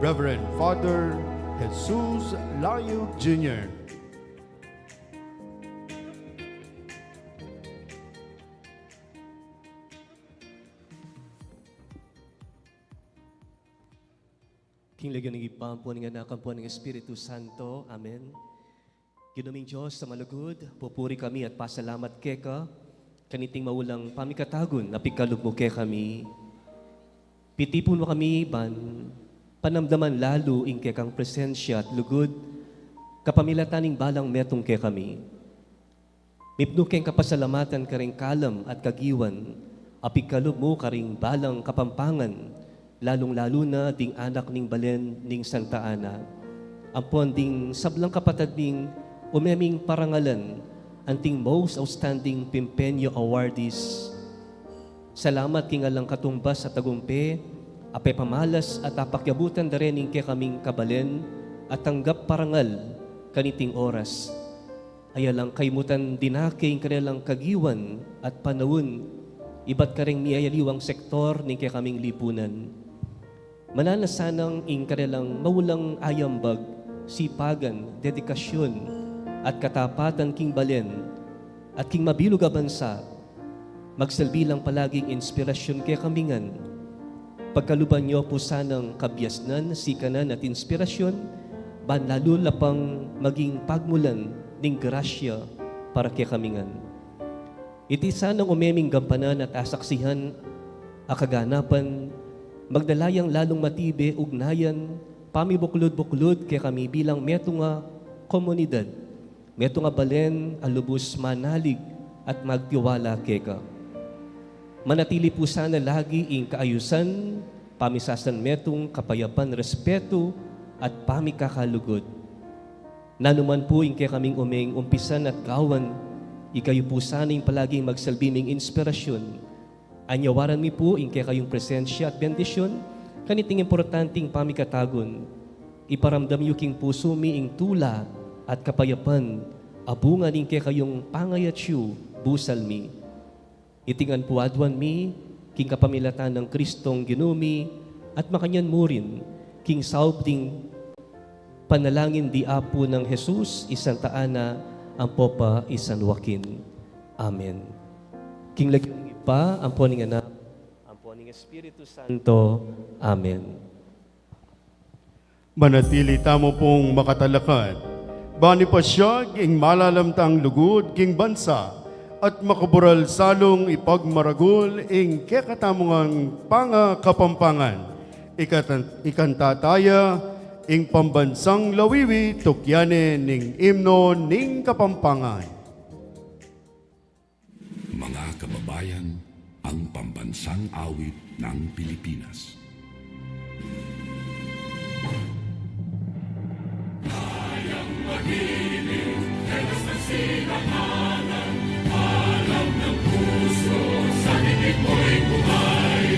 Reverend Father Jesus Layug Jr. Kinglagyan ng ipampuan ng anak po ng Espiritu Santo. Amen. Ginuming Diyos sa malugod, pupuri kami at pasalamat keka, kaniting maulang pamikatagon na pikalog mo ke kami. Pitipon mo kami, ban, panamdaman lalo ing kekang presensya at lugod, kapamilataning balang metong ke kami. Mipno keng kapasalamatan karing kalam at kagiwan, apikalob mo karing balang kapampangan, lalong-lalo na ding anak ning balen ning Santa Ana. Ampon ding sablang kapatid ning umeming parangalan, anting most outstanding Pimpenyo awardees. Salamat kingalang katumbas sa tagumpe, apay pamalas at apakyabutan darening ke kaming kabalen, at tanggap parangal kaniting oras. Ayalang kaimutan dinaking kanilang kagiwan at panawon, iba't karing miayaliwang sektor ning ke kaming lipunan. Mananasanang ing kanilang maulang ayambag, sipagan, dedikasyon, at katapatan king balen, at king mabilog a bansa, magsalbi lang palaging inspirasyon kaya kamingan. Pagkaluban nyo po sanang kabyasnan, sikanan at inspirasyon, banlalo lapang maging pagmulan ning grasya para kaya kamingan. Iti sanang umeming gampanan at asaksihan, akaganapan, magdalayang lalong matibe, ugnayan, pamibuklod-buklod kaya kami bilang meto nga komunidad, meto nga balen, alubos manalig at magtiwala keka. Manatili po sana lagi ing kaayusan, pamisasan metong kapayapan, respeto at pamikakalugod. Nanuman po ing kaya kaming uming umpisan at kawan, ikayo po sanang palaging magsalbiming inspirasyon. Anyawaran mi po ing kaya kayong presensya at bendisyon, kaniting importanteng pamikatagon. Iparamdam yu king puso mi ing tula at kapayapan, abungan ing kaya kayong pangayatsyu, busal mi. Itingan puadwan mi, king kapamilatan ng Kristong ginumi, at makanyan mo rin, king saubding panalangin di apo ng Jesus, Santa Ana, ang popa San Joaquin. Amen. King lagyan pa, ang po ng anak, ang po ng Espiritu Santo. Amen. Manatili tamo pong makatalakad. Bani pa siya, king malalamtang lugod, king bansa, at makabural salong ipagmaragol, ing kekatamungang pangakapampangan. Ikantataya, ing pambansang lawiwi, tukyane, ning imno, ning kapampangan. Mga kababayan, ang pambansang awit ng Pilipinas. Kayang magiliw, telos na sinamanan, alam ng puso, sa dibig mo'y buhay.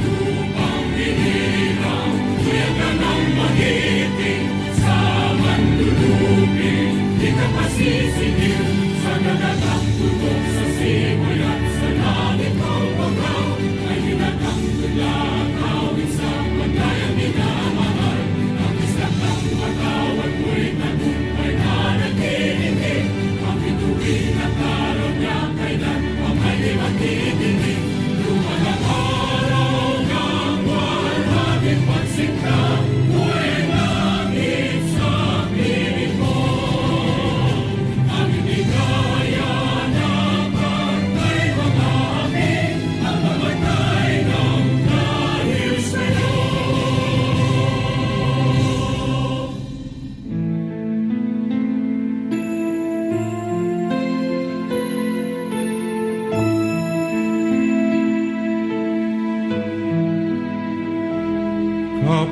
Lupang hinirang, kuyagan ang magiting, sa manluluping, di ka pasisingil, sa nagatang tulog sa simoy at sa langit ang bagaw, ay hinatang tulang awit sa paglayang minamahal. Ang islang ng matawag mo'y tagumpay na nagkininig, ang bituin at araw niya kailan pa may di magdidinig. Lumalang araw ng walang pagsikta, buhay langit sa piling mo. Ang inigaya na pagkay mga amin, ang mamatay ng dahil sa'yo.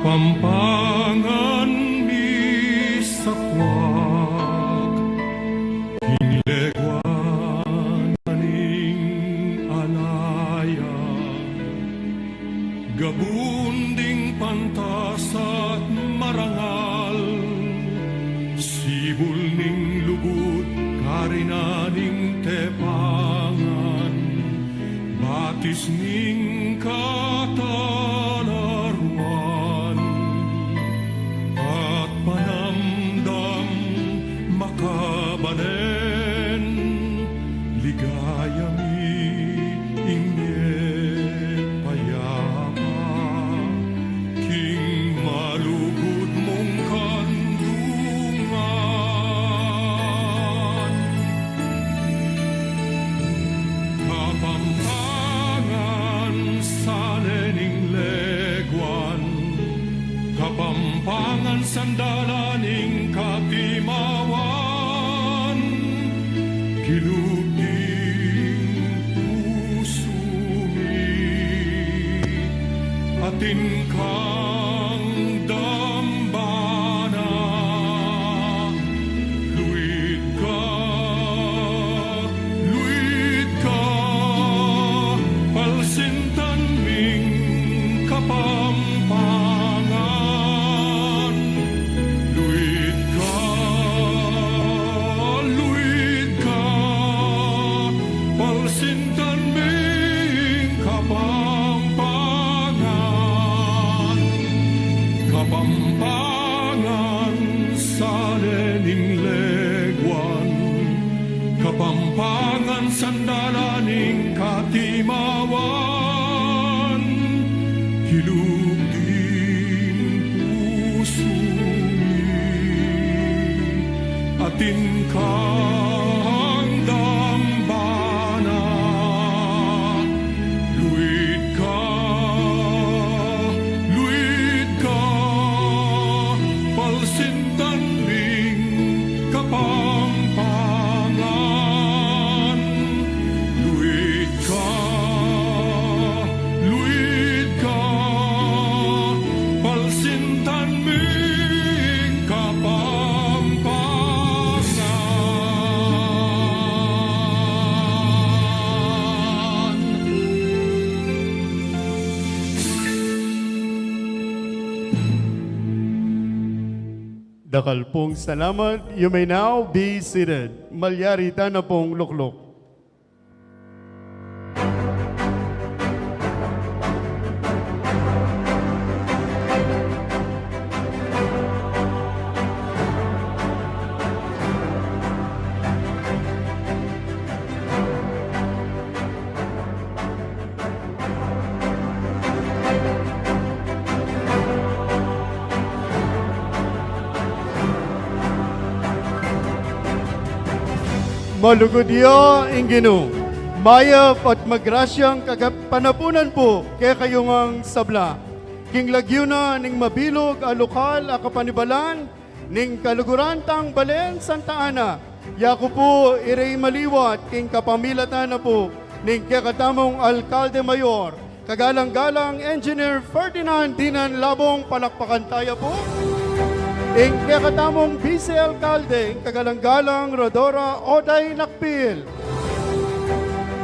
Kapampangan mi sakwak, hinlegwan aning alaya, gabunding pantas at marangal, sibul ning lugod, karinaning tepangan, batis ning katalaruan. ligaya mi inget payapa, king malugod mong kandungan. Kapampangan sa lening leguan, kapampangan sandalaning katimawan, kiluging puso mi, atin kang dambana, luit ka, palsintan ming kapampangan. Luit ka, palsintan ming kapampangan. Kapampangan sa lening leguan, kapampangan sandalaning katimawan, hiluging puso atin kang dambana. Luit ka, palsintan ming kapampangan. Luit ka, palsintan ming kapampangan. Dakal pong salamat. You may now be seated. Malyarita na pong luklok. Malugod iyo, Ingino. Mayap at magrasyang kagapanapunan po kaya kayong ang sabla. King lagyuna ning mabilog alukal a kapanibalan ning kalugurantang balen Santa Ana. Yako po irey maliwat king kapamilatan na po ning kakatamong alkalde mayor. Kagalang-galang Engineer Ferdinand Dinan Labong, palakpakan tayo po. Ing kakatamong Vice Alcalde, kagalang-galang Rodora Oday Nakpil.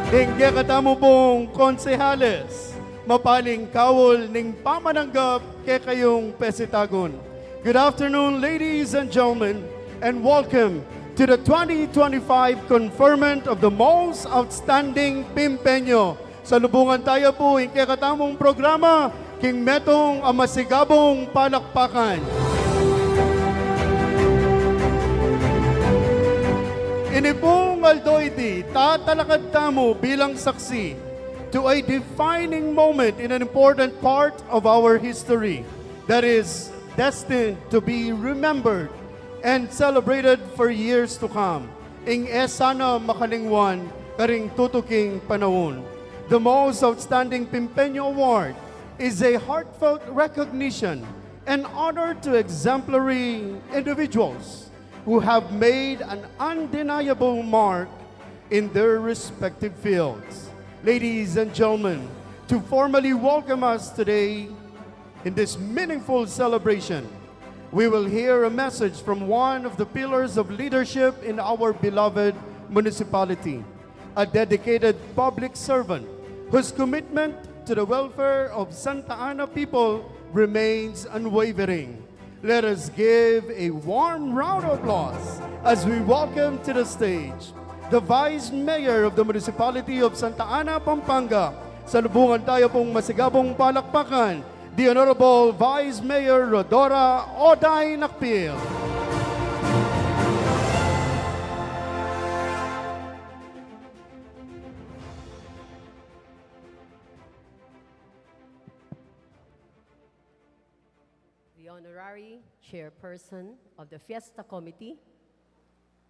Ing kakatamo pong konsehales, mapaling kawol ning pamananggap kay kayong pesitagon. Good afternoon, ladies and gentlemen, and welcome to the 2025 conferment of the most outstanding Pimpeño. Salubungan tayo po ing kakatamong programa, king metong amasigabong palakpakan. Inipong Aldoidi, tatalakad tamo bilang saksi to a defining moment in an important part of our history that is destined to be remembered and celebrated for years to come. Ing esana makalingwan, karing tutuking panahon. The most outstanding Pimpeño Award is a heartfelt recognition and honor to exemplary individuals who have made an undeniable mark in their respective fields. Ladies and gentlemen, to formally welcome us today in this meaningful celebration, we will hear a message from one of the pillars of leadership in our beloved municipality, a dedicated public servant whose commitment to the welfare of Santa Ana people remains unwavering. Let us give a warm round of applause as we welcome to the stage the Vice Mayor of the Municipality of Santa Ana, Pampanga. Salubungan tayo pong masigabong palakpakan, the Honorable Vice Mayor Rodora Oday Nakpil. Honorary Chairperson of the Fiesta Committee,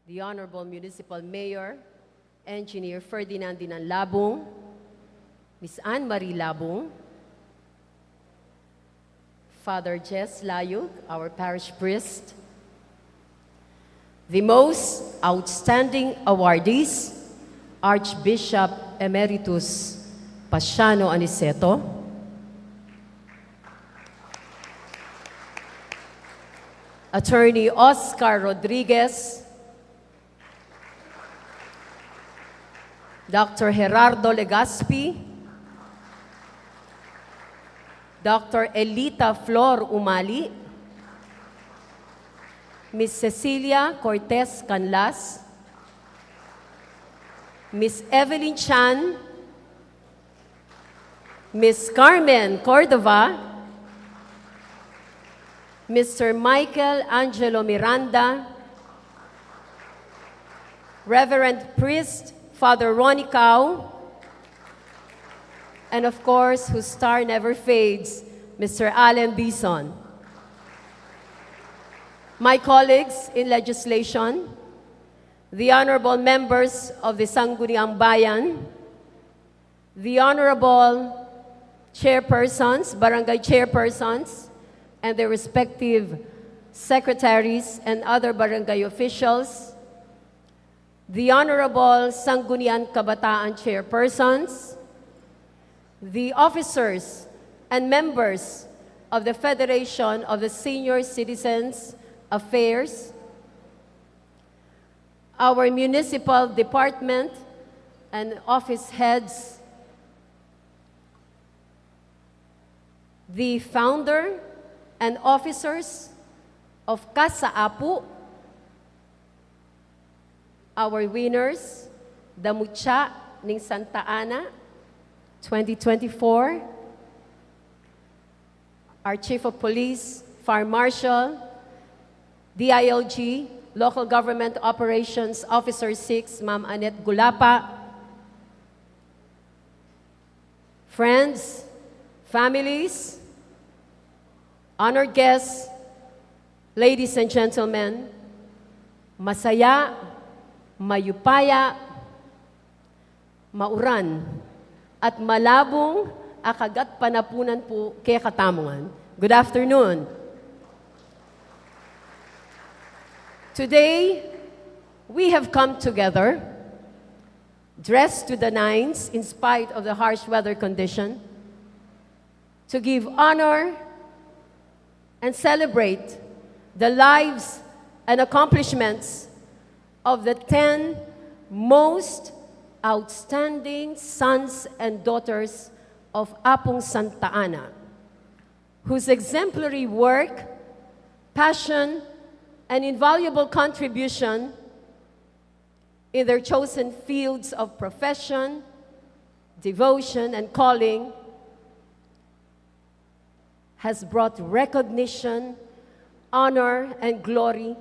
the Honorable Municipal Mayor, Engineer Ferdinand Dinan Labong, Ms. Anne-Marie Labong, Father Jess Layug, our parish priest, the most outstanding awardees, Archbishop Emeritus Pasiano Aniceto, Attorney Oscar Rodriguez, Dr. Gerardo Legaspi, Dr. Elita Flor Umali, Ms. Cecilia Cortez Canlas, Ms. Evelyn Chan, Ms. Carmen Cordova, Mr. Michael Angelo Miranda, Reverend Priest Father Ronnie Cao, and of course, whose star never fades, Mr. Allen Bison. My colleagues in legislation, the honorable members of the Sangguniang Bayan, the honorable chairpersons, barangay chairpersons, and their respective secretaries and other barangay officials, the Honorable Sangguniang Kabataan Chairpersons, the officers and members of the Federation of the Senior Citizens Affairs, our municipal department and office heads, the founder and officers of Casa Apu, our winners, the Mucha ning Santa Ana 2024, our Chief of Police, Fire Marshal, DILG, Local Government Operations Officer 6, Ma'am Annette Gulapa, friends, families, honored guests, ladies and gentlemen, masaya, mayupaya, mauran, at malabong akagat panapunan po kay Katamungan. Good afternoon. Today, we have come together, dressed to the nines in spite of the harsh weather condition, to give honor and celebrate the lives and accomplishments of the 10 most outstanding sons and daughters of Apong Santa Ana, whose exemplary work, passion, and invaluable contribution in their chosen fields of profession, devotion, and calling has brought recognition, honor, and glory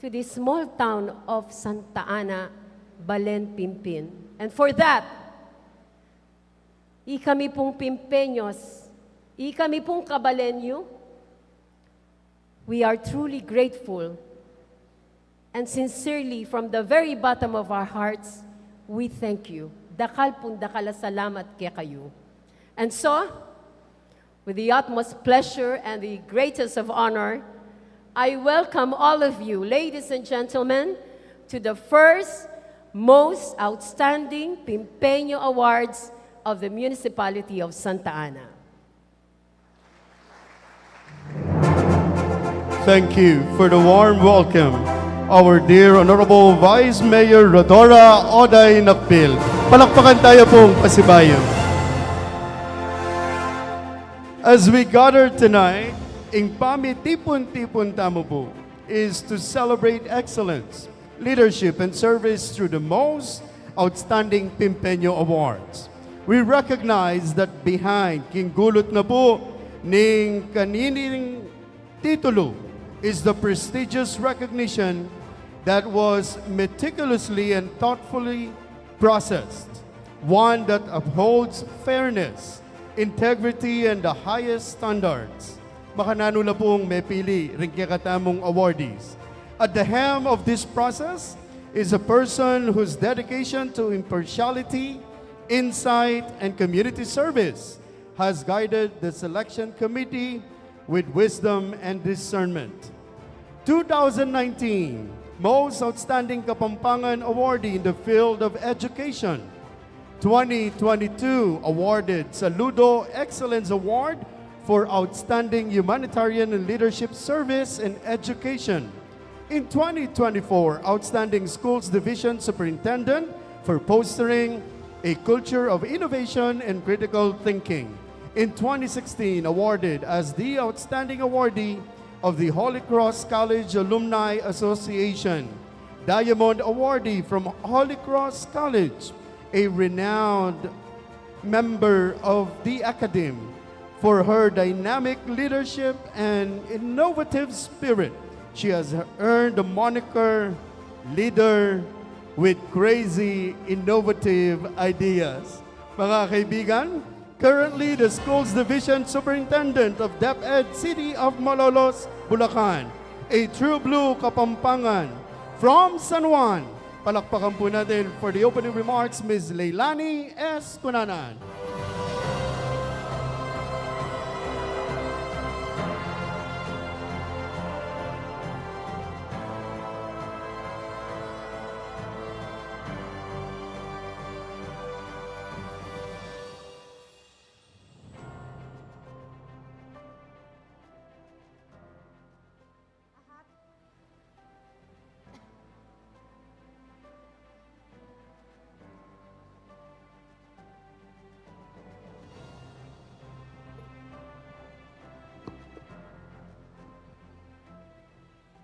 to the small town of Santa Ana, Balen, Pimpin. And for that, ikami pong Pimpeños, ikami pong Kabalenyo, we are truly grateful and sincerely from the very bottom of our hearts, we thank you. Dakal pong dakala salamat kay kayo. And so, with the utmost pleasure and the greatest of honor, I welcome all of you, ladies and gentlemen, to the first most outstanding Pimpeño Awards of the Municipality of Santa Ana. Thank you for the warm welcome, our dear Honorable Vice Mayor Rodora Oday Nakpil. Palakpakan tayo pong pasibayan. As we gather tonight, ang pamitipon-tipon tamo po is to celebrate excellence, leadership, and service through the most outstanding Pimpeño Awards. We recognize that behind king gulot na po ning kanining titulo is the prestigious recognition that was meticulously and thoughtfully processed, one that upholds fairness, integrity, and the highest standards. makananula pong mepili rin katamong awardees. At the helm of this process is a person whose dedication to impartiality, insight, and community service has guided the selection committee with wisdom and discernment. 2019 Most Outstanding Kapampangan Awardee in the field of education. 2022 awarded Saludo Excellence Award for Outstanding Humanitarian and Leadership Service in Education. In 2024, Outstanding Schools Division Superintendent for fostering a culture of innovation and critical thinking. In 2016, awarded as the Outstanding Awardee of the Holy Cross College Alumni Association. Diamond Awardee from Holy Cross College, a renowned member of the Academy for her dynamic leadership and innovative spirit. She has earned the moniker Leader with Crazy Innovative Ideas. Mga kaibigan, currently the Schools Division Superintendent of DepEd City of Malolos, Bulacan, a true blue Kapampangan from San Juan. Palakpakan po natin for the opening remarks, Ms. Leilani S. Cunanan.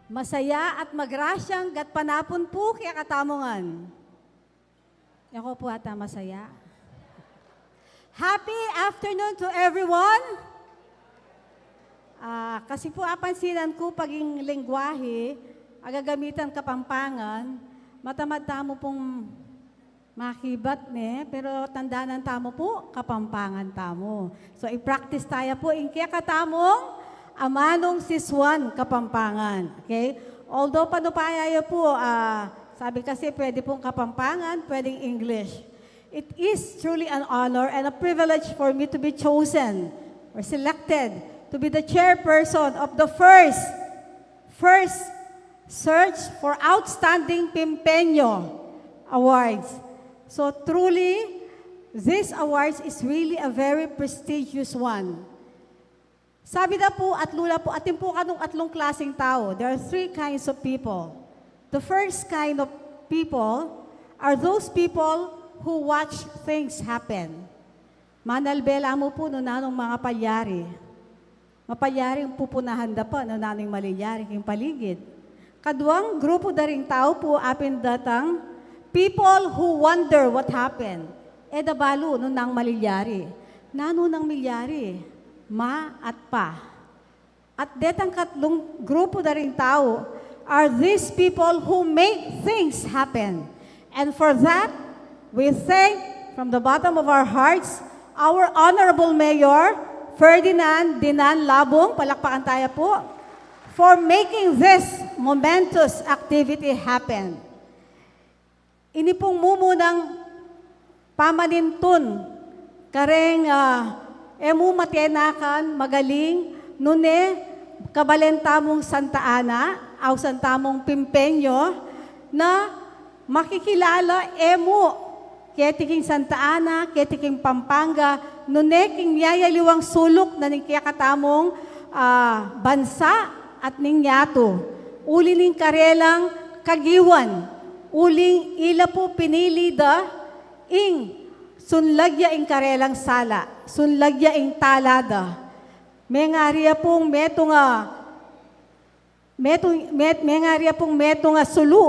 Masaya at magrasyang gatpanapon po kaya katamongan. Ako po ata masaya. Happy afternoon to everyone. Kasi po apansinan ko paging lengguwahe, agagamitan Kapampangan, matamad tamo pong makibat pero tandaanan tamo po, Kapampangan tamo. So i-practice tayo po, kaya katamong, Amanong Siswan Kapampangan. Okay? Although panupayayo po, sabi kasi pwede pong Kapampangan, pwedeng English. It is truly an honor and a privilege for me to be chosen or selected to be the chairperson of the first search for Outstanding Pimpeño Awards. So truly, this awards is really a very prestigious one. Sabi na po at lula po, atin po kanong atlong klaseng tao. There are three kinds of people. The first kind of people are those people who watch things happen. Manalbela mo po no nanong mga palyari. Mapalyari ang pupunahan da pa no nanong maliyari king paligid. Kaduang grupo da ring tao po apin datang people who wonder what happened. Dabalo no nang maliyari. Nano nang milyari. Ma at pa. At detang katlong grupo na rin tao are these people who make things happen. And for that, we thank from the bottom of our hearts our Honorable Mayor, Ferdinand Dinan Labong, palakpakan tayo po, for making this momentous activity happen. Ini pong mumunang pamanintun, kareng emu matienakan, magaling, nune, kabalentamong Santa Ana, aw santamong Pimpeño, na makikilala emu, ketiking Santa Ana, ketiking Pampanga, nune, king yayaliwang sulok na ning kiyakatamong bansa at ningyato. Uli ning karelang kagiwan, uling ila po pinili da, sunlagya ing karelang sala, sunlagya ing talada. Mengarya pong meto nga sulu.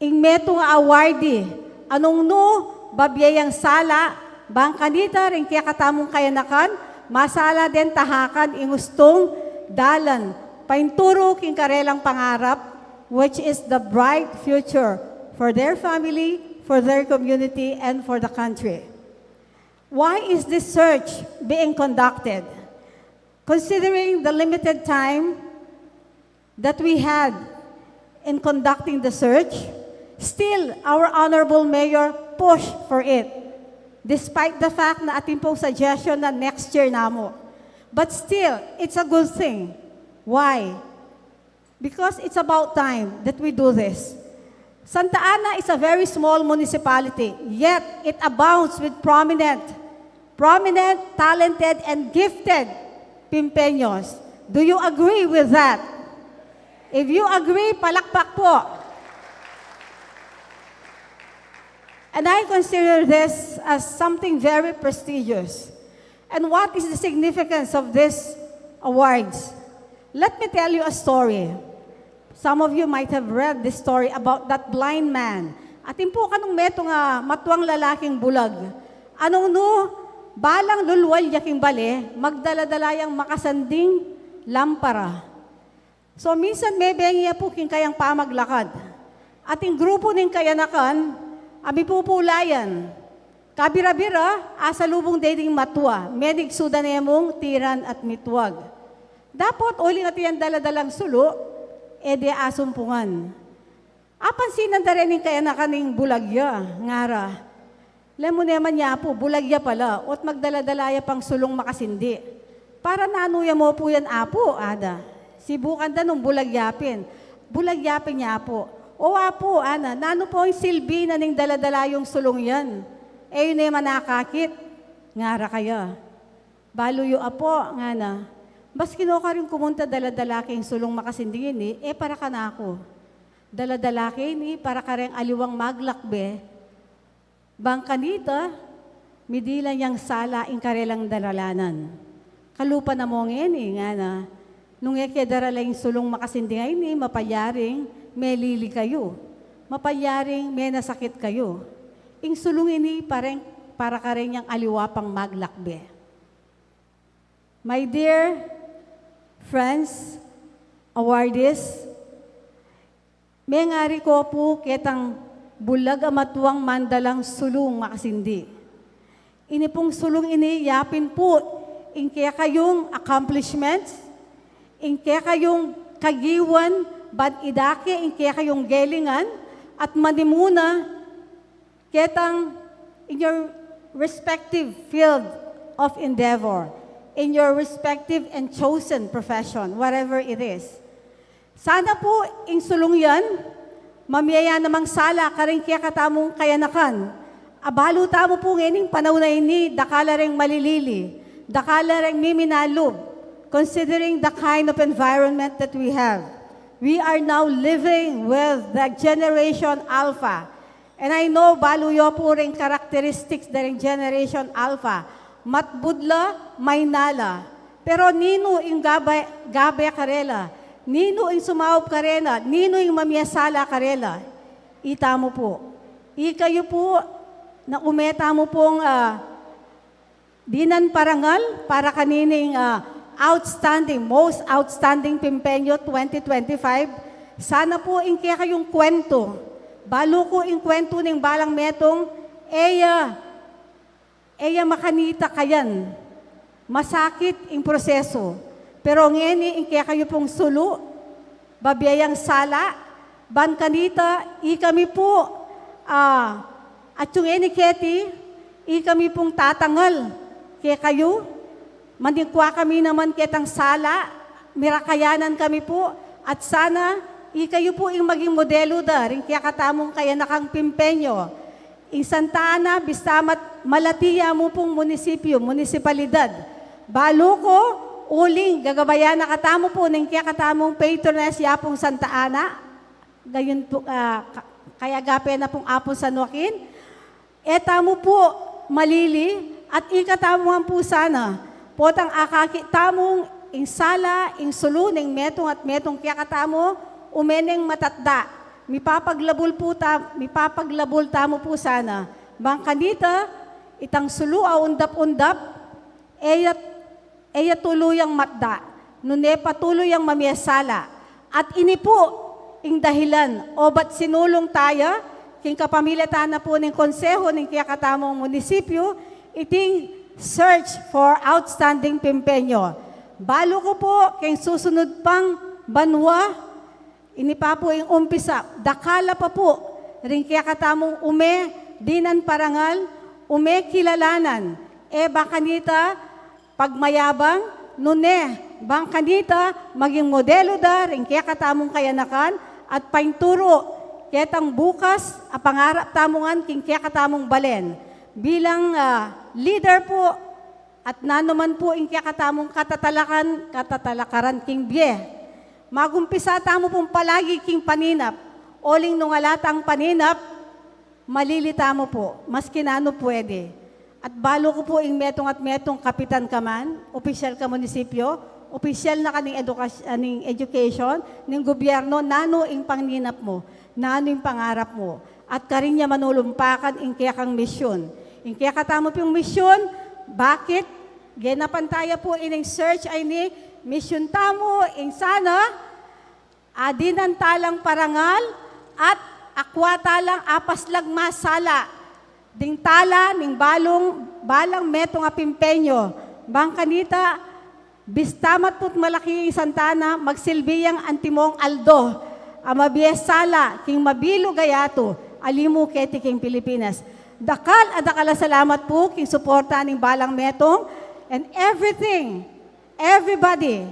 Ing meto nga awardee. Anong no, babiyayang sala, bangkanita rin kaya katamong kayanakan, masala din tahakan ing gustong dalan. Painturo king karelang pangarap, which is the bright future for their family, for their community, and for the country. Why is this search being conducted? considering the limited time that we had in conducting the search, still, our Honorable Mayor pushed for it, despite the fact na ating pong suggestion na next year na mo. But still, it's a good thing. Why? Because it's about time that we do this. Santa Ana is a very small municipality, yet it abounds with prominent, talented, and gifted Pimpeños. Do you agree with that? If you agree, palakpak po. And I consider this as something very prestigious. And what is the significance of these awards? Let me tell you a story. Some of you might have read this story about that blind man. Atin po kanong meto nga matuang lalaking bulag. Anong no, balang lulwal yaking bale, magdala-dalayang makasanding lampara. So minsan may bengiya po king kayang pamaglakad. Ating grupo ning kayanakan, abi pupulayan. Kabira-bira, asa lubong dating matwa, menig sudanemong tiran at mitwag. Dapat uli nga tiyan daladalang sulo, edi asumpungan. Apan sinan da rin kaya na kaning bulagya, ngara. Lemo naman niya po, bulagya pala, ot magdaladalaya pang sulong makasindi. Para nanuya mo po yan apo, ada. Sibukan da nung bulagyapin. Bulagyapin niya po. O apo, ana, nano po yung silbi na ning daladalayong sulong yan. Eh yun naman nakakit, ngara kaya. Baluyo apo, nga na. Bas kinuha rin kumunta daladalaking sulong makasindingin para ka na ako. Daladalaking para ka rin aliwang maglakbe. Bangkanita, midila niyang sala in karelang daralanan. Kalupa na mo ngayon nga na. Nung daralaing sulong makasindingin mapayaring may lili kayo. Mapayaring may nasakit kayo. Ing sulong ini parang para ka rin niyang aliwapang maglakbe. My dear friends, awardees, may ngari ko po ketang bulag amatuang mandalang sulong makasindi. Ini pong sulong ini, yapin po, kaya kayong accomplishments, kaya kayong kagiwan, bad idake, kaya kayong gelingan, at manimuna, ketang in your respective field of endeavor, in your respective and chosen profession, whatever it is. Sana po, ing sulong yan, mamiyaya namang sala, karing kaya katamong kayanakan. Abalo tamo po ngayon, panahon na ini, dakala ring malilili, dakala ring miminalub, considering the kind of environment that we have. We are now living with the Generation Alpha. And I know, baluyo po rin characteristics na rin Generation Alpha. Matbudla, Maynala. Pero nino yung gabe karela, nino yung sumawap karela, nino yung mamiyasala karela. Ita mo po. Ikayo po, na umeta mo pong dinan parangal para kanining most outstanding Pimpeño 2025. Sana po kaya kayong kwento. Balo ko yung kwento ng balang metong, makanita kayan. Masakit yung proseso. Pero ngayon, kaya kayo pong sulo, babiyayang sala, ban kanita, kami po, at yung eniketi, kami pong tatangal. Kaya kayo, manikwa kami naman ketang sala, mirakayanan kami po, at sana, kayo po yung maging modelo da, rin kaya katamong kaya nakang Pimpeño. In Santa Ana, bistamat malatiya mo pong munisipyo, munisipalidad. Balo ko, uling, gagabayan na katamo po, ng kaya katamong patroness yapong Santa Ana. Gayon po, kaya gape na pong Apo San Joaquin. Tamo po, malili, at ikatamuhan po sana, potang akakitamong insala, insulu, ng metong at metong kaya katamo, umeneng matatda. Mipapaglabul tamo po sana. Bangkanita, itang sulu undap-undap, tuluyang matda. Nune patuluyang mamiyasala. At ini po, ing dahilan, o ba't sinulong tayo, king kapamilya na po ng konseho ng kaya katamong munisipyo, iting search for outstanding Pimpeño. Balo ko po, kay susunod pang banwa, ini pa po yung umpisa, dakala pa po, rin kaya katamong ume, dinan parangal, ume kilalanan, bangkanita, pagmayabang, nune, bangkanita, maging modelo da, rin kaya katamong kayanakan, at painturo, ketang bukas, pangarap tamongan, king kaya katamong balen. Bilang leader po, at nanuman po ing kaya katamong katatalakaran king biye. Magumpisa tamo pong palagi king paninap, oling nung alatang paninap, malilita mo po, mas kinano pwede. At balo ko po ing metong at metong kapitan ka man, opisyal ka munisipyo, opisyal na kaning education, ning gobyerno, nano ing pangninap mo, nano ing pangarap mo, at karinya manulumpakan ing kaya kang misyon. Ing kaya katamo pong misyon, bakit? Genapantaya po ining search ay ni misyon tamo, ing sana, adinan talang parangal, at akwa talang apaslag masala, ding tala, ning balang metong apimpenyo, bangkanita, bistamat po't malaki Santana, magsilbiyang antimong aldo, amabiyesala, king mabilo gayato, alimu keti king Pilipinas. Dakal at dakala salamat po, king suporta ning balang metong, and everything, everybody,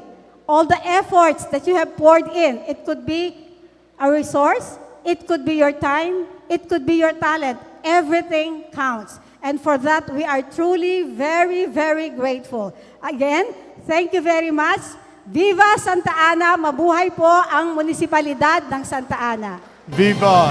all the efforts that you have poured in, it could be a resource, it could be your time, it could be your talent. Everything counts. And for that, we are truly very, very grateful. Again, thank you very much. Viva Santa Ana! Mabuhay po ang munisipalidad ng Santa Ana. Viva!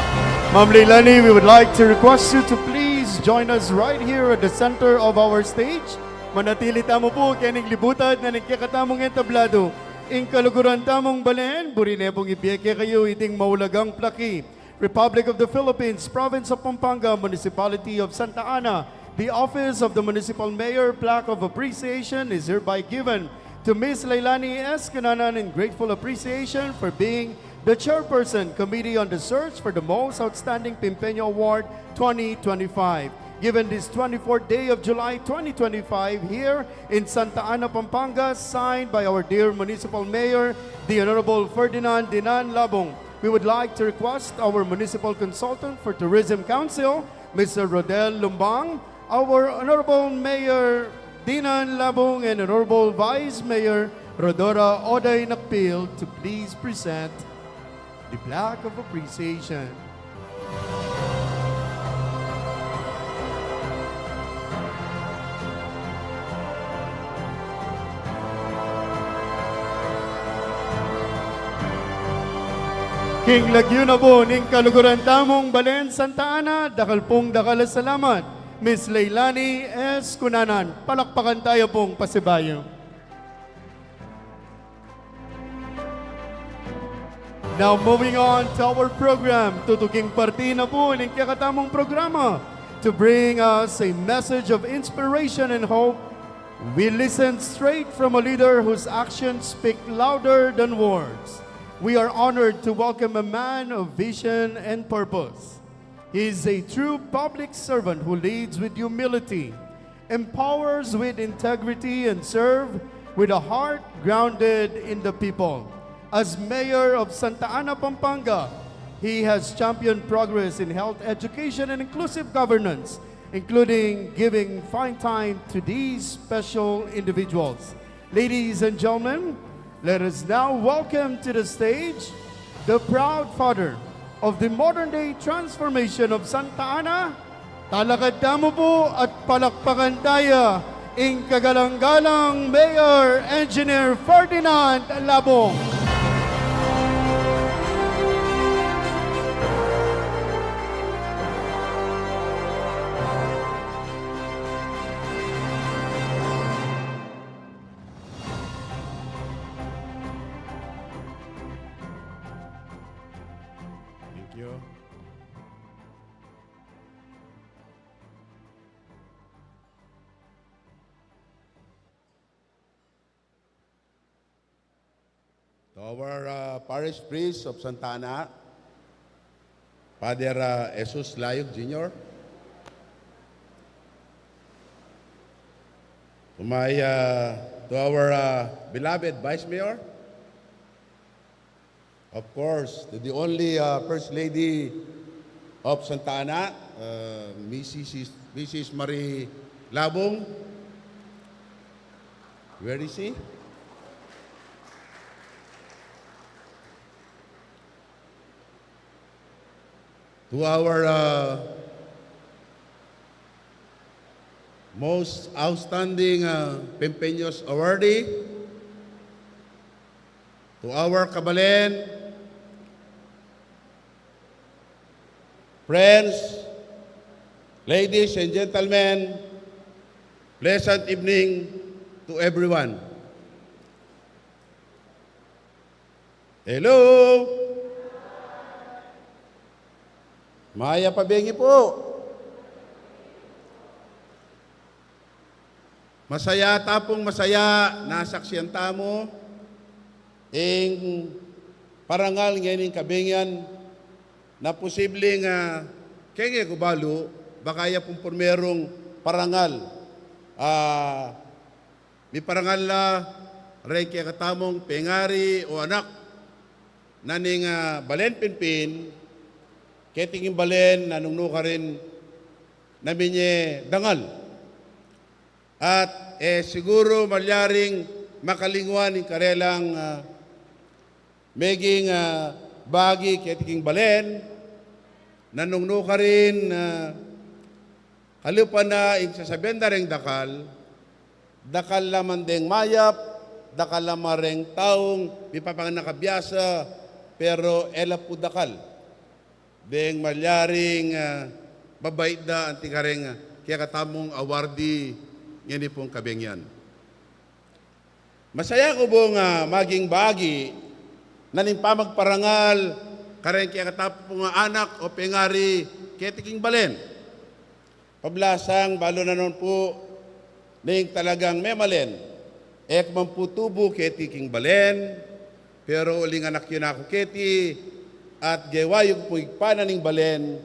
Ma'am Leilani, we would like to request you to please join us right here at the center of our stage. Manatili tamo po kaning libutad na nagkakatamong entablado. Ing kaluguran tamong balen, burinebong ibiyeke kayo iting maulagang plaki. Republic of the Philippines, Province of Pampanga, Municipality of Santa Ana. The Office of the Municipal Mayor Plaque of Appreciation is hereby given to Ms. Leilani S. Cananan in grateful appreciation for being the Chairperson, Committee on the Search for the Most Outstanding Pimpeño Award 2025. Given this 24th day of July 2025 here in Santa Ana, Pampanga, signed by our dear Municipal Mayor, the Honorable Ferdinand Dinan Labong. We would like to request our Municipal Consultant for Tourism Council, Mr. Rodel Lumbang, our Honorable Mayor Dinan Labong, and Honorable Vice Mayor Rodora Oday Nakpil to please present the plaque of appreciation. King Laguna po, ning kaluguran tamong Balen, Santa Ana, dakal pong dakal salamat. Miss Leilani S. Cunanan, palakpakan tayo pong pasibayo. Now moving on to our program, tutuking parti na po ning kakatamong programa to bring us a message of inspiration and hope. We listen straight from a leader whose actions speak louder than words. We are honored to welcome a man of vision and purpose. He is a true public servant who leads with humility, empowers with integrity, and serves with a heart grounded in the people. As mayor of Santa Ana, Pampanga, he has championed progress in health education and inclusive governance, including giving fine time to these special individuals. Ladies and gentlemen, let us now welcome to the stage the proud father of the modern-day transformation of Santa Ana. Talakad tamo po at palakpakan tayo ing kagalang-galang Mayor Engineer Ferdinand Labong. To our parish priest of Santa Ana, Father Jesus Layog Jr., to my to our beloved Vice Mayor, of course, to the only First Lady of Santa Ana, Mrs. Marie Labong. Where is she? To our most outstanding Pempeños awardee, to our Kabalen, friends, ladies and gentlemen, pleasant evening to everyone. Hello! Maya Pabengi po. Masaya tapong masaya nasaksiyan tamo ing parangal ngayon kabingyan na posibleng kenge kubalo bakaya pong pormerong parangal. May parangal na rin kaya katamong pengari o anak naning Balen Pinpin. Ketingin balen, nanungno ka rin namin dangal. At siguro malyaring makalingwan ng karelang meging bagi ketingin balen, nanungno ka rin kalupa na sasabihin na rin dakal laman deng mayap, dakal laman rin taong mipapanganakabiyasa, pero ela po dakal. Deng malyaring babait da ang tikareng kaya katamong awardee ngayon pong kabengyan. Masaya ko bong maging bagi na pamagparangal kareng kaya katapong anak o pengari kaya tiking balen. Pablasang balo na nun po ning talagang memalen. Ek man po tubo kaya tiking balen, pero uling anak yun ako keti, at gawayo ko po ipananing balen,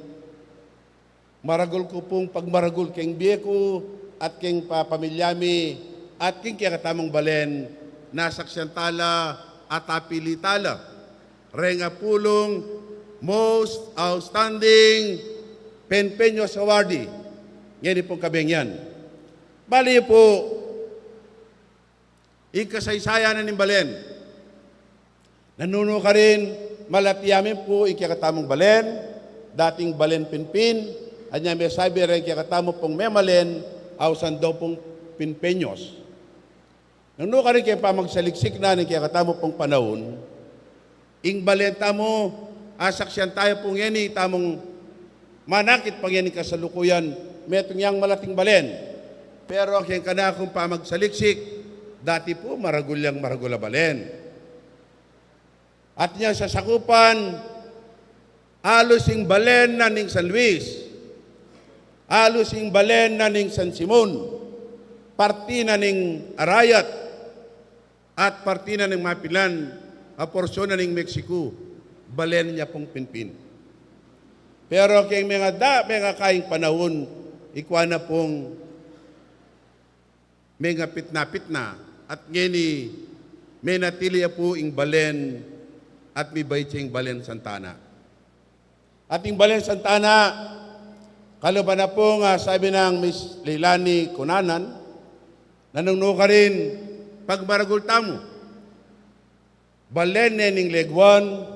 maragol ko pong pagmaragol keng biyeko at keng pamilyami at keng kaya katamang balen, nasaksiyantala at apilitala. Renga pulong most outstanding Pempeños awardee. Ngayon pong kabengyan. Bali po, ikasaysayan na ng balen. Nanuno ka rin, malatiyamin po ikakatamong balen, dating Balen Pinpin, at niya may sabi rin ikakatamong pong memalen, ausan daw pong Pempeños. Nung ka rin kayo pa magsaliksik na ng ikakatamong pong panahon, ing balen tamo, asaksyan tayo pong yan, tamong manakit pang yan kasalukuyan, metong yang malating balen. Pero ang kaya ka na kung pa magsaliksik, dati po maragulyang maragula balen. At niya sa sakupan, alusing balen na ning San Luis, alusing balen na ning San Simon, parti na ning Arayat, at parti na ning Mapilan, a porsyon na ning Mexico, balen niya pong Pinpin. Pero kay mga kaing panahon, ikwa na pong mga pitna-pitna, at ngeni, may natili po ing balen, at may baytsing Balen Santana. Ating Balen Santana, kaluba na po sabi ng Miss Leilani Cunanan, nanungno ka rin pagmaragul tamo. Balen nening Leguan,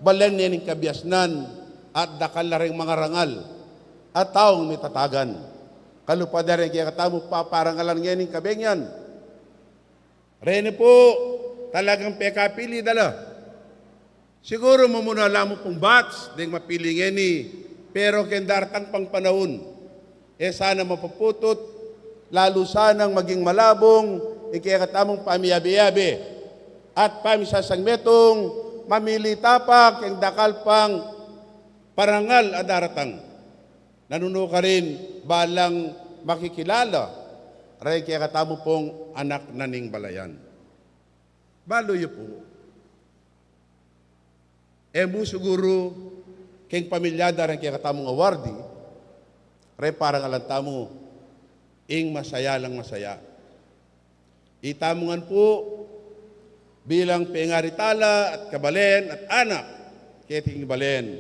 balen nening Kabiasnan, at dakal na rin mga rangal, at taong may tatagan. Kalupa na rin kaya katamo paparangalan ngayon kabengyan. Rene po, talagang pekapili dala. Siguro mamuna lang mo pong batch, ding mapili ngeni, pero kendartang pang panahon, sana mapaputot, lalo sanang maging malabong, kaya katamong pamiyabi-yabi, at pamisasangmetong, mamili tapak, keng dakal pang parangal at daratang. Nanuno ka rin, balang makikilala, rin kaya katamo pong anak na ning balayan. Baloy po. Mo siguro, keng pamilyada rin kaya katamong awardee, rin parang alantamo, ing masaya lang masaya. itamungan po bilang pengaritala at kabalen at anak keting balen.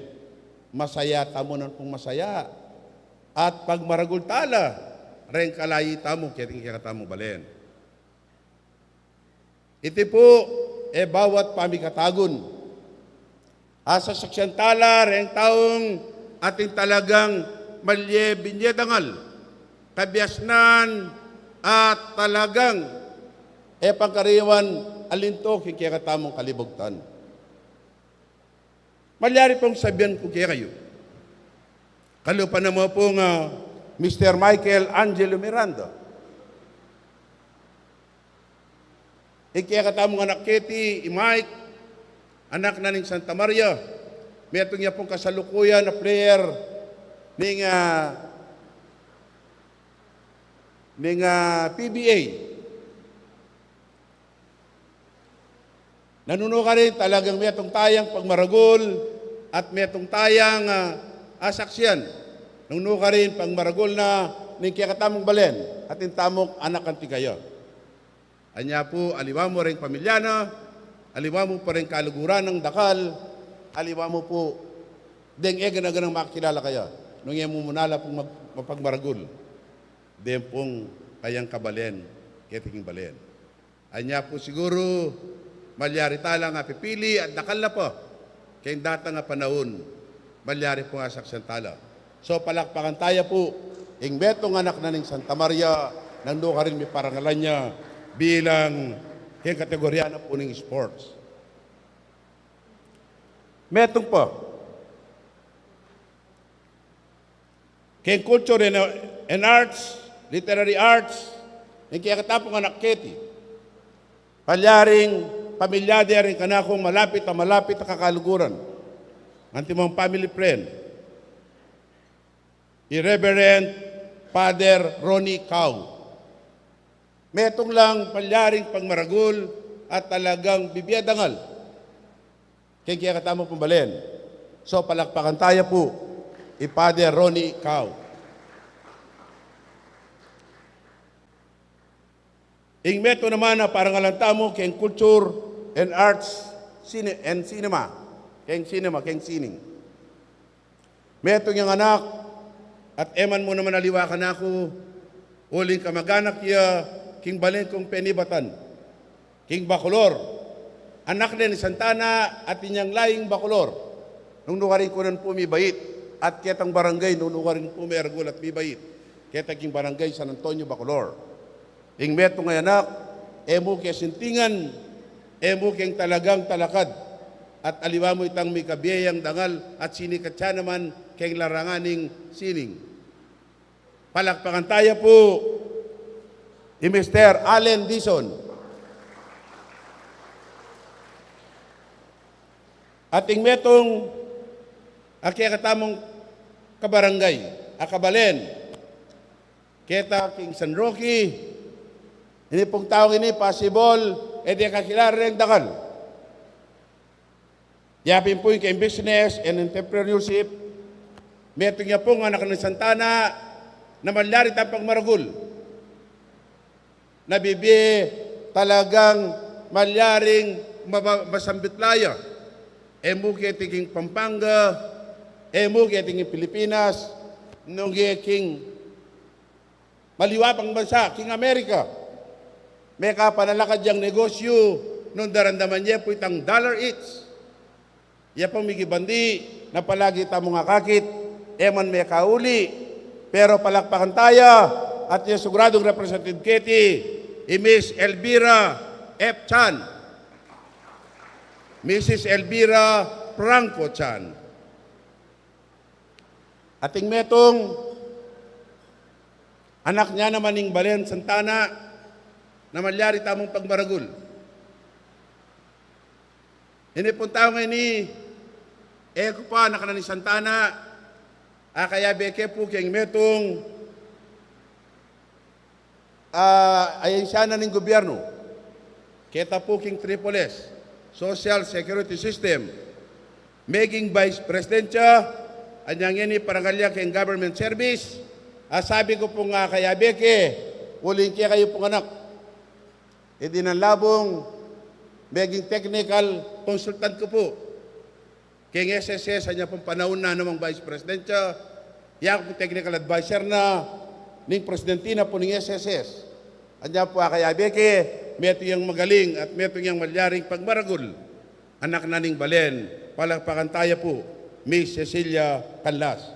Masaya tamunan pong masaya. At pag maragultala, ren kalayi tamo keting kikatamo balen. Iti po bawat pamikatagon. Asa saksantala ren taong ating talagang malye binyedangal, kabiasnan at talagang pangkariwan alinto kaya katamong kalibugtan. Malyari pong sabihan ko kaya kayo. Kalupa na mo pong Mr. Michael Angelo Miranda. Kaya katamong anak Katie, Mike, anak na ng Santa Maria. May atong niya pong kasalukuyan na player ng PBA. Nanuno ka rin talagang may atong tayang pagmaragol at may atong tayang asaksyan. Nanuno ka rin pagmaragol na ng kiyakatamong balen at intamong anak kanti kayo. Anya po, aliwa mo rin pamilyana, aliwa mo pa rin kaluguran ng dakal, aliwa mo po, deng ganang makakilala kayo. Nung iya mo munala pong mapagmaragol, deng pong kayang kabalen, ketingin balen. Anya po siguro, malyari tala nga pipili at dakal na po, kayong data nga panahon, malyari po nga saksantala. So palakpakan tayo po, ing betong anak na ng Santa Maria, nando ka rin may parangalan niya, bilang kayong kategorya na po ng sports. Metong po, kayong culture and arts, literary arts, yung kaya katapong anak Katie, palyaring pamilyade rin ka na akong malapit na kakaluguran. Antimong family friend, Reverend Father Ronnie Cow. Metong lang palyaring pagmaragul at talagang bibiyadangal. Kaya katamo pumbalin. So palakpakan tayo po, Father Ronnie Cow. Ing meto naman na parang alantamo kayong culture and arts and cinema. Kayong cinema, kayong sining. Meto niyang anak at eman mo naman aliwakan ako uling kamaganak ya king balen kong penibatan. King Bacolor. Anak din ni Santana at inyang laing Bacolor. Nung nukarin ko nun po may bait at ketang barangay nung nukarin po may argol at may bait. Ketang king barangay San Antonio Bacolor. Ing meto nga anak, emo kaya sintingan, emo kayang talagang talakad, at aliwa mo itang may kabiyayang dangal at sinikatsa naman kayang laranganing sining. Palakpakan tayo po, Mr. Allen Dizon. At ing metong kaya katamong kabarangay, akabalen, keta king San Roque, ini pong taong ini, possible, di kakilala rin dakal. Yapin po yung kayong business and entrepreneurship. Metong niya pong anak ng Santana na manlari tampang maragul. Nabibi talagang malyaring masambitlaya. Emu ketinging Pampanga, emu ketinging Pilipinas, nung king maliwapang bansa, king Amerika. May kapanalakad yung negosyo nung darandaman niya po itang dollar each. Iya pong migibandi na palagi tamo nga kakit, eman may kauli, pero palakpakan tayo at yung sugradong representative Katie, Miss Elvira F. Chan, Mrs. Elvira Franco Chan. Ating metong anak niya naman ng Balen Santana, na malyari tamong pagmaragul. Inipunta ko ngayon ko pa, anak na ni Santana, kaya beke po kayong metong ayan siya na ng gobyerno. Kita po king Tripolis, Social Security System, making Vice President siya, anyang yan parangalya kayong government service. Sabi ko po nga kaya beke, uling kaya kayo pong anak. idinalabong maging technical consultant ko po. King SSS, anya pong panahon na namang Vice President siya, yan po technical advisor na ning Presidentina po ng SSS. Anya po kaya beke, meto yung magaling at meto yung malyaring pagmaragol. Anak na ning Balen, palakpakan tayo po, Miss Cecilia Canlas.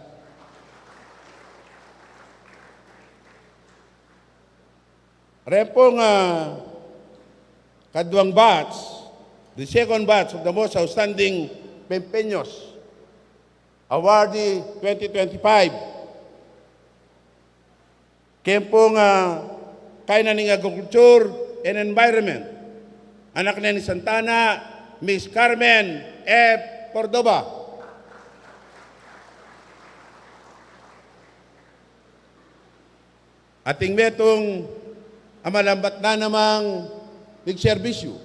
Repong kaduang batch, the second batch of the most outstanding Pempeños Awardee 2025. Kempong Kainan Agriculture and Environment. Anak na ni Santana, Miss Carmen F. Cordoba. Ating metong amalambat na namang nagserbisyo.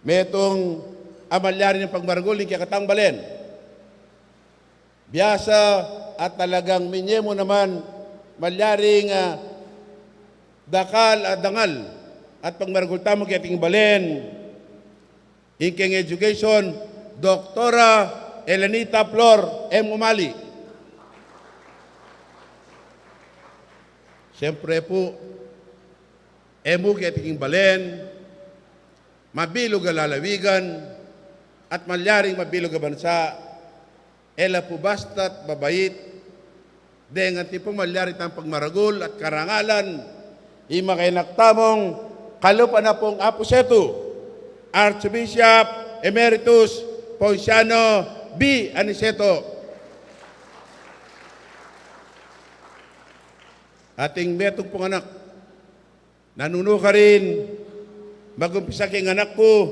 Metong amalyari ng pagmaragol ng Kakatang Balen. Biyasa at talagang minyemo naman malyaring dakal at dangal at pagmaragol tamo kay ating Balen. Inking Education, Doktora Elenita Flor M. Umali. Siyempre po, emu kay ating Balen, mabilog ang lalawigan, at malyaring mabilog ang bansa, ela po basta't babait, dengan tipong malyari tang pagmaragol at karangalan, imakainak-tamong kalupa na pong Aposeto, Archbishop Emeritus Ponciano B. Aniceto. Ating metong pong anak, nanuno ka rin, mag-umpisa king anak ko,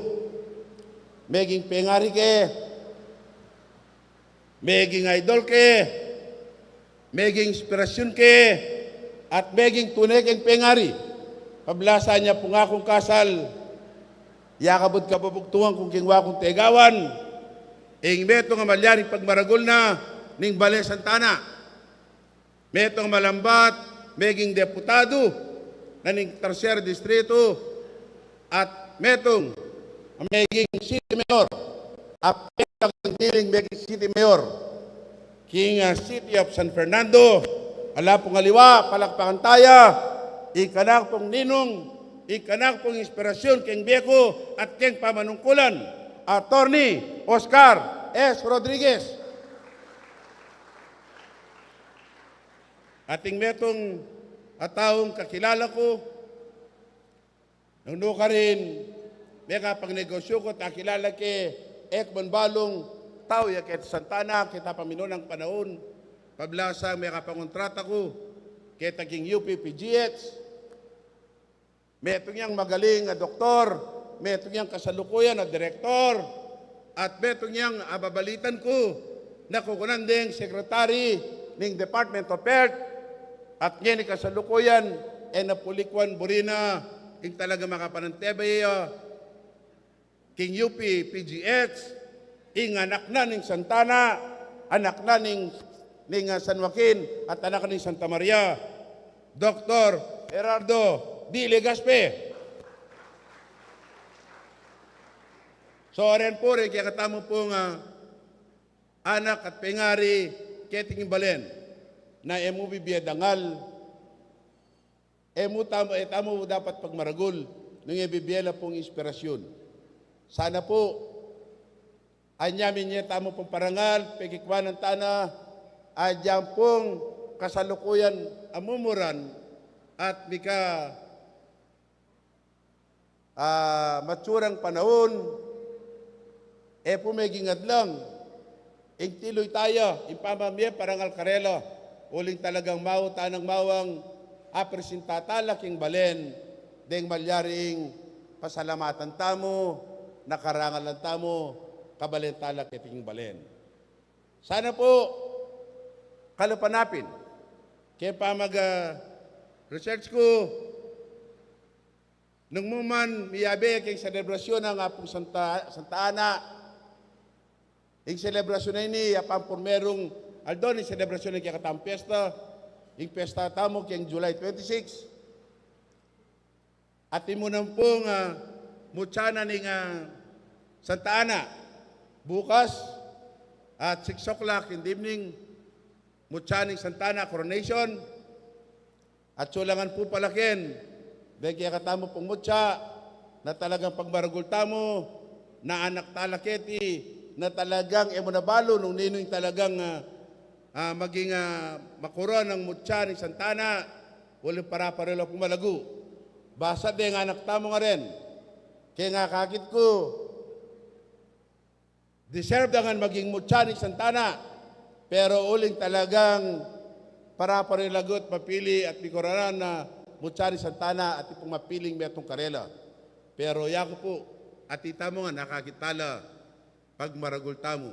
meging pengari ke, meging idol ke, meging inspirasyon ke, at meging tunay keng pengari. Pablasa niya po nga kong kasal, yakabot ka babugtungan kung kingwa kong tegawan, ing meto nga malyaring pagmaragol na, ning Balen Santana. Meto nga malambat, meging deputado, na ning tercer distrito, at metong meging city mayor, at metong dealing meging city mayor, king City of San Fernando, ala pong aliwa, palakpakan taya, ikanak pong ninong, ikanak pong inspirasyon, king Beko, at king pamanungkulan, Attorney Oscar S. Rodriguez. Ating metong ataong kakilala ko, nung ka rin, may kapagnegosyo ko, takilala ke Ekman Balong, tao ya kay Santana, kita paminon ng panahon, pablasa may kapangontrata ko, kay taging UP PGH, may itong yang magaling na doktor, may itong yang kasalukuyan na direktor, at may itong yang ababalitan ko, na kukunan ding sekretary ng Department of Health, at ngayon kasalukuyan, napulikwan burina, king talaga makapanantebay, king UP PGH, ing anak na ning Santana, anak na ning San Joaquin, at anak na ning Santa Maria, Dr. Gerardo D. Legaspi. So, rin po rin, kaya katamo pong anak at pengari, keting Balen, na emu bibiyadangal, emu tamo dapat pagmaragol, nung ibibiyala pong inspirasyon. Sana po, anyamin niya tamo pong parangal, pagkikwan ng tana, adyang pong kasalukuyan amumuran, at bika matsurang panahon, pumiging adlang, tiloy tayo, impamamye parangal karela, uling talagang tanang mawang apresintatala king Balen, deng malyaring pasalamatan tamo, nakarangalan tamo, kabalen talak iting Balen. Sana po, kalupanapin, kaya research ko, nung muman miyabe kay selebrasyon ng apong Santa Ana, yung selebrasyon na ini, apang merong aldon, yung selebrasyon ng kakatang pesta, yung pesta tamo kayong July 26. at imunan pong mutsana ng Santa Ana. Bukas at 6 o'clock in the evening, mutsaning Santa Ana coronation. At sulangan po palakin, dahil kaya katamo pong mutsa, na talagang pagmaragul tamo, na anak talaketi, na talagang emonabalo, nung ninong talagang maging makuron ng mutsa ni Santa Ana, walang para-parelo pong malago. Basta din anak tamo nga rin. Kaya nga kakit ko, deserve dangan maging mutsa ni Santa Ana, pero uling talagang para-parelagot mapili at bikoraran na mutsa ni Santa Ana at ipong mapiling metong karela. Pero yako po, at itamo nga nakakitala pag maragul tamo,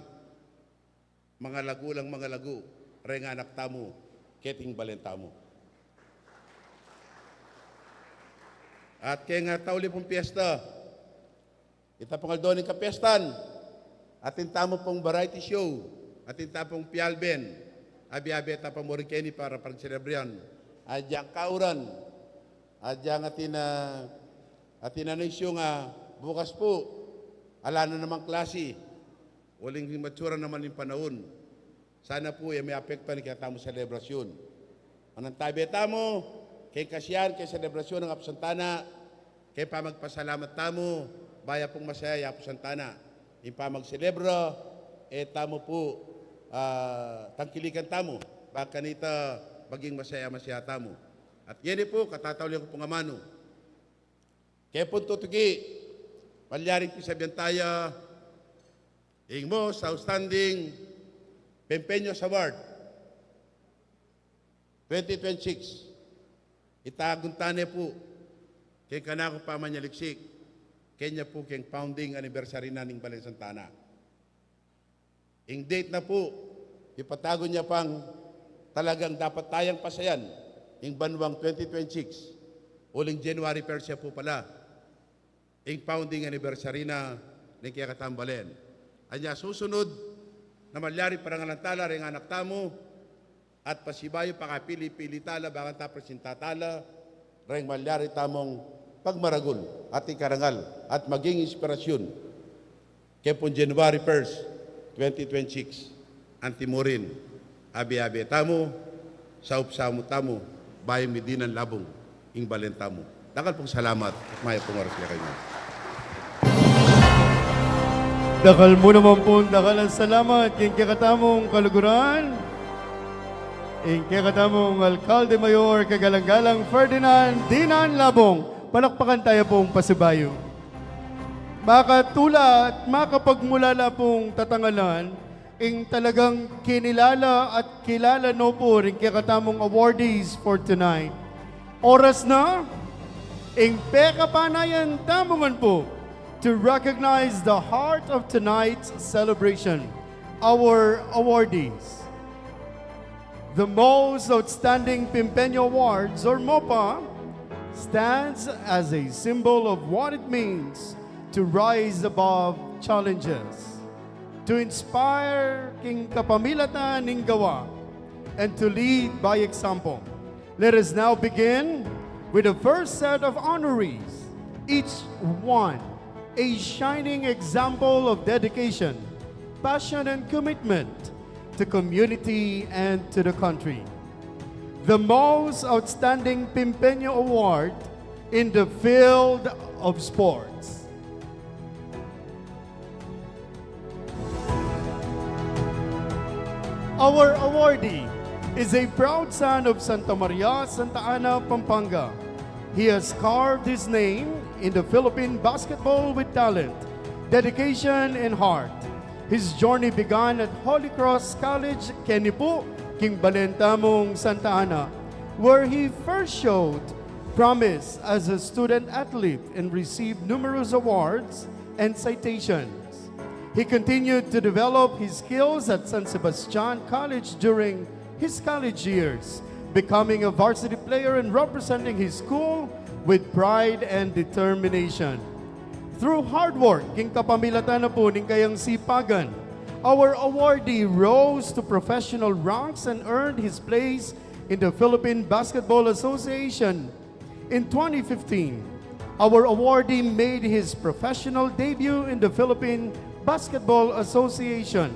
mga lagu lang mga lagu, ring anak tamo, keting balentamo. At kaya nga tauli pong piyesta, itapong aldoning kapestan, at intamo pong variety show, at intapong pialben, abi-abi tapang morikeni para pag-celebryan, at diyang kauran, at diyang atinanong nga bukas po, ala na namang klase, waling matsura naman yung panahon. Sana po may apekto ni kaya tamo selebrasyon. Anong tabi tamo, kay kasyan, kay selebrasyon ng Apsantana, kay pamagpasalamat tamo, baya pong masaya Apsantana. Yung pamagselebra, tamo po, tangkilikan tamo, baka nita maging masaya tamo. At yan po, katatawlihan ko pong amano. Kaya po tutugi, malyaring pisabihan tayo, yung most outstanding Pempeños Award 2026. Itaguntane po, kay kanako pa manyaliksik, kanya po keng founding anniversary na ng Balen Santa Ana. Yung date na po, ipatago niya pang talagang dapat tayang pasayan, yung banwang 2026, uling January 1 siya po pala, yung founding anniversary na ng kaya katambalen. Anya susunod, na malyari parangalantala rin anak tamo, at pasibayo pakapili-pili tala, baka tapresintatala, rin malyari tamong pagmaragul at ikarangal at maging inspirasyon. Kaya po January 1, 2026, Antimurin, abi-abi tamo, saupsamo tamo, bayang Medinan Labong, ing balentamo. Dakal pong salamat at maya pong oras niya kayo. Dakal mo naman po, dakal ang salamat. Yung kakatamong kaluguran, yung kakatamong Alcalde Mayor, kagalang-galang Ferdinand Dinan Labong. Palakpakan tayo pong pasibayo. Makatula at makapagmulala pong tatangalan, yung talagang kinilala at kilala no po rin kakatamong awardees for tonight. Oras na, yung pekapanayan tamungan po, to recognize the heart of tonight's celebration, our awardees. The Most Outstanding Pimpeño Awards, or MOPA, stands as a symbol of what it means to rise above challenges, to inspire king kapamilatan ning gawa, and to lead by example. Let us now begin with the first set of honorees, each one a shining example of dedication, passion, and commitment to community and to the country. The Most Outstanding Pimpeño Award in the field of sports. Our awardee is a proud son of Santa Maria, Santa Ana, Pampanga. He has carved his name in the Philippine basketball with talent, dedication, and heart. His journey began at Holy Cross College, Kenipo, King Balentamong, Santa Ana, where he first showed promise as a student athlete and received numerous awards and citations. He continued to develop his skills at San Sebastian College during his college years, becoming a varsity player and representing his school with pride and determination. Through hard work, king kapamilatan na po ning kayang sipagan, our awardee rose to professional ranks and earned his place in the Philippine Basketball Association. In 2015, Our awardee made his professional debut in the Philippine Basketball Association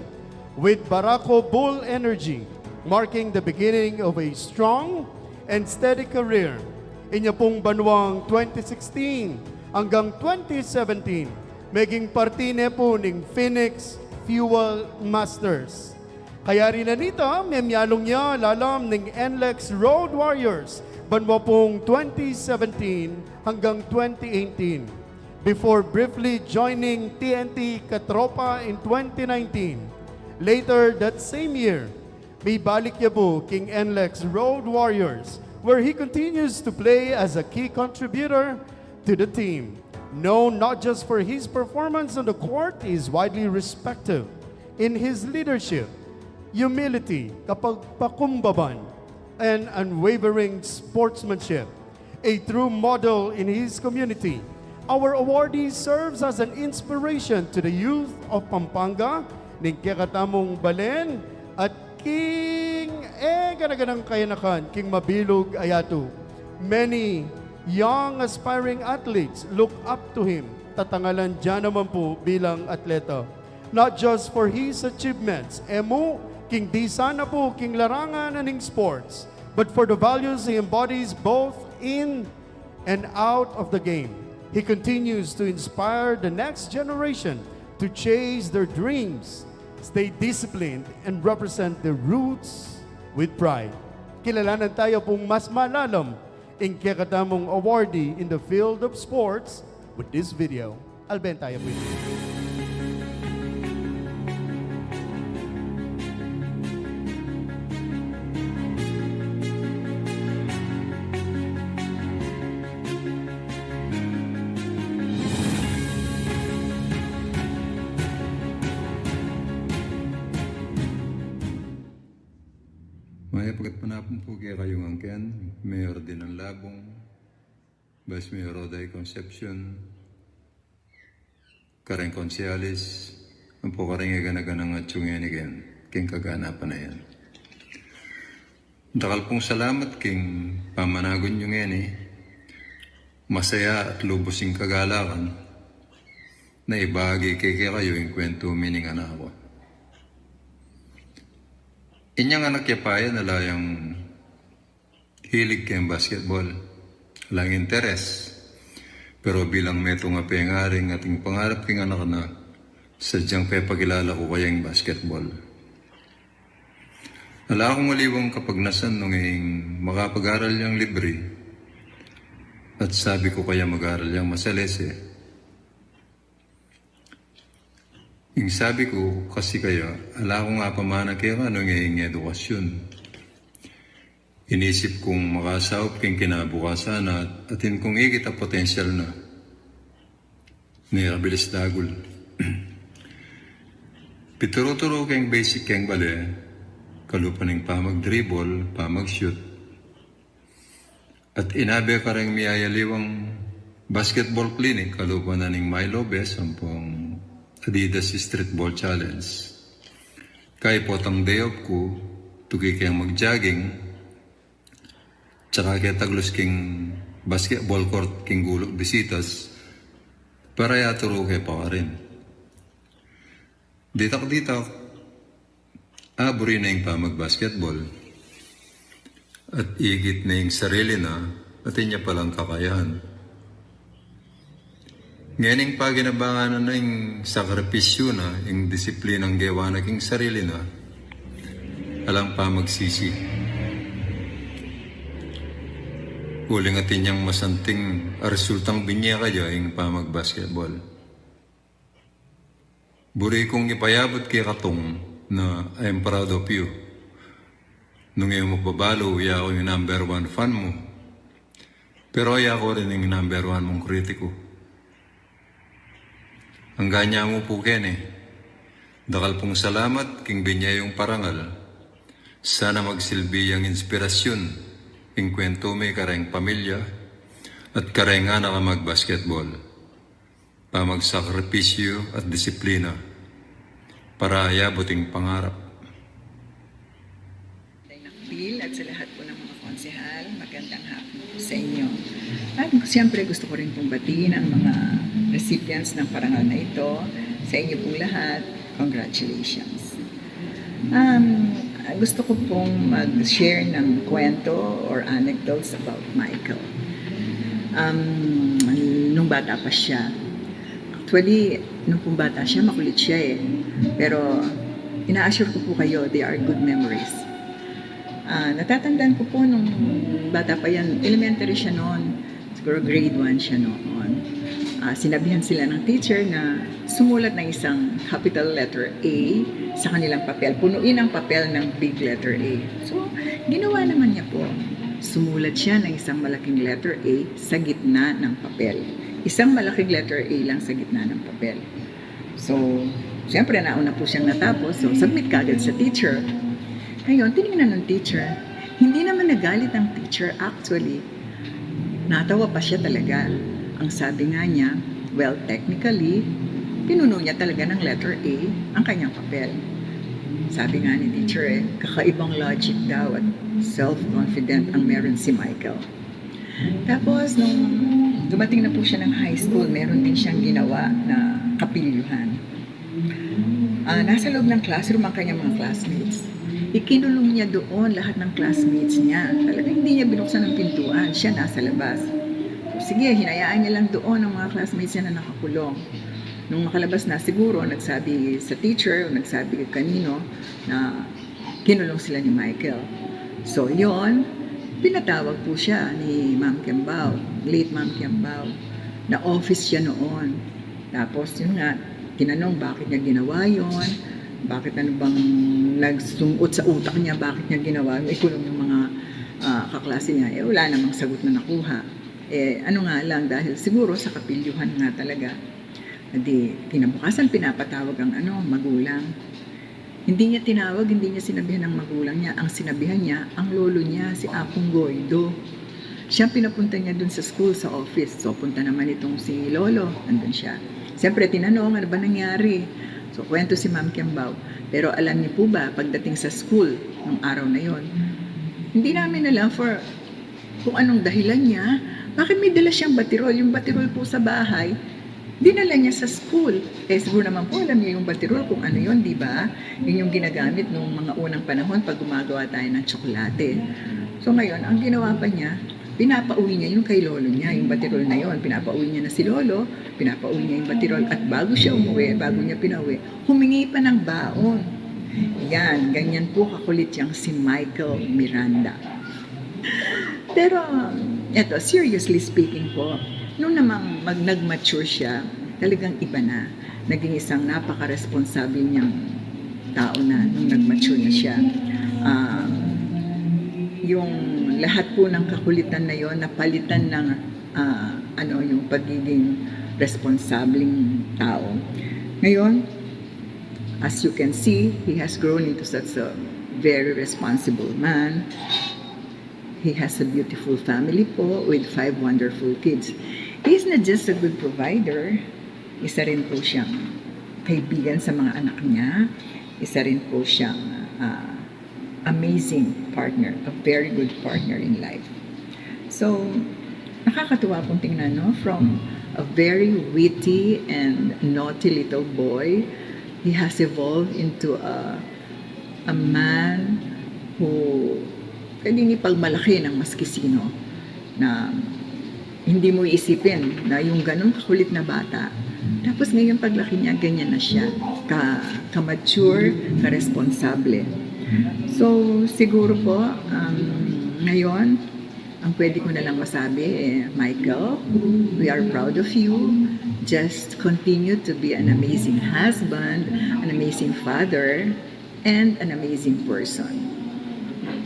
with Barako Bull Energy, marking the beginning of a strong and steady career. Inya pong banwang 2016 hanggang 2017, maging partine po ng Phoenix Fuel Masters. Kaya rin na nito, memyalong niya lalam ng NLEX Road Warriors, banwa pong 2017 hanggang 2018, before briefly joining TNT Katropa in 2019. Later that same year, may balik niya po king NLEX Road Warriors, where he continues to play as a key contributor to the team. Known not just for his performance on the court, he is widely respected in his leadership, humility, kapagpakumbaban, and unwavering sportsmanship. A true model in his community, our awardee serves as an inspiration to the youth of Pampanga, ng Kekatamong Balen, at King ganaganang kayanakan, King Mabilog Ayatu. Many young aspiring athletes look up to him. Tatangalan dyan naman po bilang atleta. Not just for his achievements, King di sana po king larangan aning sports, but for the values he embodies both in and out of the game. He continues to inspire the next generation to chase their dreams, stay disciplined, and represent their roots with pride. Kilalanan tayo pong mas malalam ang Kekatamong awardee in the field of sports with this video. Alben tayo po ito. Maya pagkatpanapon po kaya kayong angken, Mayor din ng Labong, Vice Mayor Roday Concepcion, Kareng Consialis, ang po kareng iganaganang at yung yan, king kaganapan na yan. Dakal pong salamat king pamanagon yung yan masaya at lubosing kagalakan na ibagi kay kayo yung kwento miningan ako. Inyang anak yapaya na layang hilig kayong basketball, lang interes. Pero bilang meto nga pengaring ating pangarap king anak na, sadyang pagkilala ko kayang basketball. Ala akong maliwang kapagnasan nung makapag-aral yung libre. At sabi ko kaya mag-aral yung masalese. Yung sabi ko, kasi kaya, ala ko nga pamana kaya ano ngayong edukasyon. Inisip kong makasahop king kinabukasan at atin kong ikita potensyal na. Nirabilis dagul. Pituro-turo keng basic keng bale, kalupan ng pamag-dribble, pamag-shoot. At inabe ka rin miyayaliwang basketball clinic, kalupan na ng Milo Bes, sampung Adidas Streetball Challenge. Kaya po tang day off ko, tugi kayang mag-jogging, tsaka kaya taglos king basketball court king gulog bisitas, para yaturo kaya pa ka rin. Ditak-ditak, aburi na yung pamag-basketball, at igit na yung sarili na, at inya palang kakayahan. Ngayon paginabangan na yung sakripisyo na, yung disiplinang gawa na king sarili na, alang pa magsisi. Huling atin niyang masanting resultang binya kaya yung pamag-basketball. Buri kong ipayabot kay Katong na I am proud of you. Nung iyong magpabalo, iya ako yung number 1 fan mo. Pero iya ako rin yung number 1 mong kritiko. Ang ganya mo po ken Dakal pong salamat king binya yung parangal. Sana magsilbi ang inspirasyon ing kwento may kareng pamilya at kareng anak mag-basketball. Pamagsakripisyo at disiplina para ayaboting pangarap. Nakpil at sa lahat po ng mga konsehal, magandang hapon po sa inyo. At siyempre gusto ko rin pong batiin ang mga recipients ng parangal na ito. Sa inyo pong lahat, congratulations. Gusto ko pong mag-share ng kwento or anecdotes about Michael. Nung bata pa siya, actually, nung pong bata siya, makulit siya eh. Pero ina-assure ko po kayo, they are good memories. Natatandaan ko po nung bata pa yan, elementary siya noon, siguro grade 1 siya noon. Sinabihan sila ng teacher na sumulat ng isang capital letter A sa kanilang papel. Punuin ang papel ng big letter A. So, ginawa naman niya po. Sumulat siya ng isang malaking letter A sa gitna ng papel. Isang malaking letter A lang sa gitna ng papel. So, siyempre nauna po siyang natapos. So, submit kagad sa teacher. Ngayon, tinignan ng teacher. Hindi naman nagalit ang teacher actually. Natawa pa siya talaga. Ang sabi nga niya, well, technically, pinuno niya talaga ng letter A ang kanyang papel. Sabi nga ni teacher kakaibang logic daw at self-confident ang meron si Michael. Tapos, nung dumating na po siya ng high school, meron din siyang ginawa na kapilyuhan. Nasa loob ng classroom ang kanyang mga classmates. Ikinulong niya doon lahat ng classmates niya. Talagang hindi niya binuksan ng pintuan. Siya nasa labas. Sige, hinayaan niya lang doon ang mga classmates niya na nakakulong. Nung makalabas na, siguro nagsabi sa teacher o nagsabi kanino na kinulong sila ni Michael. So, yon, pinatawag po siya ni Ma'am Kiambao, late Ma'am Kiambao, na office siya noon. Tapos, yun nga, tinanong bakit niya ginawa yon, bakit ano bang nagsungot sa utak niya, bakit niya ginawa, ikulong yung mga kaklase niya. Wala namang sagot na nakuha. Ano nga lang, dahil siguro sa kapilyuhan nga talaga, kinabukasan pinapatawag ang magulang. Hindi niya tinawag, hindi niya sinabihan ng magulang niya. Ang sinabihan niya, ang lolo niya, si Apong Goido. Siya pinapunta niya dun sa school, sa office. So, punta naman itong si lolo, andun siya. Siyempre, tinanong, ano ba nangyari? So, kwento si Ma'am Kiambao. Pero alam niyo po ba, pagdating sa school, nung araw na yon, hindi namin alam kung anong dahilan niya, bakit may dala siyang batirol. Yung batirol po sa bahay, dinala niya sa school. Siguro naman po, alam niya yung batirol kung ano yun, di ba? Yun yung ginagamit nung mga unang panahon pag gumagawa tayo ng tsokolate. So ngayon, ang ginawa pa niya, pinapauwi niya yung kay lolo niya, yung batirol na yon. Pinapauwi niya na si lolo, pinapauwi niya yung batirol. At bago siya umuwi, bago niya pinauwi, humingi pa ng baon. Yan, ganyan po kakulit yung si Michael Miranda. Pero, eto, seriously speaking po, nung namang nag-mature siya, talagang iba na. Naging isang napaka-responsable niyang tao na nung nag-mature na siya. Yung lahat po ng kakulitan na yon napalitan ng yung pagiging responsableng tao. Ngayon, as you can see, he has grown into such a very responsible man. He has a beautiful family po with 5 wonderful kids. He's not just a good provider, isa rin po siyang kaibigan sa mga anak niya, isa rin po siyang amazing partner, a very good partner in life. So, nakakatuwa pong tingnan, no? From a very witty and naughty little boy, he has evolved into a man who pwedeng ipagmalaki ng maski sino, na hindi mo iisipin na yung ganun kakulit na bata. Tapos ngayon paglaki niya, ganyan na siya. Ka-mature, ka-responsable. So, siguro po, ngayon, ang pwede ko na lang masabi, Michael, we are proud of you. Just continue to be an amazing husband, an amazing father, and an amazing person.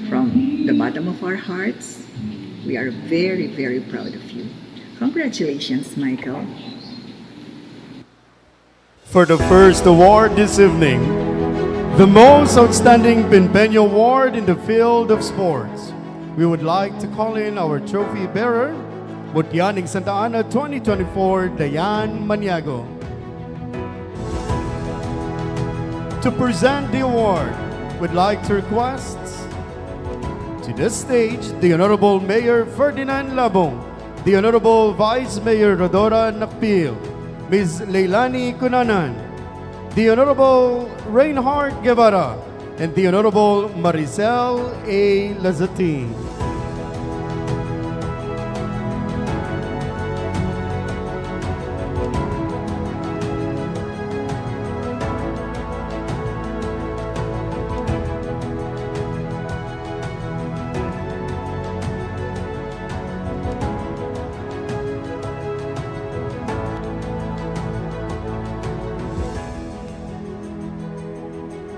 From the bottom of our hearts, we are very, very proud of you. Congratulations, Michael. For the first award this evening, the most outstanding Pinpeño Award in the field of sports, we would like to call in our trophy bearer, Mutyaning Santa Ana 2024, Dayan Maniago. To present the award, we'd like to request to this stage the Honorable Mayor Ferdinand Labong, the Honorable Vice Mayor Rodora Nakpil, Ms. Leilani Cunanan, the Honorable Reinhard Guevara, and the Honorable Maricel A. Lazatin.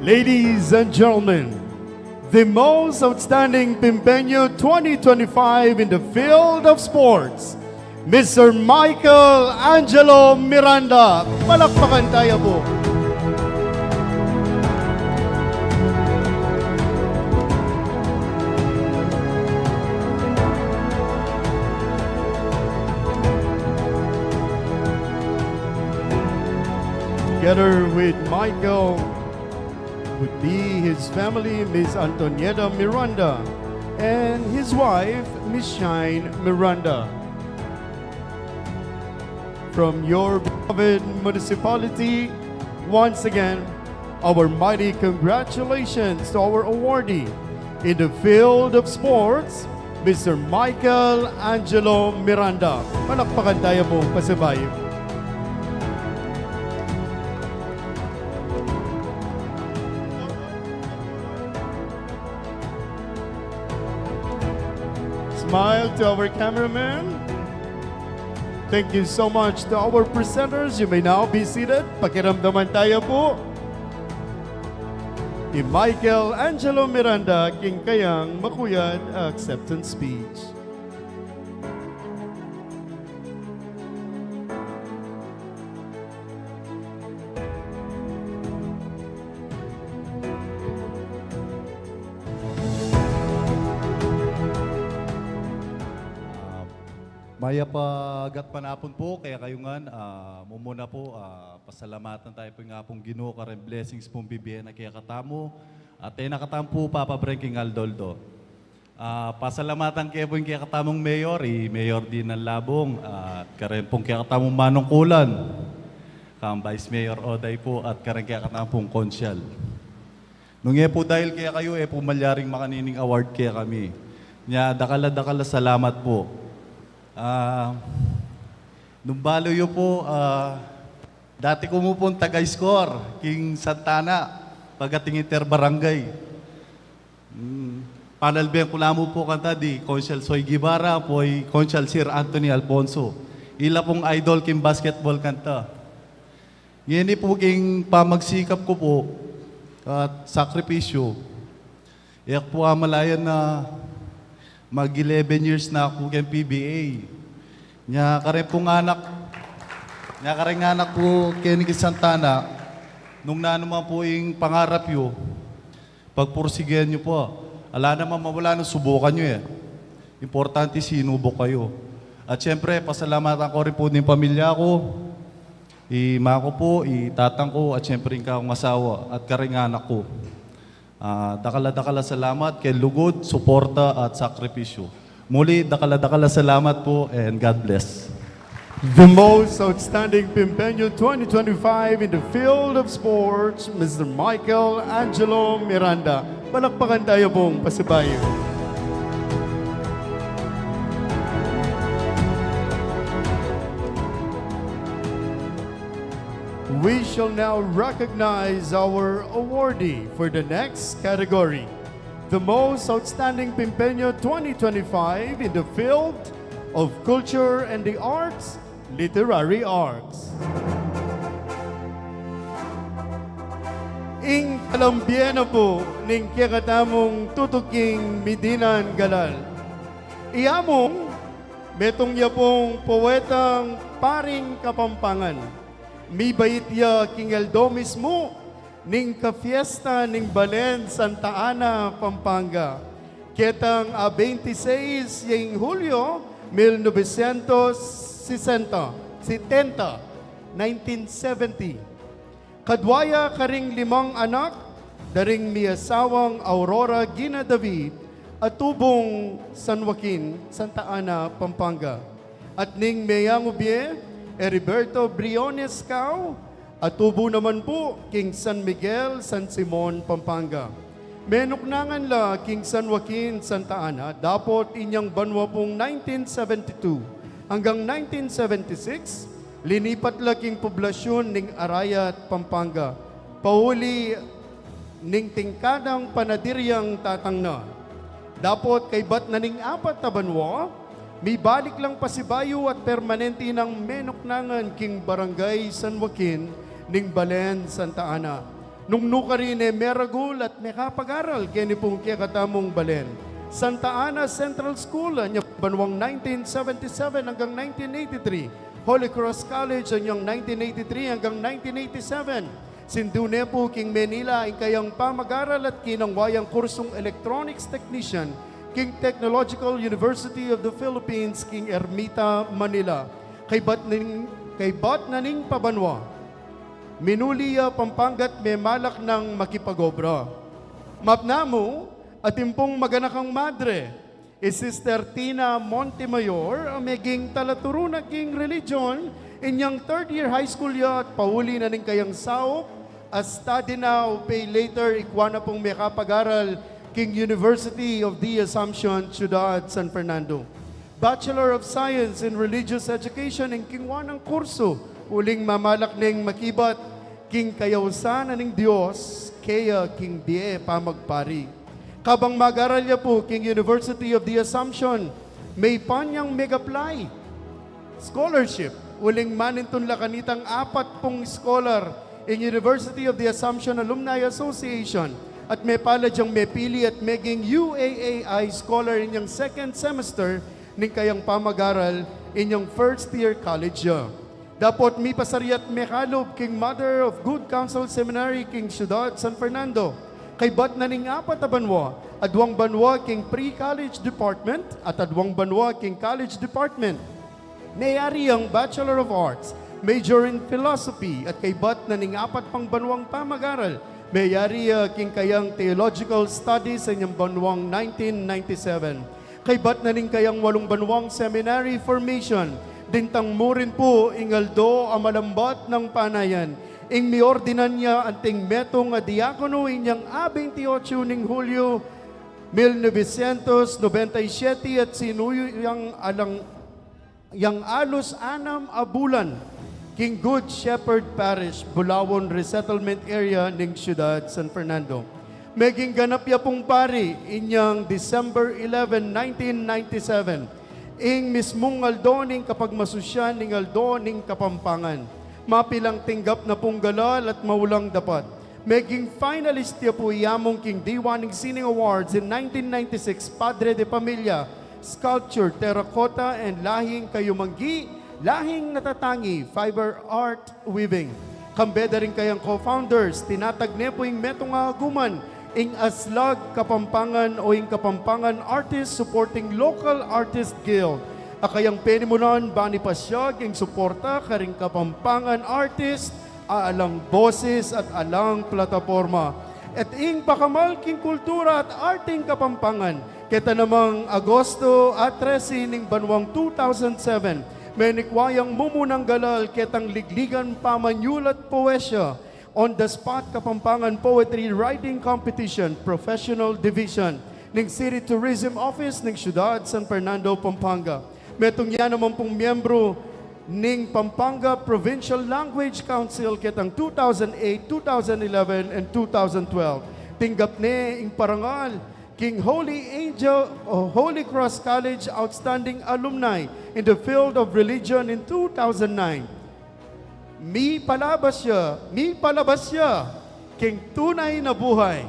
Ladies and gentlemen, the most outstanding Pimpeño 2025 in the field of sports, Mr. Michael Angelo Miranda. Palakpakan tayo po. Together with Michael would be his family, Miss Antonieta Miranda, and his wife, Miss Shine Miranda. From your beloved municipality, once again, our mighty congratulations to our awardee in the field of sports, Mr. Michael Angelo Miranda. Palakpakan tayo po, pasabay. Smile to our cameraman. Thank you so much to our presenters. You may now be seated. Pakiramdaman tayo po. Ni Michael Angelo Miranda, king kayang makuyad acceptance speech. Maya pagat panapon po, kaya kayo nga, mumuna po, pasalamatan tayo po nga pong Ginoo ka rin blessings pong bibiyan na kaya katamo. At nakatampo Papa Breaking Aldoldo. Pasalamatan kaya po yung kaya katamong mayor, mayor din ng Labong, at karen pong kaya katamong Manong Kulan, kang Vice Mayor Oday po, at karen kaya katamong pong Konsyal. Nung po dahil kaya kayo, po malyaring makanining award kaya kami. Nya, dakala salamat po. Nung baloyo po, dati ko mo pong taga-score, King Santana, pagating inter-barangay. Panalbihan ko mo po kanta di, Consyal Soy Guevara, po ay Consyal Sir Anthony Alfonso. Ila pong idol king basketball kanta. Yan po king pamagsikap ko po, at sakripisyo. Iyak po amalayan na mag 11 years na ako kay PBA. Nya kare pong anak po kay Santana, nung nanuman po yung pangarap yo, pagpursigihan nyo po. Ala naman mawala nung subukan nyo eh. Importante sinubok kayo. At syempre, pasalamatan ko rin po ng pamilya ko, ima ko po, itatang ko, at syempre yung kakong asawa, at karing anak ko. Dakala salamat kay lugod, suporta at sakripisyo. Muli, dakala salamat po and God bless. The most outstanding Pimpeño 2025 in the field of sports, Mr. Michael Angelo Miranda. Palakpakan tayo pong pasibayo. We shall now recognize our awardee for the next category. The most outstanding Pimpeño 2025 in the field of culture and the arts, literary arts. Ing kalambiena po ning kikatamong tutuking Midinan Galal. Iyamong metong ya pong poetang paring Kapampangan. Mi bait ya king Aldo mismo ning kafiesta ning Balen, Santa Ana, Pampanga. Ketang 26 yung Hulyo 1970. Kadwaya karing 5 anak, daring miasawang Aurora Gina David at tubong San Joaquin, Santa Ana, Pampanga. at ning Meyang Ubie, Heriberto Briones Cao, at tubo naman po King San Miguel, San Simon, Pampanga. Menuknangan la King San Joaquin, Santa Ana, dapot inyang banwa pong 1972 hanggang 1976, linipat la king poblasyon ning Arayat, Pampanga. Pauli ning tingkadang panadiryang tatangna. Dapot kay bat na ning apat na banwa, may balik lang pasibayo at permanente ng menuknangan king Barangay San Joaquin ning Balen, Santa Ana. Nung nuka rin meragul at mekapag-aral kini pong kakatamong Balen. Santa Ana Central School, anyang banwang 1977 hanggang 1983. Holy Cross College, anyang 1983 hanggang 1987. Sindune po king Manila ang kayang pamag-aral at kinangwayang kursong Electronics Technician King Technological University of the Philippines, King Ermita, Manila. Kay bat naning pabanwa, Minulia, Pampangat, may malak ng makipagobra. Mapnamo, at impong maganakang madre, Sister Tina Montemayor, maging talaturuna king religion, inyang third year high school ya at pauli na ning kayang saop, as study now, pay later, ikwana pong may kapag-aral, King University of the Assumption, Ciudad San Fernando. Bachelor of Science in Religious Education in King Wanang kurso, uling mamalak ning makibat, King Kayawsan ning Diyos, kaya King Die Pamagpari. Kabang mag-aral niya po, King University of the Assumption, may panyang Megaply Scholarship, uling maninton la kanitang 40 scholar in University of the Assumption Alumni Association, at may paladyang may pili at maging UAAI Scholar inyang second semester ning kayang pamag-aral inyang first year college. Dapot mi pasariat mekalob king Mother of Good Counsel Seminary king Ciudad San Fernando. Kay bat na ning apat na banwa, adwang banwa king pre-college department at adwang banwa king college department. Mayari ang Bachelor of Arts, major in Philosophy at kay bat na ning apat pang banwang pamag-aral. Mayari king kayang Theological Studies sa inyang banwang 1997. Kay bat na ning kayang 8 banwang Seminary Formation. Dintang mo rin po ingaldo ang malambat ng panayan. Ing miordinan niya anting metong diakono inyang 28 ning Hulyo 1997 at sinuyo yang alos 6 abulan King Good Shepherd Parish, Bulawon Resettlement Area ning Ciudad San Fernando. Meging ganap ya pong pari inyang December 11, 1997. Ing mismong aldo ning kapagmasusyan ning aldo ning Kapampangan. Mapilang tinggap na pong galal at maulang dapat. Meging finalist ya po yamong King Diwaning Sining Awards in 1996, Padre de Pamilya, Sculpture, Terracotta, and Lahing Kayumanggi, Lahing Natatangi, Fiber Art Weaving. Kambeda rin kayang co-founders, tinatagne po yung metong aguman, ing Aslag Kapampangan o ing Kapampangan Artists Supporting Local Artist Guild. Akayang penimunan, Bani Pasyag, ing suporta karing Kapampangan Artist, alang boses at alang plataforma. At ing pakamal king kultura at arting Kapampangan, kita namang Agosto at 13 ning banwang 2007, menikwayang mumunang galal ketang ligligan pamanyulat poesya on the spot Kapampangan Poetry Writing Competition Professional Division ning City Tourism Office ning Ciudad San Fernando, Pampanga. Metong yan naman pong miyembro ning Pampanga Provincial Language Council ketang 2008, 2011, and 2012. Tinggap ne ing parangal King Holy Angel o Holy Cross College Outstanding Alumni in the field of religion in 2009. Mi palabas siya, King Tunay na Buhay,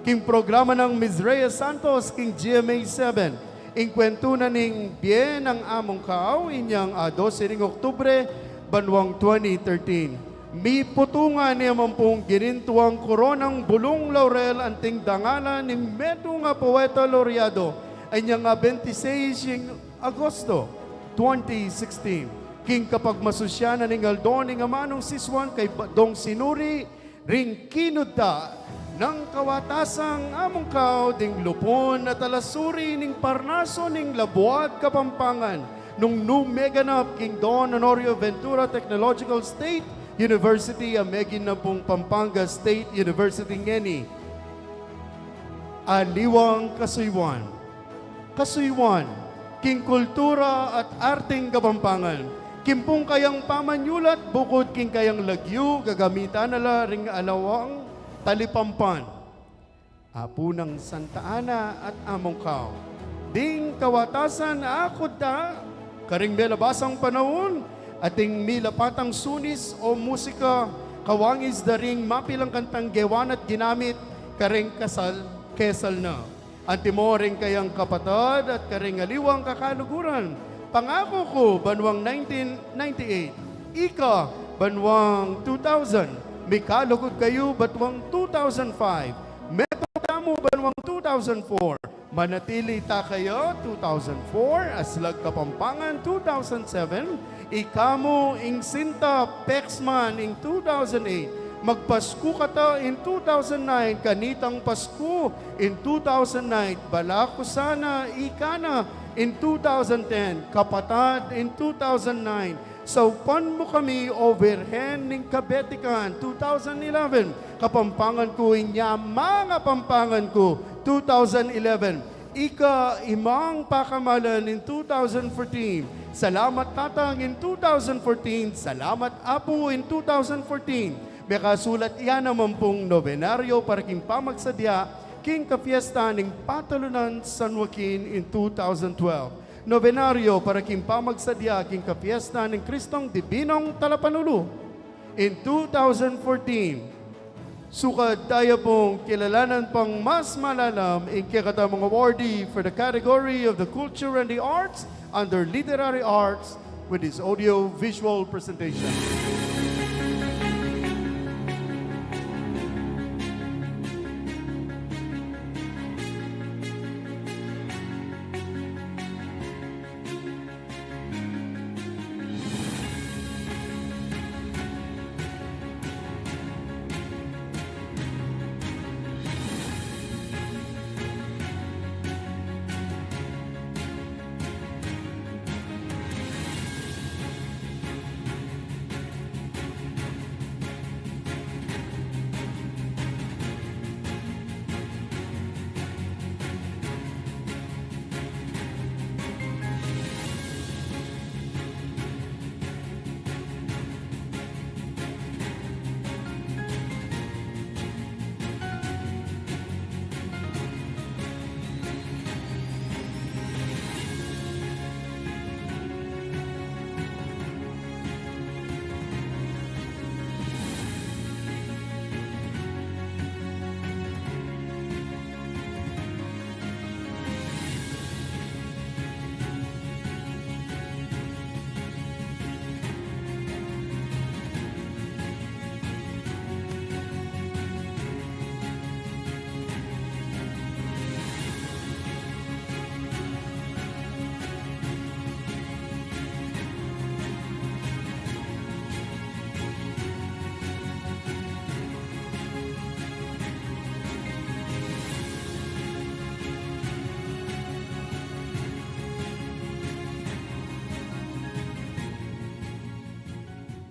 King programa ng Ms. Rhea Santos, King GMA 7, ing kwento na ning Bien ang among kao, inyang 12 ring Oktubre, banwang 2013. Mi putungan niya mampong ginintuang koronang bulong laurel anting dangalan ng meto nga poeta laureado ay niya nga 26 Agosto 2016. King kapag masusyanan ng aldo ng amanong siswan kay dong sinuri ring kinudta ng kawatasang among kao ding lupon at alasuri ning parnaso ning Labuad Kapampangan nung numeganap King Don Honorio Ventura Technological State University, amegin na pong Pampanga State University ngeni. Aliwang Kasuywan. Kasuywan, king kultura at arting Kapampangan. Kimpong kayang pamanyulat, bukod king kayang lagyu, gagamitan nala ring alawang talipampan. Apo ng Santa Ana at Amongkaw. Ding kawatasan akod ta, karing melabasang panahon, ating milapatang sunis o musika, kawangis da ring mapilang kantang gewan at ginamit, karing kesal na. Antimo ring kayang kapatad at karing aliwang kakaluguran. Pangako ko, banwang 1998, ika, banwang 2000, mikalugod kayo, batwang 2005, meto kamo, banwang 2004, manatili ta kayo, 2004, Aslag Kapampangan, 2007, ikamo ing Sinta Pexman ing 2008, magpasko ka ta in 2009, kanitang Pasko in 2009, balako sana ikana in 2010, kapatad in 2009, saupan mo kami overhand ning Kabetikan 2011, Kapampangan ko inya mga Pampangan ko 2011, ika imang pakamalan in 2014, salamat tatang in 2014, salamat apo in 2014, may kasulat iyan naman pong nobenaryo para king pamagsadya king kapiesta ning Patalunan San Joaquin in 2012. Nobenaryo para king pamagsadya king kapiesta ning Kristong Dibinong Talapanulu in 2014. Sukad tayo pong kilalanan pang mas malalam in kakatamang awardee for the category of the Culture and the Arts under Literary Arts with his audio-visual presentation.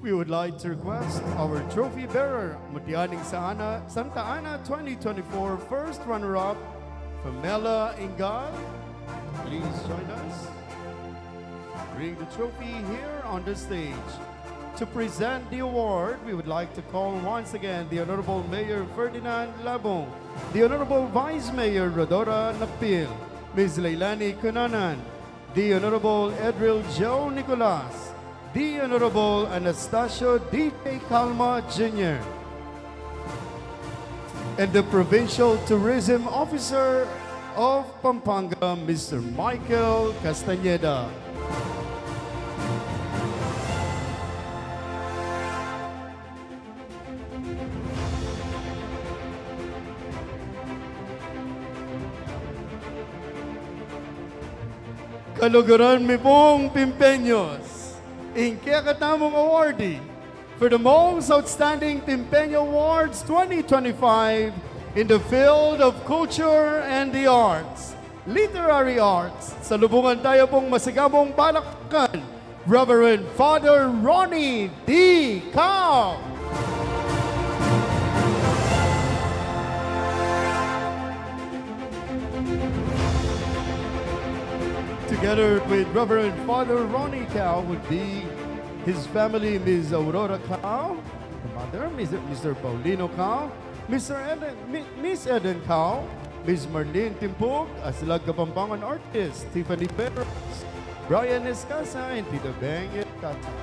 We would like to request our trophy bearer, Mutianing Santa Ana 2024 first runner-up, Pamela Ingal. Please join us. Bring the trophy here on the stage. To present the award, we would like to call once again the Honorable Mayor Ferdinand Labong, the Honorable Vice Mayor Rodora Napil, Ms. Leilani Cunanan, the Honorable Edril Joe Nicolas, the Honorable Anastasio D.J. Calma Jr., and the Provincial Tourism Officer of Pampanga, Mr. Michael Castañeda. Kaluguran mi pong Pimpeños, in kakatamong awardee for the Most Outstanding Pimpeño Awards 2025 in the field of culture and the arts. Literary Arts. Sa lubungan tayo pong masigabong palakpakan, Reverend Father Ronnie D. Cao. Together with Reverend Father Ronnie Cao would be his family, Ms. Aurora Cao, the mother, Mr. Paulino Cao, Miss Eden Cao, Ms. Marlene Timpog, Aslag Kapampangan artist, Tiffany Perez, Brian Escasa, and Tito Beng Escasa.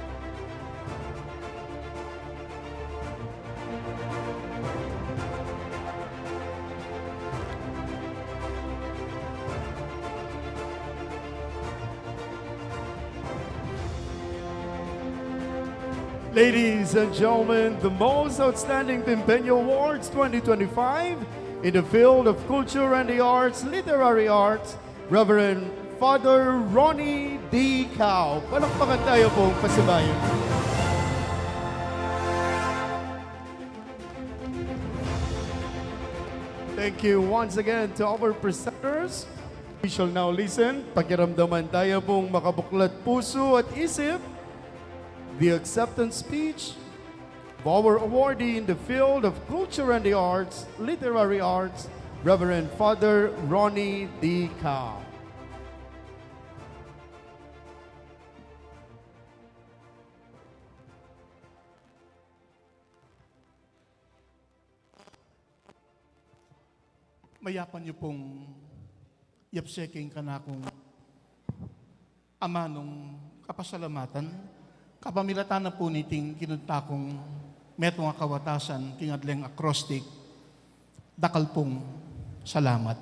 Ladies and gentlemen, the most outstanding Pimpeño Awards 2025 in the field of culture and the arts, literary arts, Reverend Father Ronnie D. Cao. Palakpakan tayo pong pasibayan. Thank you once again to our presenters. We shall now listen. Pakiramdaman tayo pong makabuklat puso at isip the acceptance speech of our awardee in the field of culture and the arts, literary arts, Reverend Father Ronnie D. Cao. Mayapan niyo pong yapseking ka na akong ama nung kapasalamatan. Kapamilatan na po niting kinunta kong metong kawatasan kingadleng acrostic, dakal pong salamat.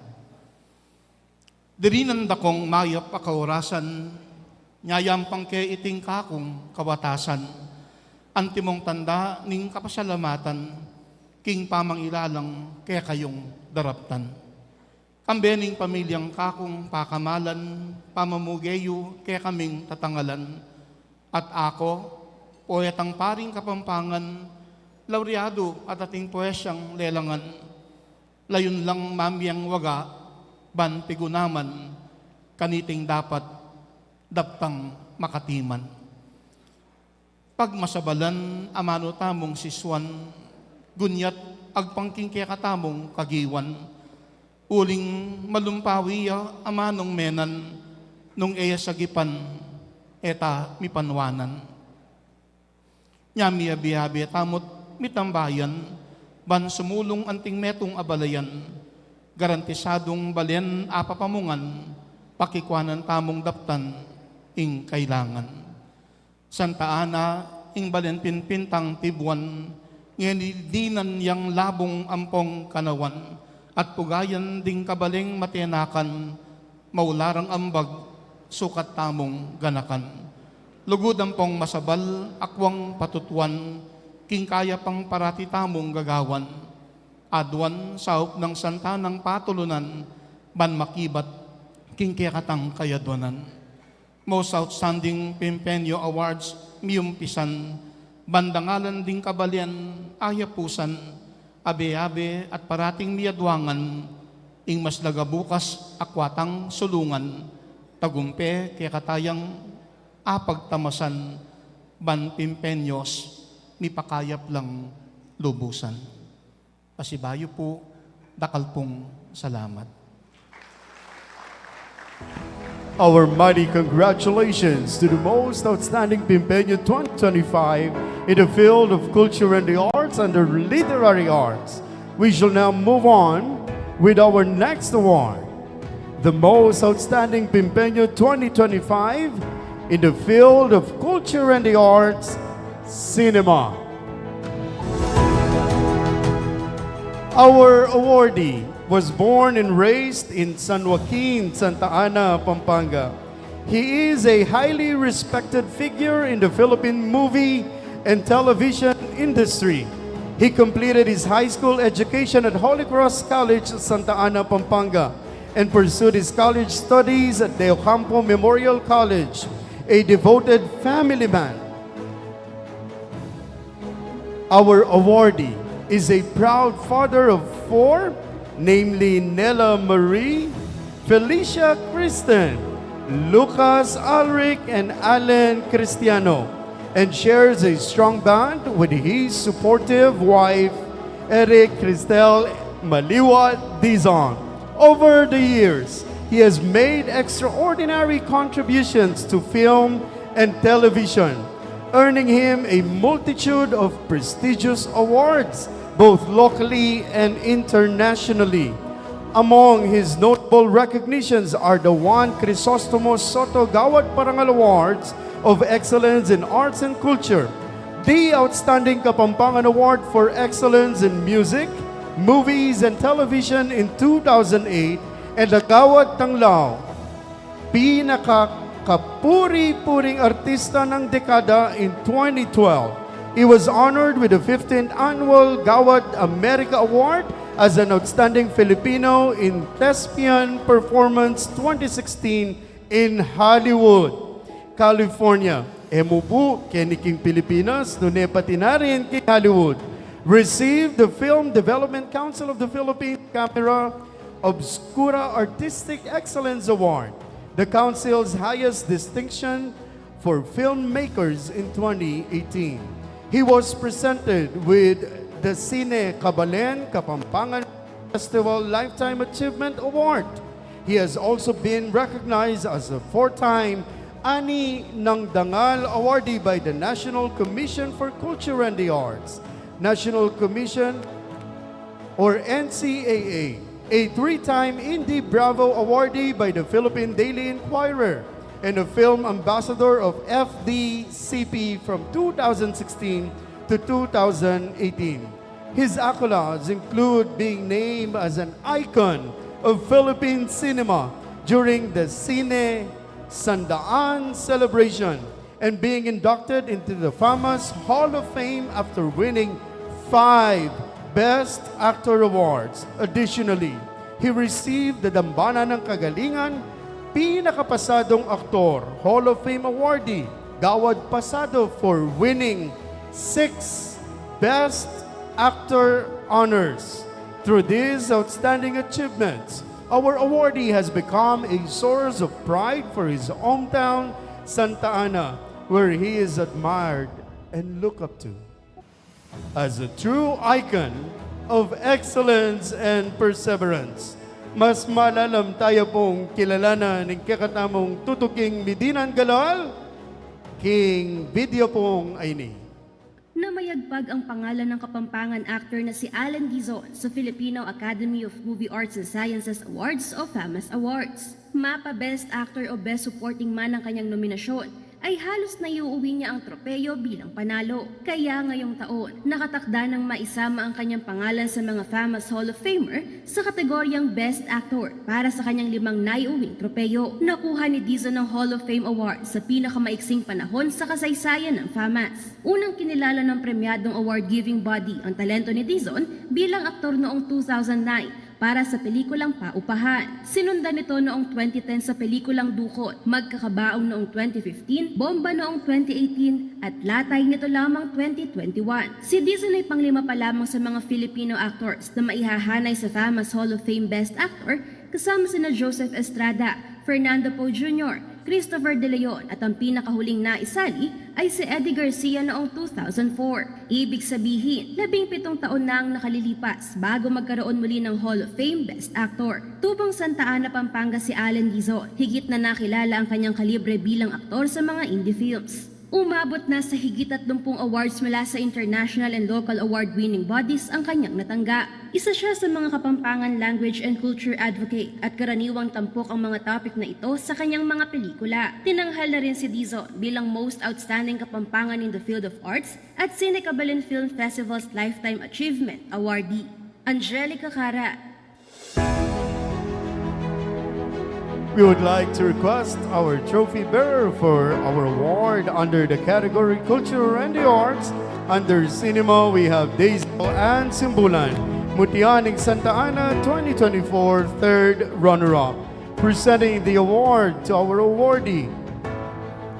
Dirinan da kong mayap akaurasan, nyayampang ke iting kakong kawatasan, antimong tanda ning kapasalamatan, king pamang ilalang kaya kayong daraptan. Kambening pamilyang kakong pakamalan, pamamugeyo kaya kaming tatangalan, at ako, poetang paring Kapampangan, laureado at ating poesyang lelangan, layon lang mamiyang waga, ban pigunaman, kaniting dapat, daptang makatiman. Pagmasabalan, amano tamong siswan, gunyat, agpangking kaya katamong kagiwan, uling malumpawiya, amanong menan, nung eya sagipan, eta mipanwanan. Nyami abi tamot mitambayan, ban sumulong anting metong abalayan, garantisadong balen apapamungan, pakikwanan tamong daptan, ing kailangan. Santa Ana, ing balen pinpintang tibuan, ngenidinan yang labong ampong kanawan, at pugayan ding kabaling matinakan, maularang ambag, sukat tamong ganakan. Lugudang pong masabal, akwang patutuan, king kaya pang parati tamong gagawan. Adwan, saop ng santanang patulunan, ban makibat, king kayakatang kayadwanan. Most Outstanding Pimpeño Awards, miyumpisan, bandangalan ding kabalian, ayapusan, abe-abe at parating miyadwangan, ing mas lagabukas akwatang sulungan, tagumpe kaya katayang apagtamasan, ban Pimpeños, mipakayap lang lubusan. Pasibayo po, dakal pong salamat. Our mighty congratulations to the most outstanding Pimpeño 2025 in the field of culture and the arts and the literary arts. We shall now move on with our next award. The most outstanding Pimpeño 2025 in the field of culture and the arts, cinema. Our awardee was born and raised in San Joaquin, Santa Ana, Pampanga. He is a highly respected figure in the Philippine movie and television industry. He completed his high school education at Holy Cross College, Santa Ana, Pampanga, and pursued his college studies at De Ocampo Memorial College, a devoted family man. Our awardee is a proud father of 4, namely Nella Marie, Felicia Kristen, Lucas Alric, and Alan Cristiano, and shares a strong bond with his supportive wife, Eric Cristel Maliwa Dizon. Over the years, he has made extraordinary contributions to film and television, earning him a multitude of prestigious awards, both locally and internationally. Among his notable recognitions are the Juan Crisostomo Soto Gawad Parangal Awards of Excellence in Arts and Culture, the Outstanding Kapampangan Award for Excellence in Music, Movies, and Television in 2008, and the Gawad Tanglao, pinakakapuri-puring artista ng dekada in 2012. He was honored with the 15th Annual Gawad America Award as an Outstanding Filipino in Thespian Performance 2016 in Hollywood, California. Emubu, keniking Pilipinas, nune pati na rin kay Hollywood. Received the Film Development Council of the Philippines Camera Obscura Artistic Excellence Award, the Council's highest distinction for filmmakers in 2018. He was presented with the Cine Kabalen Kapampangan Festival Lifetime Achievement Award. He has also been recognized as a 4-time Ani ng Dangal awardee by the National Commission for Culture and the Arts, National Commission or NCAA, a 3-time Indie Bravo awardee by the Philippine Daily Inquirer, and a film ambassador of FDCP from 2016 to 2018. His accolades include being named as an icon of Philippine cinema during the Cine Sandaan celebration and being inducted into the famous Hall of Fame after winning 5 Best Actor Awards. Additionally, he received the Dambana ng Kagalingan Pinakapasadong Aktor Hall of Fame awardee, Gawad Pasado, for winning 6 Best Actor honors. Through these outstanding achievements, our awardee has become a source of pride for his hometown, Santa Ana, where he is admired and looked up to as a true icon of excellence and perseverance. Mas malalam tayo pong kilalanan ng kakatamong tutuking Medinan Galal, King Video pong Aini. Namayagpag ang pangalan ng Kapampangan actor na si Alan Dizon sa Filipino Academy of Movie Arts and Sciences Awards o FAMAS Awards. Mapa Best Actor o Best Supporting Man ang kanyang nominasyon, ay halos naiuuwi niya ang tropeyo bilang panalo. Kaya ngayong taon, nakatakda ng maisama ang kanyang pangalan sa mga FAMAS Hall of Famer sa kategoryang Best Actor para sa kanyang 5 naiuwing tropeyo. Nakuha ni Dizon ng Hall of Fame Award sa pinakamaiksing panahon sa kasaysayan ng FAMAS. Unang kinilala ng premyadong award-giving body ang talento ni Dizon bilang aktor noong 2009 para sa pelikulang Paupahan. Sinundan nito noong 2010 sa pelikulang Dukot, Magkakabaong noong 2015, Bomba noong 2018, at Latay nito lamang 2021. Si Dizon ay panglima pa lamang sa mga Filipino actors na maihahanay sa FAMAS Hall of Fame Best Actor, kasama sina Joseph Estrada, Fernando Poe Jr., Christopher De Leon, at ang pinakahuling naisali ay si Eddie Garcia noong 2004. Ibig sabihin, 17 taon na ang nakalilipas bago magkaroon muli ng Hall of Fame Best Actor. Tubong Santa Ana, Pampanga si Alan Dizon. Higit na nakilala ang kanyang kalibre bilang aktor sa mga indie films. Umabot na sa higit 30 awards mula sa international and local award-winning bodies ang kanyang natanggap. Isa siya sa mga Kapampangan language and culture advocate at karaniwang tampok ang mga topic na ito sa kanyang mga pelikula. Tinanghal na rin si Dizon bilang Most Outstanding Kapampangan in the Field of Arts at Cine Kabalen Film Festival's Lifetime Achievement awardee. Angelica Cara. We would like to request our trophy bearer for our award under the category Culture and the Arts. Under Cinema, we have Daisy and Simbulan, Mutianing Santa Ana 2024 third runner-up. Presenting the award to our awardee.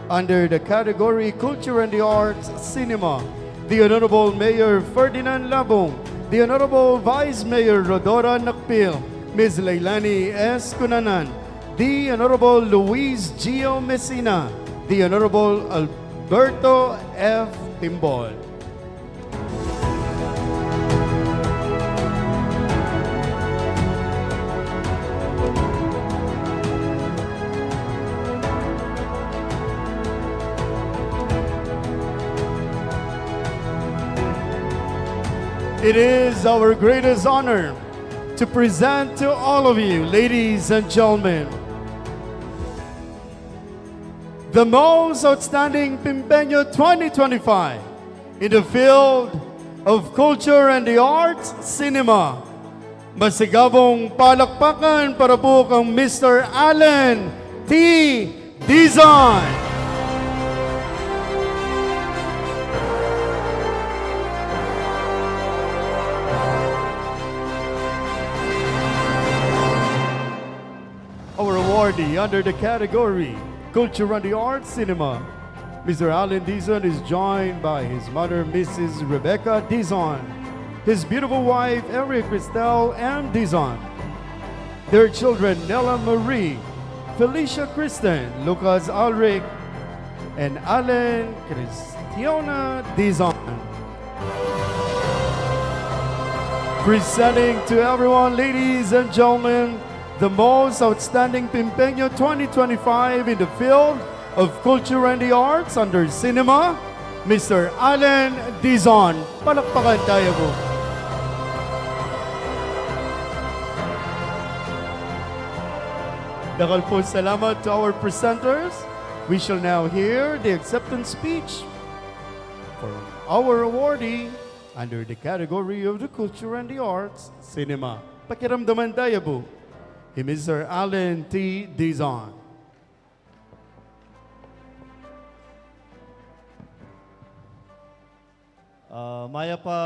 Under the category Culture and the Arts, Cinema, the Honorable Mayor Ferdinand Labong, the Honorable Vice Mayor Rodora Nakpil, Ms. Leilani S. Cunanan, the Honorable Luis Gio Messina, the Honorable Alberto F. Timbol. It is our greatest honor to present to all of you, ladies and gentlemen, the most outstanding Pimpeño 2025 in the field of culture and the arts, cinema. Masigabong palakpakan para po kang Mr. Allen T. Dizon. Our awardee under the category Culture and the Arts Cinema, Mr. Allen Dizon is joined by his mother, Mrs. Rebecca Dizon, his beautiful wife, Erin Cristel M. Dizon, their children, Nella Marie, Felicia Kristen, Lucas Ulrich, and Allen Cristiana Dizon. Presenting to everyone, ladies and gentlemen, the most outstanding Pimpeño 2025 in the field of culture and the arts under cinema, Mr. Allen Dizon. Palakpakan tayo po. Dakal po salamat to our presenters. We shall now hear the acceptance speech from our awardee under the category of the culture and the arts, cinema. Pakiramdaman tayo po. Mr. Allen T. Dizon. Maya pa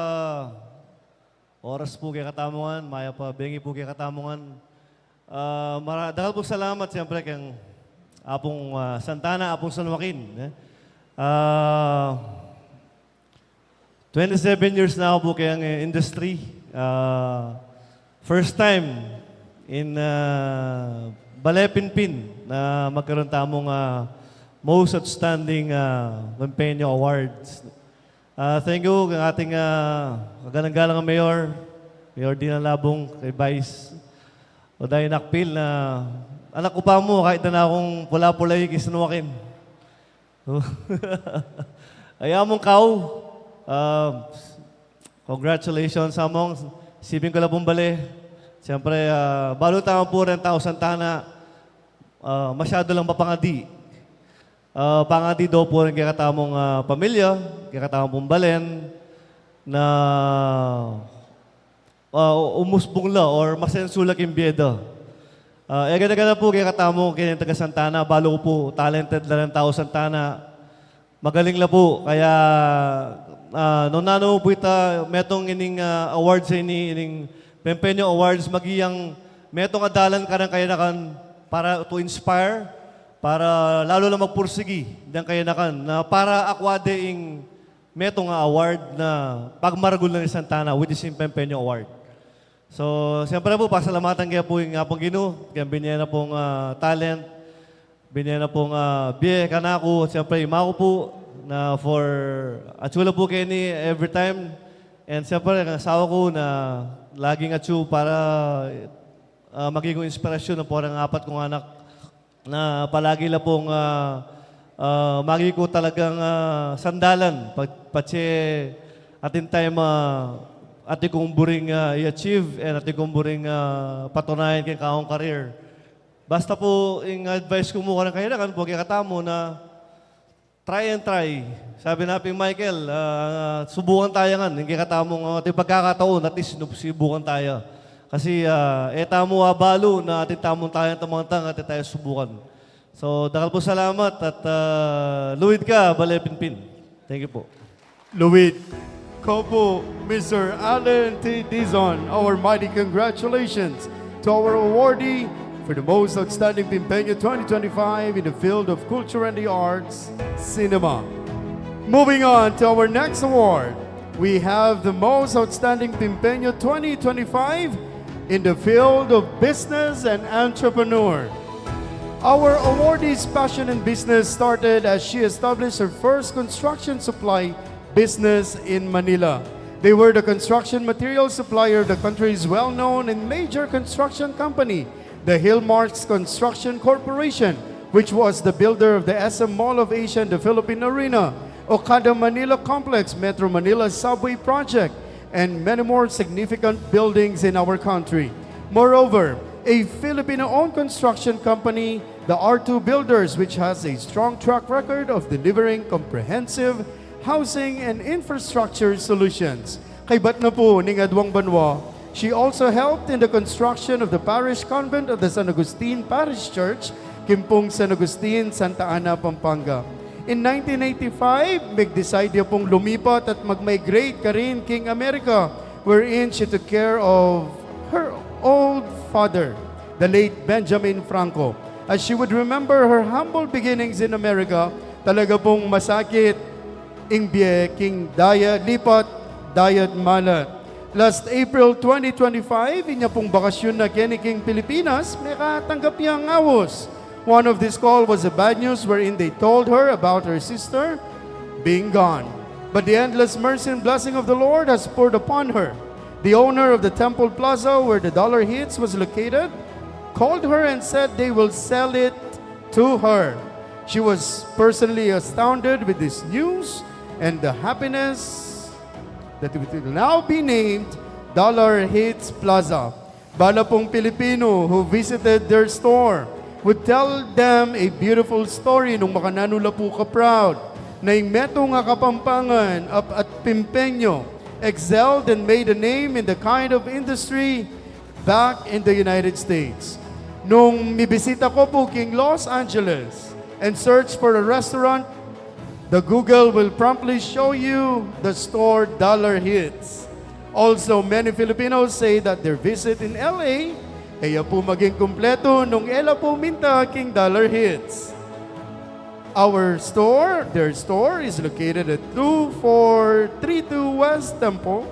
oras po kay katamungan, maya pa bengi po kay katamungan. Dahil po salamat siyempre kang Apong Santana, Apong San Joaquin. 27 years na ako po kayang industry. First time in Ballet Pinpin na magkaroon tamong Most Outstanding Pimpeño Awards. Thank you ang ating galang-galang Mayor, Mayor Dina Labong, kay Vice Oday Nakpil na anak ko pa mo kahit na akong pula-pulay kisinuwakin. Ayaw mong kau. Congratulations sa mong sibing ko labong bale. Siyempre, balo tama po rin tao Santana, masyado lang mapangadi. Pangadi daw po rin kaya katamong pamilya, kaya katamong balen, na umusbong la or masensulak yung biyeda. Ganda-ganda po kaya katamong kaya taga Santana, balo ko po, talented na rin tao Santana. Magaling la po, kaya nung nano po ita, metong ining awards sa ining Pimpeño Awards, magiyang metong adalan ka ng kayanakan para to inspire, para lalo lang magpursigi ng kayanakan na para akwade ing metong award na pagmaragul na ni Santana with this Pimpeño Award. So, siyempre po, pasalamatan kaya po yung apong Ginoo, kaya binigyan na pong talent, binigyan na pong biye, kanako, siyempre imako po na for atsula po kayo ni every time. And siyempre, ang asawa ko na laging atsu para magiging inspirasyon ng porang apat kong anak na palagi la pong magi ko talagang sandalan pati atin time ati kong buring i-achieve and ati kong buring patunayan kay kaong career. Basta po yung advice ko mo ka ng kailangan po kaya katamo na try and try. Sabi natin, Michael, subukan tayo nga. Hindi katamong ating pagkakataon, at least subukan tayo. Kasi tamo balo na ating tamong tayo tamang-tang at tayo subukan. So, dakal po salamat at luwid ka, Ballet Pinpin. Thank you po. Luwid ko po, Mr. Allen T. Dizon. Our mighty congratulations to our awardee for the most outstanding Pimpeño 2025 in the field of culture and the arts, cinema. Moving on to our next award, we have the most outstanding Pimpeño 2025 in the field of business and entrepreneur. Our awardee's passion in business started as she established her first construction supply business in Manila. They were the construction material supplier of the country's well-known and major construction company, the Hillmarks Construction Corporation, which was the builder of the SM Mall of Asia and the Philippine Arena, Okada Manila Complex, Metro Manila Subway Project, and many more significant buildings in our country. Moreover, a Filipino-owned construction company, the R2 Builders, which has a strong track record of delivering comprehensive housing and infrastructure solutions. Kay bat na po ning Adwang Banwa, she also helped in the construction of the parish convent of the San Agustin Parish Church, Kimpong San Agustin, Santa Ana, Pampanga. In 1985, nag-decide niya pong lumipat at mag-migrate ka rin King America, wherein she took care of her old father, the late Benjamin Franco. As she would remember her humble beginnings in America, talaga pong masakit, ingbiye, king daya, lipat, dayat malat. Last April 2025, inya pong bakasyon na King Pilipinas, may katanggap niyang awos. One of this call was a bad news wherein they told her about her sister being gone. But the endless mercy and blessing of the Lord has poured upon her. The owner of the Temple Plaza where the Dollar Hits was located called her and said they will sell it to her. She was personally astounded with this news and the happiness that it will now be named Dollar Hits Plaza. Bala pong Pilipino who visited their store would tell them a beautiful story nung makananula po ka-proud na yung meto nga Kapampangan at Pimpeño excelled and made a name in the kind of industry back in the United States. Nung mibisita ko po King Los Angeles and search for a restaurant, the Google will promptly show you the store Dollar Hits. Also, many Filipinos say that their visit in LA kaya po maging kumpleto nung ela po minta King Dollar Hits. Their store is located at 2432 West Temple,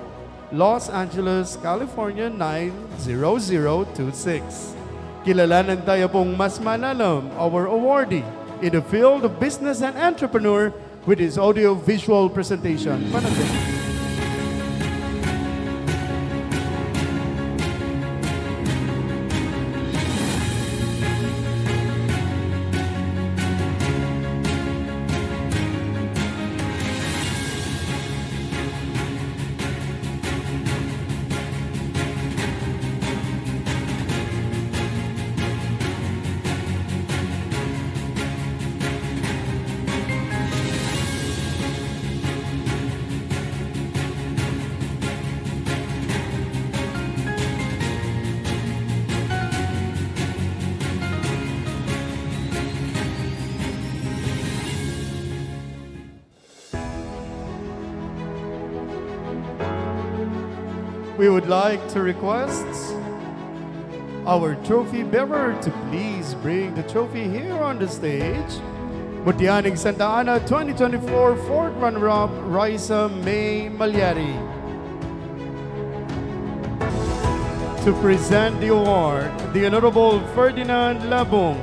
Los Angeles, California 90026. Kilalanan tayo pong mas malalam, our awardee in the field of business and entrepreneur with his audio-visual presentation. Panagin. We would like to request our trophy bearer to please bring the trophy here on the stage. Mutianing Santa Ana 2024 fourth runner-up, Raisa May Malyari. To present the award, the Honorable Ferdinand Labong,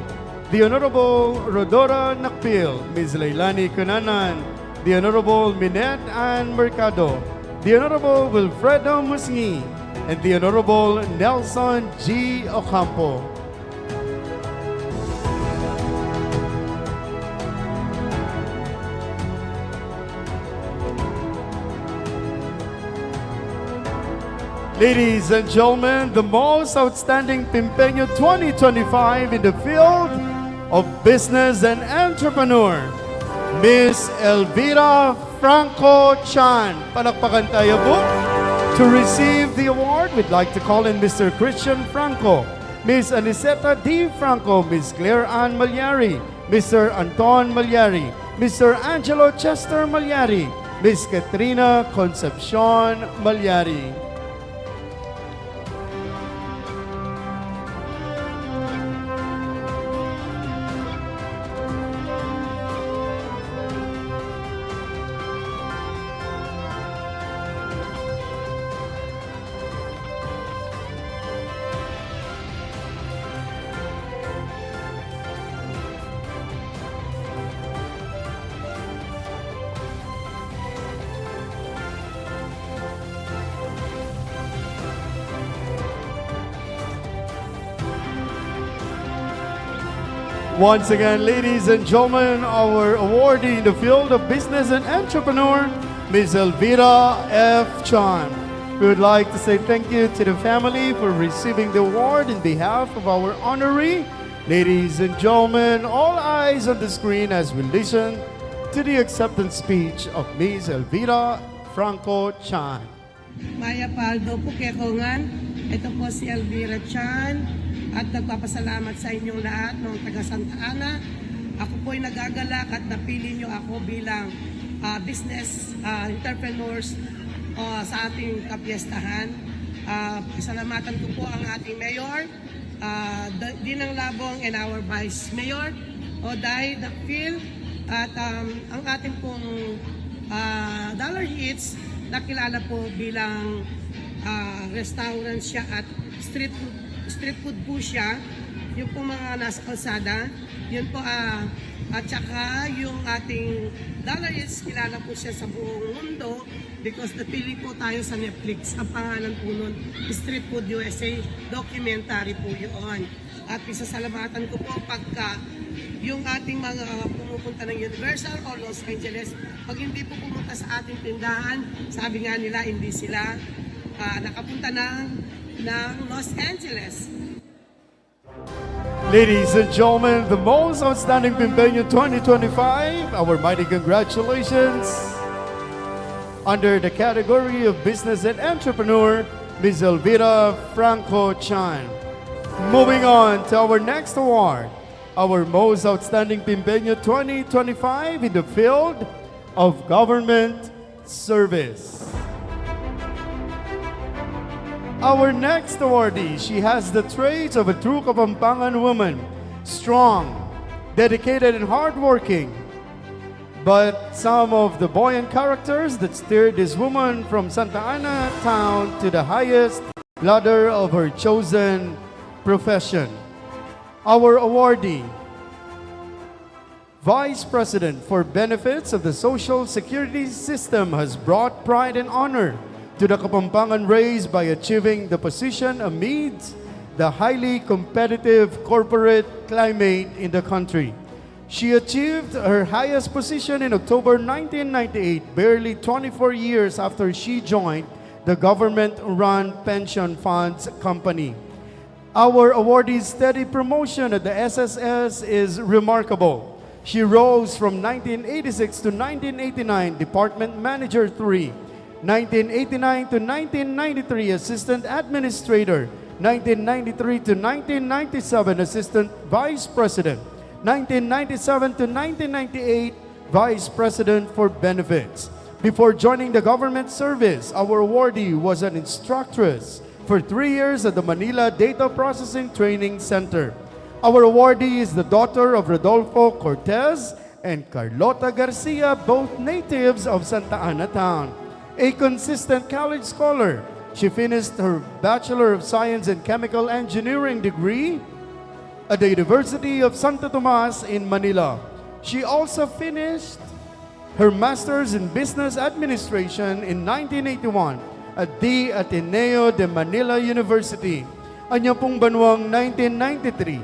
the Honorable Rodora Nakpil, Ms. Leilani Cunanan, the Honorable Minette Ann Mercado, the Honorable Wilfredo Musngi, and the Honorable Nelson G. Ocampo. Ladies and gentlemen, the most outstanding Pimpeño 2025 in the field of business and entrepreneur, Miss Elvira Franco Chan. Palakpakan tayo po. To receive the award, we'd like to call in Mr. Christian Franco, Miss Aniseta D. Franco, Miss Claire Ann Malyari, Mr. Anton Malyari, Mr. Angelo Chester Malyari, Miss Katrina Concepcion Malyari. Once again, ladies and gentlemen, our awardee in the field of business and entrepreneur, Ms. Elvira F. Chan. We would like to say thank you to the family for receiving the award in behalf of our honoree. Ladies and gentlemen, all eyes on the screen as we listen to the acceptance speech of Ms. Elvira Franco Chan. Maya Paldo po, Kekongan. Ito po si Elvira Chan at nagpapasalamat sa inyong lahat ng taga Santa Ana. Ako po'y nagagalak at napili niyo ako bilang business entrepreneurs sa ating kapiestahan. Pasalamatan ko po ang ating mayor, Dinang Labong, and our vice mayor, Oday Dakpil, at ang ating pong Dollar Hits, nakilala po bilang restaurant siya at street food po siya, yung po mga nasa kalsada, yun po, at saka yung ating Dollar Hits, kilala po siya sa buong mundo because napili po tayo sa Netflix. Ang pangalan po nun, Street Food USA, documentary po yun. At isasalamatan ko po pagka yung ating mga pumupunta ng Universal o Los Angeles, pag hindi po pumunta sa ating tindahan, sabi nga nila hindi sila nakapunta ng Los Angeles. Ladies and gentlemen, the most outstanding Pimpeño 2025, our mighty congratulations. Under the category of business and entrepreneur, Ms. Elvira Franco Chan. Moving on to our next award, our most outstanding Pimpeño 2025 in the field of government service. Our next awardee, she has the traits of a true Kapampangan woman, strong, dedicated, and hardworking. But some of the buoyant characters that steered this woman from Santa Ana town to the highest ladder of her chosen profession. Our awardee, Vice President for Benefits of the Social Security System, has brought pride and honor to the Kapampangan race by achieving the position amidst the highly competitive corporate climate in the country. She achieved her highest position in October 1998, barely 24 years after she joined the government-run pension funds company. Our awardee's steady promotion at the SSS is remarkable. She rose from 1986 to 1989, Department Manager 3, 1989 to 1993, Assistant Administrator, 1993 to 1997, Assistant Vice President, 1997 to 1998, Vice President for Benefits. Before joining the government service, our awardee was an instructress for 3 years at the Manila Data Processing Training Center. Our awardee is the daughter of Rodolfo Cortez and Carlota Garcia, both natives of Santa Ana town. A consistent college scholar, she finished her Bachelor of Science in Chemical Engineering degree at the University of Santo Tomas in Manila. She also finished her Master's in Business Administration in 1981 at the Ateneo de Manila University. Anya pong banwang 1993,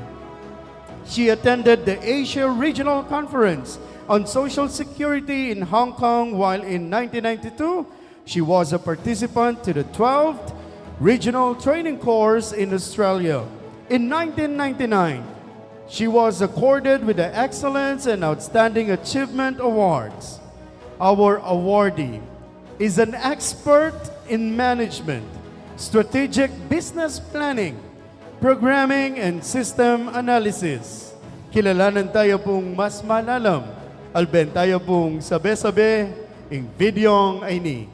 she attended the Asia Regional Conference on Social Security in Hong Kong, while in 1992, she was a participant to the 12th Regional Training Course in Australia. In 1999, she was accorded with the Excellence and Outstanding Achievement Awards. Our awardee is an expert in management, strategic business planning, programming, and system analysis. Kilalanan tayo pong mas malalam. Alben tayo pong sabi-sabi, ing videong ay ni.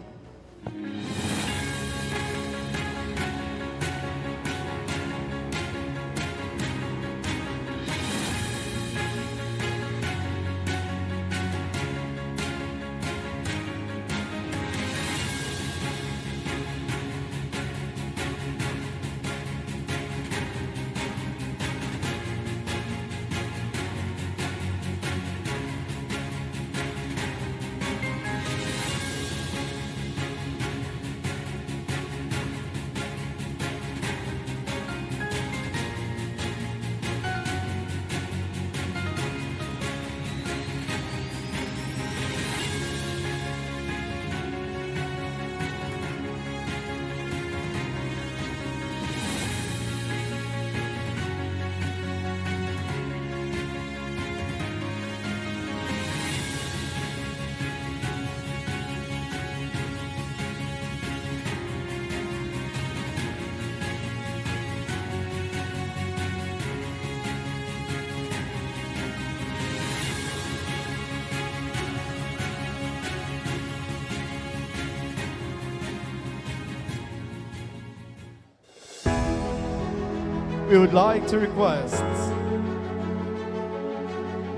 we would like to request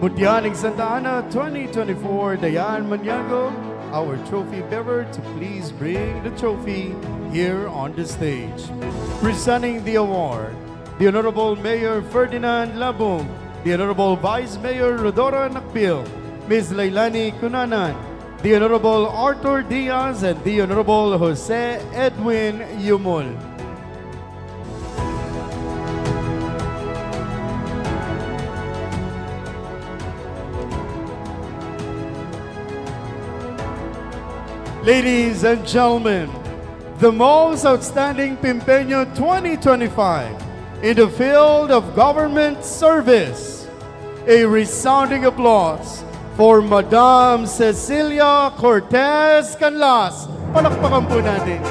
Mutyaning Santa Ana 2024 Dayan Maniago, our trophy bearer, to please bring the trophy here on the stage. Presenting the award, the Honorable Mayor Ferdinand Labong, the Honorable Vice Mayor Rodora Nakpil, Ms. Lailani Cunanan, the Honorable Arthur Diaz, and the Honorable Jose Edwin Yumul. Ladies and gentlemen, the most outstanding Pimpeño 2025 in the field of government service. A resounding applause for Madam Cecilia Cortez Canlas. Palakpakan po natin.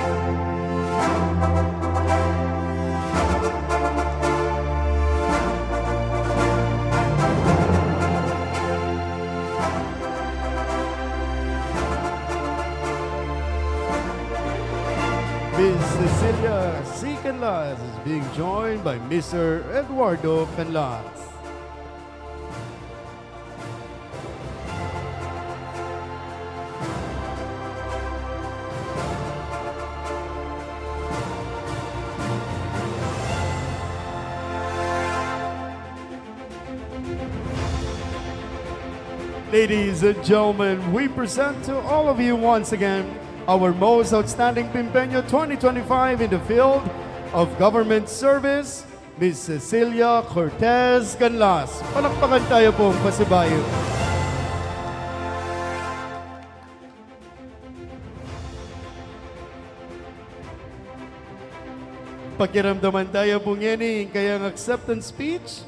Ms. Cecilia C. Canlas is being joined by Mr. Eduardo Canlas. Ladies and gentlemen, we present to all of you once again our most outstanding Pimpeño 2025 in the field of government service, Ms. Cecilia Cortez Canlas. Palakpakan tayo pong pasibayo. Pakiramdaman tayo pong yan kayang acceptance speech.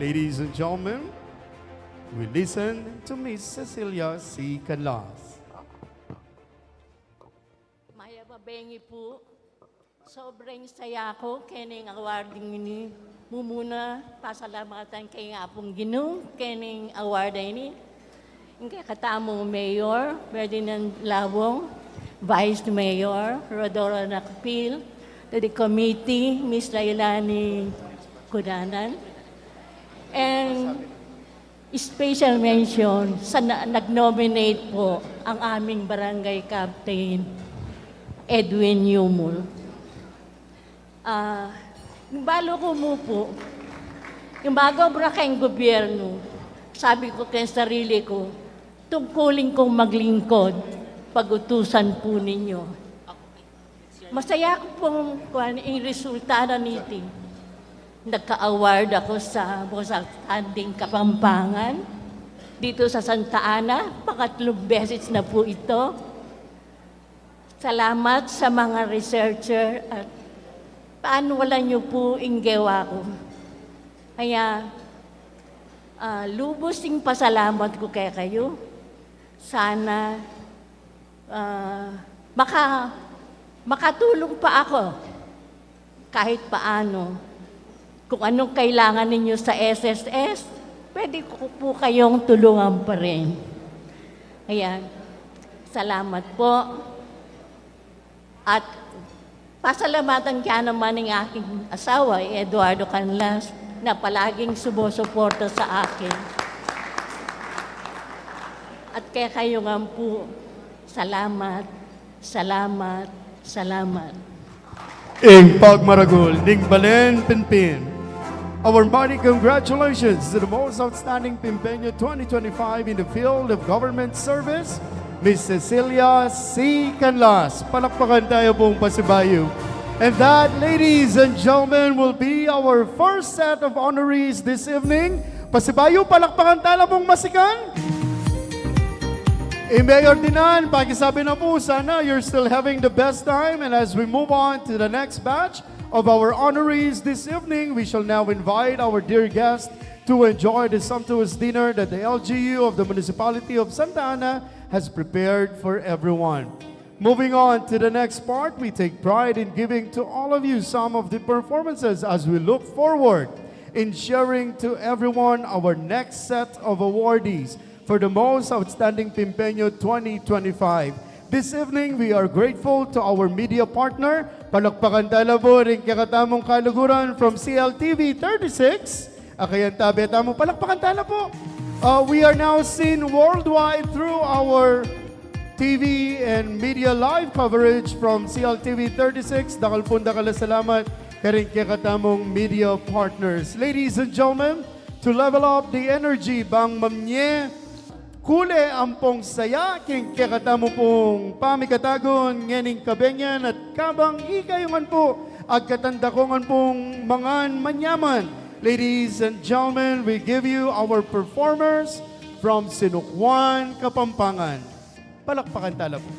Ladies and gentlemen, we listen to Ms. Cecilia C. Canlas. Bengi po, sobrang saya ko kening awarding ini. Mumuna pasalamatan kay nga pong Ginoo kening award ini. Ingkay katamo Mayor Ferdinand Labong, Vice Mayor Rodora Nakpil, to the committee Ms. Lailani Cunanan, and special mention sa nag-nominate po ang aming barangay captain Edwin Yumul. Balo ko mo po, yung bago brakeng gobyerno, sabi ko kay sarili ko, tungkulin kong maglingkod, pag-utusan po ninyo. Masaya ko pong yung resulta na nito. Nagka-award ako sa most outstanding Kapampangan dito sa Santa Ana, pangatlong beses na po ito. Salamat sa mga researcher at paano wala niyo po inggewa ko. Kaya lubos yung pasalamat ko kay kayo. Sana makatulong pa ako kahit paano. Kung anong kailangan ninyo sa SSS, pwede ko po kayong tulungan pa rin. Kaya salamat po. At pasalamatan kaya naman ng aking asawa, Eduardo Canlas, na palaging sumusuporta sa akin. At kaya kayo nga po, salamat, salamat, salamat. Ing pagmaragol ning Balen Pinpin. Our mighty congratulations to the most outstanding Pimpeño 2025 in the field of government service, Ms. Cecilia C. Canlas. Palakpakan tayo pong pasibayo. And that, ladies and gentlemen, will be our first set of honorees this evening. Pasibayo, palakpakan tayo pong masikan. Mayor Dinan, pakisabi na po, sana you're still having the best time. And as we move on to the next batch of our honorees this evening, we shall now invite our dear guest to enjoy the sumptuous dinner that the LGU of the Municipality of Santa Ana has prepared for everyone. Moving on to the next part, we take pride in giving to all of you some of the performances as we look forward in sharing to everyone our next set of awardees for the most outstanding Pimpeño 2025. This evening, we are grateful to our media partner, Palakpakan tala po rin kakatamong kaluguran from CLTV 36. Akayan tabi at tamong palakpakan tala po. We are now seen worldwide through our TV and media live coverage from CLTV 36. Dakal po dakal salamat karing kakatamong media partners. Ladies and gentlemen, to level up the energy, bang mamnye, kule ampong saya, king kakatamo pong pamikatagon, ngening kabenyan at kabang ikayungan po, agkatandakongan pong mangan manyaman. Ladies and gentlemen, we give you our performers from Sinukwan, Kapampangan. Palakpakan tala po.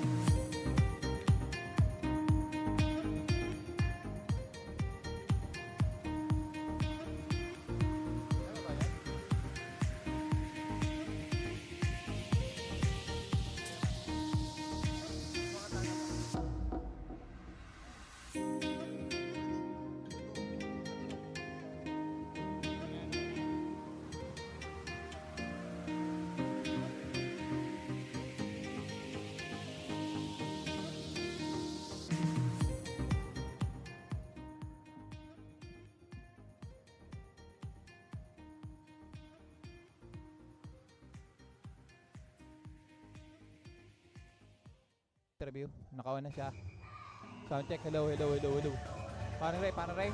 Interview. Nakawan na siya. Sound check. Hello, hello, hello, hello. Parang Ray, parang Ray.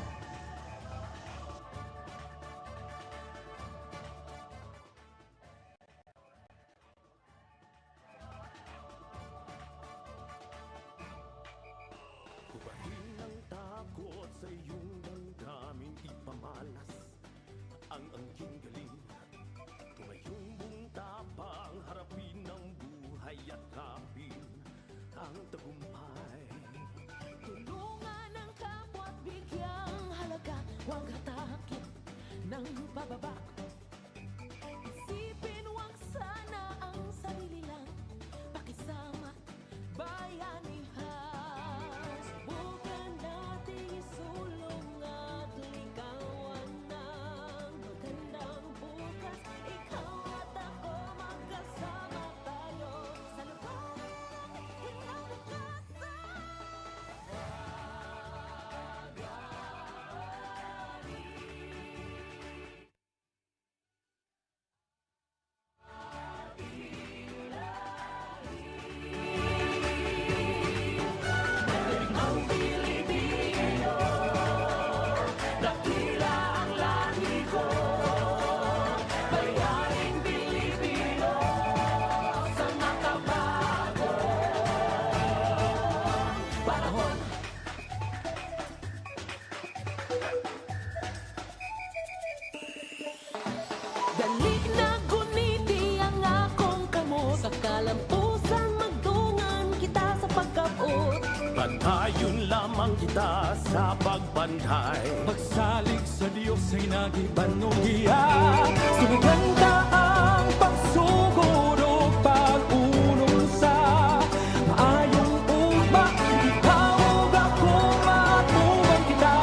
Kubahin ang takot sa iyong damdamin, ipamalas ang angking galing. Tumayong buong tapang, harapin ang buhay at kapin ang tagumpay. Tulungan ang kapwa at bigyang halaga, huwag hatakin ng pababa. Isipin huwag sana ang sarili lang, pakisama bayanihan. Subukan nating isulong at likawan ng magandang bukas. Ikaw at ako magkasama tayo sa lugar ng kinabukasan. Dakila ang lahi ko, bayaning Pilipino, sa makabago panahon. Dalik na guniti ang akong kamot, sa kalampusan magdungan kita sa pagkapot. Bantayon lamang kita sa pagbantay. Magsalig sa Diyos ay nagibanuhiya. Sinaganda ang pagsugod o pag-unong sa maayong ugma. Ikaw ako matuman kita,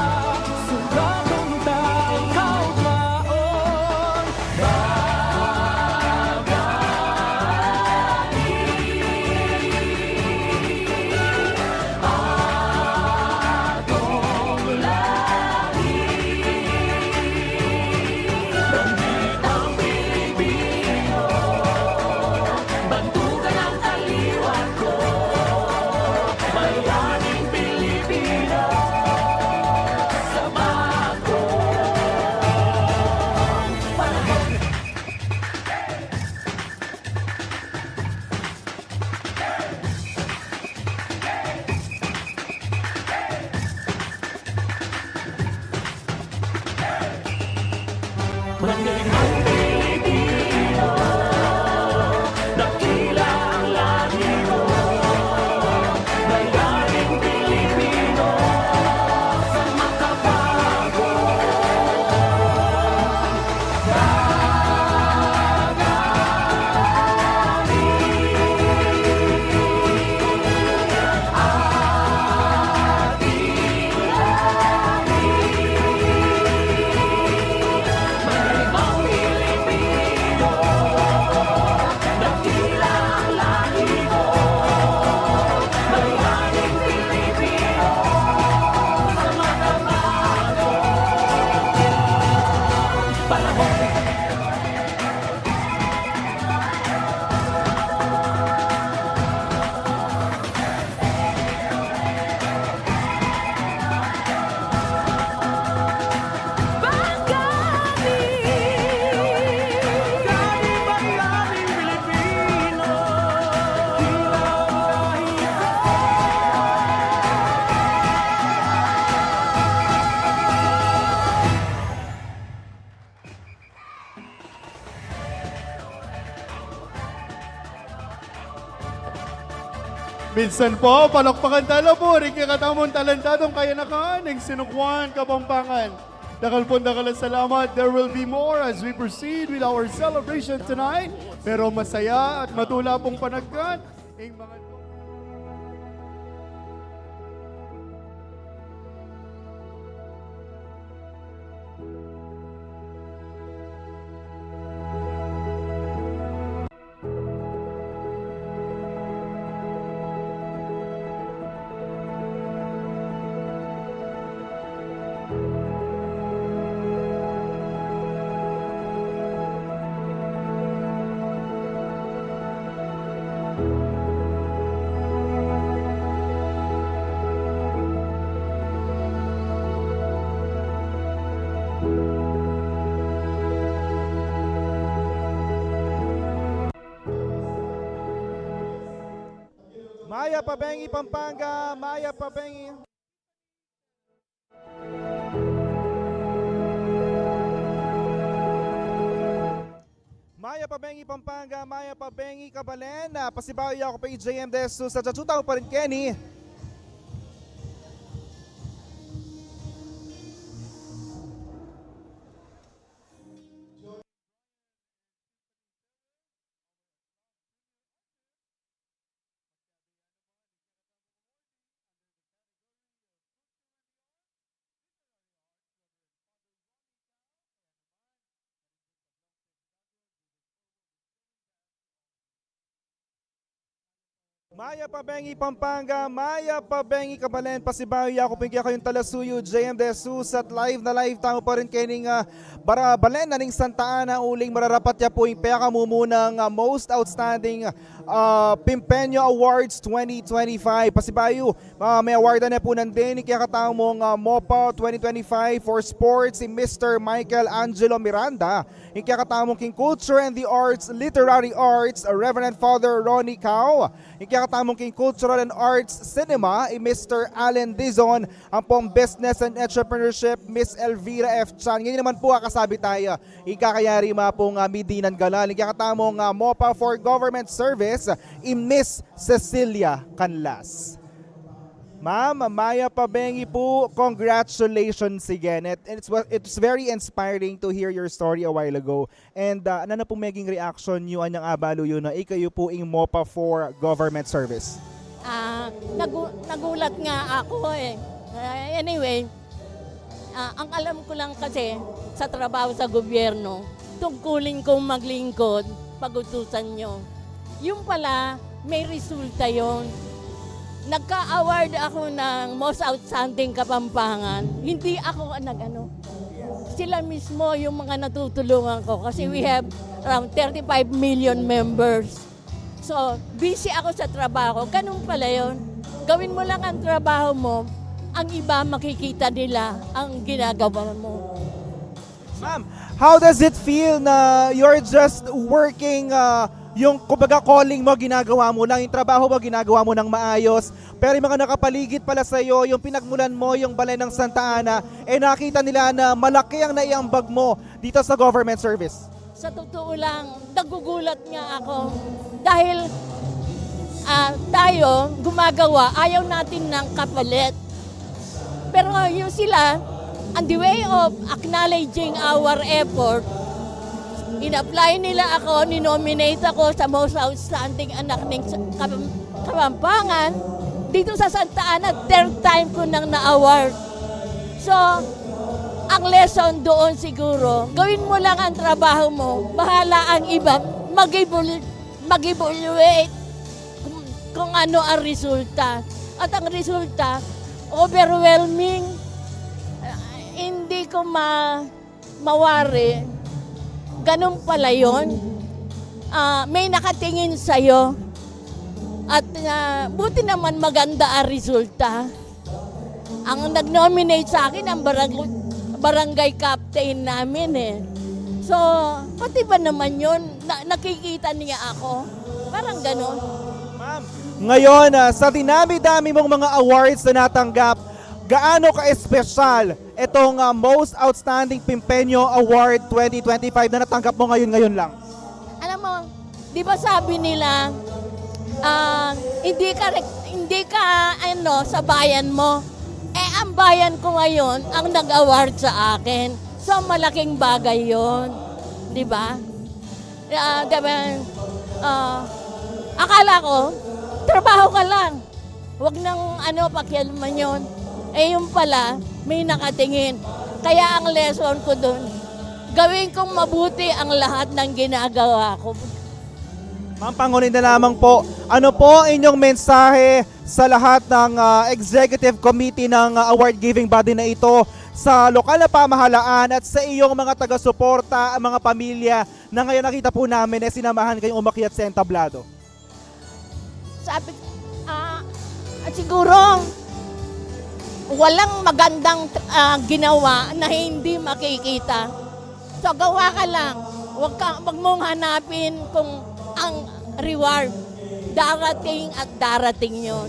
sulatong taong kaugmaon. Pilipino Minsan po, palakpakan tala po, rin kakatamong talentadong kayanakan ng Sinukwan, Kapampangan. Dakal po dakal salamat. There will be more as we proceed with our celebration tonight. Pero masaya at matula pong panagkat. Mga Maya Pabengi, Pampanga, Maya Pabengi. Maya Pabengi, Pampanga, Maya Pabengi, Kabalen. Pasibawi ako pa JM Desu sa Jajuta pa rin Kenny. Maya Pabengi, Pampanga, Maya Pabengi, Kabalen, Pasibawi ako pingkaya kayong talasuyo, JM Desus at live na live tamo pa rin kaning Balen na ning Santa Ana uling mararapat ya po yung peka mumunang Most Outstanding Pimpenyo Awards 2025. Pasibayo, may award na po nandin, kaya katamong MOPA 2025 for Sports si Mr. Michael Angelo Miranda. Yung kaya katamong King Culture and the Arts, Literary Arts, Reverend Father Ronnie Cao. Yung kaya katamong King Cultural and Arts Cinema, Mr. Allen Dizon. Ang pong Business and Entrepreneurship, Miss Elvira F. Chan. Ngayon naman po kasabi tayo, ikakayari mga pong Midinan Galal. Yung kaya katamong MOPA for Government Service, Miss Cecilia Canlas. Ma'am, Maya Pabengi po, congratulations again. It's very inspiring to hear your story a while ago. And ano na po maging reaction nyo anyang abalo yun na ikayo po yung MOPA for Government Service? Nagulat nga ako eh. Anyway, ang alam ko lang kasi sa trabaho sa gobyerno, tungkulin kong maglingkod, pag-utusan nyo. Yung pala, may resulta yon. Nagka-award ako ng Most Outstanding Kapampangan. Hindi ako nag-ano. Sila mismo yung mga natutulungan ko kasi we have around 35 million members. So, busy ako sa trabaho. Ganun pala yun. Gawin mo lang ang trabaho mo, ang iba makikita nila ang ginagawa mo. Ma'am, how does it feel na you're just working yung kumbaga calling mo, ginagawa mo lang, yung trabaho mo, ginagawa mo ng maayos, pero yung mga nakapaligid pala sa iyo, yung pinagmulan mo, yung balay ng Santa Ana, nakita nila na malaki ang naiambag mo dito sa government service? Sa totoo lang, nagugulat nga ako dahil tayo gumagawa, ayaw natin ng kapalit. Pero yung sila, on the way of acknowledging our effort, in-apply nila ako, ninominate ako sa Most Outstanding Anak ng Kapampangan. Dito sa Santa Ana, third time ko nang na-award. So, ang lesson doon siguro, gawin mo lang ang trabaho mo, bahala ang iba, mag-evaluate kung ano ang resulta. At ang resulta, overwhelming, hindi ko mawari. Ganun pala yun. May nakatingin sa'yo. At buti naman maganda ang resulta. Ang nag-nominate sa akin ang barangay captain namin eh. So, pati ba naman yun? Nakikita niya ako. Parang ganun. Ma'am, ngayon, sa dinami-dami mong mga awards na natanggap, gaano ka-espesyal itong Most Outstanding Pimpenyo Award 2025 na natanggap mo ngayon lang? Alam mo, di ba sabi nila, hindi ka ano sa bayan mo. Ang bayan ko ngayon ang nag-award sa akin. So malaking bagay 'yon. 'Di ba? Akala ko trabaho ka lang. Huwag nang pakialaman 'yon. Yung pala may nakatingin. Kaya ang lesson ko doon, gawin kong mabuti ang lahat ng ginagawa ko. Ma'am, pangunin na lamang po, ano po ang inyong mensahe sa lahat ng executive committee ng award-giving body na ito, sa lokal na pamahalaan at sa iyong mga taga-suporta, mga pamilya na ngayon nakita po namin sinamahan kayong umakyat sa entablado? Siguro, walang magandang ginawa na hindi makikita. So gawa ka lang, wag mong hanapin kung ang reward. Darating at darating yon.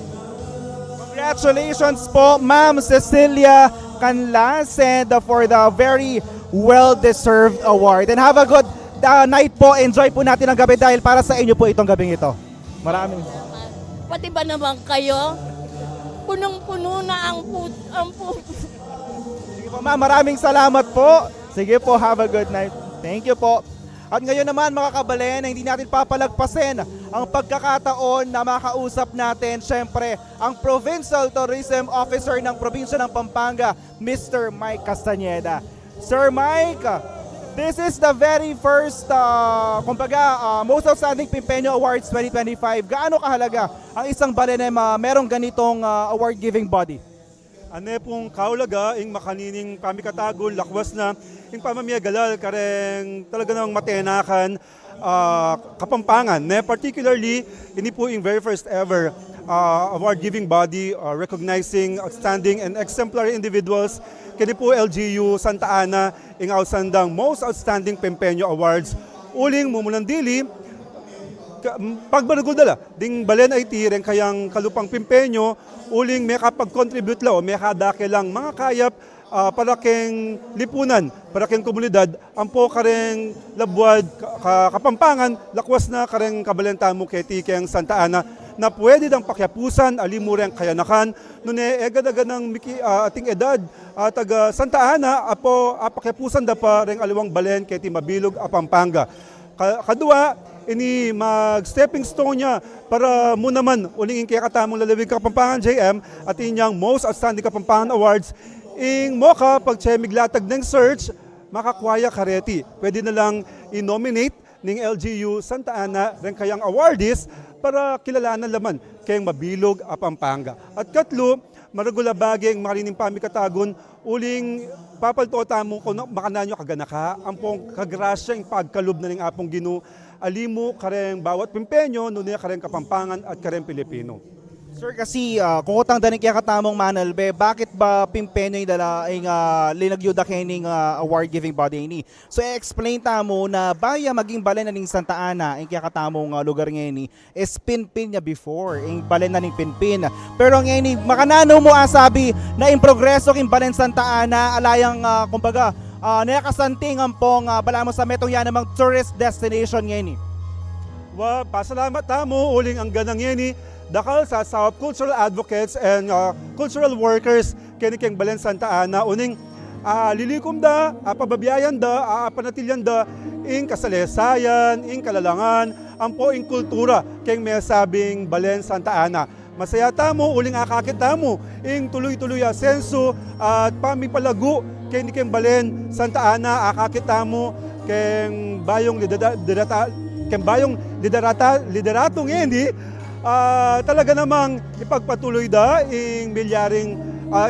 Congratulations po, Ma'am Cecilia Canlased, for the very well-deserved award. And have a good night po. Enjoy po natin ang gabi dahil para sa inyo po itong gabing ito. Maraming. Pati ba naman kayo? Punong-puno na ang Sige po, ma'am, maraming salamat po. Sige po, have a good night. Thank you po. At ngayon naman mga kabalen, hindi natin papalagpasin ang pagkakataon na makausap natin, syempre, ang Provincial Tourism Officer ng Probinsya ng Pampanga, Mr. Mike Castañeda. Sir Mike, this is the very first, Most Outstanding Pimpeño Awards 2025. Gaano kahalaga ang isang balenem merong ganitong award-giving body? Ane pong kaulaga, ing makanining pamikatagon, lakwas na, ing pamamiyagalal, kareng talaga ng matenakan, Kapampangan. Particularly, ini po ing very first ever award-giving body recognizing outstanding and exemplary individuals. Kini po LGU Santa Ana, ing ausandang Most Outstanding Pimpeño Awards. Uling mumulandili, pagbaragudala, ding balen ay tireng kayang kalupang Pimpeño, uling may kapag-contribute lang o may kadakilang mga kayap para keng lipunan, para keng komunidad, ang po kareng labwad, Kapampangan, lakwas na kareng kabalentamo keti keng Santa Ana, na pwede dang pakyapusan, alimureng kayanakan, nune egad-agad ng ating edad, taga Santa Ana, apo pakyapusan da pa reng aliwang balen keti mabilog a Pampanga. Kadua, ini mag-stepping stone niya para mo naman uling kaya katamong lalawig Kapampangan JM at inyang Most Outstanding Kapampangan Awards. Ing moka pag miglatag ng search, makakwaya kareti. Pwede na lang i-nominate ng LGU Santa Ana rin kayang awardees para kilalanan laman kayang mabilog a Pampanga. At katlo, maragula bageng marining pamikatagon, uling papalto tamo kung makananyo kaganaka, ang pong kagrasya yung pagkalub na ng apong Ginoo, alimu kareng bawat Pimpeño, nunya kareng Kapampangan at kareng Pilipino. Sir, kasi kukutang danig kaya katamong Manalbe, bakit ba Pimpeño yung linagyuda kening award-giving body ini? So, explain tamo na baya maging balen na ning Santa Ana, yung kaya katamong lugar ngayon is Pinpin niya before, yung balen na ning Pinpin. Pero ngayon, makanano mo asabi na yung progreso king balen Santa Ana, alayang, kumbaga, nakasanting ang pong bala mo sa metong yan namang tourist destination ngayon. Pasalamat tamo, uling ang ganang yan dakal sa South Cultural Advocates and Cultural Workers kiniking Balen Santa Ana, uning lilikom da, pababiyayan da, panatilyan da, ing kasalesayan, ing kalalangan, ang po ing kultura keng may sabing Balen Santa Ana. Masaya tamo, uling akakit tamo, ing tuloy-tuloy asenso at pamipalagu keng Balen Santa Ana, akakit tamo keng bayong lideratong hindi, talaga namang ipagpatuloy da ing milyaring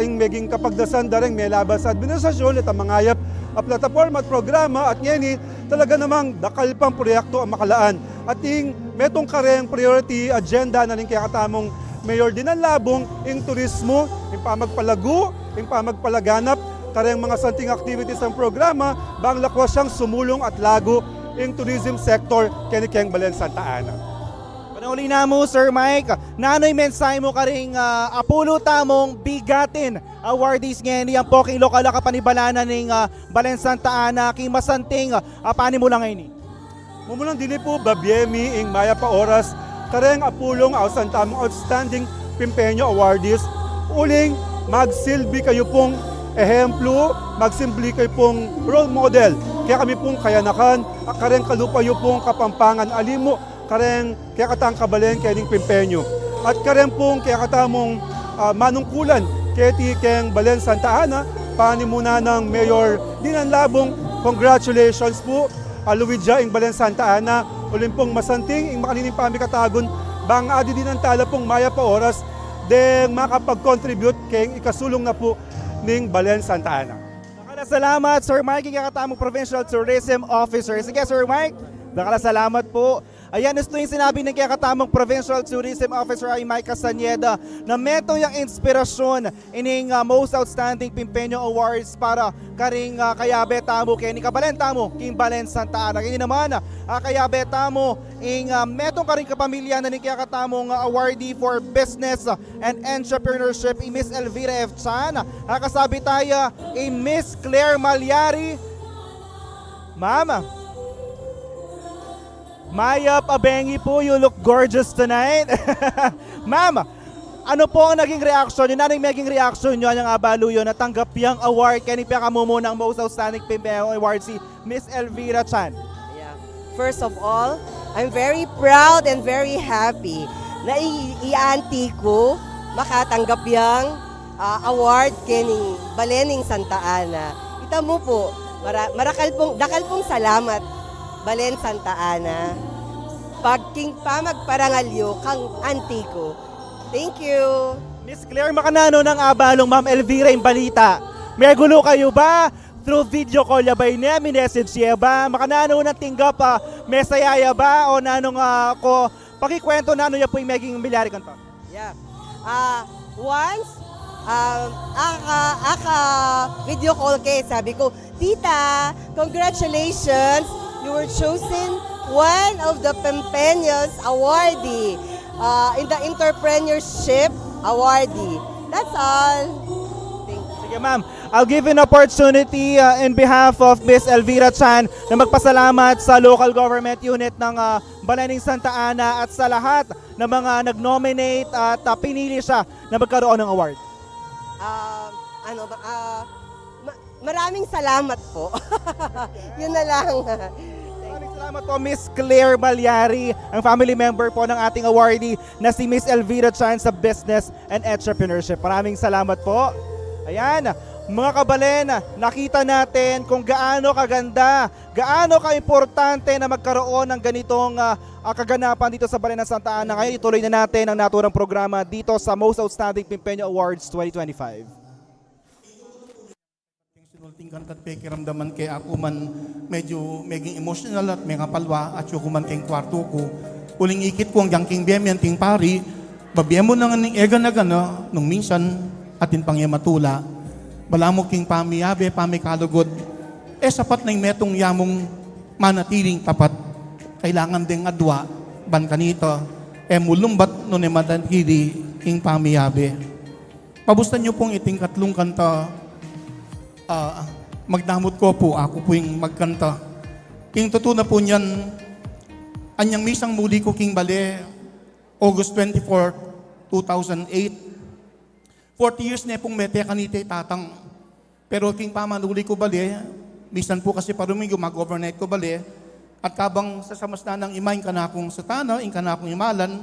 ing meging kapagdasan dareng may labas sa administrasyon at mangayap a plataforma at programa at ngeni talaga namang dakal pang proyekto ang makalaan at ing metong kareng priority agenda na ning kaya katamong Mayor Dinan Labong ing turismo, ing pamagpalagu, ing pamagpalaganap kareng mga santing activities ng programa bang lakwas siyang sumulong at lago ing tourism sector kini Balen Santa Ana. Uli na mo, Sir Mike, nano'y mensahe mo ka rin apulo tamong bigatin awardees ngayon ang poking lokal na kapanibalanan ng Balen Santa Ana, king masanting, paani mo lang ngayon? Mumulang dili po, babyemi, ing maya pa oras, kareng apulong ausan tamong outstanding Pimpeño awardees, uling magsilbi kayo pong ehemplo, magsimple kayo pong role model. Kaya kami pong kayanakan, kareng kalupayo pong Kapampangan alimo, kareng kaya katang kabalen kaya Pimpeño. At kareng pong kaya katamong manungkulan kaya tikeng Balen Santa Ana, panimuna ng Mayor Dinan Labong, congratulations po, Luidja ing Balen Santa Ana, uling pong masanting ing makanining pamikatagon, bang adi din ang tala pong maya pa oras, den makapag-contribute kay ikasulong na po ning Balen Santa Ana. Salamat, Sir Mike, ikatamong Provincial Tourism Officer. Sige, Sir Mike, salamat po. Ayan, ito yung sinabi ng kakatamang Provincial Tourism Officer ay Mike Castaneda na meto yung inspirasyon ining Most Outstanding Pimpeño Awards para karing kayabe tamo kay ni Kabalen tamo king Balen Santa Ana. Kini naman kayabe tamo ing metong karing kapamilya na ni kakatamong awardee for business and entrepreneurship Miss Elvira F. Chan. Kasabi tayo Miss Claire Malyari. Mama, Maya Pabengi po, you look gorgeous tonight. Ma'am, ano po ang naging reaction nyo? Naning maging reaction nyo ang abalo yun na tanggap yung award kaya ni Piyakamumo ng Most Outstanding Pimpeño Award si Miss Elvira Chan? Yeah. First of all, I'm very proud and very happy na i-auntie ko makatanggap yung award kening Balening Santa Ana. Ita mo po, dakal pong salamat Balen Santa Ana. Pagking pa magparangalyo kang auntie ko. Thank you. Miss Claire, makanano ng abalong Ma'am Elvira yung balita. May gulo kayo ba? Through video call ya ba niya? Minessage siya ba? Makanano ng tinggap pa? May sayaya ba? O nanong ko? Pakikwento nano ya po yung maging milyari kanto. Yeah. Once, video call kay sabi ko, Tita, congratulations! You were chosen one of the Pimpeños awardee in the entrepreneurship awardee. That's all. Sige ma'am, I'll give an opportunity in behalf of Miss Elvira Chan na magpasalamat sa local government unit ng Balening Santa Ana at sa lahat ng mga nag-nominate at pinili siya na magkaroon ng award. Maraming salamat po. Yun na lang. Maraming salamat po Miss Claire Malyari, ang family member po ng ating awardee na si Miss Elvira Chan sa Business and Entrepreneurship. Maraming salamat po. Ayan, mga kabalen, nakita natin kung gaano kaganda, gaano kaimportante na magkaroon ng ganitong kaganapan dito sa Balen ng Santa Ana. Ngayon ituloy na natin ang naturang programa dito sa Most Outstanding Pimpeño Awards 2025. Sinulting kantat pekiramdaman kay ako man medyo maging emotional at may kapalwa at yung kuman kayong kwarto ko. Uling ikit ko ang jangking biyem ting pari, babiyem mo nang ning ega na gana, nung minsan atin pang yamatula. Balamok king pamiyabe, pamikalugod, sapat na yung metong yamong manatiling tapat. Kailangan ding adwa, ban kanito, mulumbat nun madanhili king pamiyabe. Pabustan nyo pong iting katlong kanta, magdamot ko po, ako po yung magkanta. King totoo na po niyan, anyang misang muli ko king bale, August 24, 2008. 40 years na pong mete kanite tatang. Pero king pamanuli ko bale, misan po kasi paruming mag-overnight ko bale, at kabang sasamas na ng imayin ka na akong satana, ing ka na akong imalan,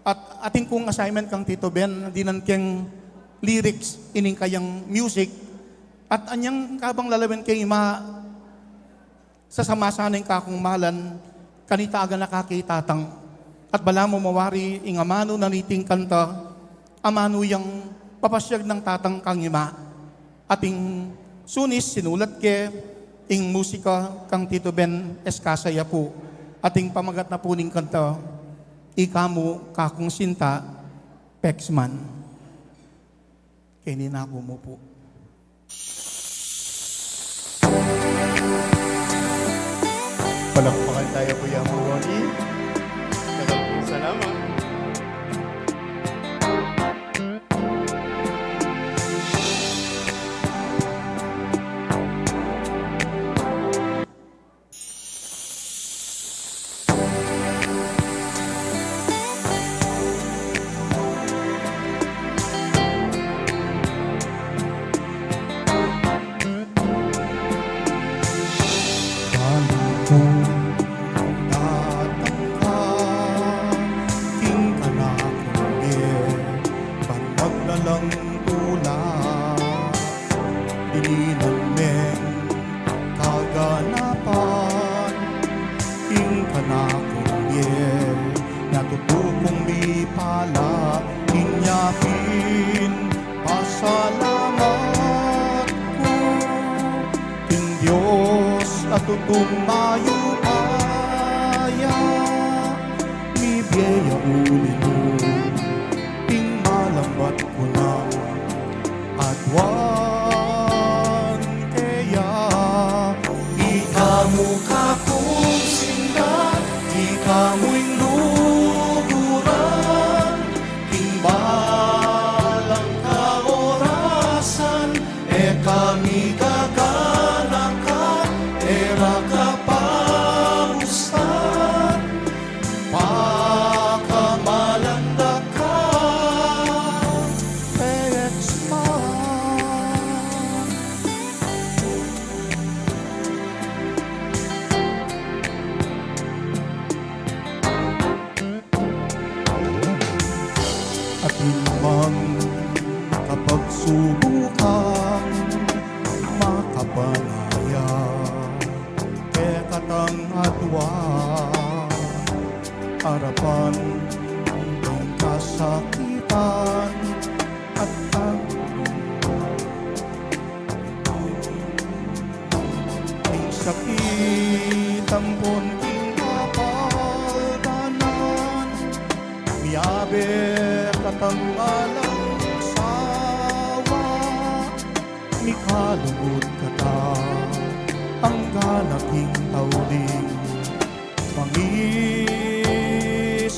at ating kong assignment kang Tito Ben, dinan keng lyrics, ining kayang music, at anyang kabang lalawin kay ima sa samasaning kakong malan, kanita aga nakakitatang. At bala mo mawari, ing amano naniting kanta, amano yang papasyag ng tatang kang ima. Ating sunis, sinulat ke, ing musika kang Tito Ben Escasaya po. Ating pamagat na puning kanta, ikamu kakong sinta, Pexman. Kininako mo po. Palakpakan tayo Kuya Ronnie. Salamat. walang tulad. Dilinan men kaganapan, ing kanakong biyer, natutupong di pala, inyapin pasalamat ko. King Diyos at tutumayo kaya, mi biyaya uli mo, ing malambat ko na adwan kaya. Ikamu kakong sinta, ikamu'y luguran, himbalang kaorasan, kami gaganakan, era kapamustan, pakamalanda ka, atinumang kapag subukang makapanaya, katang atwa harapan ng kasakitan at ang sakit ang bunting kapaldanan, miyabe katanggalang sawa, mikalugod kata ang ganaking tauling, mangis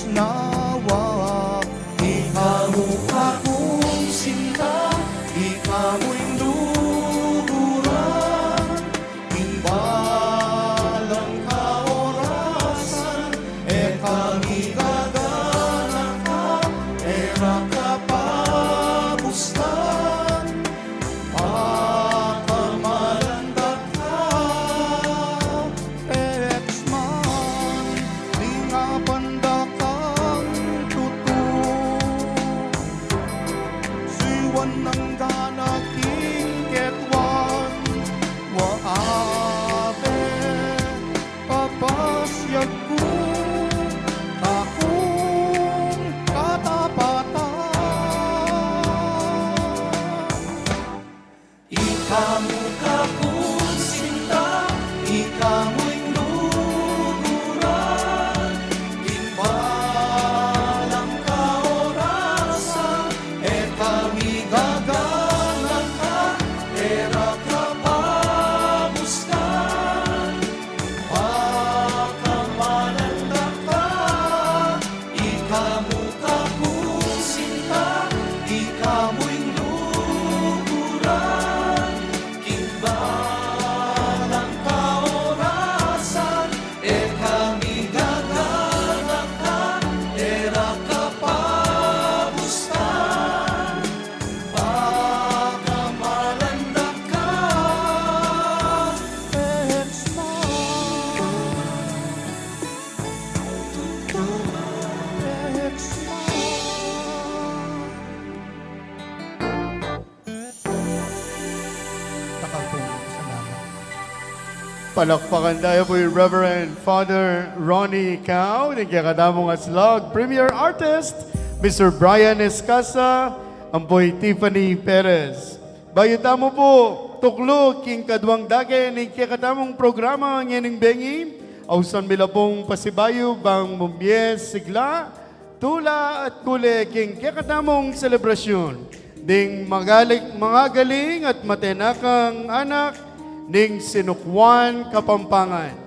nawa. Ikamu kakong sinta, ikamu'y luguran, himbalang kaorasan, kami gaganakan, era kapamustan, pakamalanda ka, Exman, di nga banda kang tutu, siwan ng ganaking ketwan, waabe, papasyag ko, akong katapatan. Ikamu kakong sinta, ikamu'y luguran, himbalang kaorasan, kami gaganakan, era kapamustan, pakamalanda ka. Ikamu kakong sinta, ikamu'y luguran, himbalang kaorasan, kami gaganakan, era kapamustan, pakamalanda ka, Palakpakan tayo po yung Reverend Father Ronnie Cao, nagkakadamong aslag, Premier Artist, Mr. Brian Escasa, ampoy Tiffany Perez. Bayita mo po, tuklog, king kadwang dage, nagkakadamong programa ngayon bengi, ausan mila pong pasibayo, bang mumbiyes, sigla, tula at kule, king kakadamong selebrasyon, ding mga galing at matenakang anak, ning Sinukwan, Kapampangan.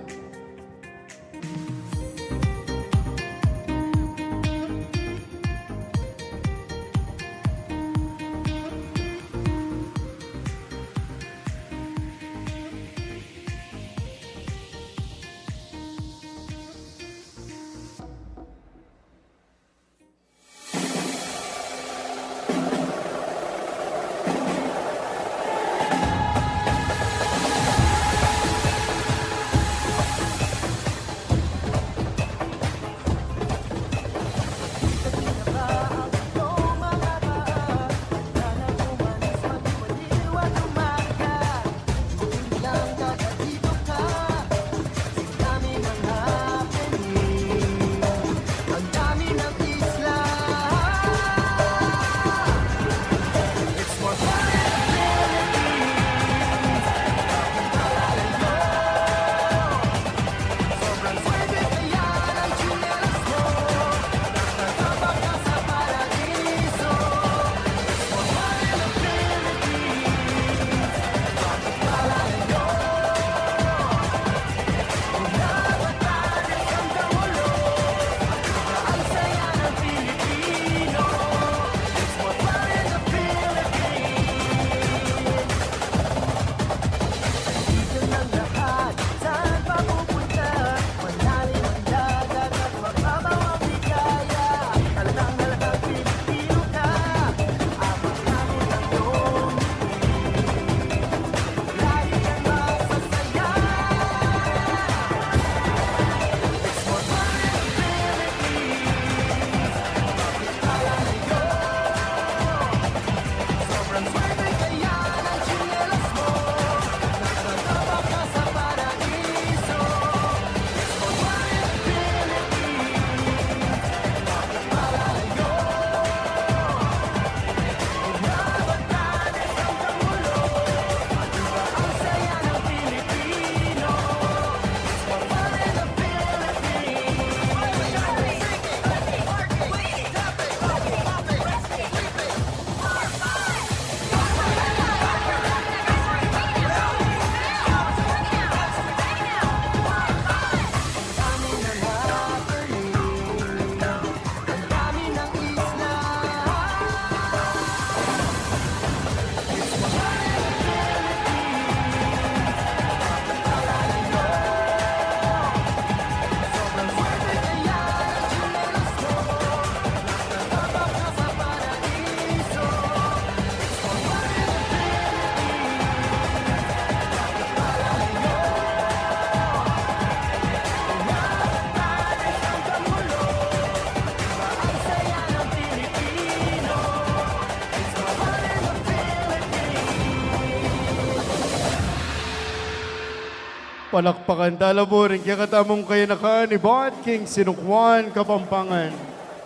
Palakpakan tala po rin kaya katamong kayo naka ni Bot King Sinukwan Kapampangan.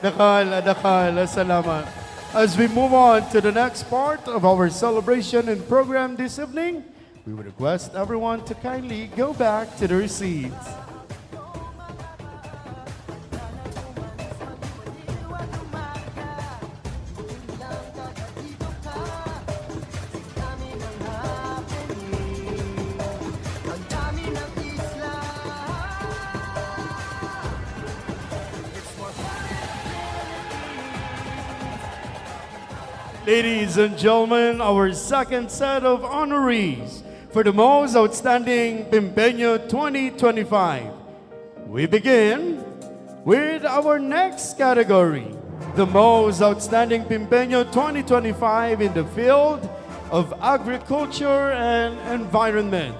Dakal, salamat. As we move on to the next part of our celebration and program this evening, we would request everyone to kindly go back to their seats. Ladies and gentlemen, our second set of honorees for the most outstanding Pimpeño 2025. We begin with our next category, the most outstanding Pimpeño 2025 in the field of agriculture and environment.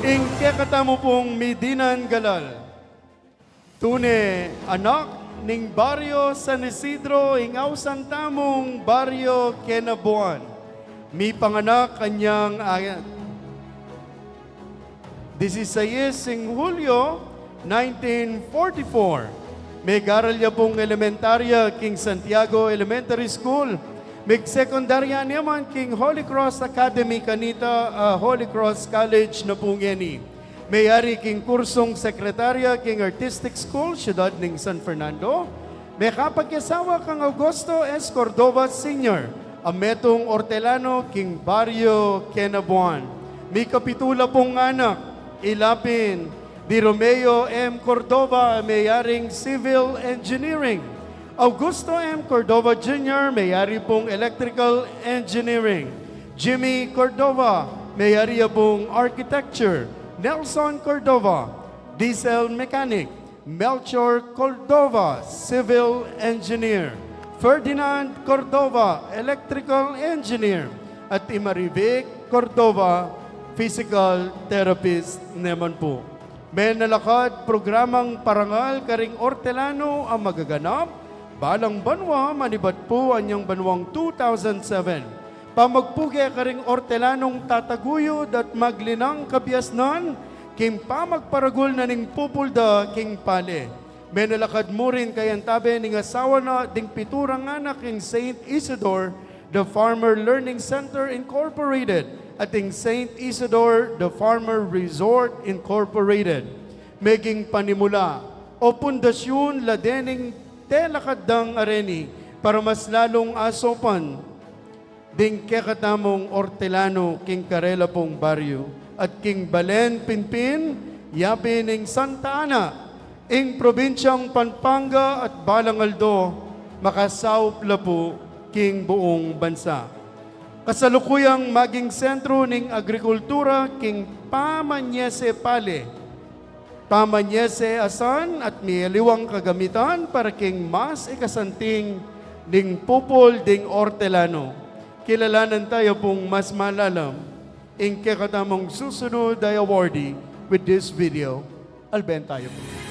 Ingkekatamo pong Medinan Galal, Tune anak ning Baryo San Isidro, Ingaw Santamong Baryo Kenabuan. Mi panganak kanyang 16 Hulyo 1944. May garalya pong elementarya King Santiago Elementary School. May sekundarya naman King Holy Cross Academy kanita Holy Cross College na pong yani. May-ari king kursong sekretarya king Artistic School, Siyudad ng San Fernando. May kapagyasawa kang Augusto S. Cordova Sr., Ametong Ortelano, king Barrio Kenabuan. May kapitula pong anak, Ilapin, Di Romeo M. Cordova, may-aring Civil Engineering. Augusto M. Cordova Jr., may-ari pong Electrical Engineering. Jimmy Cordova, may-ari pong Architecture. Nelson Cordova, Diesel Mechanic. Melchor Cordova, Civil Engineer. Ferdinand Cordova, Electrical Engineer. At Imarivic Cordova, Physical Therapist naman po. May nalakad programang parangal karing Ortelano ang magaganap. Balang banwa, manibat po anyang banwang 2007. Pamagpuge karing Ortelanong tataguyod at maglinang kabiasnan, king pamagparagul na ning pupulda king pale. Menalakad mo rin kayantabe ning asawa na ding piturang anak king St. Isidore, the Farmer Learning Center Incorporated, at ing St. Isidore, the Farmer Resort Incorporated. Meging panimula o pundasyon ladening telakadang areni para mas lalong asopan ding kekatamong Ortelano, King Karela pong Baryo, at King Balen Pinpin, yapi ning Santa Ana, ing probinsyang Pampanga at Balangaldo, makasaupla po king buong bansa. Kasalukuyang maging sentro ning agrikultura, King Pamanyese Pale, Pamanyese Asan at mieliwang kagamitan para king mas ikasanting ding pupol ding Ortelano. Kilalanan tayo pong mas malalam in kekatamong susunod ay awardee with this video. Alben tayo po.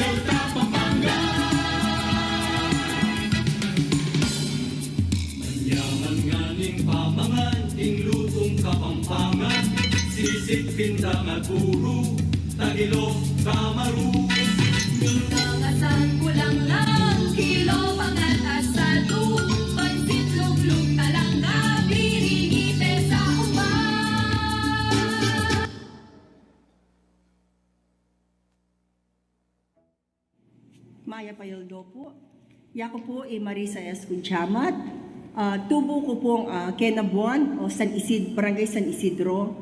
Delta, Pampanga. Manyaman nga ning pamangan, ing lutong Kapampangan, sisig, pindang at puro, tagilo, kamaru. Mga sangkulang lang, kilo, pangat, asado, pansit, luglug, talangga, biringi, sa uman. Maya Payoldo po. Yako po Marisa S. Kunchamat. Tubo ko pong Kenabuan o Barangay San Isidro.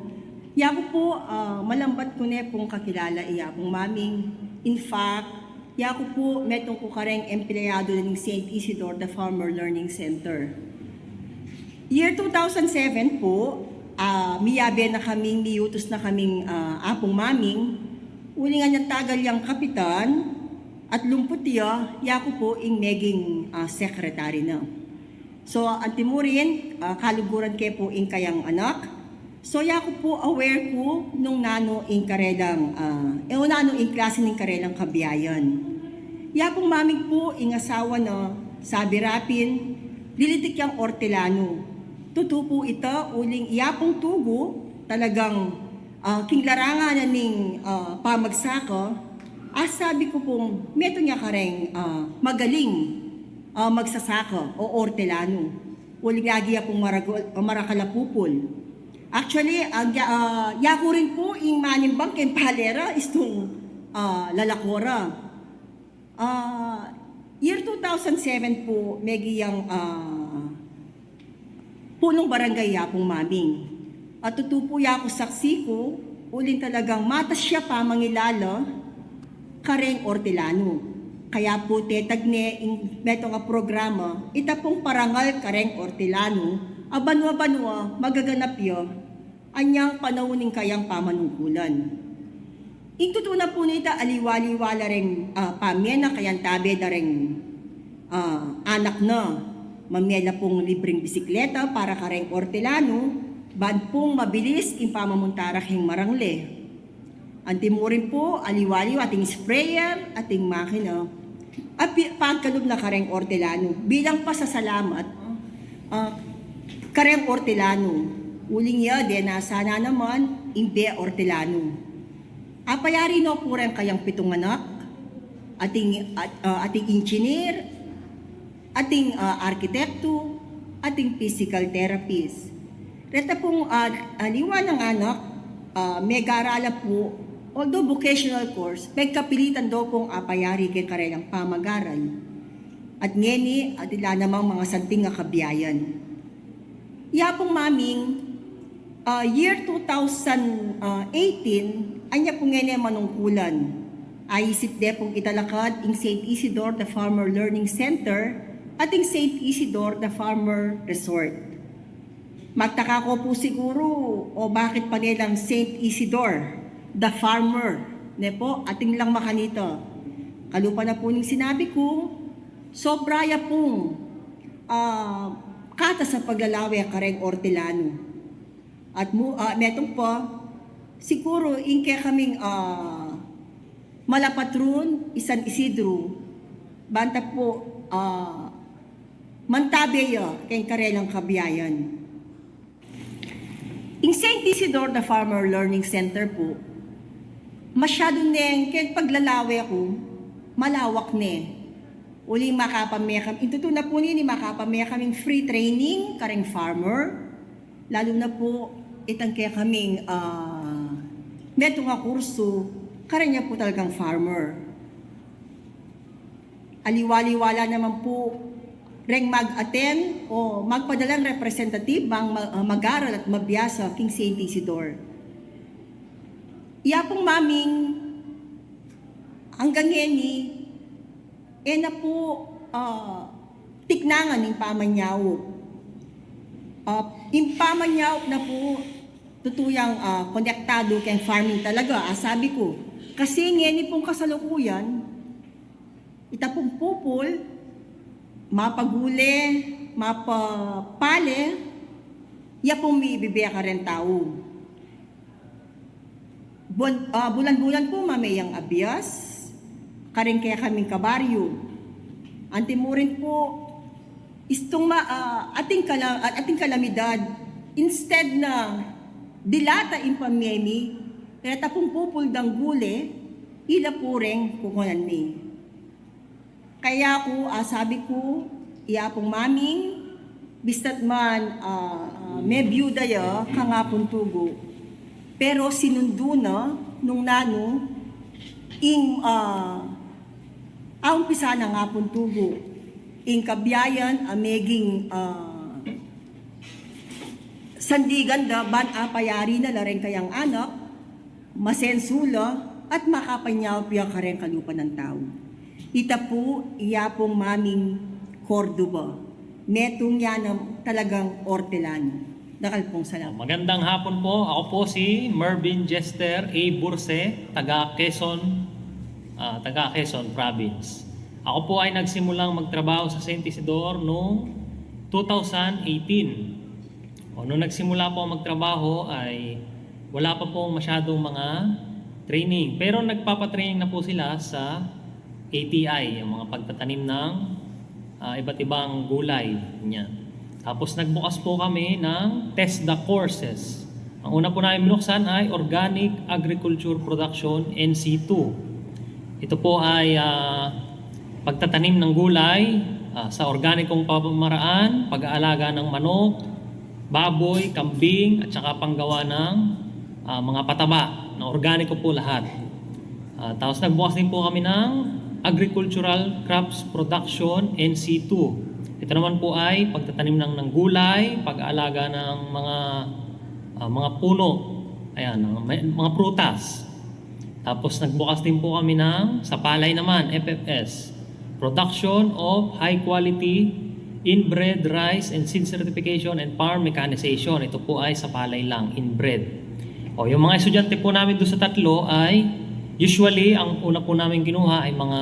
Yako po malambat ko ne pong kakilala iya pong maming. In fact, yako po metong ko kareng empleyado ng St. Isidore the Farmer Learning Center. Year 2007 po, miyabe na kaming, miyutos na kaming apong maming. Uli nga niya tagal yung kapitan, at lumputiya, yako po ing naging secretary na. So, antimurin, kaluguran kayo po ing kayang anak. So, yako po aware ko nung nano ing karelang, nano ing klase ng karelang kabiyayan. Yapong mamig po ing asawa na sabi rapin, lilitik yung ortelano. Tuto po ito, uling iyapong tugo, talagang kinglarangan na ning pamagsaka. Sabi ko pong, meto niya kareng magaling magsasaka o ortelano. Uling lagi pong marakalapupol. Actually, yako rin po yung manimbang kay palera istong lalakora. Year 2007 po, megiyang punong barangay yapong maming. At tutupo yako saksi ko, ulin talagang matas siya pa mangilala, kareng ortelano. Kaya po tetagne meto nga programa, ita pong parangal kareng ortelano, abanwa-banwa magaganap yo, anyang panawuning kayang pamanungkulan. Intutuna po nita aliwali-wala ring pamena kayang tabi da ring anak na, mamela pong libreng bisikleta para kareng ortelano, ban pong mabilis in pamamuntarak marangle. Antimurin po, aliwaliw, ating sprayer, ating makina, at pagkalog na kareng ortelano. Bilang pasasalamat, kareng ortelano, uling ya, sana naman, imbe ortelano. Apayari no po rin kayang pitong anak, ating engineer, ating arkitekto, ating physical therapist. Reta pong aliwa ng anak, may garala po, although vocational course, may kapilitan daw pong apayari kay karelang pamagaran. At ngeni, adila namang mga santing nga kabiyayan. Yapong maming, year 2018, anya pong ngeni manungkulan. Ayisip de pong italakad ing St. Isidore the Farmer Learning Center at ing St. Isidore the Farmer Resort. Magtaka ko po siguro, o bakit pa nilang St. Isidore the Farmer, ne po, ating lang makanito. Kalupa na po ning sinabi ko, sobraya pong kata sa paglalawi kareng ortelano. At metong po, siguro inke kaming malapatron, San Isidro, banta po, mantabeyo, kayong karelang kabiyayan. In St. Isidore the Farmer Learning Center po, masyado neng, kaya paglalawi ko, malawak ne. Uling makapamaya kami, ito na po nini, makapamaya kaming free training, kareng farmer. Lalo na po, itang kaya kaming, meto nga kurso, karenya po talagang farmer. Aliwaliwala naman po, reng mag-attend o magpadalang representative bang mag-aral at mabiyasa king St. Isidore. Iyapong maming hanggang ngeni, na po tiknangan ng pamanyaw. Yung pamanyaw na po tutuyang konektado kay farming talaga, sabi ko. Kasi ngeni pong kasalukuyan, itapong pupol, mapagule, mapapale, yapong may bibaya ka rin tao. Bulan-bulan po mamayang abiyas, karen kaya kaming kabaryo. Antimurin po, istong ating kalamidad, instead na dilata impamyemi, kaya tapong pupuldang gule, ila pureng kukunan mi. Kaya ko, sabi ko, iyapong maming, bistat man may byuda ya, kangapon tugo. Pero sinundo na, nung nano, umpisa na nga pong tugo. Ing kabiyayan, meging sandigan da, ban apayari na lareng kayang anak, masensula, at makapanyaw piya ka rin kalupa ng tao. Ita po, iya pong maming Cordoba. Metong yan talagang ortelano. Nakalpong salamat. Magandang hapon po. Ako po si Mervin Jester A. Burse, taga Quezon Province. Ako po ay nagsimulang magtrabaho sa St. Isidore noong 2018. Noong nagsimula po magtrabaho ay wala pa po masyadong mga training. Pero nagpapatraining na po sila sa ATI, yung mga pagtatanim ng iba't ibang gulay niya. Tapos nagbukas po kami ng TESDA courses. Ang una po namin binuksan ay Organic Agriculture Production NC2. Ito po ay pagtatanim ng gulay sa organikong pamamaraan, pag-aalaga ng manok, baboy, kambing, at saka panggawa ng mga pataba na organiko po lahat. Tapos nagbukas din po kami ng Agricultural Crops Production NC2. Ito naman po ay pagtatanim ng gulay, pag-aalaga ng mga puno, ayan, mga prutas. Tapos nagbukas din po kami ng sa palay naman, FFS, Production of High Quality Inbred Rice and Seed Certification and Farm Mechanization. Ito po ay sa palay lang, inbred. Yung mga estudyante po namin doon sa tatlo ay usually ang una po namin kinuha ay mga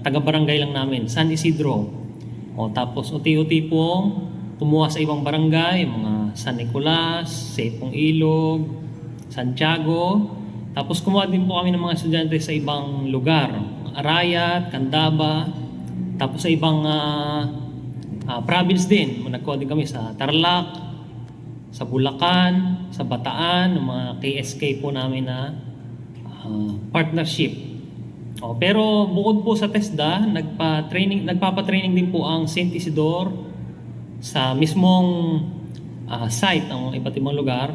taga-barangay lang namin, San Isidro. Tapos uti-uti pong kumuha sa ibang barangay, mga San Nicolas, Sepong Ilog, Santiago. Tapos kumuha din po kami ng mga estudyante sa ibang lugar, Arayat, Candaba. Tapos sa ibang province din, nagkuha din kami sa Tarlac, sa Bulacan, sa Bataan, ng mga KSK po namin na partnership. Pero bukod po sa TESDA, nagpapatraining din po ang St. Isidore sa mismong site ng iba't ibang lugar.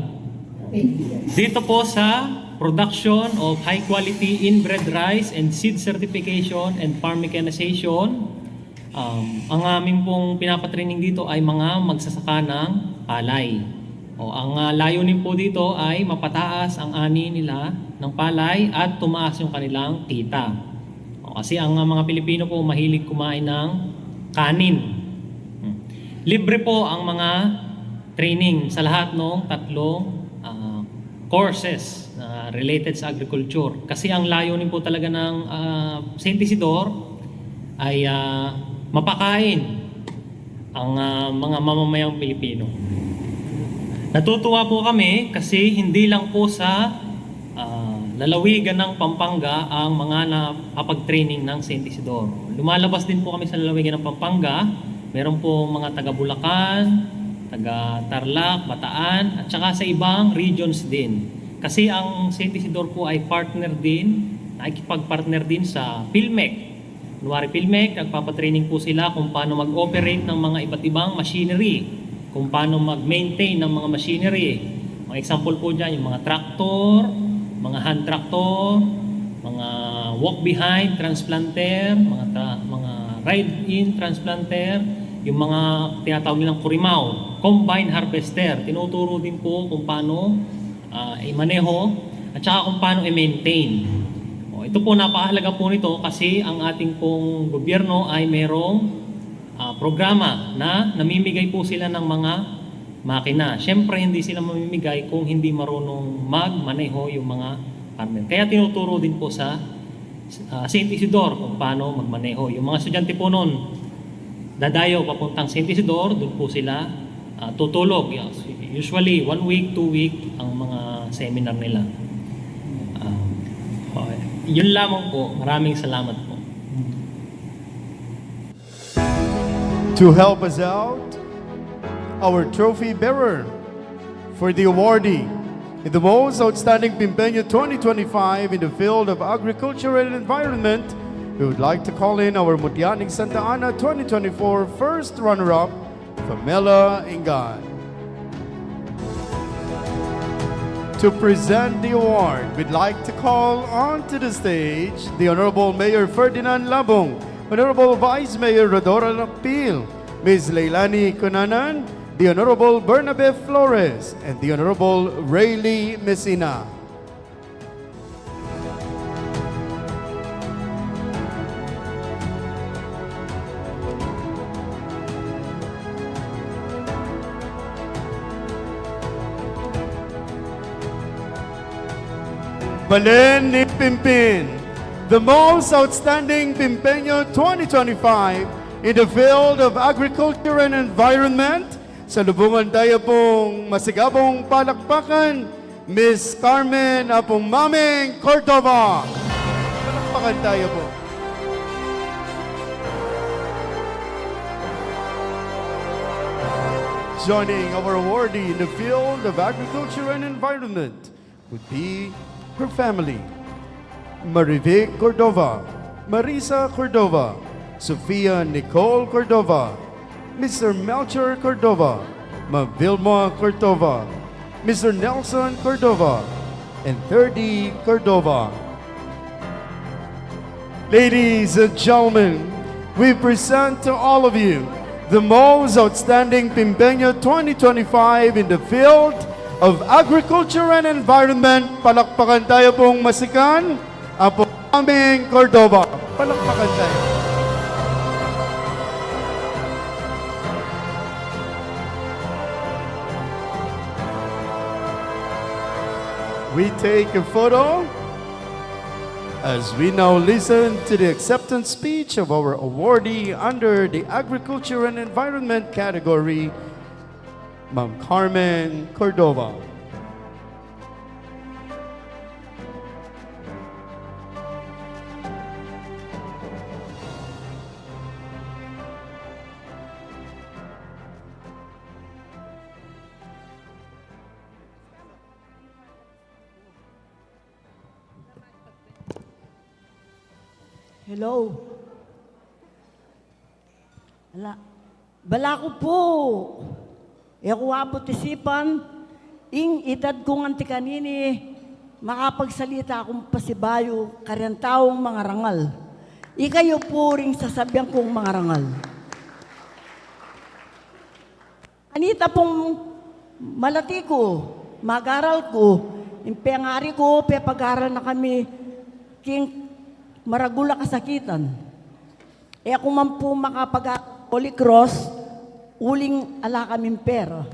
Dito po sa Production of High Quality Inbred Rice and Seed Certification and Farm Mechanization, ang aming pong pinapatraining dito ay mga magsasaka ng palay. Ang layunin po dito ay mapataas ang ani nila ng palay at tumaas yung kanilang kita. Kasi ang mga Pilipino po mahilig kumain ng kanin. Libre po ang mga training sa lahat ng tatlong courses related sa agriculture. Kasi ang layunin po talaga ng St. Isidore ay mapakain ang mga mamamayang Pilipino. Natutuwa po kami kasi hindi lang po sa lalawigan ng Pampanga ang mga napapag-training ng St. Isidore. Lumalabas din po kami sa lalawigan ng Pampanga. Meron po mga taga Bulacan, taga Tarlac, Bataan, at saka sa ibang regions din. Kasi ang St. Isidore po ay partner din, nakikipag-partner din sa PhilMec. Kunwari PhilMec, nagpapatraining po sila kung paano mag-operate ng mga iba't ibang machinery, kung paano mag-maintain ng mga machinery. Mga example po dyan, yung mga traktor, mga hand tractor, mga walk-behind transplanter, mga ride-in transplanter, yung mga tinatawag nilang kurimaw, combine harvester. Tinuturo din po kung paano i-maneho at saka kung paano i-maintain. Ito po napakahalaga po nito kasi ang ating pong gobyerno ay merong programa na namimigay po sila ng mga makina. Siyempre, hindi sila mamimigay kung hindi marunong magmaneho yung mga farmer. Kaya tinuturo din po sa St. Isidore kung paano magmaneho. Yung mga estudyante po noon, dadayo papuntang St. Isidore, doon po sila tutulog. Usually, 1 week, 2 week ang mga seminar nila. Yun lamang po. Maraming salamat po. To help us out, our trophy bearer for the awardee in the most outstanding Pimpeño 2025 in the field of agriculture and environment, we would like to call in our Mutianing Santa Ana 2024 first runner-up, Pamela Ingan. To present the award, we'd like to call onto the stage the Honorable Mayor Ferdinand Labong, Honorable Vice Mayor Rodora Lapil, Ms. Leilani Cunanan, the Honorable Bernabe Flores, and the Honorable Rayleigh Messina. Balen ni Pimpin, the most outstanding Pimpeño 2025 in the field of agriculture and environment. Sa lubungan tayo pong masigabong palakpakan, Miss Carmen Apumameng Cordova. Palakpakan tayo po. Joining our awardee in the field of agriculture and environment would be her family. Marivic Cordova, Marisa Cordova, Sofia Nicole Cordova, Mr. Melcher Cordova, Ma'am Vilma Cordova, Mr. Nelson Cordova, and 30 Cordova. Ladies and gentlemen, we present to all of you the most outstanding Pimpeño 2025 in the field of agriculture and environment. Palakpakan tayo pong masikan, Apumameng Cordova. Palakpakan tayo. We take a photo as we now listen to the acceptance speech of our awardee under the Agriculture and Environment category, Ma'am Carmen Cordova. Hello. Bala ko po. Ako abot isipan, ing edad kong anti kanini, makapagsalita akong pasibayo, karyantawang mga rangal. Ikayo po ring sasabihan kong mga rangal. Anita pong malati ko, mag-aral ko, impengari ko, pag-aral na kami, king maragula kasakitan. Ako man po makapag-Holy Cross, uling ala kaming pera.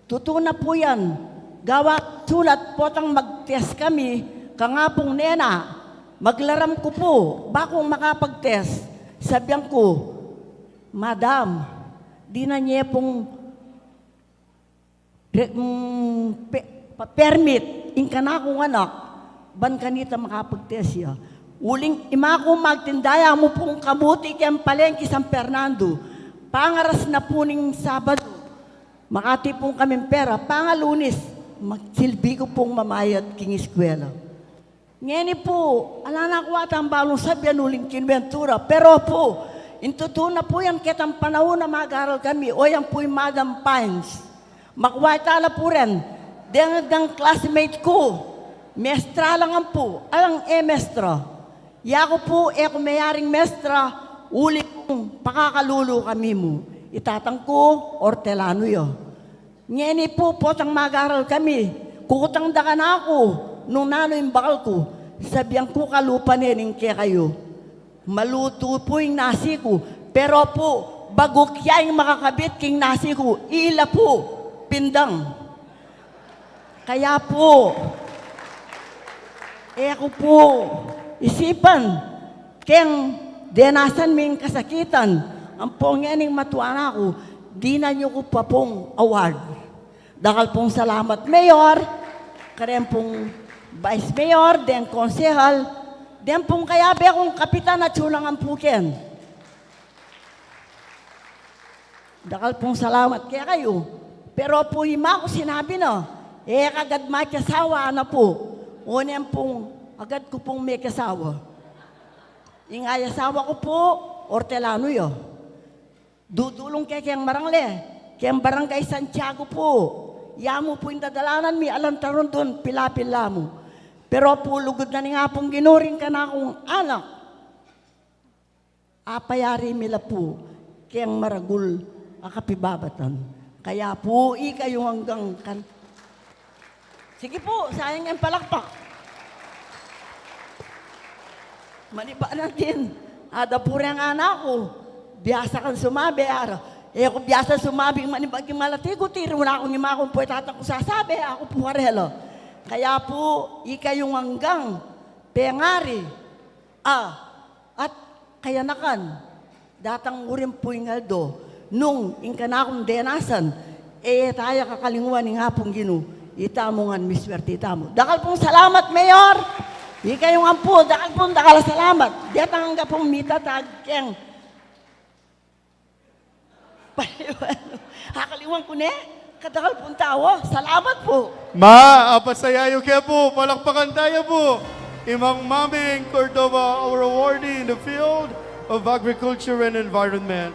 Totoo na po yan. Gawa sulat po tang mag-test kami, kangapong nena, maglaram ko po, bakong makapag-test. Sabihan ko, Madam, di na niya pong permit, in ka na akong anak, ban kanita makapag-test ya. Uling imako magtindaya mo pong kabuti kayang palengke San Fernando. Pangaras na po ning Sabado, makati pong kaming pera. Pangalunis, magsilbi ko pong mamayad king eskwela. Ngeni po, ala na ko atang balong sabihan uling kinventura. Pero po, intuto na po yan kitang panahon na mag-aral kami. O yan po yung Madam Pines. Makwatala po rin. Deng classmate ko, mestra lang ang po, alang mestra. Yako po, kung mayaring mestra, uli kong pakakalulu kami mo. Itatang ko, ortelano yo. Ngeni po, potang mag-aral kami. Kukutang da ka na ako, nung nano yung bakal ko. Sabihan ko kalupa nining kaya kayo. Maluto po yung nasi ko. Pero po, bago kaya yung makakabit king nasi ko, ila po, pindang. Kaya po, ako po, isipan, keng denasan ming kasakitan, ang pongyaning matuan ako, di na nyo ko pa pong award. Dakal pong salamat, Mayor, karen pong Vice Mayor, den Konsehal, den pong kayabe akong kapitan at sulang ang puken. Dakal pong salamat kaya kayo. Pero po ima ko sinabi na, kagad may kasawa na po. Unem pong, agad ko pong may kasawa. Yung ay asawa ko po, Hortelano yo. Dudulong kay kayang marangle, kayang barangay Santiago po. Yamo po yung dadalanan mi, alam taron doon, pilapila mo. Pero po, lugod na ni nga pong ginuring ka na akong anak. Apayari mila po, kayang maragul, akapibabatan. Kaya po, ikayong hanggang kan. Sige po, sayang yung palakpak. Maniba natin, ada po rin ang anak ko. Biyasa kang sumabi, araw. Kung biyasa sumabi, manibag yung malati ko, tiro na akong ima kung po itatang ko sasabi, ako po harelo. Kaya po, ikayong hanggang, pengari, at kayanakan, datang urin po yung aldo, nung inkanakong denasan, tayo kakalinguan ng hapong ginu, itamongan miswerte itamo. Dakal pong salamat, Mayor! Ikayong ampo, dakal salamat. Datang hanggang pong mitatag, keng, hakaliwan ko ne, kadakal pong tawa. Salamat po. Pasayayo kaya po, palakpakan tayo po. Imang Maming Cordova, our awardee in the field of agriculture and environment.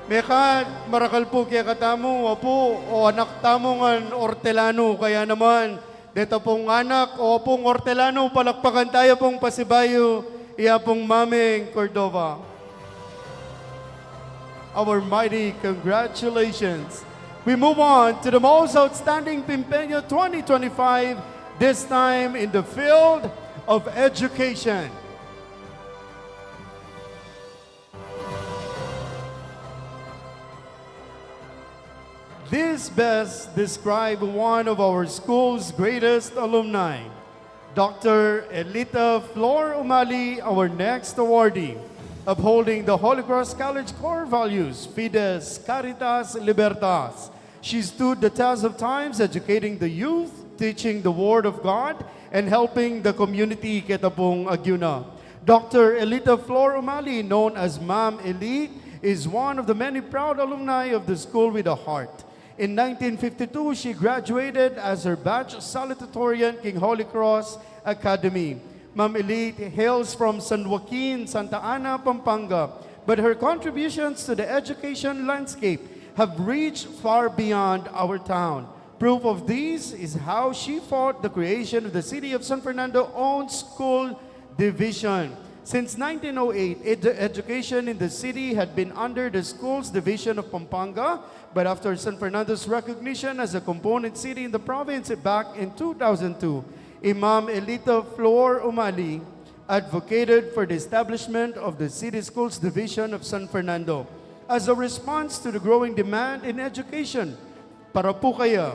Mekat, marakal po kaya katamo, po, o anak tamongan Hortelano, kaya naman, dito pong anak, o pong Hortelano, palakpakan tayo pong pasibayo, iya pong Maming Cordova. Our mighty congratulations. We move on to the most outstanding Pimpeño 2025, this time in the field of education. This best describe one of our school's greatest alumni, Dr. Elita Flor Umali, our next awardee. Upholding the Holy Cross College core values, Fides, Caritas, Libertas. She stood the test of times, educating the youth, teaching the Word of God, and helping the community Ketapong Agyuna. Dr. Elita Flor Umali, known as Ma'am Elite, is one of the many proud alumni of the school with a heart. In 1952, she graduated as her batch salutatorian King Holy Cross Academy. Ma'am Elite hails from San Joaquin, Santa Ana, Pampanga, but her contributions to the education landscape have reached far beyond our town. Proof of this is how she fought the creation of the City of San Fernando-owned school division. Since 1908, education in the city had been under the schools division of Pampanga, but after San Fernando's recognition as a component city in the province back in 2002, Imam Elita Flor Umali advocated for the establishment of the City Schools Division of San Fernando as a response to the growing demand in education. Para po kaya,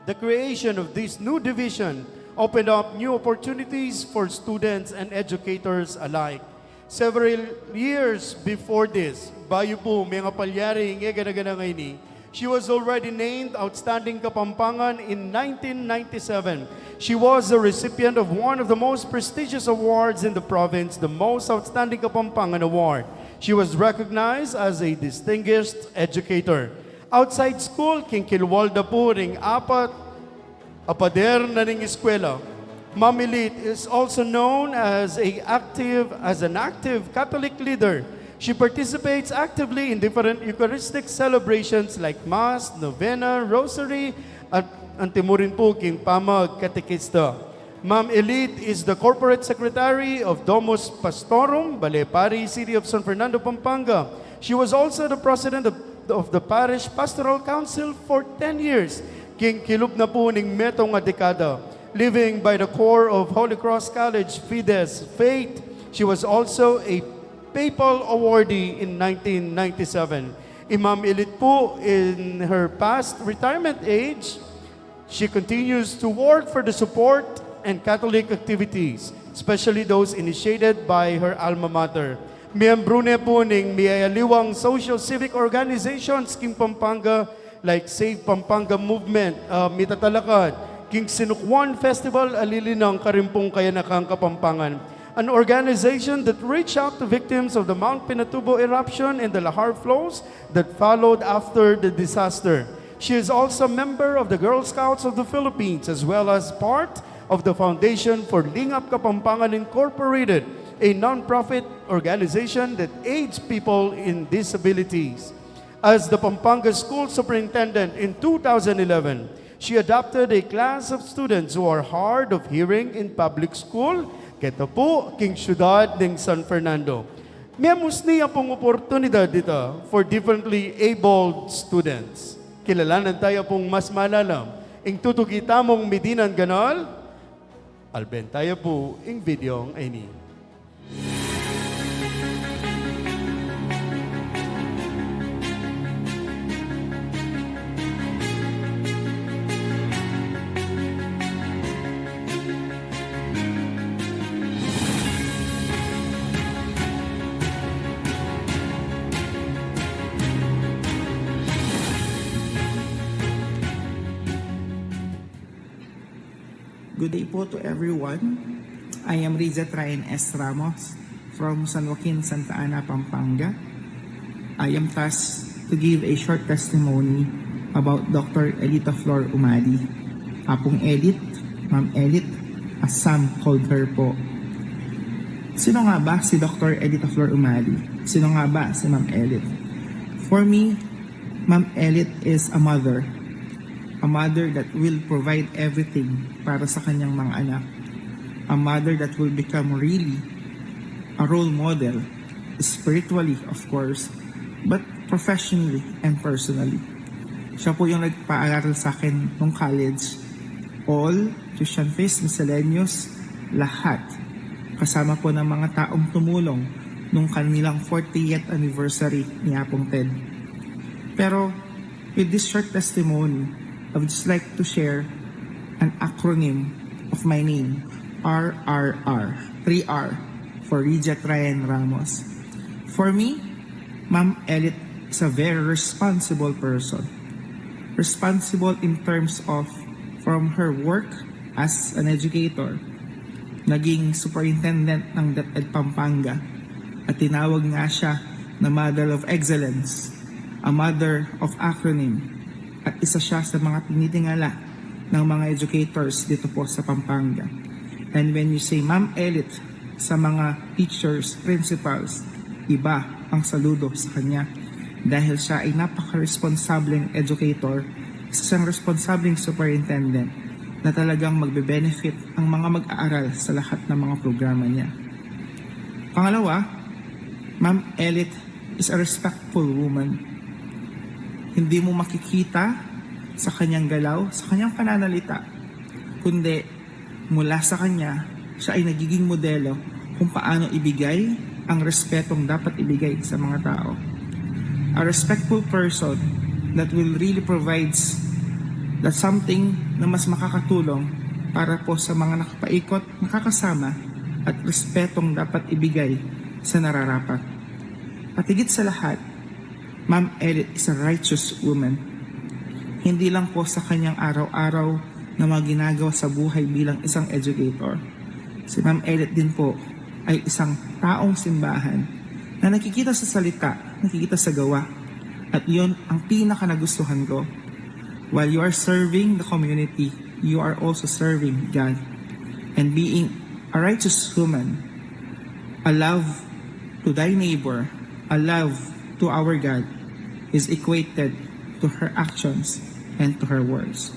the creation of this new division opened up new opportunities for students and educators alike. Several years before this, bayo po mga palyari nga gana-gana ngayon, she was already named Outstanding Kapampangan in 1997. She was a recipient of one of the most prestigious awards in the province, the Most Outstanding Kapampangan Award. She was recognized as a distinguished educator. Outside school, kinkilwalda po ring apader na ning eskwela. Ma'am Elite is also known as an active Catholic leader. She participates actively in different Eucharistic celebrations like Mass, Novena, Rosary, at antimurin po king pamag katekista. Ma'am Elite is the Corporate Secretary of Domus Pastorum, Balepari, City of San Fernando, Pampanga. She was also the President of the Parish Pastoral Council for 10 years. King kilub na po ning metong nga dekada. Living by the core of Holy Cross College, Fides, Faith, she was also a Papal awardee in 1997. Imam Elite po, in her past retirement age, she continues to work for the support and Catholic activities, especially those initiated by her alma mater. Miyembro na po ng miyayaliwang social civic organizations King Pampanga like Save Pampanga Movement, Mitatalakad, King Sinukwan Festival, alilinang karimpong kayanakang Kapampangan. an organization that reached out to victims of the Mount Pinatubo eruption and the lahar flows that followed after the disaster. She is also a member of the Girl Scouts of the Philippines, as well as part of the Foundation for Lingap Kapampangan Incorporated, a non-profit organization that aids people in disabilities. As the Pampanga School Superintendent in 2011, she adopted a class of students who are hard of hearing in public school, kaya po, king syudad ng San Fernando. Miyamos niya pong oportunidad dito for differently abled students. Kilalanan tayo pong mas malalam. Ing tutugita mong Medinan Ganol, alben tayo po ing videong ini. Good day po to everyone. I am Riza Train S. Ramos from San Joaquin, Santa Ana, Pampanga. I am tasked to give a short testimony about Dr. Elita Flor Umali. Apong Edith, Ma'am Edith, as Sam called her po. Sino nga ba si Dr. Elita Flor Umali? Sino nga ba si Ma'am Edith? For me, Ma'am Edith is a mother. A mother that will provide everything para sa kanyang mga anak. A mother that will become really a role model, spiritually of course, but professionally and personally. Siya po yung nagpaaral sa akin nung college. All, Christian Faith, Miscellaneous, lahat. Kasama po ng mga taong tumulong nung kanilang 40th anniversary ni Apong Ted. Pero with this short testimony, I would just like to share an acronym of my name, RRR, 3R, for Rija Ryan Ramos. For me, Ma'am Elliot is a very responsible person. Responsible in terms of from her work as an educator, naging superintendent ng DepEd Pampanga, at tinawag nga siya na Mother of Excellence, a mother of acronym, at isa siya sa mga tinitingala ng mga educators dito po sa Pampanga. And when you say Ma'am Elliot sa mga teachers, principals, iba ang saludo sa kanya dahil siya ay napaka-responsableng educator, isa siyang responsableng superintendent na talagang magbe-benefit ang mga mag-aaral sa lahat ng mga programa niya. Pangalawa, Ma'am Elliot is a respectful woman. Hindi mo makikita sa kanyang galaw, sa kanyang pananalita, kundi mula sa kanya, siya ay nagiging modelo kung paano ibigay ang respetong dapat ibigay sa mga tao. A respectful person that will really provides that something na mas makakatulong para po sa mga nakapaikot, nakakasama at respetong dapat ibigay sa nararapat. At higit sa lahat, Ma'am Edith is a righteous woman. Hindi lang po sa kanyang araw-araw na mga ginagawa sa buhay bilang isang educator. Si Ma'am Edith din po ay isang taong simbahan na nakikita sa salita, nakikita sa gawa. At yun ang pinaka nagustuhan ko. While you are serving the community, you are also serving God. And being a righteous woman, a love to thy neighbor, a love to our God, is equated to her actions and to her words.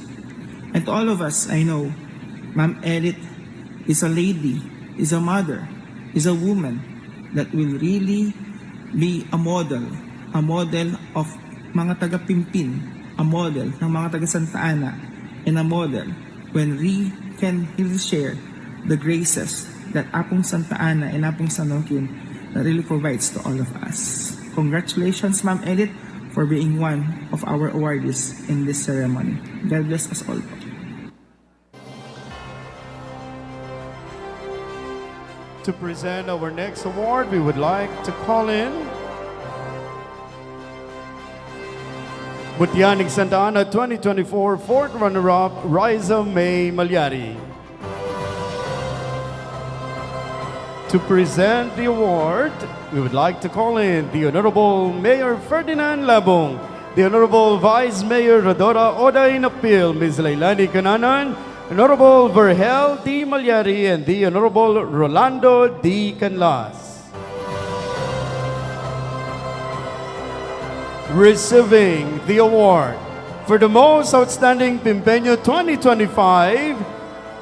And to all of us, I know, Ma'am Edith is a lady, is a mother, is a woman that will really be a model of mga taga-Pimpin, a model ng mga taga-Santa Ana, and a model when we can really share the graces that Apong Santa Ana and Apong San Joaquin that really provides to all of us. Congratulations, Ma'am Edith, for being one of our awardees in this ceremony. God bless us all. To present our next award, we would like to call in Butianing Santa Ana 2024 4th runner-up, Riza May Malyari. To present the award, we would like to call in the Honorable Mayor Ferdinand Labong, the Honorable Vice Mayor Rodora Oday Napil, Ms. Lailani Cananan, Honorable Vergel D. Malyari, and the Honorable Rolando D. Canlas. Receiving the award for the most outstanding Pimpeño 2025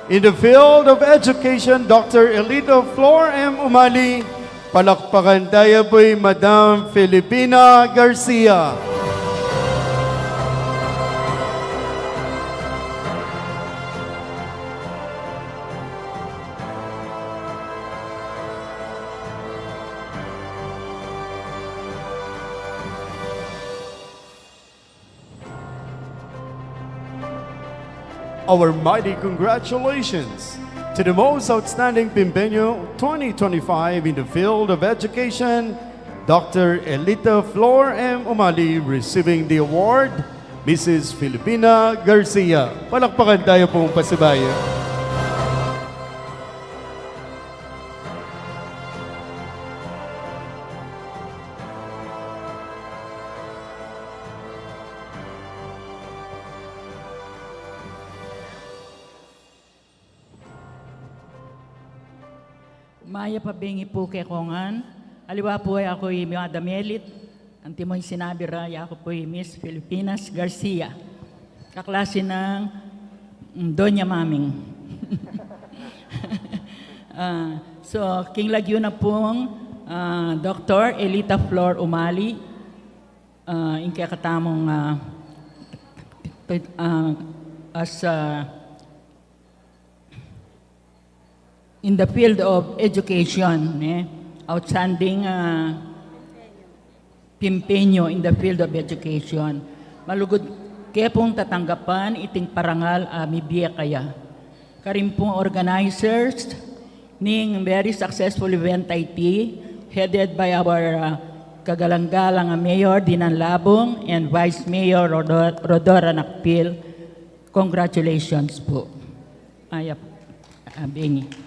in the field of education, Dr. Elito Flor M. Umali. Palakpakan tayo po'y Madam Filipina Garcia. Our mighty congratulations to the most outstanding Pimpeño 2025 in the field of education, Dr. Elita Flor M. Umali, receiving the award, Mrs. Filipina Garcia. Palakpakan tayo pong pasibaya. Maya pabengi po kay Kongan. Aliwa po ay ako yung mga damelit. Ang timoy sinabi raya ako po yung Miss Filipinas Garcia. Kaklase ng Doña Maming. So, king lagyo na pong Dr. Elita Flor Umali. Yung kakatamong as in the field of education, outstanding Pimpeño in the field of education. Malugod kaya pong tatanggapan iting parangal mibiya kaya. Karim pong organizers ning very successful event IT headed by our kagalang-galang Mayor Dinan Labong and Vice Mayor Rodora Nakpil. Congratulations po. Ayap, Bengi.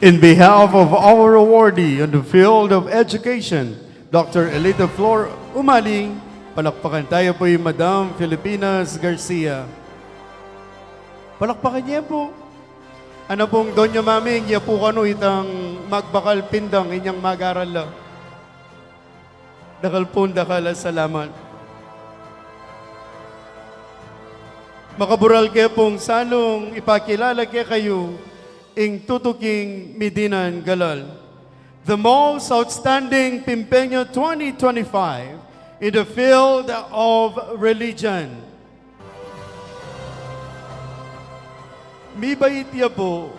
In behalf of our awardee in the field of education, Dr. Elita Flor Umali, palakpakan tayo po yung Madam Filipinas Garcia. Palakpakan niya po. Ano pong Doña Maming, niya po kano itang magbakal pindang inyang mag-aral la. Dakal po dakal, salamat. Makabural kayo pong salong ipakilala kayo ing tutuking Medinan Galal. The most outstanding Pimpeño 2025 in the field of religion. Mibait niya po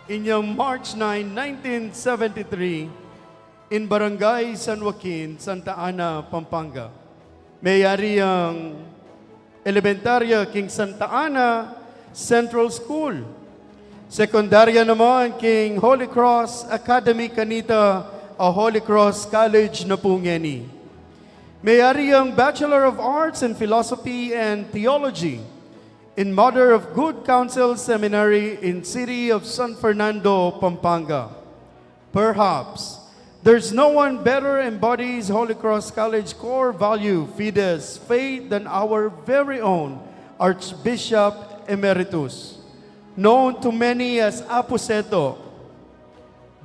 inyong March 9, 1973 in Barangay San Joaquin, Santa Ana, Pampanga. Mayari ang elementarya King Santa Ana Central School. Sekundarya naman King Holy Cross Academy kanita a Holy Cross College na po ngeni. Mayari ang Bachelor of Arts in Philosophy and Theology in Mother of Good Counsel Seminary in City of San Fernando, Pampanga. Perhaps there's no one better embodies Holy Cross College core value, Fides, faith than our very own Archbishop Emeritus, known to many as Apo Seto.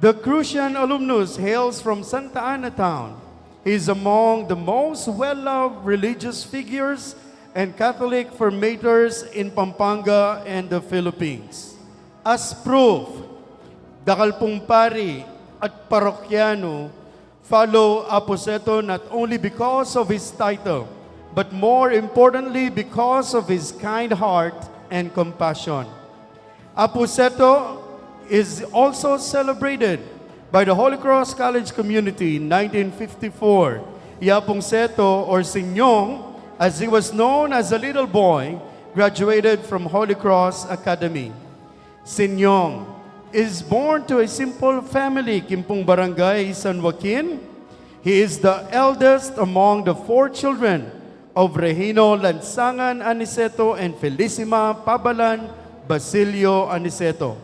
The Crucian alumnus hails from Santa Ana town. He is among the most well-loved religious figures and Catholic formators in Pampanga and the Philippines. As proof, dakal pong pari at parokyano follow Apo Seto not only because of his title, but more importantly because of his kind heart and compassion. Apo Seto is also celebrated by the Holy Cross College community in 1954. Yapong Seto, or Sinyong, as he was known as a little boy, graduated from Holy Cross Academy. Sinyong is born to a simple family, Kimpong Barangay, San Joaquin. He is the eldest among the 4 children of Regino Lansangan Aniceto and Felicima Pabalan Basilio Aniceto.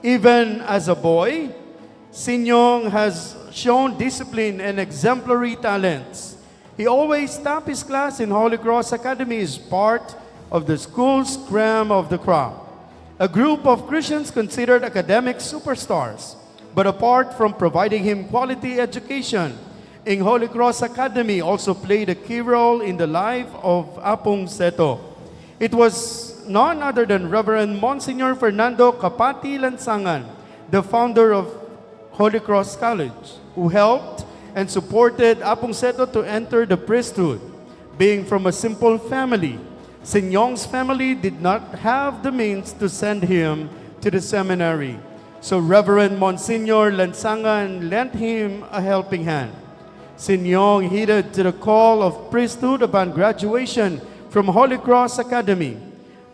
Even as a boy, Sinyong has shown discipline and exemplary talents. He always topped his class in Holy Cross Academy as part of the school's cream of the crop, a group of Christians considered academic superstars. But apart from providing him quality education, in Holy Cross Academy also played a key role in the life of Apong Seto. It was none other than Reverend Monsignor Fernando Kapati Lansangan, the founder of Holy Cross College, who helped and supported Apong Seto to enter the priesthood. Being from a simple family, Sinyong's family did not have the means to send him to the seminary. So Reverend Monsignor Lansangan lent him a helping hand. Sinyong heeded to the call of priesthood upon graduation from Holy Cross Academy.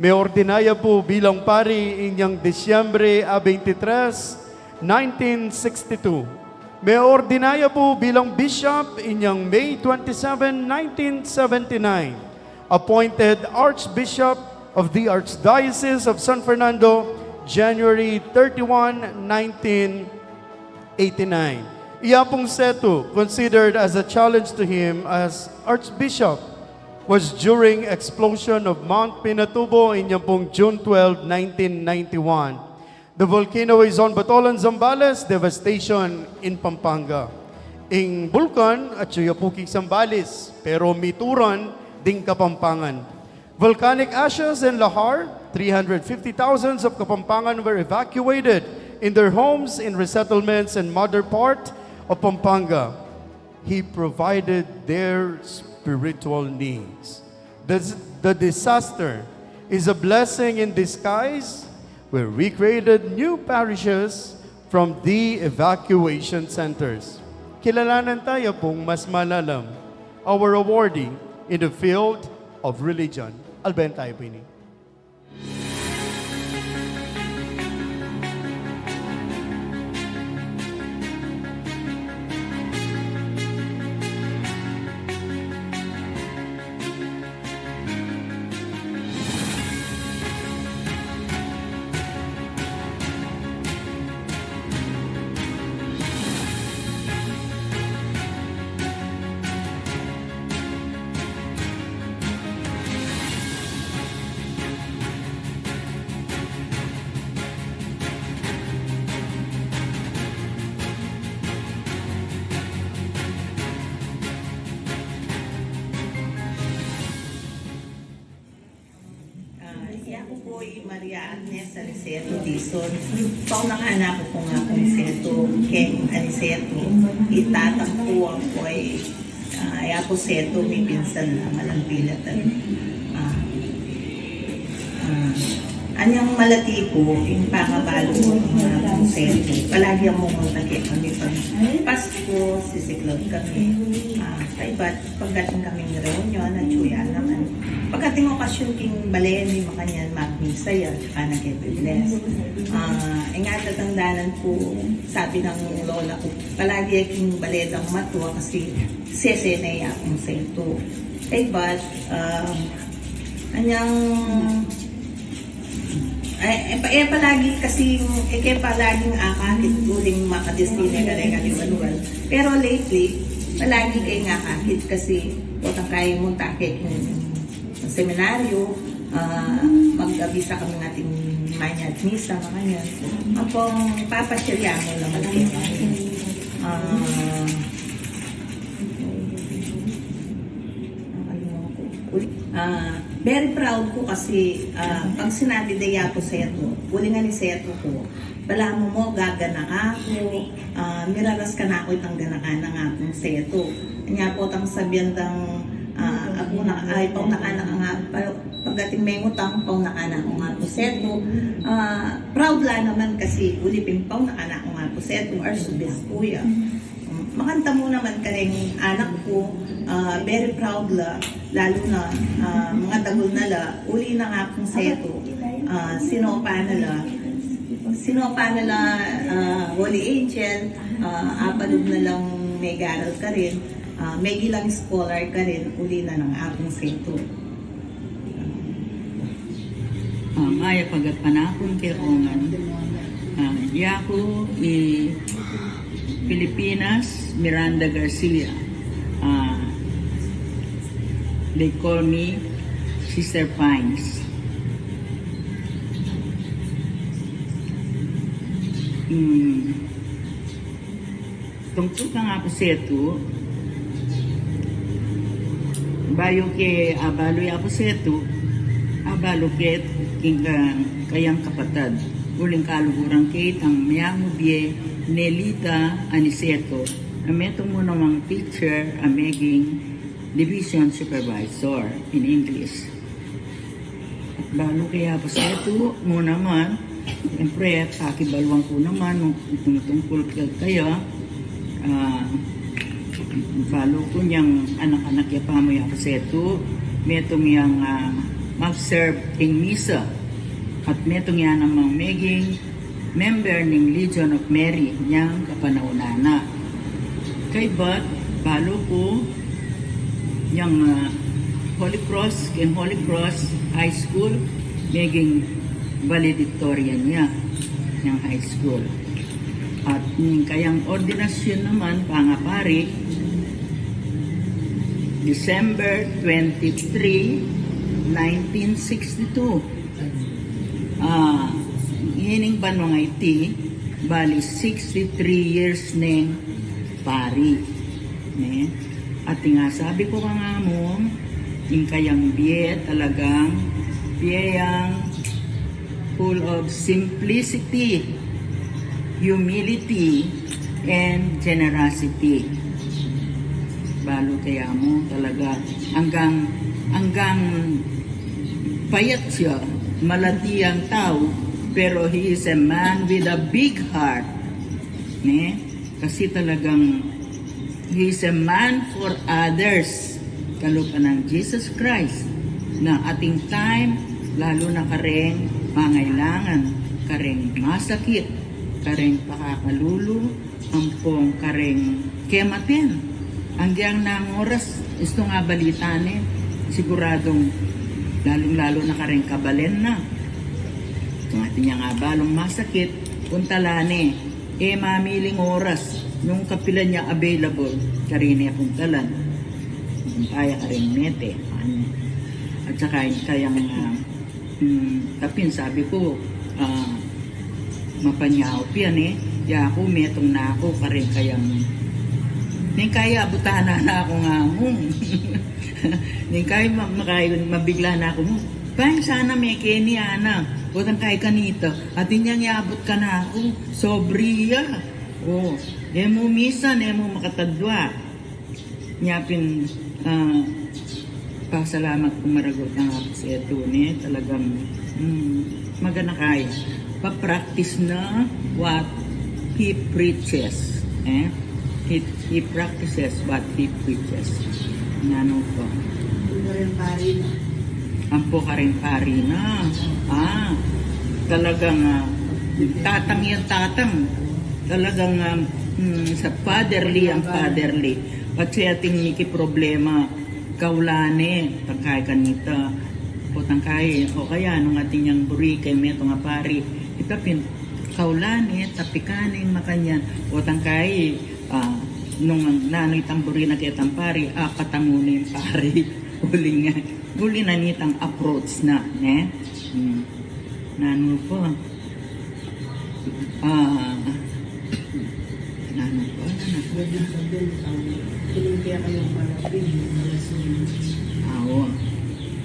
May ordinaya po bilang pari inyang Disyembre 23, 1962. May ordinaya po bilang bishop inyang May 27, 1979. Appointed Archbishop of the Archdiocese of San Fernando, January 31, 1989. Apong Seto, considered as a challenge to him as Archbishop, was during explosion of Mount Pinatubo in pong June 12, 1991. The volcano is on Batolan, Zambales, devastation in Pampanga. Ing Bulkan at Chuyapukik, Zambales, pero mituran ding Kapampangan. Volcanic ashes in Lahar, 350,000 of Kapampangan were evacuated in their homes in resettlements and mother part of Pampanga. He provided their spiritual needs. The disaster is a blessing in disguise where we created new parishes from the evacuation centers. Kilalanan tayo pong mas malalam, our awardee in the field of religion. Alben tayo po ini. Maria Agnes Aniceto Dizon. Paunang-anak ko nga kung Seto, King Aniceto. Itatang po ako ay Ayapo Seto, may pinsan na malambilatan. Anyang malati po, yung pangabalo ko nga kung Seto. Palagi ang mumuntakit kami pag Pasko, sisiklog kami. Kaibat, pagdating kaming reunion, natsuya naman. Pagdating okasyon king balen, di makanyan magmisa yan, tsaka nag-bless. Nga tatangdanan po, sabi ng lola ko, palagi king baledang matua kasi sesenay akong Seto. Kaibat, anyang palagi kasi palaging akakit uling makadestine kare-kare manual. Pero lately, palagi kayo nga kahit kasi potang kayo mong takit ng seminaryo, mag-abisa kami ng ating manya at misa, mga yan. Apong papasya mo naman kayo. Very proud ko kasi pag sinabi na Yapo Seto, uli nga ni Seto ko, bala mo gagana ako, miraras ka na ako itang ganakan ng akong Seto. Kanya po tang sabihan tang ako na ay pang nakanak nga pagdating may utang pang nakanak ko nga po Seto. Proud la naman kasi uli ping pang nakanak ko nga po Seto Archbishop Kuya. Makanta mo naman ka rin anak ko, very proud la, lalo na mga tagol na la, uli na nga akong Seto, sinopa na la Holy Angel, apalog na lang may garal ka rin, may ilang scholar ka rin, uli na ng akong Seto. Maya pagat panakon kay Ongan. Yaku Pilipinas, Miranda Garcia. They call me Sister Pines. Tungkol ka nga po sa ito, bayo ke abalo ya po sa ito, abalo ke kayang kapatad. Uling kaluguran ke ang mayamo biye Nelita Aniceto, ameto mo namang teacher, ameging division supervisor in English. At balo kaya po sa ito mo naman, siyempre, kakibalwang ko naman kung tungkol kaya, follow ko niyang anak-anak ya pa mo ya po sa ito, metong yang mag-serve in misa, at metong yan namang maging member ng Legion of Mary niyang kapanaunana. Kay ba't, follow ko yung Holy Cross High School, maging valedictorian niya ng high school. At kayang ordinasyon naman, pangapari, December 23, 1962. Hining ba mga iti, bali 63 years ng pari. At nga sabi ko nga mo, yung kayang biye talagang biyayang full of simplicity, humility, and generosity. Balo kaya mo talaga hanggang payat siya, malati ang tao, pero he is a man with a big heart. Kasi talagang he is a man for others. Kalupa ng Jesus Christ na ating time, lalo na kareng pangailangan, kareng masakit, kareng pakakalulu, ampong kareng kematen. Hanggang ng oras, gusto nga balitane, siguradong lalong-lalo na kareng kabalen na. Kung atin niya nga balong masakit, puntalane, mamiling oras, nung kapilan niya available, karine puntalan. Kaya kareng nete. At saka kayang tapin, sabi ko, mapanyaw yan ya ako, metong na ako, kareng kayang ning kaya butana na ako nga mo. Ning kaya mabigla na ako mo. Parang sana may keni ana. Butang kay kanito. At inyang iabot ka na ako. Sobriya. Mo misan, mo makatadwa. Nyapin, pasalamat kung maragot ang ako sa ito ni. Talagang magana kaya. Pa-practice na what he preaches. He practices what he preaches. Nano po. Ampo ka rin pari na. Talagang tatang yan tatang. Talagang sa fatherly ang fatherly. Kasi ating niki problema kaulane tangkay kanita o tangkay o kaya nung ating yang buri kay meto nga pari itapin kaulane tapikanin makanyan o tangkay nung nanoy tamburi na kaya tampari katangunin pari uli na nitang approach na nano po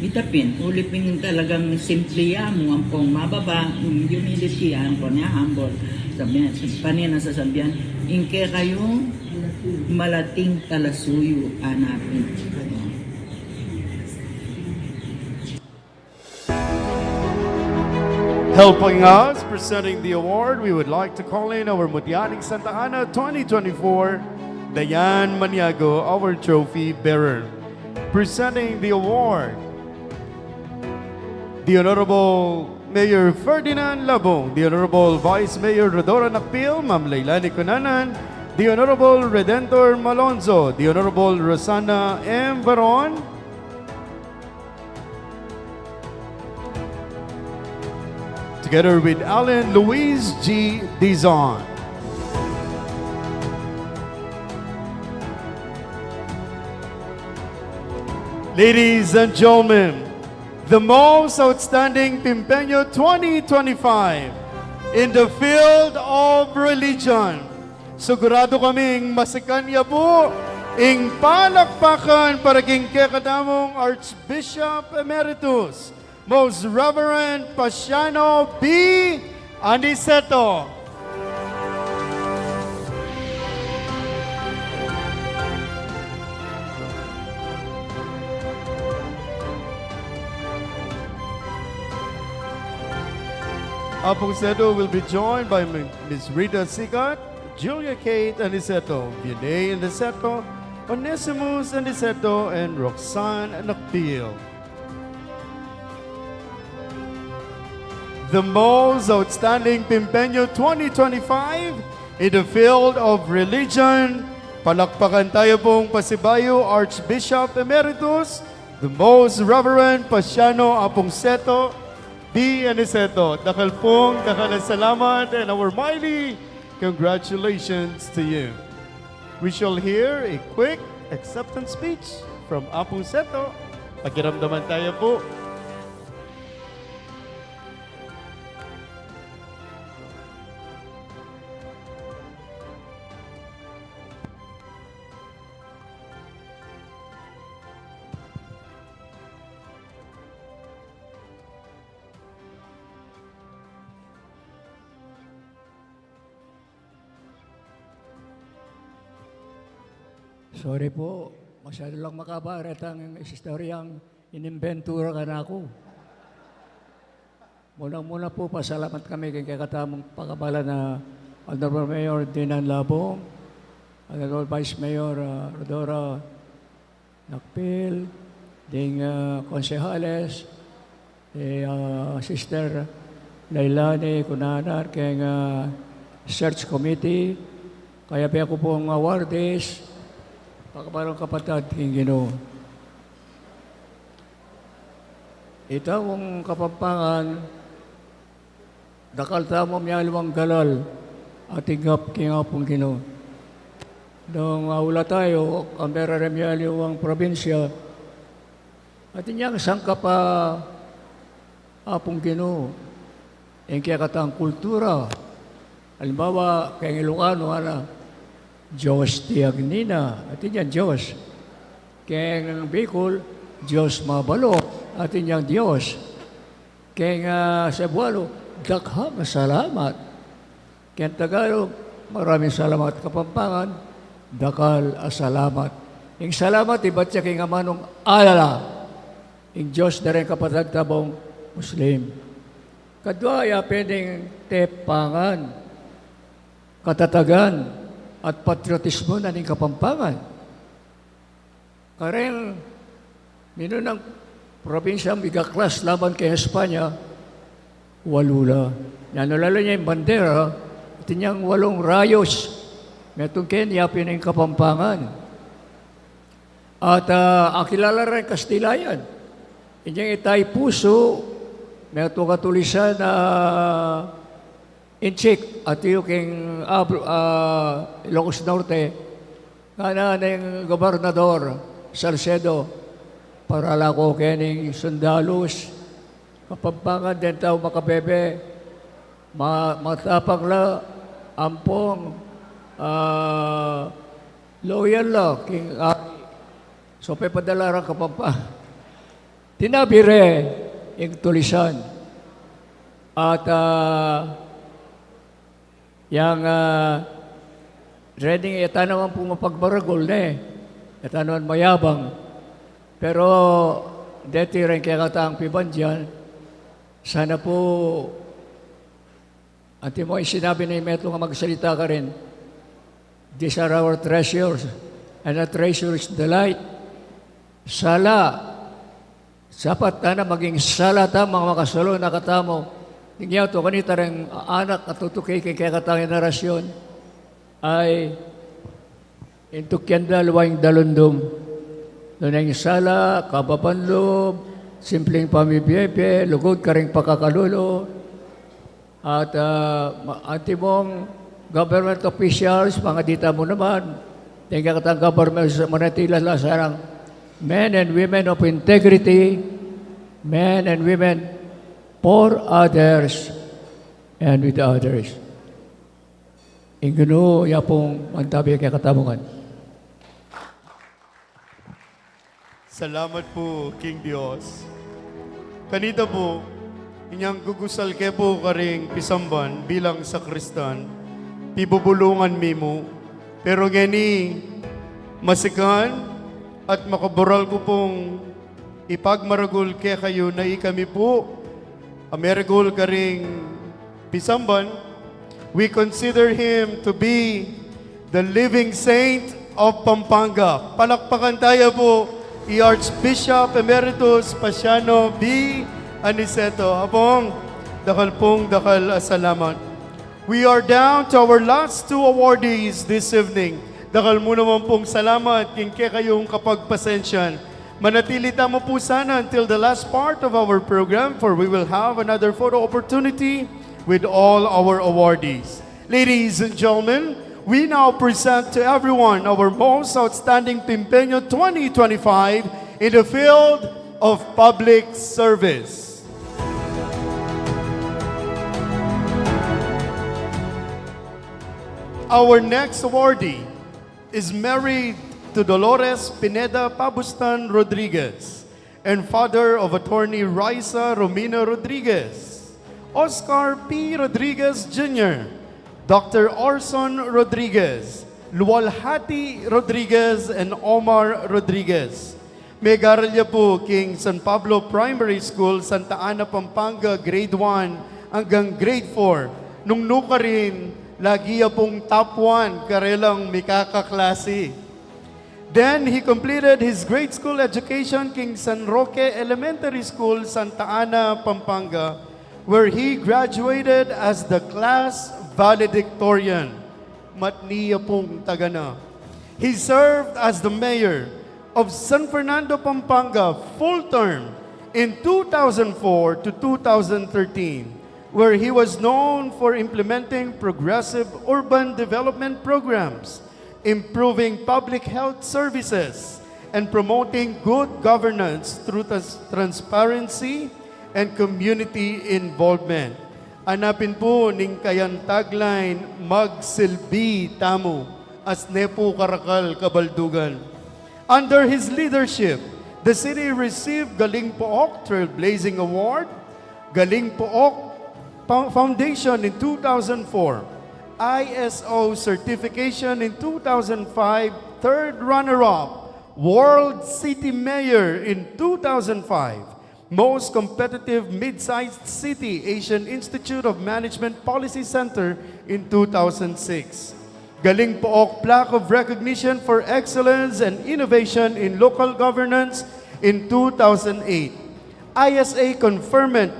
itapin, ulipin talagang simpliya mo ang pong mababa, humility, ang po niya, humble. Sabihan, panin na sasabihan, inke kayo malating talasuyo anapin. Helping us presenting the award, we would like to call in our Mutianing Santa Ana 2024, Dayan Maniago, our trophy bearer. Presenting the award, the Honorable Mayor Ferdinand Labong, the Honorable Vice Mayor Rodora Nakpil, Ma'am Leilani Cunanan, the Honorable Redentor Malonzo, the Honorable Rosana M. Baron, together with Alan Luis G. Dizon. Ladies and gentlemen, the most outstanding Pimpeño 2025 in the field of religion. Sigurado kaming masikanya po ing palakpakan para king kekadamong Archbishop Emeritus, Most Reverend Pasiano B. Aniceto. Apong Seto will be joined by Ms. Rita Sigat, Julia Kate Aniceto, Vianey Aniceto, Onesimus Aniceto, and Roxanne Nakpil. The most outstanding Pimpeño 2025 in the field of religion. Palakpakan tayo pong Pasibayo Archbishop Emeritus, the Most Reverend Pasiano Apong Seto B. Aniceto. Dakal pong salamat and our mighty congratulations to you. We shall hear a quick acceptance speech from Apong Seto. Pakiramdaman tayo po. Sorry po, masyado lang makabarat ang istoryang inimbentura ka na ako. Muna po, pasalamat kami kay kakatamang pagkabala na Honorable Mayor Dinan Labong, Honorable Vice Mayor Rodora Nakpil, ding konsehales, Sister Lailani Kunanar, kay Search Committee, kaya pa ako pong awardees, pagkabarang kapatid king Ginoo. Ito ang Kapampangan, dakal tamo miyalawang galal at hingap king Apong Ginoo. Nung wala tayo, Canberra remyaliwang probinsya, at inyang sangka pa Apong Ginoo. Ang kaya katang kultura, halimbawa, kay Ilocano, Diyos tiagnina, at inyang Diyos. Kaya ng Bicol, Diyos mabalo, at inyang Diyos. Kaya Cebuano, daghang salamat. Kaya Tagalog, maraming salamat. Kapampangan, dakal salamat. Yung salamat, iba't siya kaya manong alala. Yung Diyos na rin kapatid tabong Muslim. Kadwa, pwedeng tepangan, katatagan, at patriotismo na ning Kapampangan. Kareng, minunang probinsyang bigaklas laban kay Espanya, walula. Nanulala niya yung bandera, at niyang 8 rayos. Metong Kenya, pining Kapampangan. At ang kilala rin Kastilayan. Inyang itay puso, metong katulisan na Inchik at yung Ilocos Norte, nga na yung gobernador Salcedo, para lako kening sundalos, Kapampangan din tao makabebe, matapang la, ampong, loyal la, king so pepadala Kapampangan. Tinabire yung tulisan. At yang ready itanawan po mapagbaragol na itanawan mayabang. Pero deti rin kaya kataang piban dyan, sana po anti mo sinabi ni Metro nga magsalita ka rin, these are our treasures and a treasure is the light. Sala, sapat na maging sala ta mga makasalo na katamo. Tingyaw to kanita rin anak at tutukay kay kakatang generasyon ay intukyanda luwang dalundom. Doon ang sala, kabapanlob, simpleng pamibiyebe, lugod ka rin pakakalulo, At ating mong government officials, mga dita mo naman, tingnan katang government sa manatila lang sarang men and women of integrity, men and women for others and with others. Ingano, yapong mantabi kay katamungan. Salamat po, King Dios. Kanita po, inyang gugusal ke po karing pisamban bilang sakristan, pibubulungan mimo, pero gani masikan at makaboral ko pong ipagmaragol ke kayo na ikami po, ameragol karing pisamban, we consider him to be the living saint of Pampanga. Palakpakan tayo po, Archbishop Emeritus Pasiano B. Aniceto. Apong, dakal pong dakal salamat. We are down to our last two awardees this evening. Dakal mo naman pong salamat king kayong kapagpasensyan. Manatili tamo po sana until the last part of our program for we will have another photo opportunity with all our awardees. Ladies and gentlemen, we now present to everyone our most outstanding Pimpeño 2025 in the field of public service. Our next awardee is married to Dolores Pineda Pabustan Rodriguez and father of attorney Raisa Romina Rodriguez, Oscar P. Rodriguez Jr., Dr. Orson Rodriguez, Lualhati Rodriguez, and Omar Rodriguez. May garalya po king San Pablo Primary School, Santa Ana, Pampanga, grade 1 hanggang grade 4. Nung nuka rin, lagi pong top 1, karelang may kakaklase. Then he completed his grade school education king San Roque Elementary School, Santa Ana, Pampanga, where he graduated as the class valedictorian. Matniya pong tagana. He served as the mayor of San Fernando, Pampanga, full term in 2004 to 2013, where he was known for implementing progressive urban development programs, improving public health services, and promoting good governance through transparency and community involvement. Anapin po ning kayang tagline, magsilbi tamo, as nepo karakal kabaldugan. Under his leadership, the city received Galing Pook Trailblazing Award, Galing Pook Foundation in 2004, ISO certification in 2005, third runner-up, World City Mayor in 2005, Most Competitive Mid-Sized City, Asian Institute of Management Policy Center in 2006. Galing Pook Plaque of Recognition for Excellence and Innovation in Local Governance in 2008. ISA conferment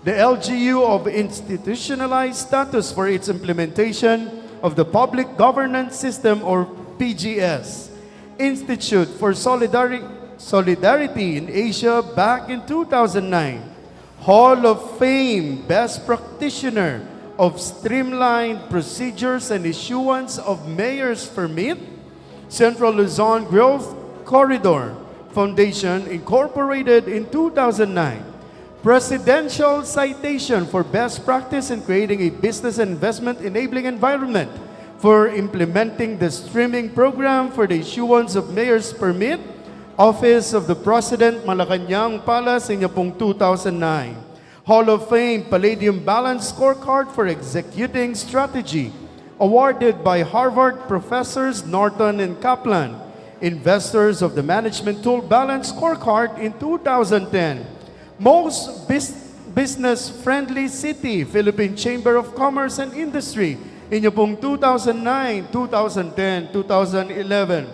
the LGU of institutionalized status for its implementation of the Public Governance System or PGS. Institute for Solidarity in Asia back in 2009. Hall of Fame Best Practitioner of Streamlined Procedures and Issuance of Mayor's Permit, Central Luzon Growth Corridor Foundation Incorporated in 2009. Presidential Citation for Best Practice in Creating a Business and Investment Enabling Environment for implementing the streaming program for the issuance of Mayor's Permit, Office of the President, Malacanang Palace, in pong 2009. Hall of Fame Palladium Balance Scorecard for Executing Strategy, awarded by Harvard professors Norton and Kaplan. Investors of the Management Tool Balance Scorecard in 2010. Most Business-Friendly City, Philippine Chamber of Commerce and Industry, in pong 2009, 2010, 2011.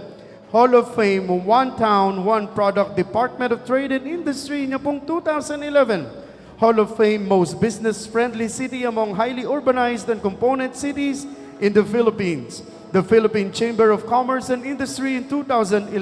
Hall of Fame, One Town, One Product, Department of Trade and Industry, niya pong 2011. Hall of Fame, Most Business-Friendly City among Highly Urbanized and Component Cities in the Philippines. The Philippine Chamber of Commerce and Industry in 2011.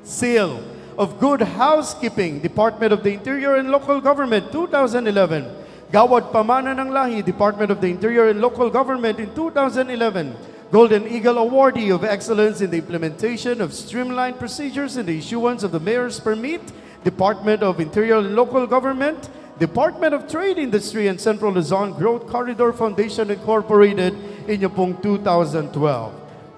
Seal of Good Housekeeping, Department of the Interior and Local Government, 2011. Gawad Pamana ng Lahi, Department of the Interior and Local Government in 2011. Golden Eagle Awardee of Excellence in the Implementation of Streamlined Procedures in the Issuance of the Mayor's Permit, Department of Interior and Local Government, Department of Trade, Industry, and Central Luzon Growth Corridor Foundation Incorporated in pong 2012.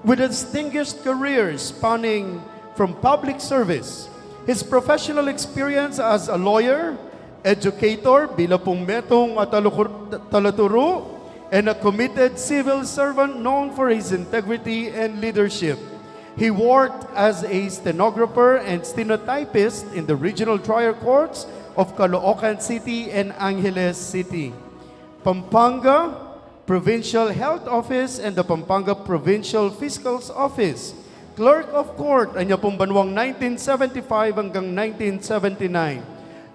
With a distinguished career spanning from public service, his professional experience as a lawyer, educator, bilang pong metong at talaturo, and a committed civil servant known for his integrity and leadership. He worked as a stenographer and stenotypist in the regional trial courts of Caloocan City and Angeles City, Pampanga Provincial Health Office, and the Pampanga Provincial Fiscal's Office. Clerk of Court, anya pong banwang 1975 hanggang 1979.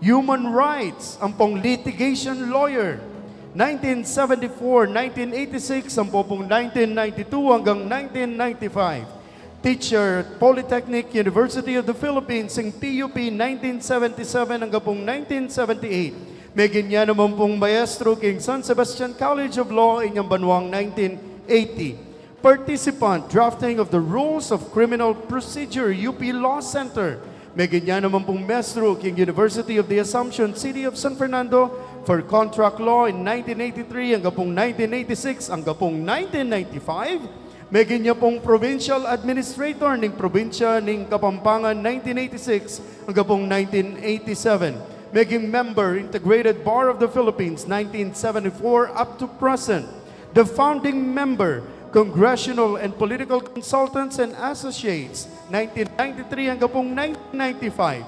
Human Rights, ang pong litigation lawyer, 1974, 1986, ang pong 1992 hanggang 1995. Teacher, Polytechnic University of the Philippines, ang PUP, 1977 hanggang pong 1978. May ganyan naman pong maestro king San Sebastian College of Law inyang banwang 1980. Participant, drafting of the Rules of Criminal Procedure, UP Law Center. May ganyan naman pong maestro king University of the Assumption City of San Fernando for Contract Law in 1983 hanggang pong 1986 hanggang pong 1995. May ganyan pong Provincial Administrator ng Probinsya ng Kapampangan 1986 hanggang pong 1987. Making member, Integrated Bar of the Philippines 1974 up to present. The founding member, Congressional and Political Consultants and Associates, 1993 hanggang pong 1995.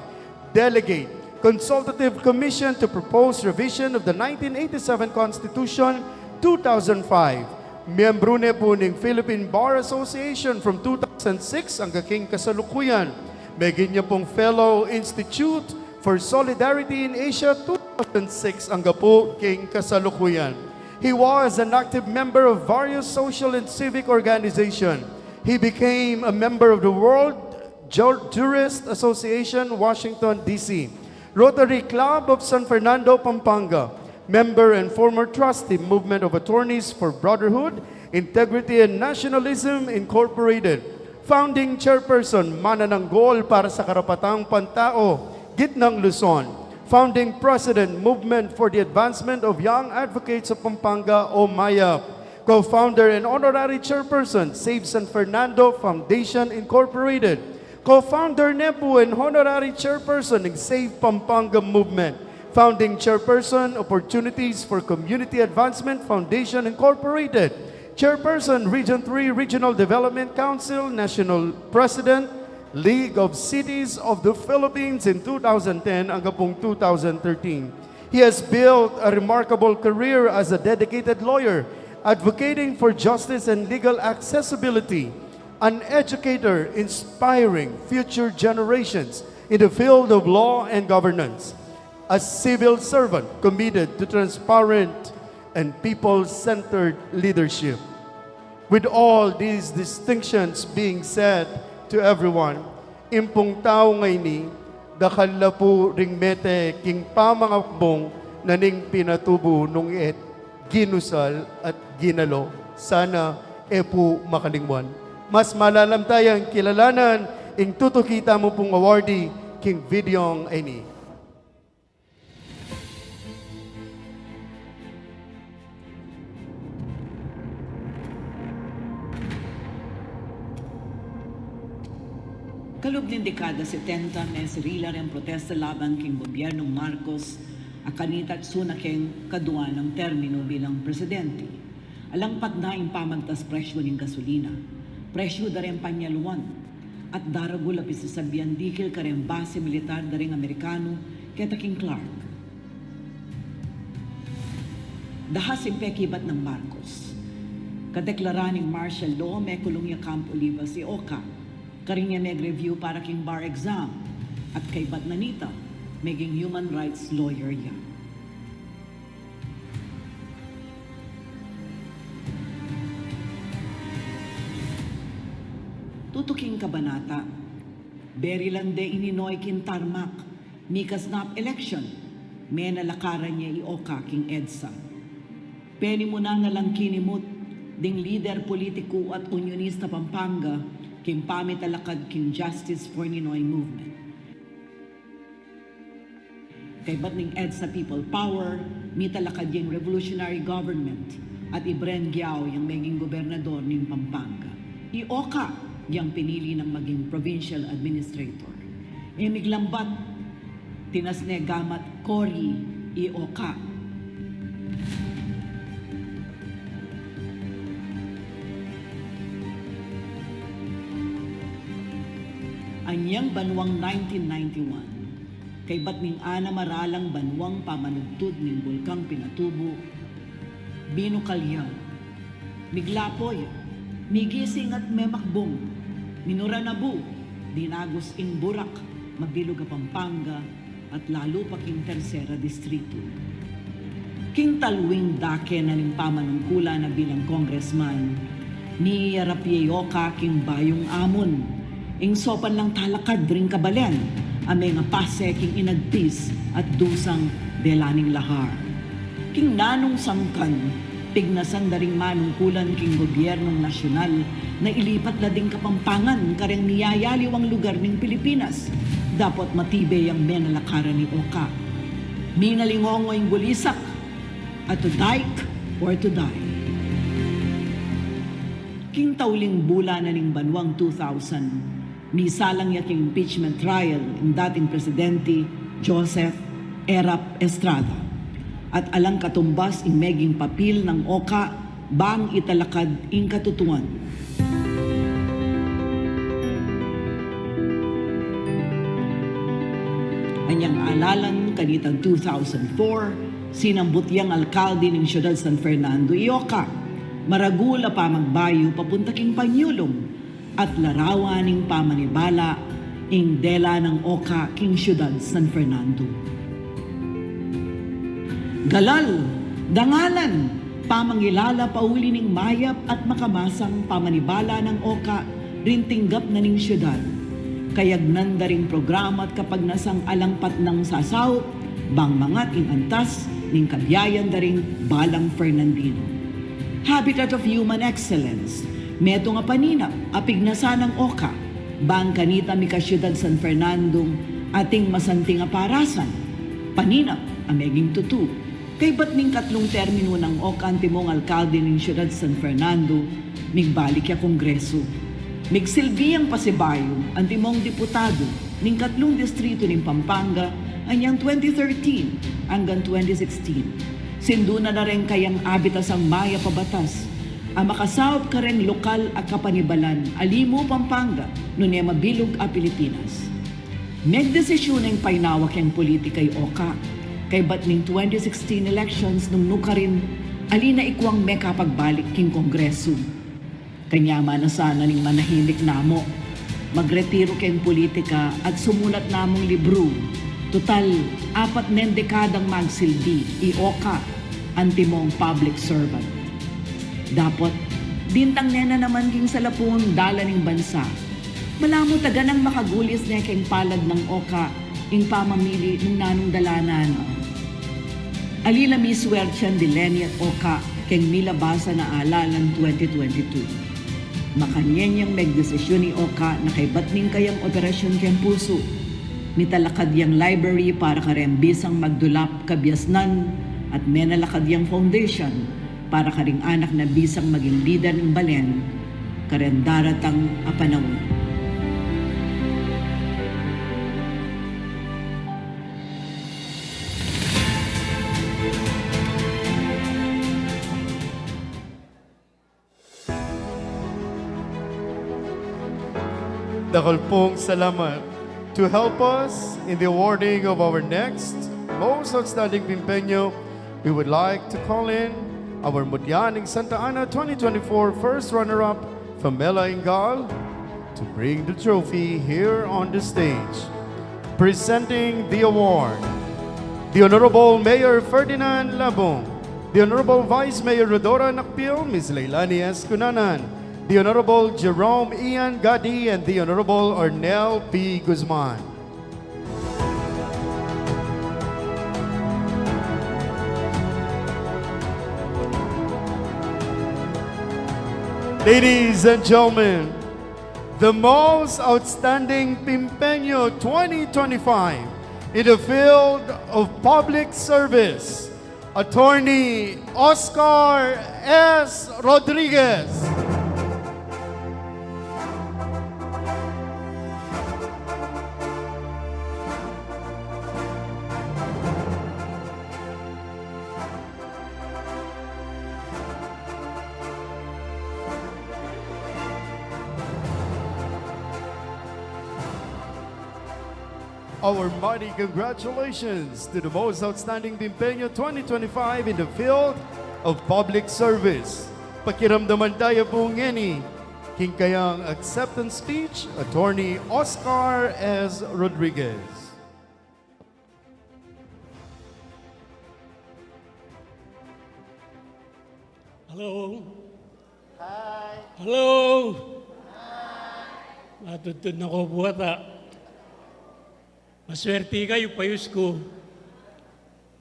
Delegate, Consultative Commission to Propose Revision of the 1987 Constitution, 2005. Miyembro na po ng Philippine Bar Association from 2006 hanggang king kasalukuyan. May ganyan pong Fellow Institute for Solidarity in Asia, 2006 hanggang po king kasalukuyan. He was an active member of various social and civic organizations. He became a member of the World Jurist Association, Washington, D.C., Rotary Club of San Fernando, Pampanga, member and former trustee, Movement of Attorneys for Brotherhood, Integrity and Nationalism, Incorporated, founding chairperson, Manananggol para sa Karapatang Pantao, Gitnang Luzon, founding president, Movement for the Advancement of Young Advocates of Pampanga, o MAYAP, co-founder and honorary chairperson, Save San Fernando Foundation Incorporated, co-founder NEPU and honorary chairperson ng Save Pampanga Movement, founding chairperson, Opportunities for Community Advancement Foundation Incorporated, chairperson, Region 3 Regional Development Council, national president, League of Cities of the Philippines in 2010 hanggang pong 2013. He has built a remarkable career as a dedicated lawyer, advocating for justice and legal accessibility, an educator inspiring future generations in the field of law and governance, a civil servant committed to transparent and people-centered leadership. With all these distinctions being said to everyone, impong tao ngay ni, dakal la po ring mete king pamangakbong naning pinatubo nung ginusal at ginalo. Sana po makalingwan. Mas malalam tayang kilalanan, ing tutukita mo pong awardee, King Videong Aini. Kalub ng dekada 70, may sirila rin protesta laban king gobyernong Marcos akanita at suna king kaduan ng termino bilang presidente. Alangpat na impamagtas presyo ng gasolina, presyo da rin panyaluan, at daragul apis sa sabihan dikil ka rin base militar da rin Amerikano kaya king Clark. Dahas impekibat ng Marcos. Kadeklara ng martial law may kulungya Camp Oliva si Oka. Karinya nag-review para king bar exam at kay Batnanita, maging human rights lawyer yan. Tutuking kabanata, Berilande ininoy kin tarmak, mikas nap election, may nalakaran niya ioka king EDSA. Peni mo na nalang kinimot, ding leader politiko at unionista Pampanga, king pamitalakad king Justice for Ninoy movement. Kay ba't ning EDSA People Power, mitalakad yung revolutionary government at Ibren Giao yung maging gobernador ng Pampanga. Ioka yung pinili ng maging provincial administrator. Miglambat, tinasne gamat Cory Ioka. Anyang banwang 1991, kay ba't ning ana maralang banwang pamanugtod ning bulkang Pinatubo, binukalyaw, miglapoy, migising at memakbong, minuranabu, dinagos ing Burak, magbilog a Pampanga, at lalo pa king Tercera Distrito. King talwing dake na ning pamanungkula na bilang congressman, ni Rapieyoka king bayong amon, ing sopan lang talakad ring kabalen, ame nga pase king inagpis at dusang delaning lahar. King nanong sangkan, pignasan daring manungkulan king gobyernong nasyonal na ilipat na ding Kapampangan kareng niyayaliw ang lugar ng Pilipinas. Dapat matibay ang menalakaran ni Oka. Minalingongo yung gulisak at to dike or to die. King tauling bula na ning banwang 2000, misalang yaking impeachment trial ng dating presidente Joseph Erap Estrada. At alang katumbas in meging papil ng Oka bang italakad in katutuan. Anyang alalan kanitang 2004, sinambut yang alkalde ng siyudad San Fernando, Ioka, maragula pa magbayo papunta king Panyulong at larawan ning pamanibala ing dela ng Oka king siyudad San Fernando. Galal, dangalan, pamangilala pauli ning mayap at makamasang pamanibala ng Oka rintinggap na ning siyudad. Kayagnan da ring programa at kapag nasang alangpat ng sasaw, bang mangat ing antas ning kabyayan da ring Balang Fernandino. Habitat of Human Excellence, meto nga paninap, apignasan ng Oka, bang kanita mi kasyudad San Fernando, ating masanting aparasan, paninap, ameging tutu. Kay ba't ning katlong termino ng Oka antimong alkalde ng siyudad San Fernando, migbalik ya kongreso. Migsilbiyang pasibayo antimong diputado ning katlong distrito ng Pampanga anyang 2013 hanggang 2016. Sinduna na rin kayang abitas ang maya pabatas. Ang makasawap ka rin lokal at kapanibalan alimo Pampanga no niya mabilog a Pilipinas. Nagdesisyon ng painawak yung politikay Oka kay ba't ning 2016 elections nung nukarin alina ikwang may kapagbalik king kongreso. Kanya na sana ning manahimik namo. Magretiro kayong politika at sumulat namong libro. Total, 4 na dekadang magsilbi, Ioka, antimong public servant. Dapat, bintang nena naman king salapon dala ning bansa. Malamo taga nang makagulis niya kayong palad ng Oka, ing pamamili ng nanong dalanan. Alila miswertsyan di Lenny at Oka, kayong milabasa na alalan 2022. Makanyanyang megdesisyon ni Oka na kay batning kayang operasyon kayang puso. Mitalakad yang library para karembisang magdulap kabiasnan at menalakad yang foundation para karing anak na bisang maging leader ng balen karendaratang apanawon. Dakol pong salamat. To help us in the awarding of our next most outstanding Pimpeño, we would like to call in our Mudyaning Santa Ana 2024 first runner-up, Famela Ingal, to bring the trophy here on the stage. Presenting the award, the Honorable Mayor Ferdinand Labong, the Honorable Vice Mayor Rodora Nakpil, Ms. Leilani S. Cunanan, the Honorable Jerome Ian Gadi, and the Honorable Arnel P. Guzman. Ladies and gentlemen, the most outstanding Pimpeño 2025 in the field of public service, Attorney Oscar S. Rodriguez. Our mighty congratulations to the most outstanding Pimpeño 2025 in the field of public service. Pakiramdaman tayo po ngeni, Kinkayang acceptance speech, Attorney Oscar S. Rodriguez. Hello. Hi. Hello. Hi. Matutod na ko buwata. Maswerte kayo, payos ko.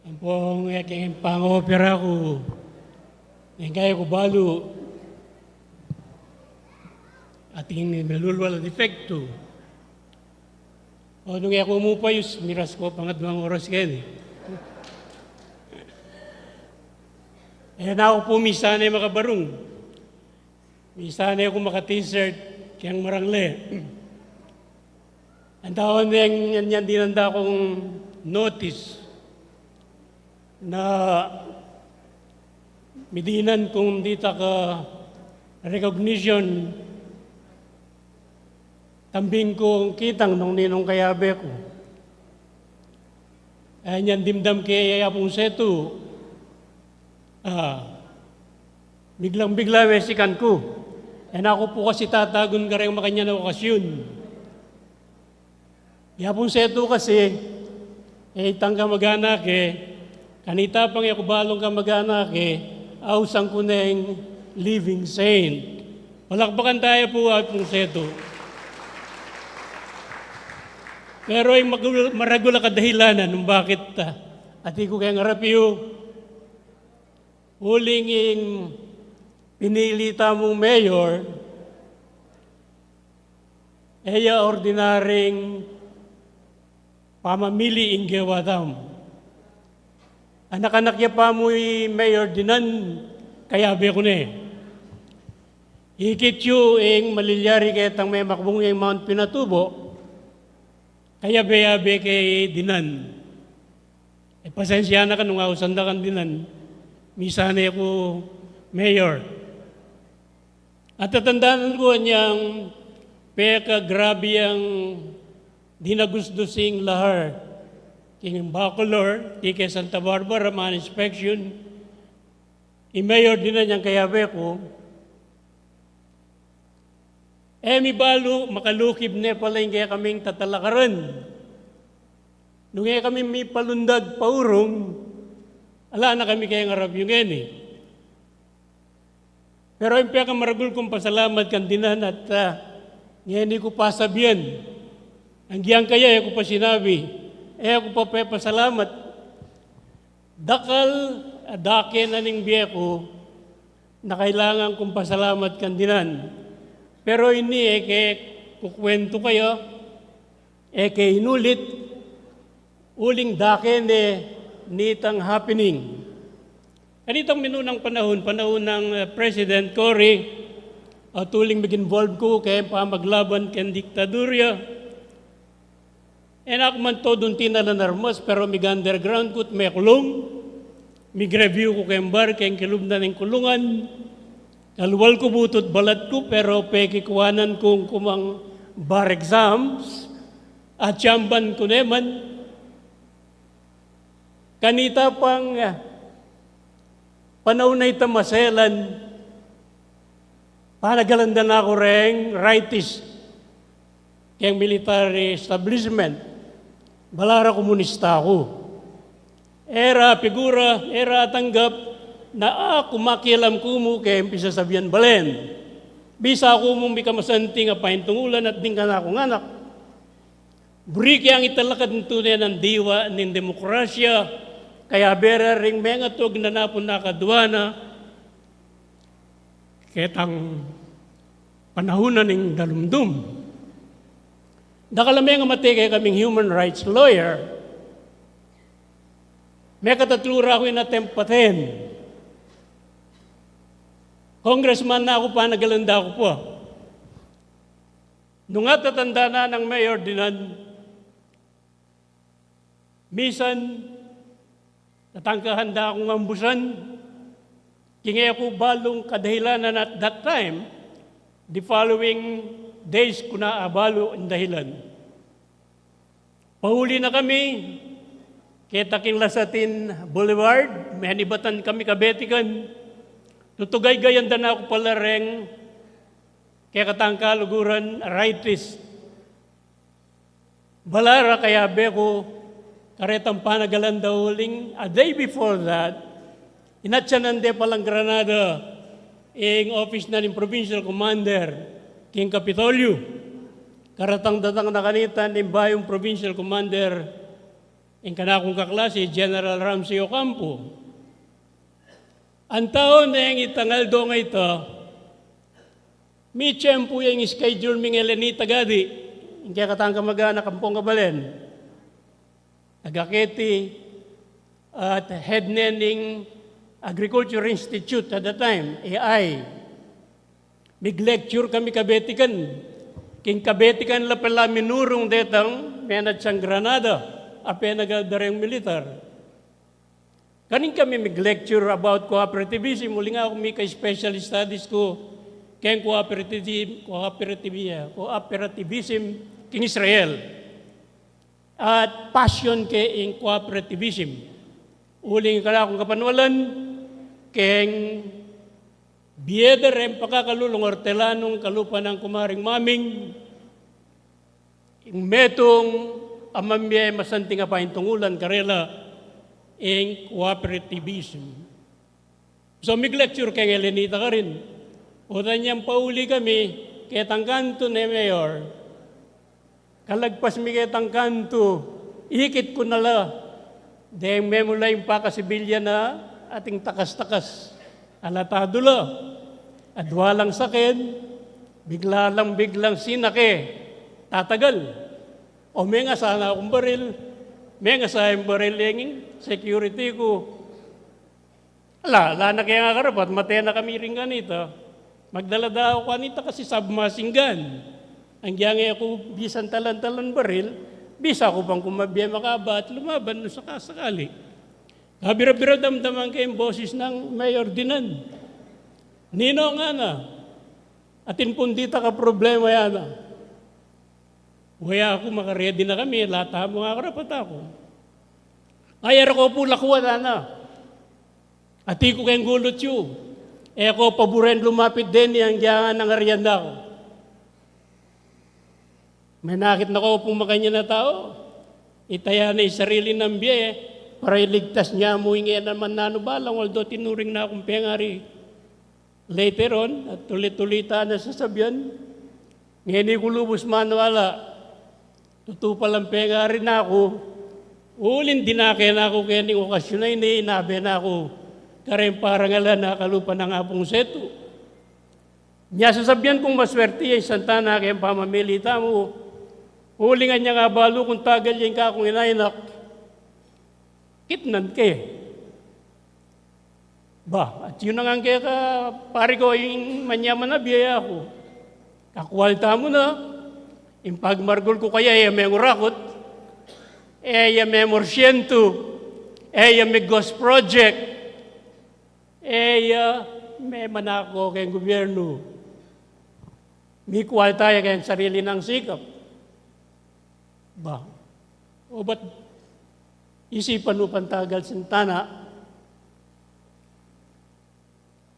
Ang pong aking pang-opera ko. Ngayon kaya ko balo. Ating nalulwala defekto. O nung ako mo payos, miras ko pangatawang oras kayo. Na ako po misanay makabarong. Misanay ako maka-t-shirt, kayang marangle. Ang taon yan dinanda akong notice na midinan kung dita ka recognition tambing ko kitang nung ninong kayabe ko. Ayan yan dimdam kay Apong Setu. Biglang-bigla mesikan ko. Ako po kasi tatagon ka rin makanya na okasyon. Yapong Setu kasi, itang kamag-anak kanita pang yakubalong kamag-anak ausang ko na yung living saint. Palakpakan tayo po, Yapong Setu. Pero yung maragula kadahilanan nung bakit ati ko kaya ngarapiyo, huling yung pinilita mong mayor, ordinaryong pamamili ing gawadam. Anak-anak niya pa mo'y mayor dinan, kaya be ko na Ikit yu ing malilyari ketang may makbong yung Mount Pinatubo, kaya be kay dinan. Pasensya na ka nung ausanda kan dinan, misana ako mayor. At tatandaan ko niyang peka grabe ang dinagusdusing lahar. King Bacolor, Tike Santa Barbara, man inspection. I-mayor din na niyang kayabe ko. Mi balo, makalukib na pala yung kaya kaming tatalakaran. Nung kaya kami may palundag paurong, ala na kami kaya ngarap yung Pero yung peka maragul kong pasalamat kandinan at ngayon ko pasabihan. Ang giyang kaya, ako pa sinabi, ako pa pasalamat. Dakal, dake na ning biye ko, na kailangan kong pasalamat kandinan. Pero ini, kukwento kayo, inulit, uling dake nitang happening. Kanitang minunang panahon ng President Cory, tuling mag-involve ko kaya pamaglaban kang diktadurya. Ako man to doon tinalanarmas, pero mig-underground ko at may kulong. Mig-review ko kayong bar, kayong kilubnan ng kulungan. Kalwal ko butot balat ko, pero pekikuwanan kong kumang bar exams. At siyamban ko naman. Kanita pang panahon na itamaselan, panagalandan ako rin rightist kayong military establishment. Balara komunista ako. Era tanggap na ako makialam ko mo kaya impisa sabihan balen. Bisa ako mong bikamasanting pahintungulan at din ka na akong anak. Buri kaya ang italakad ng tunay ng diwa ng demokrasya, kaya bera ring mga tog na napon nakadwana, ketang panahunan ng dalumdum. Dakalami nga matike kaming human rights lawyer, may katatlura ko inatempaten. Congressman na ako pa, nagalanda ko po. Nung at tatanda na ng mayor dinan, misan, natangkahanda akong ambusan, kingay ako balong kadahilanan at that time, the following days ko na abalo ang dahilan. Pahuli na kami, Ketaking Lasatin Boulevard, may hanibatan kami kabetikan, tutugay-gayan na ako pala reng, kaya katangka luguran, arthritis. Balara kaya beko, karetang panagalan daw huling, a day before that, inatsanande palang Granada, ang office na ng Provincial Commander, King Capitolio. Karatang datang na kanita ng bayong Provincial Commander, ang kanakong kaklase, General Ramsey Ocampo. Ang taon na yung itangal do nga ito, may tiyempo yung schedule ming Elenita Gadi, yung kaya katang kamag-anak ang pong kabalen. Nagaketi at head ng Agriculture Institute at the time, AI. Mig-lecture kami kabetikan. King kabetikan la pala minurong detang menat siyang Granada, ape nagadareng militar. Kaning kami mag-lecture about cooperativism, muli nga ako may ka-special studies ko kaya cooperativism king Israel. At passion kay in cooperativism. Uling ka akong kapanwalan, keng biyeder ang pakakalulong ortelanong kalupa ng kumaring maming, yung metong amamye masanting apahin tungulan karela in cooperativism. So mig-lecture kay Elenita ka rin. O niyang pauli kami, ketang kanto ni Mayor, kalagpas mi ketang kanto, ikit ko nala, dahil memula yung pakasibilya na ating takas-takas, alatado la, at walang sakit, biglang sinake, tatagal. O may nga sana akong baril, may nga sa yung baril yung security ko. Ala na kaya nga karapat, mataya na kami rin ganito. Magdala daw ako kanita kasi sabmasinggan. Ang giyangay ako bisan talan-talan baril, bisa ko pang kumabiyay makaba at lumaban no sakasakali. Kabira-bira damdaman kayong boses ng mayor dinan. Nino nga na, atin pundita ka problema yan na. Waya ako makaredy na kami, lata mo nga karapat ako. Ayar ko po lakuha na. Ati ko kayong gulot yun. Ako paboren lumapit din yung giyangan ng arianda ko. May nakit na ko pong makanya na tao. Itaya na yung sarili ng biye para iligtas niya mo yung naman nanubalang although tinuring na akong pengari. Later on, at tulit-tulita na sasabihan, ngayon ko lubos manuala, tutupa lang pengari na ako, ulin dinake na ako kaya ning okasyon na inabe na ako. Kareng parang ala na kalupa ng apong seto. Niya sasabihan kong maswerte ay Santana kayang pamamilita mo. Hulingan niya nga balo kung tagal yung kakong inainak. Kitnan ke. Ba, at yun na nga kaya ka, pari ko yung manyaman na biyaya ako. Kakwalta mo na. Yung pagmargol ko kaya ay may ngurakot. Ay may morsyento. Ay may ghost project. May manako kayong gobyerno. May kuwal tayo kayong sarili ng sikap. Ba? O ba't isipan mo pantagal Santana?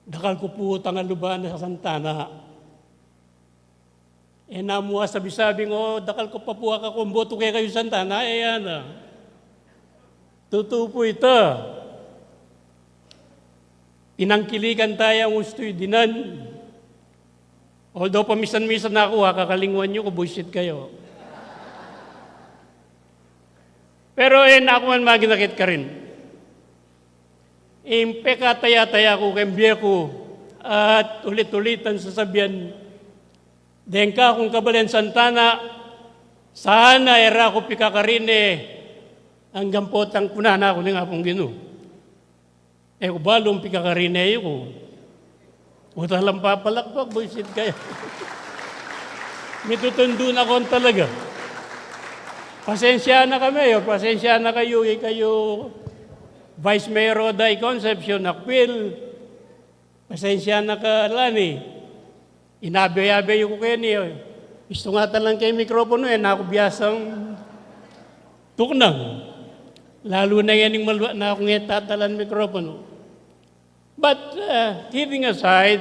Dakal ko po tangal luban sa Santana. Namuha sabi-sabi ngo, dakal ko pa po akong boto kaya kayo Santana. Yan na. Totoo po ito. Inangkilikan tayo ang gusto'y dinan. Although pamisan-misan na ako, kakalingwan nyo ko, bullshit kayo. Pero ako man maginakit ka rin. Impeka taya-taya ko, kembiya ko, at ulit-ulitan sasabihan, Dengka kung kabalen Santana, sana era ko pikakarine ang gampotang punana ko nga pong gino. Ko balong pikakarine ko. Uta lang papalakpak, buisit kayo. Mitutundo na kon talaga. Pasensya na kami, pasensya na kayo, kayo Vice Mayor Oday Concepcion, Akpil. Pasensya na ka, Lani. Inabe-abe yung ko kayo niyo. Gusto nga talang kayo mikropono, na ako biyasang tuknang. Lalo na yan yung malwa na akong tatalan mikropono. But kidding aside,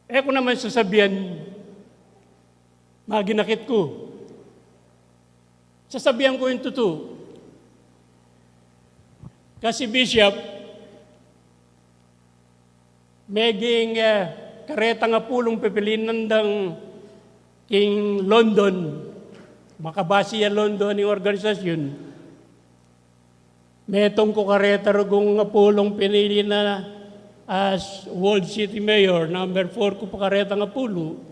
ko naman sasabihan, maginakit ko. Sasabihan ko yung totoo. Kasi Bishop, meging kareta nga pulong pipilinan ng King London, makabasi ya London yung organisasyon, metong ko kareta rugong nga pulong pinili na as World City Mayor, number 4 ko pa kareta nga pulo.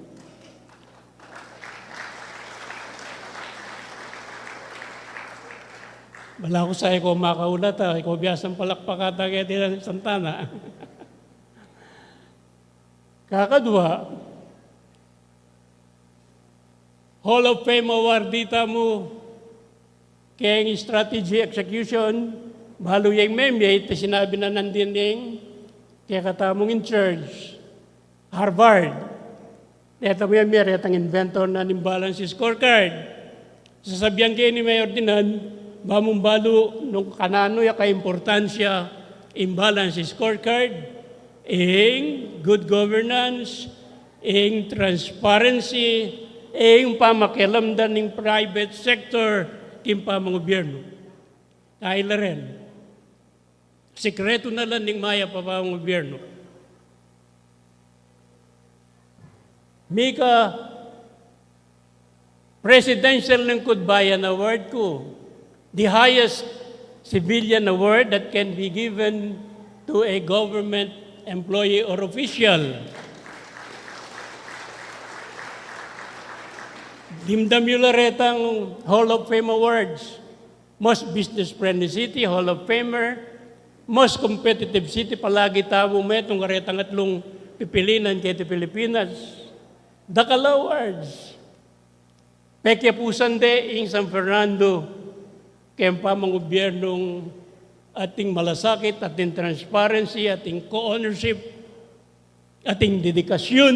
Wala ko sa ikaw makaulat, ikaw biyasang palakpakata kaya din Santana. Kakadwa, Hall of Fame Award dita mo kaya strategy execution, bahalo yung memye, ito sinabi na nandin yung kaya katamong in charge, Harvard. Ito mo yung meron, ang inventor na imbalance scorecard. Sasabihan kayo ni Mayor Dinan, bamong balo nung kanano ya ka-importansya imbalance scorecard, good governance, transparency, pamakialamdan ng private sector, kimpa mga gobyerno. Dahil rin, sikreto na lang ng maya pa mga gobyerno. Mika, Presidential Lingkod Bayan Award ko, the highest civilian award that can be given to a government employee or official. Dimdam yung laretang Hall of Fame Awards. Most business-friendly city, Hall of Famer. Most competitive city, palagi tabo metong karetang atlong pipilinan kay Pilipinas. Dakal Awards. Pekya pusande ing San Fernando, kaya pa mga gobyernong ating malasakit, ating transparency, ating co-ownership, ating dedikasyon.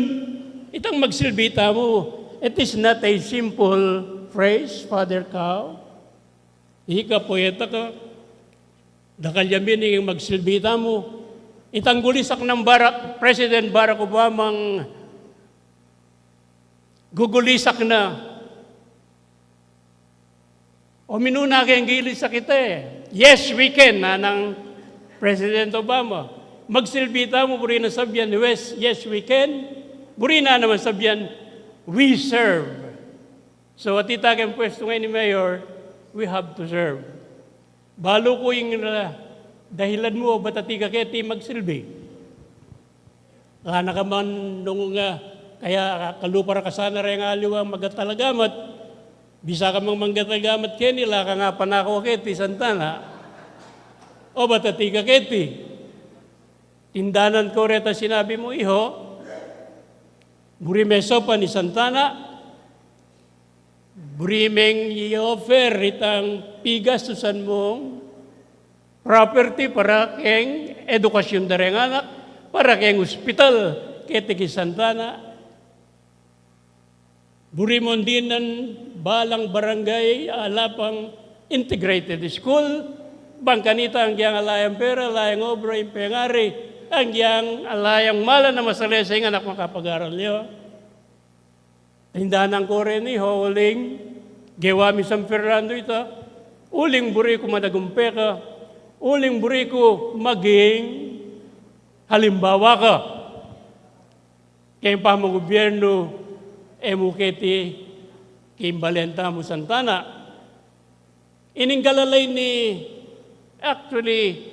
Itang magsilbita mo, it is not a simple phrase, Father Cow. Ika poeta ka, dakalyamin yung magsilbita mo. Itang gulisak ng President Barack Obama gugulisak na. O minuna kayang gilis sa kita Yes, we can, na ng President Obama. Magsilbita mo, buri na sabyan, yes, we can. Buri na naman sabyan, we serve. So, at itagang pwesto ngayon ni Mayor, we have to serve. Balo ko yung dahilan mo, ba't ati ka kaya magsilbi? Kana ka man nung kaya kalupara ka sana rin aliwang magatalagamat, bisa ka mang manggatagamat kaya nila, ka nga panako keti, Santana. O ba't ati ka keti? Tindanan ko reta sinabi mo, iho, burimeso pa ni Santana, burimeng i-offer itang pigastusan mong property para keng edukasyon da rin anak, para keng hospital, kete ki Santana. Burimon din ng balang barangay, alapang integrated school, bangkanita ang giyang alayang pera, alayang obra, impengari, ang giyang alayang mala na masalesa yung anak makapag-aral niyo. Tindahan ko rin ni Uling, gewami San Fernando ito, uling buri ko madagumpe ka, uling buri ko maging halimbawa ka. Kaya pa mo gobyerno, emuketi kimbalenta mo Santana. Ininggalalay ni, actually,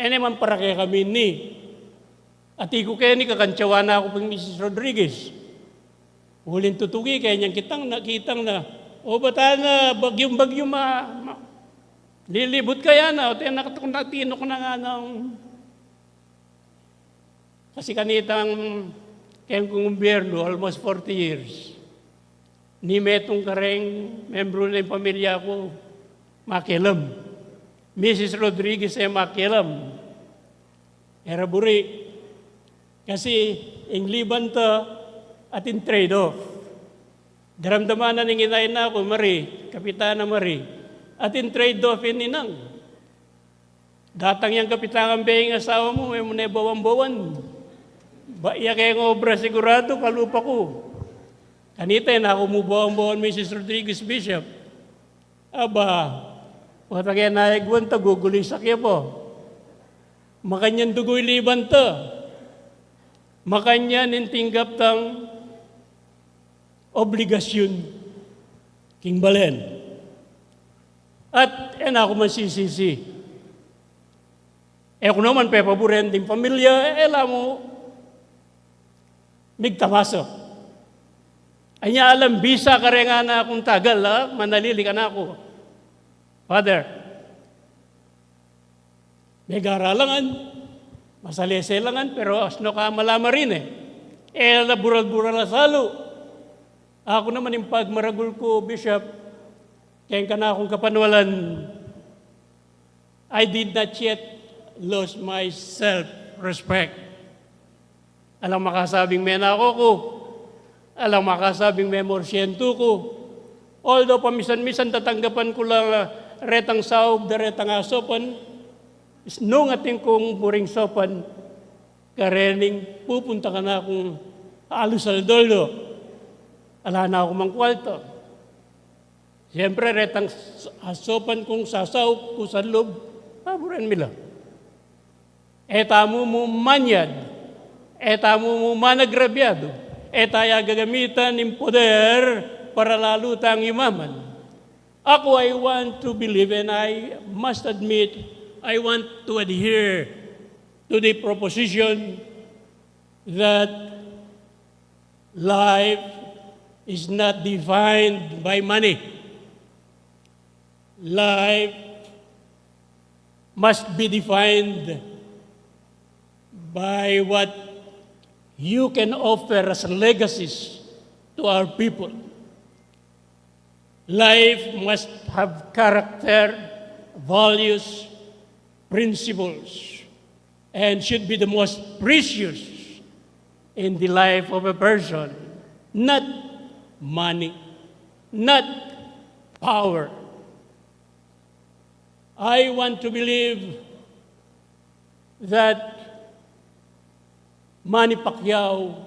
man para kaya kami ni, At iko kaya ni kakantsawa na ako pang Mrs. Rodriguez. Ulin tutugi kaya niyang nakitang na, o bata na bagyong-bagyo lilibot kaya na, o tayo nakatino ko na nga ng, kasi kanitang kayang gobyerno, almost 40 years, ni metong kareng membro ng pamilya ko, makialam. Mrs. Rodriguez ay makialam. Era buri. Kasi ang liban to at in trade-off. Daramdaman na ng inayin na ako, Marie, Kapitana Marie, at in trade-off ininang. Datang yung Kapitana Beng asawa mo, may muna bawan-bawan. Iya kayong obra sigurado, kalupa ko. Kanita na ako mubawan-bawan Mrs. Rodriguez Bishop. Aba, patagay na igwan ta, gugulisak ya po. Makanyan dugoy liban ta. Makanya nintinggap tang obligasyon king balen. At ako masisisi. Kung naman papaboren ding pamilya, mo, migtamasok. Anya alam, bisa ka rin nga na akong tagal, manalili ka na ako. Father, may garalangan, masaleselangan, pero asno ka malama rin bural-bural na salo. Ako naman yung pagmaragul ko, Bishop, kaya ka na akong kapanwalan, I did not yet lose my self-respect. Alang makasabing menako ko, alang makasabing memorsyento ko, although pamisan-misan tatanggapan ko lang retang saob da retang asopan, nung ating kong buring sopan, karening pupunta ka na akong alusaldolo. Ala na ako mang kwalto. Siyempre, retang asopan kong sasaw ko sa loob, paboran mila. Etamo mo manyad, etamo mo managrabyado, etaya gagamitan ng poder para lalo tang imaman. Ako, I want to believe and I must admit, I want to adhere to the proposition that life is not defined by money. Life must be defined by what you can offer as legacies to our people. Life must have character, values, principles, and should be the most precious in the life of a person, not money, not power. I want to believe that Manny Pacquiao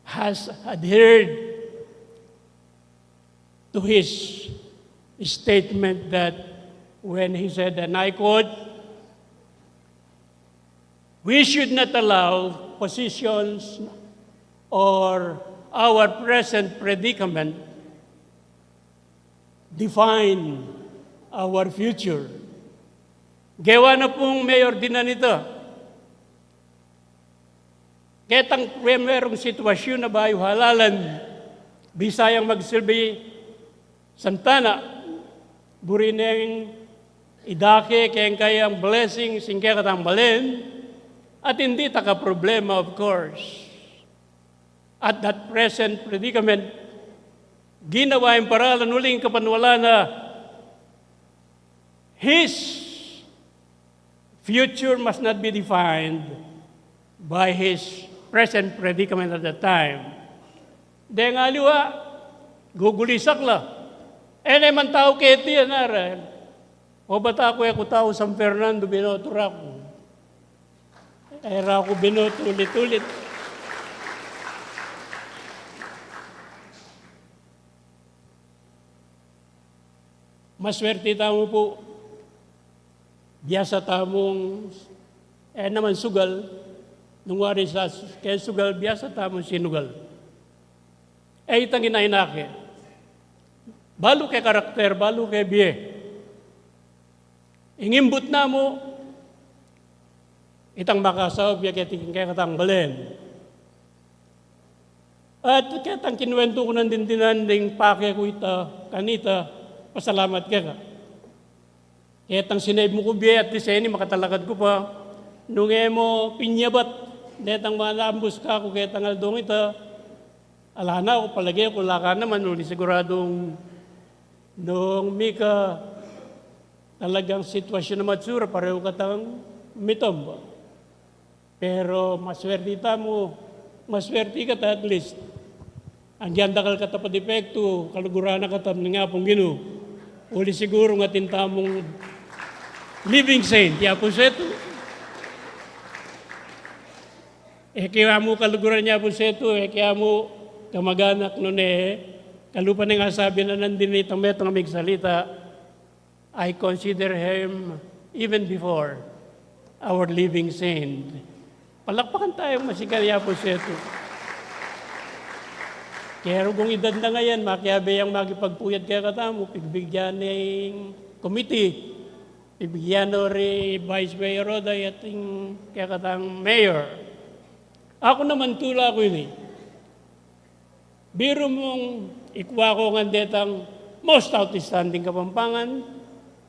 has adhered to his statement that when he said, and I quote, "We should not allow positions or our present predicament define our future." Gawa na pong mayor din na nito. Ketang merong sitwasyon na bayo halalan, bisayang magsilbi Santana, burineng idake kayang kayang blessing singke katang balen, at hindi taka problema, of course. At that present predicament, ginawa yung paralan uling kapanwala na his future must not be defined by his present predicament at that time. Dahil nga liwa, gugulisak la. Man tao keti yan aral. O bata ako tao San Fernando, binoto rako. Era ako binoto ulit-ulit. Maswerte tamo po. Biasa tamong, naman sugal, nung wari sa, kaya sugal, biasa tamong sinugal. Itang inainake. Balo kay karakter, balo kay biye. Ingimbut na mo, itang makasaw biya kiting kaya katang balen. At katang kinuwento ko ng dindinanding pake ko ita, kanita, pasalamat ka. Katang sinaib mo ko biya at diseni makatalakad ko pa. Nung mo pinyabat, netang manambus ka ko katang aldong ita, ala na ako palagi ako laka naman, uli siguradong nung mika talagang sitwasyon na matsura, pareho katang mitom. Pero maswerte mo, maswerte ka ta at least. Ang dakal ka ta pa depekto, kalugurana ka ta nga pong gino. Uli siguro nga tintamong living saint, yapo seto. Kaya mo kaluguran niya po seto, kaya mo kamaganak nun kalupa na nga sabi na nandun itang metong amig salita, I consider him even before our living saint. Palakpakan tayong masigalya po seto. Kaya kung edad na ngayon, makiabe ang magipagpuyat kaya katamo, pigbigyan ng committee, pigbigyan rin Vice Mayor Roday at yung kaya katang Mayor. Ako naman tula ko yun Biro mong ikwa ko nga detang most outstanding Kapampangan,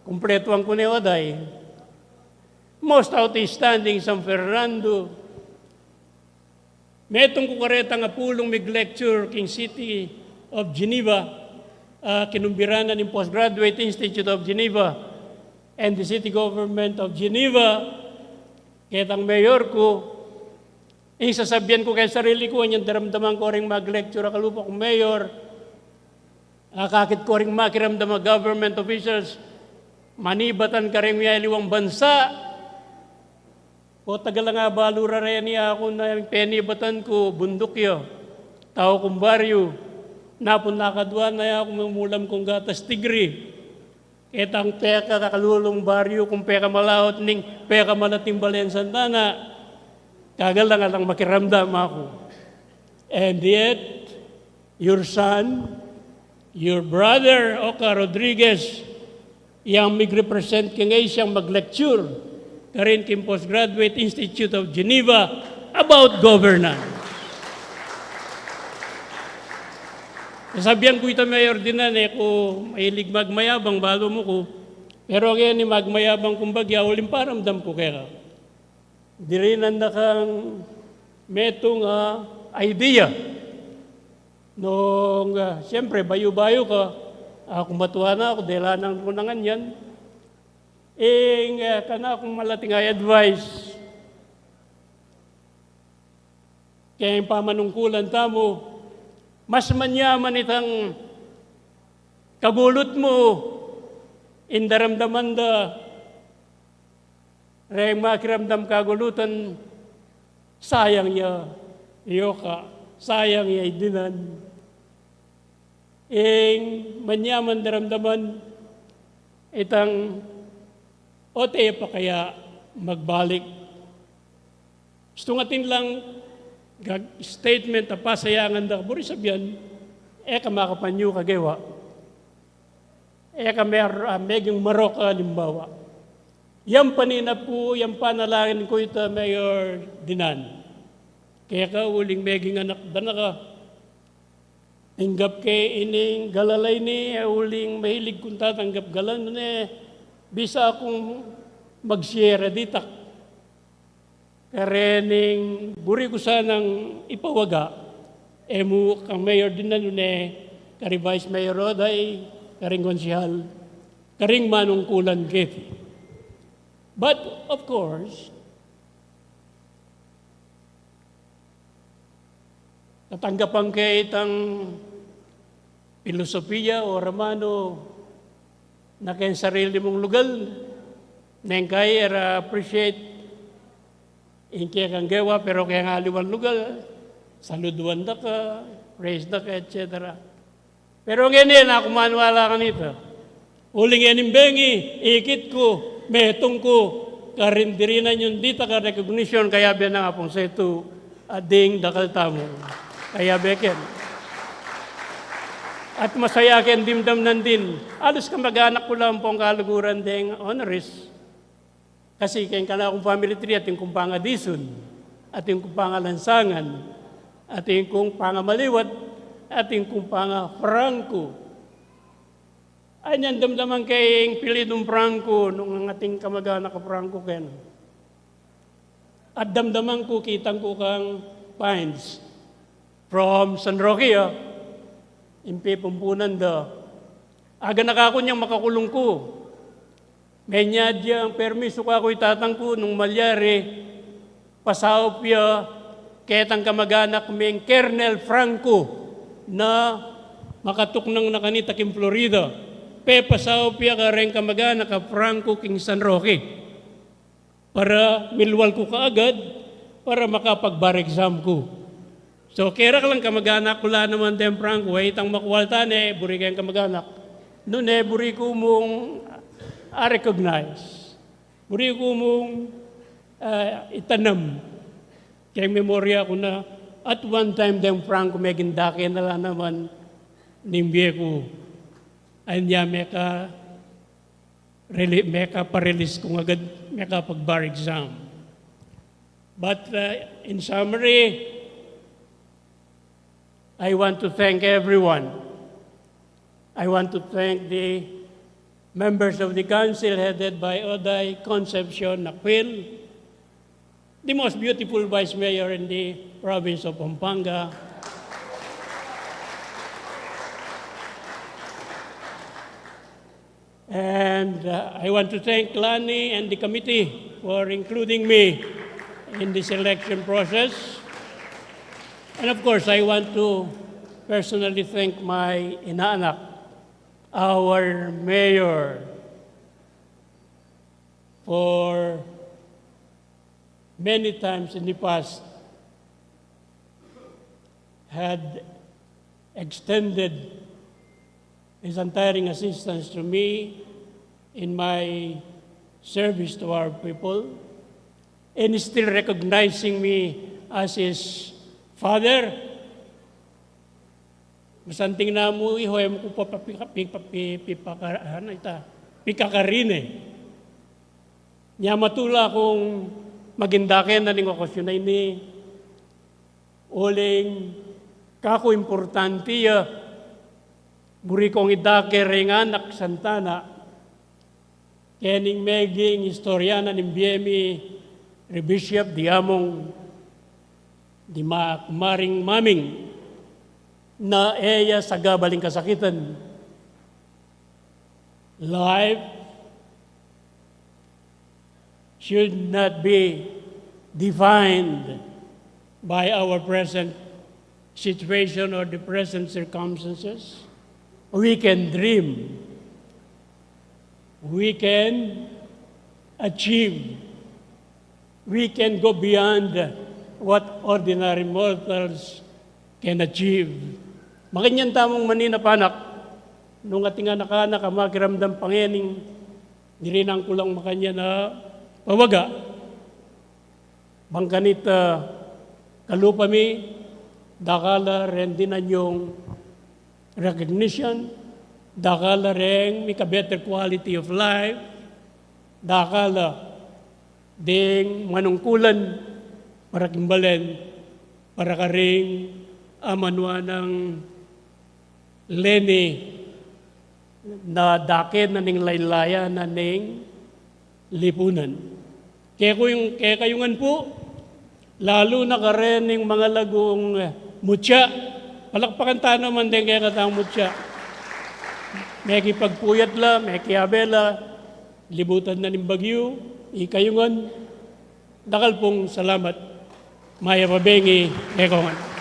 kumpleto ang kunewaday. Most outstanding San Fernando. Metong kukareta nga pulong mig-lecture king City of Geneva, kinumbiranan ng Postgraduate Institute of Geneva and the City Government of Geneva, ketang mayor ko, sasabihan ko kay sarili ko, yung daramdaman ko rin mag-lecture kalupa kong mayor, kakit ko rin makiramdam ang government officials, manibatan ka rin liwang bansa, o tagal nga balura rin niya ako na penibatan ko, bundok yo, tao kong baryo, napon nakadwa na ako mamulam kong gatas tigri, ketang peka kakalulong baryo, kung peka malahot ning peka malating balen Santana, kagal lang makiramdam ako. And yet, your son, your brother, Oka Rodriguez, yang mig-represent ka ngayon siyang mag-lecture karin kim Postgraduate Institute of Geneva about governance. Sabihan ko ito, Mayor Dinan, kung mahilig magmayabang, balo mo ko, pero ngayon ni magmayabang kumbagya, uling paramdam ko kaya. Di rin ang nakang metong idea. Nung, siyempre, bayo-bayo ka, kung matuwa na ako, delanan ko na ganyan, kana akong malating advice, kaya yung pamanungkulan tamo, mas manyaman itang kabulot mo, indaramdaman da, rin makiramdam kagulutan, sayang niya, iyo ka, sayang niya idinan. Manyaman daramdaman, itang ote pa kaya magbalik. Gusto ngatin lang statement na pasayangan da, buri sabihan, makapanyo kagawa. Meging marok halimbawa. Yang panina po, yang panalangin ko ito, Mayor Dinan. Kaya ka, uling meging anak da na ka. Tinggap kay ining galalay ni, uling mahilig kung tatanggap galan ni, bisa akong mag-share ditak. Karening buri ko sanang ipawaga, mo kang Mayor Dinan kari Vice Mayor Roday, karing konsihal, karing manungkulan kiti. But, of course, natanggapan kay itang filosofiya o ramano na kayong sarili mong lugal, na kaya appreciate in kaya kang gawa, pero kaya nga aliwan lugal, saluduan da ka, praise da ka, etc. Pero ngayon, ako manuwala ka nito. Uling yan bengi, ikit ko, metong ko, karindirinan yung dita ka recognition, kaya biyan na nga pong sa ito, ading dakal tamo. Kaya beken. At masaya ken dimdam nandin. Alos ka mag-anak ko lang pong kaluguran ding honoris. Kasi kaya ka na akong family tree at yung kung pangadison, at yung kung pangalansangan, at yung kung pangamaliwat, at yung kung pangafranco. Ay niyan damdaman kayong pilidong Franco nung ang ating kamag-anak ka Franco ken. At damdaman ko, kitang ko kang Pines from San Roque, impi pumpunan da. Aga nakako niyang makakulong ko. May nyadya ang permiso ka ako'y tatangko nung malyari, pasaopya, ketang kamag-anak ming Kernel Franco na makatok ng nakanita kim Florida. Pasaopya ka rin kamag-anak ka Franco king San Roque. Para milwal ko kaagad, para makapag-bar exam ko. So, kera ka lang kamag-anak ko lang naman din, Franco, itang makuwalta buri kayong kamag-anak. Noon buri ko mong recognize. Buri ko mong itanam. Kaya memorya ko na, at one time din, Franco, may gindake na lang naman nimbiye ko. Anya, may pa-release kung agad may pag-bar exam. But in summary, I want to thank everyone. I want to thank the members of the council headed by Oday Concepcion Naquil, the most beautiful vice mayor in the province of Pampanga. And I want to thank Lani and the committee for including me in the selection process. And of course, I want to personally thank my inaanak, our mayor, for many times in the past had extended his untiring assistance to me in my service to our people, and still recognizing me as his father. Masanting na mo, ihoy mo ko pikakarine. Niya matula kung magindakin na ning okasyon na ini, uling kako importante buri kong idake ring anak Santana, kening meging historiana ng BME Rebishop di among di maring maming na eya sa gabaling kasakitan. Life should not be defined by our present situation or the present circumstances. We can dream. We can achieve. We can go beyond what ordinary mortals can achieve. Makanyan tamong manina panak, nung ating anak-anak, makiramdam pangening, dirinang kulang makanya na pawaga. Bangkanit kalupami, dakala rendinan yung recognition, dakala rin may better quality of life, dakala ding manungkulan para kimbalen, para ka rin amanwa ng Leni na dakid na ning laylaya na ning lipunan. Kaya kayungan po, lalo na ka rin ng mga lagong mutya, palakpakan tayo naman din kaya katang mutya. May kipagpuyat la, may kiabela, libutan na ng bagyo, ikayungan. Dakal pong salamat. Maya pabengi, ekongan.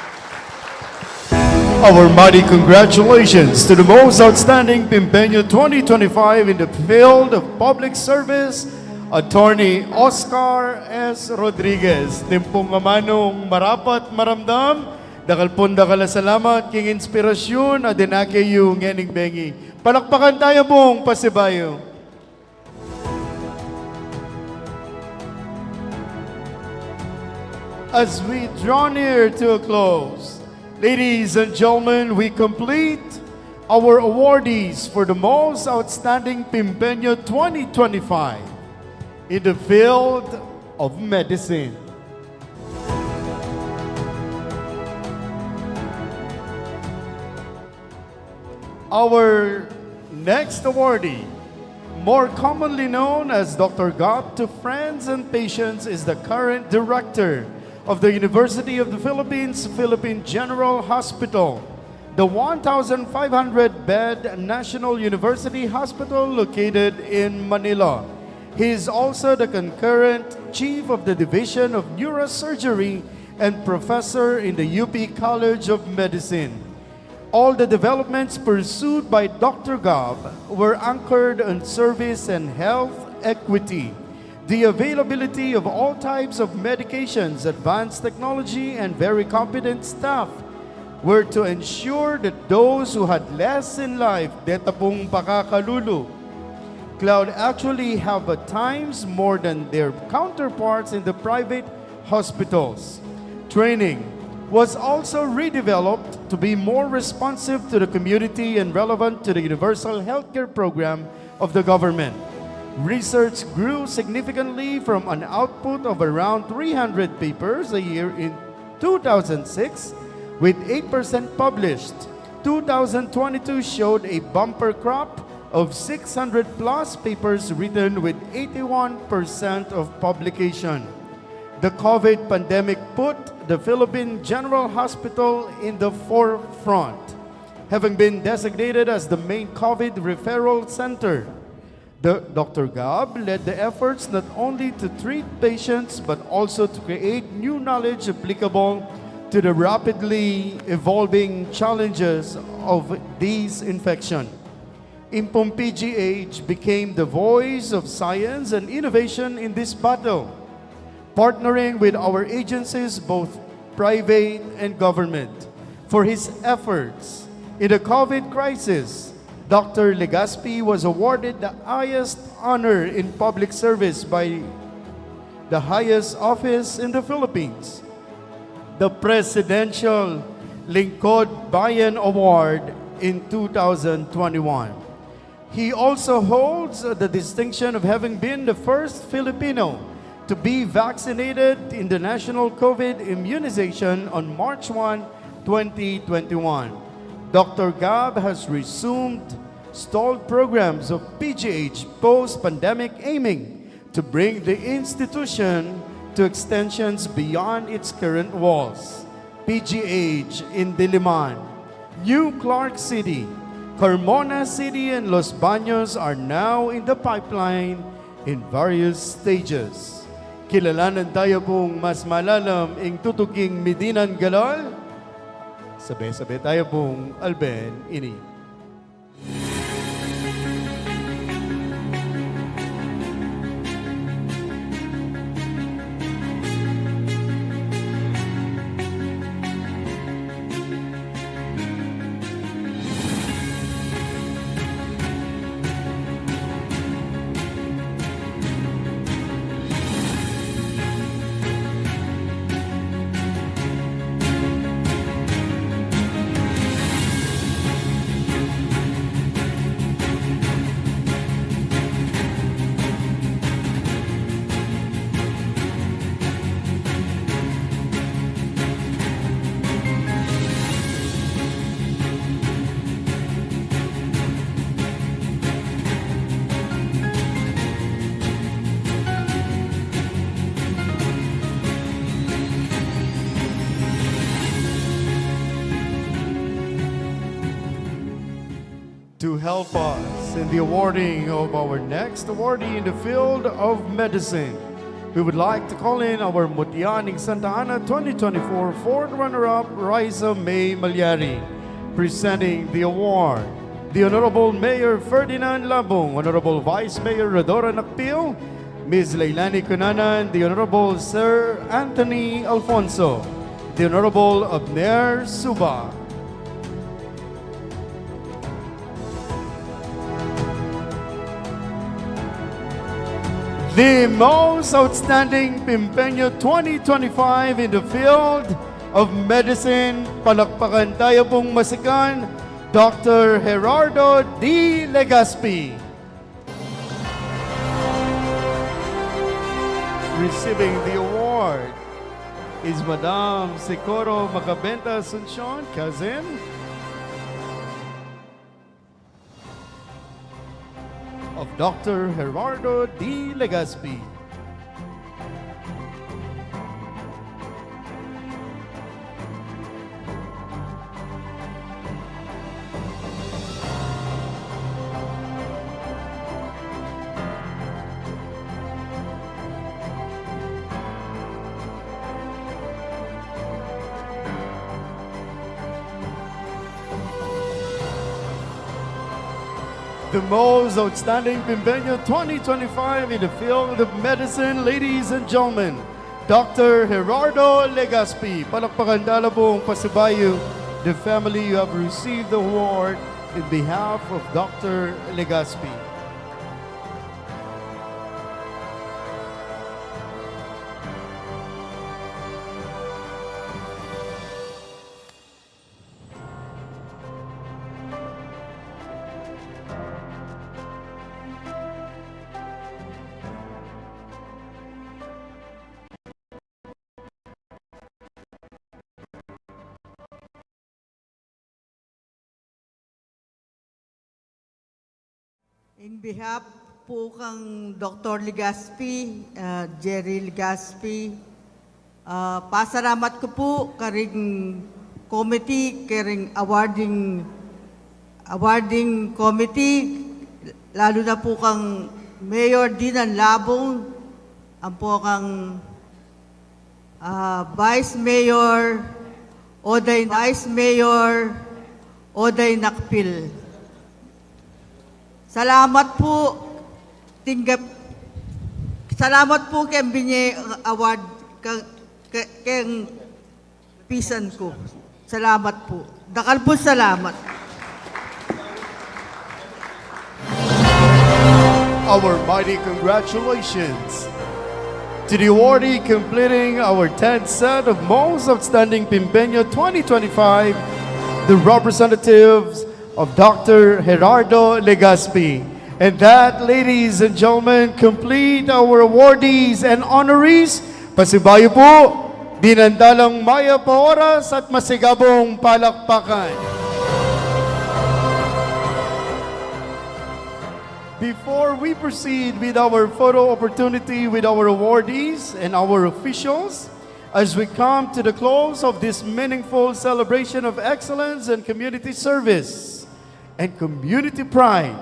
Our mighty congratulations to the most outstanding Pimpeño 2025 in the field of public service, Attorney Oscar S. Rodriguez. Timpong mamanong marapat maramdam, dakal salamat king inspirasyon at dinake yung ngening bengi. Palakpakan tayo pong pasibayo. As we draw near to a close, ladies and gentlemen, we complete our awardees for the most outstanding Pimpeño 2025. in the field of medicine. Our next awardee, more commonly known as Dr. Gab to friends and patients, is the current director of the University of the Philippines, Philippine General Hospital, the 1,500-bed National University Hospital located in Manila. He is also the concurrent chief of the Division of Neurosurgery and professor in the UP College of Medicine. All the developments pursued by Dr. Gab were anchored on service and health equity, the availability of all types of medications, advanced technology, and very competent staff were to ensure that those who had less in life, deta pong pakakalulu, could actually have at times more than their counterparts in the private hospitals. Training was also redeveloped to be more responsive to the community and relevant to the universal healthcare program of the government. Research grew significantly from an output of around 300 papers a year in 2006, with 8% published. 2022 showed a bumper crop of 600 plus papers written with 81% of publication. The COVID pandemic put the Philippine General Hospital in the forefront, having been designated as the main COVID referral center. Dr. Gab led the efforts not only to treat patients but also to create new knowledge applicable to the rapidly evolving challenges of these infections. Impom PGH became the voice of science and innovation in this battle, partnering with our agencies, both private and government. For his efforts in the COVID crisis, Dr. Legazpi was awarded the highest honor in public service by the highest office in the Philippines, the Presidential Lingkod Bayan Award in 2021. He also holds the distinction of having been the first Filipino to be vaccinated in the national COVID immunization on March 1, 2021. Dr. Gab has resumed stalled programs of PGH post-pandemic, aiming to bring the institution to extensions beyond its current walls. PGH in Diliman, New Clark City, Carmona City, and Los Baños are now in the pipeline in various stages. Kilalanan tayo pong mas malalam ing tutuking Medinan Galol. Sabay-sabay tayo pong Alben Ini. To help us in the awarding of our next awardee in the field of medicine, we would like to call in our Mutianing Santa Ana 2024 fourth runner-up, Raisa May Malyari, presenting the award. The Honorable Mayor Ferdinand Labong, Honorable Vice Mayor Rodora Nakpil, Ms. Leilani Cunanan, the Honorable Sir Anthony Alfonso, the Honorable Abner Suba. The most outstanding Pimpeño 2025 in the field of medicine, palakpakan tayo pong masikan, Dr. Gerardo D. Legazpi. receiving the award is Madam Sikoro Macabenta Asuncion, cousin of Dr. Gerardo D. Legaspi. The most outstanding Pimpeño 2025 in the field of medicine, ladies and gentlemen, Dr. Gerardo Legaspi. Palakpakan dalabong Pasibayo, the family you have received the award in behalf of Dr. Legaspi. In behalf po kang Dr. Legaspi, Jerry Legaspi, pasalamat ko po karing committee, karing awarding committee, lalo na po kang Mayor Dinan Labong, ang po kang Vice Mayor Oday Nakpil. Salamat po kay binye award kay pisan ko. Salamat po. Dakal po salamat. Our mighty congratulations to the awardee completing our 10th set of Most Outstanding Pimpeño 2025, the representatives of Dr. Gerardo Legaspi. And that, ladies and gentlemen, complete our awardees and honorees. Pasibayo po, dinandalang maya pa oras at masigabong palakpakan. Before we proceed with our photo opportunity with our awardees and our officials, as we come to the close of this meaningful celebration of excellence and community service and community pride,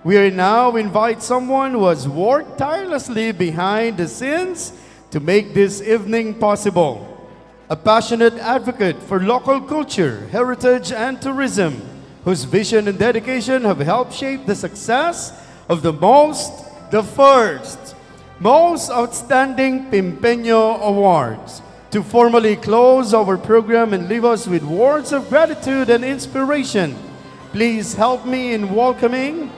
we are now invite someone who has worked tirelessly behind the scenes to make this evening possible. A passionate advocate for local culture, heritage, and tourism, whose vision and dedication have helped shape the success of the first Most Outstanding Pimpeño Awards. To formally close our program and leave us with words of gratitude and inspiration, please help me in welcoming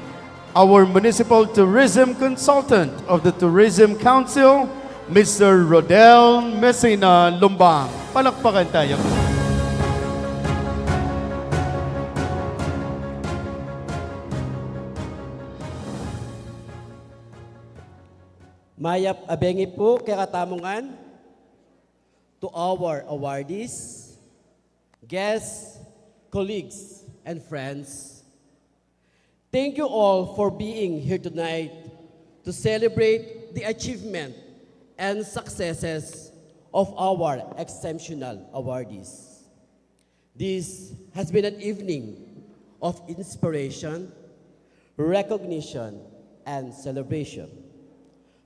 our Municipal Tourism Consultant of the Tourism Council, Mr. Rodel Messina Lumbang. Palakpakan tayo. Mayap abengi po kay katamungan, to our awardees, guests, colleagues, and friends. Thank you all for being here tonight to celebrate the achievement and successes of our exceptional awardees. This has been an evening of inspiration, recognition, and celebration.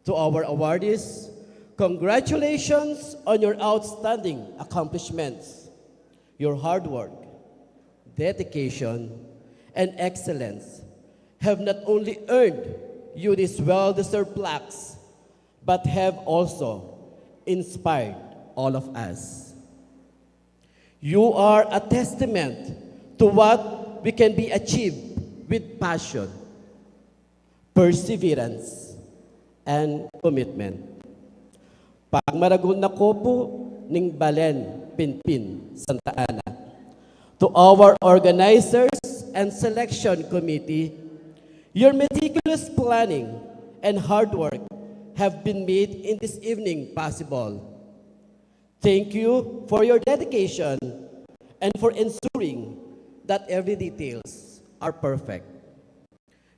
To our awardees, congratulations on your outstanding accomplishments. Your hard work, dedication, and excellence have not only earned you these well-deserved plaques, but have also inspired all of us. You are a testament to what we can be achieved with passion, perseverance, and commitment. Pagmaragun na ko po ning Balen, Pinpin, Santa Ana. To our organizers and selection committee, your meticulous planning and hard work have been made in this evening possible. Thank you for your dedication and for ensuring that every details are perfect.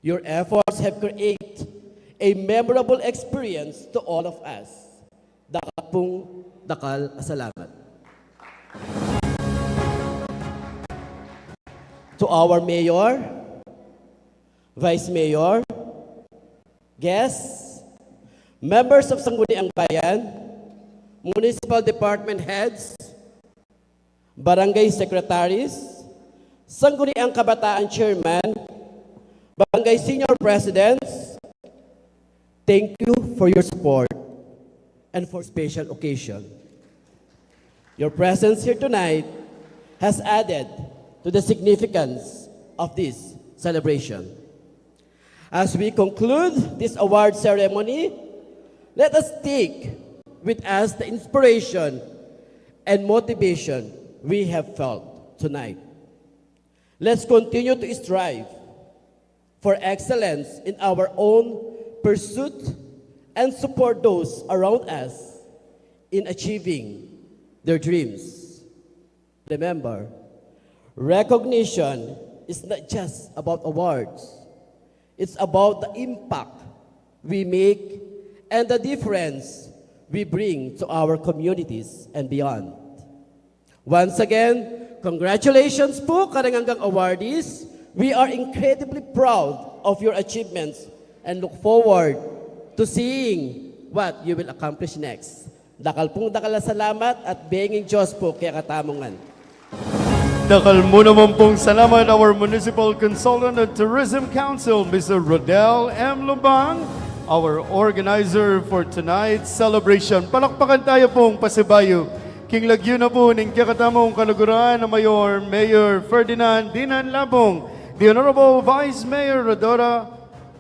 Your efforts have created a memorable experience to all of us. Dakal salamat. To our Mayor, Vice Mayor, guests, members of Sangguniang Bayan, municipal department heads, barangay secretaries, Sangguniang Kabataan Chairman, barangay senior presidents, thank you for your support and for special occasion. Your presence here tonight has added to the significance of this celebration. As we conclude this award ceremony, let us take with us the inspiration and motivation we have felt tonight. Let's continue to strive for excellence in our own pursuit and support those around us in achieving their dreams. Remember, recognition is not just about awards. It's about the impact we make and the difference we bring to our communities and beyond. Once again, congratulations po karanggang awardees. We are incredibly proud of your achievements and look forward to seeing what you will accomplish next. Dakal na salamat at benging Diyos po kaya katamungan. Dakal mo naman pong salamat our Municipal Consultant and Tourism Council, Mr. Rodel M. Lubang, our organizer for tonight's celebration. Palakpakan tayo pong Pasibayo. King Lagyo na po ng kakatamong kaluguran na Mayor Ferdinand Dinan Labong, the Honorable Vice Mayor Rodora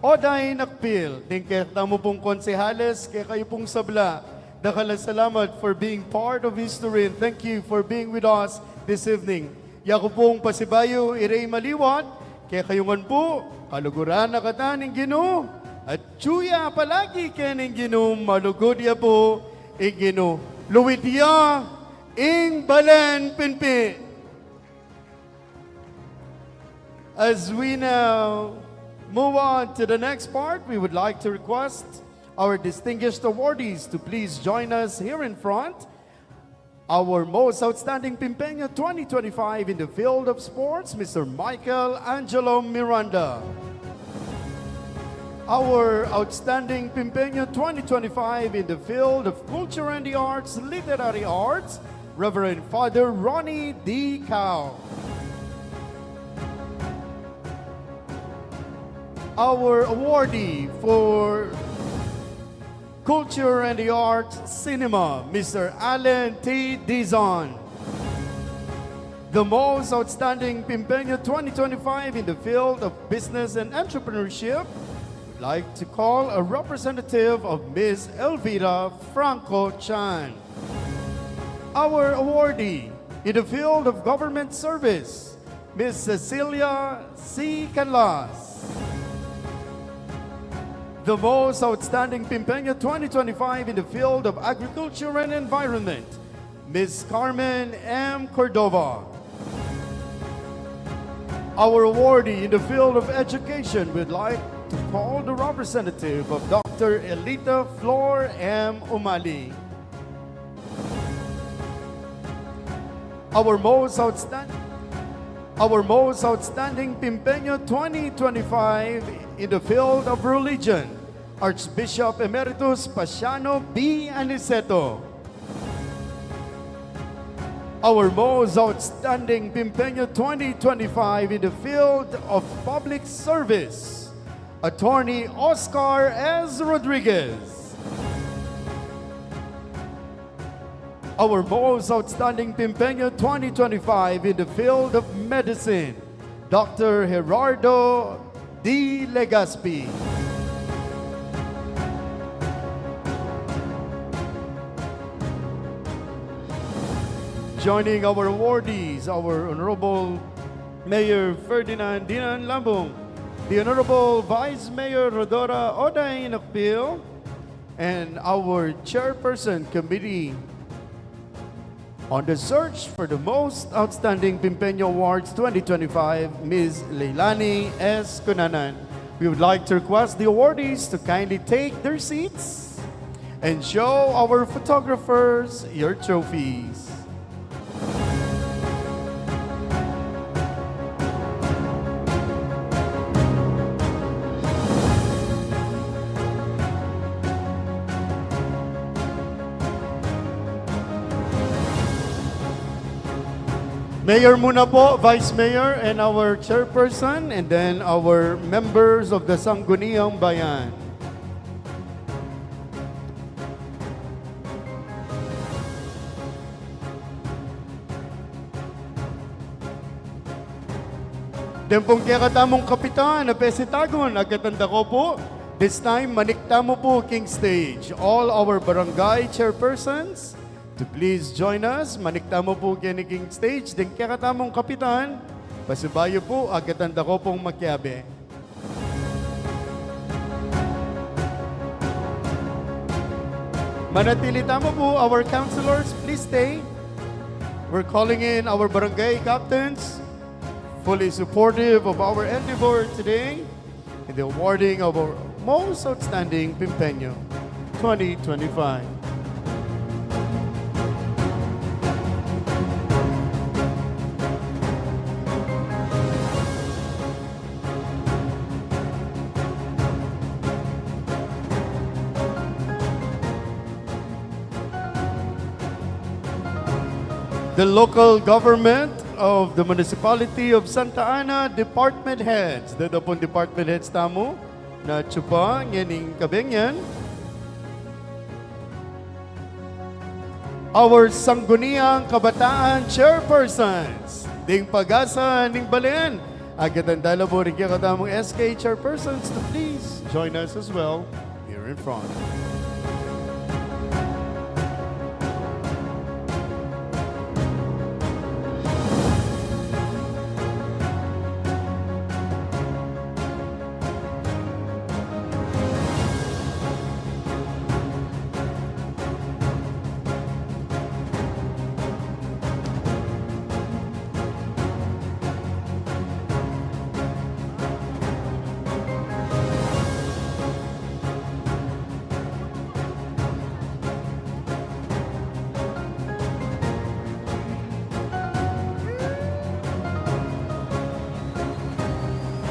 Oday Nakpil, ng kakatamo pong konsehales, kaya kayo pong sabla. Dakal na salamat for being part of history and thank you for being with us this evening. Yako pong Pasibayo, Irey Maliwat, kaya kayungan po, kaluguran na kataning Ginoo, at tsuya palagi kaning Ginoo, malugod ya po, Ginoo. Luwitya, ing Balen Pinpi. As we now move on to the next part, we would like to request our distinguished awardees to please join us here in front. Our most outstanding Pimpeño 2025 in the field of sports, Mr. Michael Angelo Miranda. Our outstanding Pimpeño 2025 in the field of culture and the arts, literary arts, Reverend Father Ronnie D. Cao. Our awardee for Culture and the Arts Cinema, Mr. Alan T. Dizon. The most outstanding Pimpeño 2025 in the field of business and entrepreneurship, I'd like to call a representative of Ms. Elvira Franco Chan. Our awardee in the field of government service, Ms. Cecilia C. Canlas. The most outstanding Pimpeño 2025 in the field of agriculture and environment, Ms. Carmen M. Cordova. Our awardee in the field of education, we'd like to call the representative of Dr. Elita Flor M. Umali. Our most outstanding Pimpeño 2025 in the field of religion, Archbishop Emeritus Pasiano B. Aniceto. Our most outstanding Pimpeño 2025 in the field of public service, Attorney Oscar S. Rodriguez. Our most outstanding Pimpeño 2025 in the field of medicine, Dr. Gerardo D. Legaspi. Joining our awardees, our Honorable Mayor Ferdinand Dinan Lambong, the Honorable Vice Mayor Rodora Oday Nakpil, and our chairperson committee on the search for the most outstanding Pimpeño Awards 2025, Ms. Leilani S. Cunanan. We would like to request the awardees to kindly take their seats and show our photographers your trophies. Mayor muna po, Vice Mayor, and our chairperson, and then our members of the Sangguniang Bayan. Dempong kaya katamong kapitan na pesitagon, agatanda ko po. This time, manikta mo po King Stage. All our barangay chairpersons, to please join us. Manikta mo po kaya ni King Stage. Din kaya katamong kapitan, pasubayo po, agatanda ko pong makiabe. Manatili tamo po, our councilors, please stay. We're calling in our barangay captains, fully supportive of our endeavor today in the awarding of our most outstanding Pimpeño 2025. The local government of the municipality of Santa Ana department heads. The dapon department heads tamo na tsupa nganing kabengyan. Our Sangguniang Kabataan chairpersons. Ding pag-asa ning balen. Agad ang dalabo rin kaya katamong SK chairpersons to please join us as well here in front.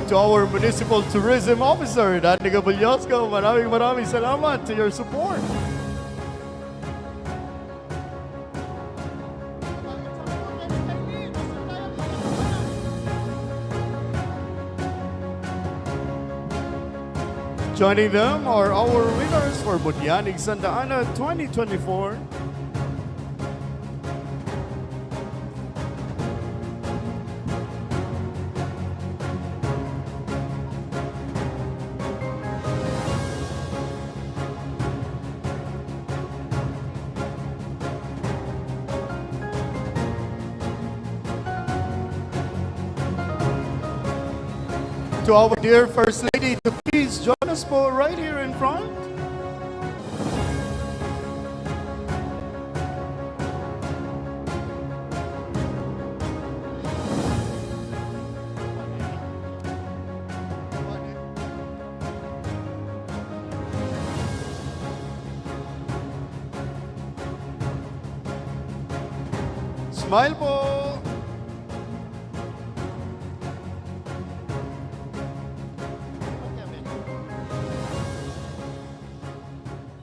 To our Municipal Tourism Officer, Danny Gabulyosco, maraming salamat to your support. Joining them are our winners for Mutyanig Santa Ana 2024. To our dear First Lady, to please join us po right here in front. Smile po.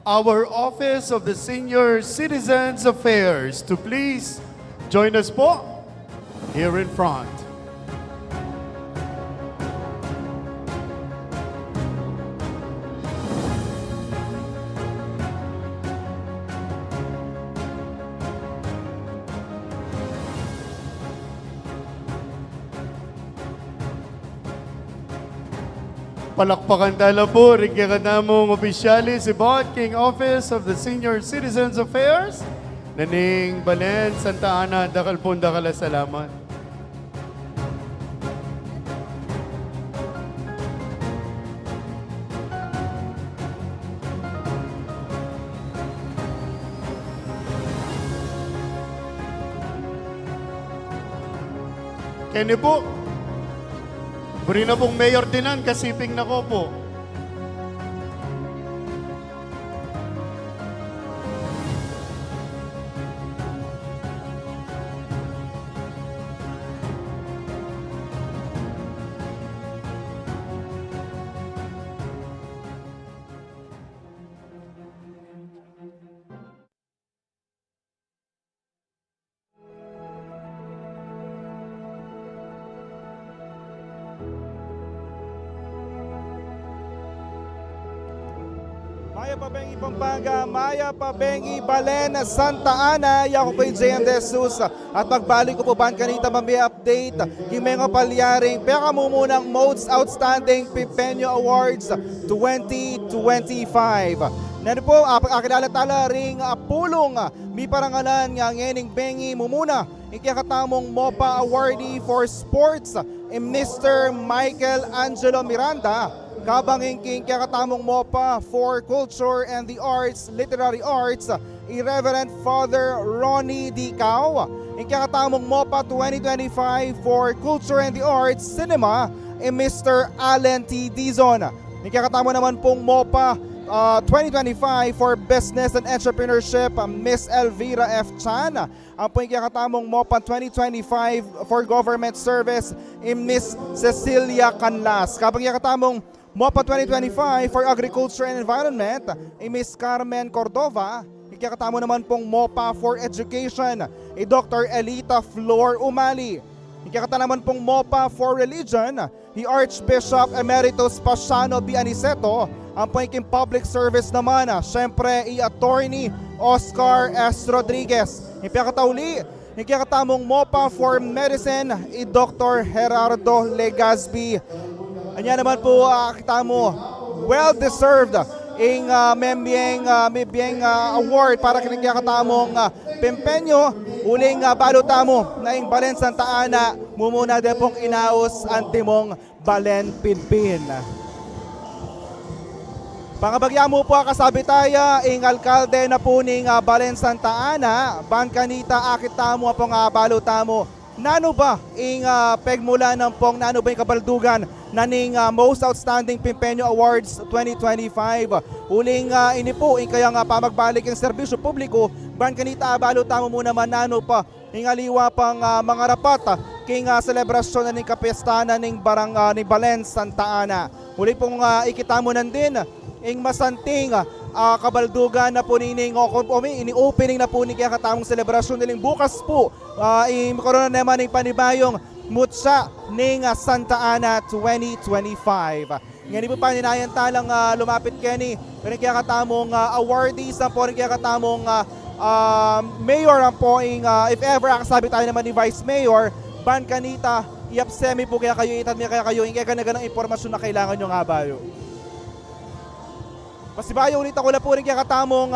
Our Office of the Senior Citizens Affairs to please join us po here in front. Palakpakan tala po, rin namong opisyali si Bot King Office of the Senior Citizens Affairs, naning Balen, Santa Ana, dakal po dakala salamat. Kenny po. Buri na pong Mayor Dinan, kasiping na ko po. Maya Pabengi Pampanga, Maya Pabengi Balen, Santa Ana. Ako po yung JM De Jesus at magbalik ko po ban kanita mamaya update Himengo Palyaring peka mo munang Most Outstanding Pipenyo Awards 2025. Nano po, akilala ring pulong mi parangalan nga ngening bengi mumuna ikakatamong MOPA Awardee for Sports Mr. Michael Angelo Miranda. Kabang ingking kakatamong MOPA for Culture and the Arts, Literary Arts, Reverend Father Ronnie Dicao. Ikakatamong MOPA 2025 for Culture and the Arts, Cinema, Mr. Allen T. Dizon. Ikakatamo naman pong MOPA 2025 for Business and Entrepreneurship, Miss Elvira F. Chan. Ang po ikakatamong MOPA 2025 for Government Service, Miss Cecilia Canlas. Kabang ikakatamong MOPA 2025 for Agriculture and Environment, Miss Carmen Cordova. Ikakatamo naman pong MOPA for Education, Dr. Elita Flor Umali. Ikakatamo naman pong MOPA for Religion, Archbishop Emeritus Pasiano B. Aniceto. Ang pangking public service naman, syempre, Attorney Oscar S. Rodriguez. Ikakatauli, ikakatamong MOPA for Medicine, Dr. Gerardo Legazpi. Anya naman po kita mo, well-deserved ang mebiyeng award para kinagkakatamong pempenyo. Uling balutamo na ang Balen Santa Ana, mumuna din pong inaos antimong Balen Pinpin. Pangabagya mo po kasabi tayo, ang alkalde na po ng Balen Santa Ana, Bancanita akita mo pong balutamo. Nano ba ang pegmula ng pong nano ba yung kabaldugan naning Most Outstanding Pimpenyo Awards 2025. Uling ini po ang kaya pamagbalik ang serbisyo publiko, ban kanita abalo tamo muna manano pa ang aliwa pang mga rapat king selebrasyon ng kapestanan ng barang ni Balen Santa Ana. Uli pong ikitamo nandin ang masanting kabaldugan na po ini-opening na po ni kaya katamong selebrasyon niling bukas po karoon naman ng panibayong Mutsa ng Santa Ana 2025. Ngayon po pa ninayan talang lumapit kani kaya katamong awardees na po kaya katamong mayor ang po if ever kasabi tayo naman ni Vice Mayor ban kanita iapsemi po kaya kayo itad kaya kayo kaya ganang impormasyon na kailangan nyo nga bayo. Pasibayo ulit ako na po rin katamong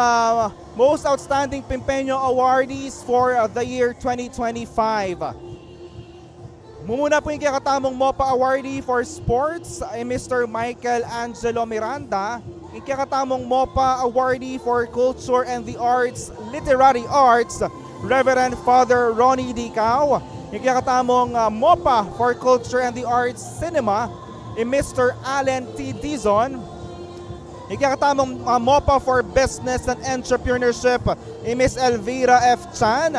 Most Outstanding Pimpenyo Awardees for the year 2025. Mumuna po yung katamong MOPA Awardee for Sports, Mr. Michael Angelo Miranda. Yung katamong MOPA Awardee for Culture and the Arts, Literary Arts, Reverend Father Ronnie Dicao. Yung katamong MOPA for Culture and the Arts, Cinema, Mr. Allen T. Dizon. Ikakatamang MOPA for Business and Entrepreneurship, Miss Elvira F. Chan.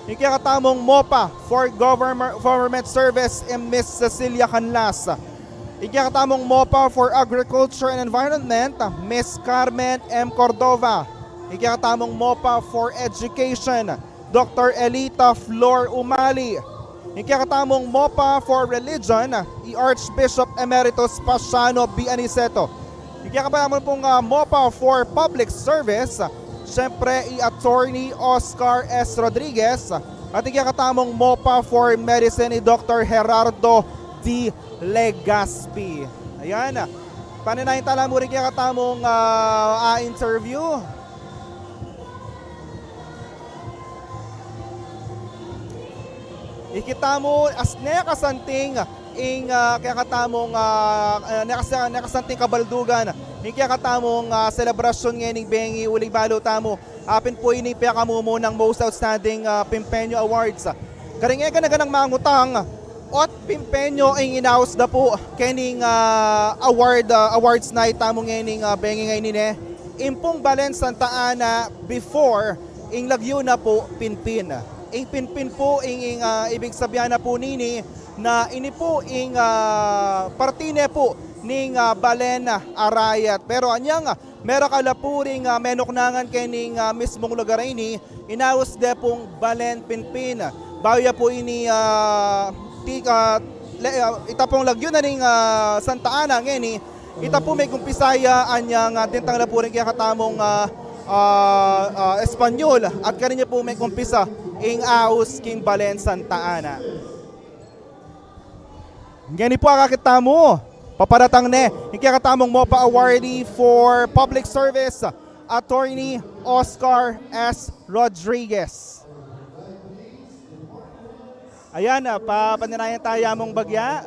Ikakatamang MOPA for Government Service, Miss Cecilia Canlas. Ikakatamang MOPA for Agriculture and Environment, Miss Carmen M. Cordova. Ikakatamang MOPA for Education, Dr. Elita Flor Umali. Ikakatamang MOPA for Religion, Archbishop Emeritus Pasiano B. Aniceto. Ikakatamang pong MOPA for Public Service, siyempre Attorney Oscar S. Rodriguez. At ikakatamang MOPA for Medicine, Dr. Gerardo D. Legazpi. Ayan. Paninayin tala mo rin ikakatamang interview. Ikita mo as nekasanting ing kaya katamong nakasanting kabaldugan ing kaya katamong selebrasyon ngayon bengi uling balo tamo apin po ini piyaka mo ng Most Outstanding Pimpenyo Awards. Karingega na ganang mangutang Ot Pimpeño ang inaus na po kening awards night tamong ngening bengi ngay nine. Impong Balen Santa Ana before ing lagyo na po Pinpin. Ing Pinpin po ing ibig sabihan na po nini na ini po ing partine po ning Balen Arayat. Pero anyang meron kalapuring menoknangan kening mismong lugar ini inaus de pong Balen Pinpin. Bawya po ini ita pong lagyo na ning Santa Ana ngeni ita po may kumpisaya anyang tintang na po rin kaya katamong Espanyol at kaninya po may kumpisa ing aus king Balen Santa Ana. Ngeni po akakita mo paparatang ne yung kaya katamong MOPA awardee for public service Attorney Oscar S. Rodriguez. Ayan, papanirayan tayo mong bagya.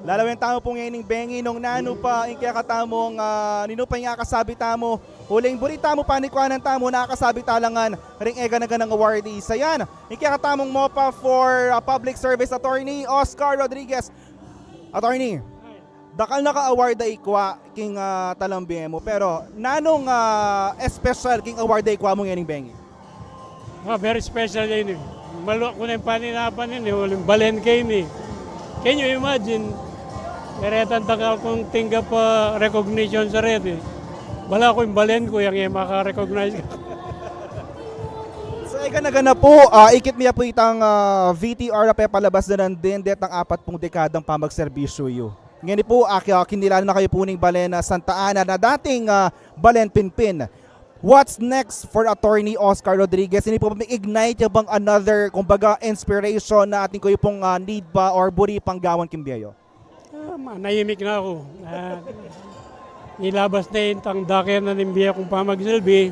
Lalawin tamo pong ining bengi nung nano pa yung kaya katamong nino pa yung akasabi tamo. Huling buri tamo panikwanan tamo nakakasabi talangan ring ega na ganang awardees. Ayan, yung kaya katamong MOPA for Public Service Attorney Oscar Rodriguez. Attorney, dakal naka-award da ikwa king talambi mo pero nanong special king award da ikwa mo nganing bengi? Very special yun. Maluwa ko na yung paninapan yun. Walang Balen kayo ni. Can you imagine? Meretan takal kong tingga pa recognition sa red. Wala ko yung Balen ko yung maka-recognize ka. So gana po, ikit miya po itang VTR na palabas na nandin det ang 40 dekadang pamagserbisyo yo. Ngayon po, kinilala na kayo po ng Balen Santa Ana na dating Balen Pinpin. What's next for Attorney Oscar Rodriguez? Hindi po ba may-ignite bang another, kumbaga, inspiration na ating kayo pong need pa or buri pang gawan kimbiyayo? Nahimik na ako. Ilabas na yung tang dakyan na nimbiya kong pamagsilbi.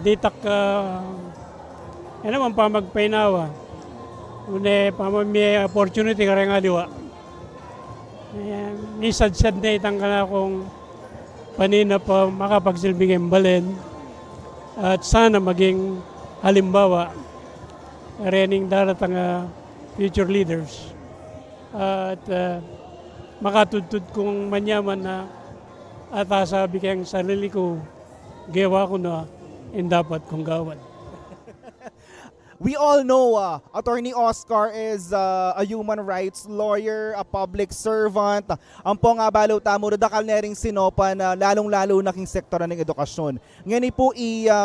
Ditak yan naman pamagpainawa. Une, may opportunity ka rin nga diwa. Nisad-sad na itang ka na akong panina pa makapagsilbing ng Balen at sana maging halimbawa rening daratang future leaders at makatudtud kong manyaman na at sabi kayang sarili ko gawa ko na dapat kong gawan. We all know Attorney Oscar is a human rights lawyer, a public servant. Ang po nga balaw tamo dakal na ring sinopan na lalong-lalo na king sektor ng edukasyon. Ngayon po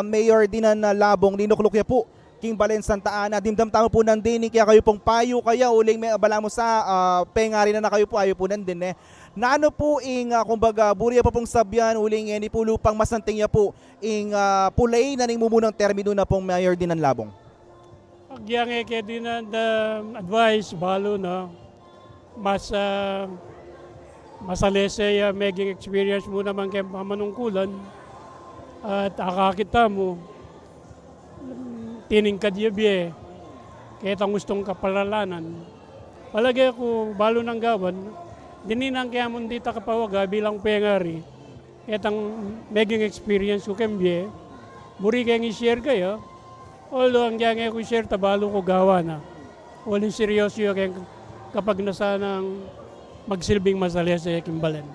mayor din na labong linuklukya po king Balen Santa Ana. Dimdam tamo po nandin kaya kayo pong payo kaya uling may abala mo sa pengari na kayo po ayo po nandin Naano po kumbaga buriya pa pong sabyan uling ni po lupang masanting ya po pulay na ning mumunang termino na pong mayor din ng labong. Agyang eke din the advice balo na mas masalese making experience mo naman kay pamanungkulan at akakita mo tining kadyabi kahit ang gustong kapalalanan. Palagi ako balo ng gawan dininang kaya mo dita kapawaga bilang pengari kahit ang making experience ko kembye buri kayang i-share kayo. Although ang diyang ko share tabalo ko gawa na. Walang seryoso yung kapag nasa ng magsilbing masali sa Balen.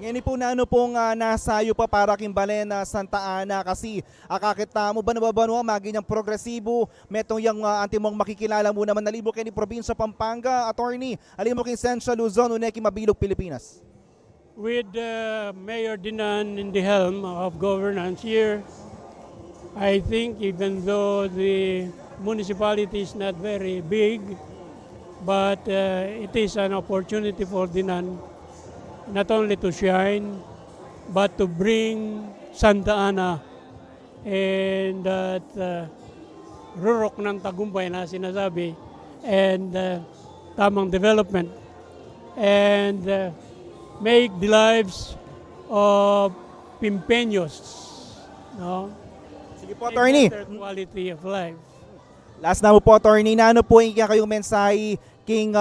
Ngayon po na ano pong nasayo pa para king Balen Santa Ana kasi akakita mo ba nababanwa maging progresibo metong yung antimong makikilala mo naman nalibo kay ni Probinsya Pampanga, Attorney, alin mo king Central Luzon, uneki Mabilog, Pilipinas. With Mayor Dinan in the helm of governance here, I think even though the municipality is not very big, but it is an opportunity for Dinan not only to shine, but to bring Santa Ana and that rurok ng tagumpay na sinasabi and tamang development and make the lives of Pimpeños, no? Sige po, Attorney. Quality of life. Last na mo po, Attorney, na ano po yung kayong mensahe King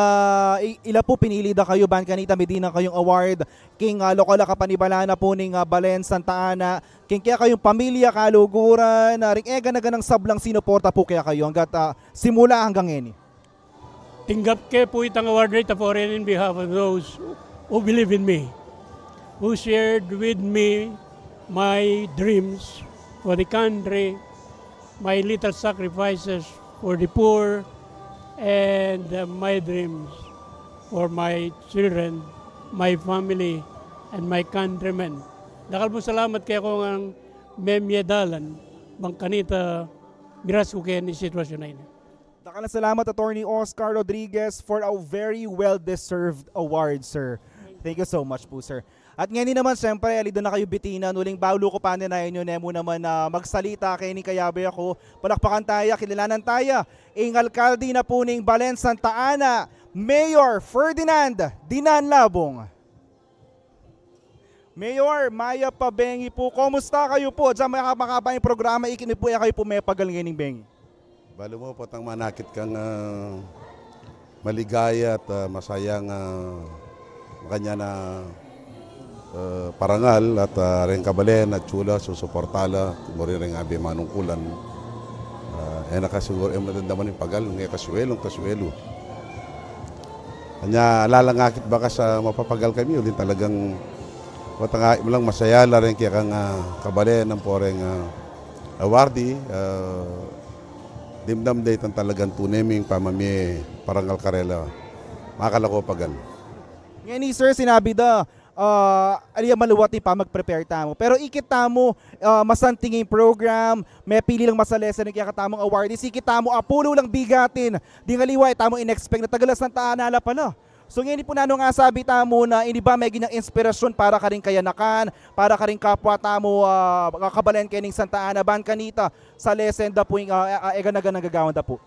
ila po pinili da kayo ban kanita Medina kayong award King Lokola kapanibala na po ning Balen Santa Ana King kaya kayong pamilya kaluguran ring ega na ganang sablang sinuporta po kaya kayo hanggat simula hanggang ngayon. Tinggap ke po itang award rate for in behalf of those who believe in me, who shared with me my dreams for the country, my little sacrifices for the poor, and my dreams for my children, my family, and my countrymen. Dakal mo salamat kaya ko ang memyedalan, bang kanita miras ko kaya ni sitwasyon na ini. Dakal na salamat Attorney Oscar Rodriguez for a very well-deserved award, sir. Thank you so much po, sir. At ngayon naman, siyempre, alido na kayo bitinan. Uling bawlo ko pa na inyo, Nemo naman na magsalita kay ni Kayabe ako. Palakpakan tayo, kilalanan tayo. Ang alkalde na po ng Balen Santa Ana, Mayor Ferdinand Dinan Labong. Mayor Maya Pabengi po, kumusta kayo po? Diyan makakaba yung programa, ikini po kayo po may pagalingin ng Bengi. Balo mo po tang manakit kang maligaya at masayang kanya na parangal at rin kabalen at chula susuportala mo rin abi manungkulan nakasiguro matanda yung pagal ng kasuelo kanya lalangakit baka sa mapapagal kami ulit talagang matanga mo lang masaya la rin kaya kang kabalen ng poreng awardee dimdam day tan talagang tuneming pamami parangal karela makala ko pagal ngayon ni sir sinabi da aliya maluwati pa mag-prepare tamo. Pero ikit tamo masantingin program, may pili lang masalesa ng kaya katamong awardee. Sikit tamo apulo lang bigatin. Di nga liwa tamo in-expect na tagalas ng taanala pala. So ngayon po nano nga sabi tamo na hindi ba may ginang inspirasyon para ka rin kayanakan, para ka rin kapwa tamo kabalen kening Santa Ana ban kanita sa lesson da po yung eganagan nagagawan da po.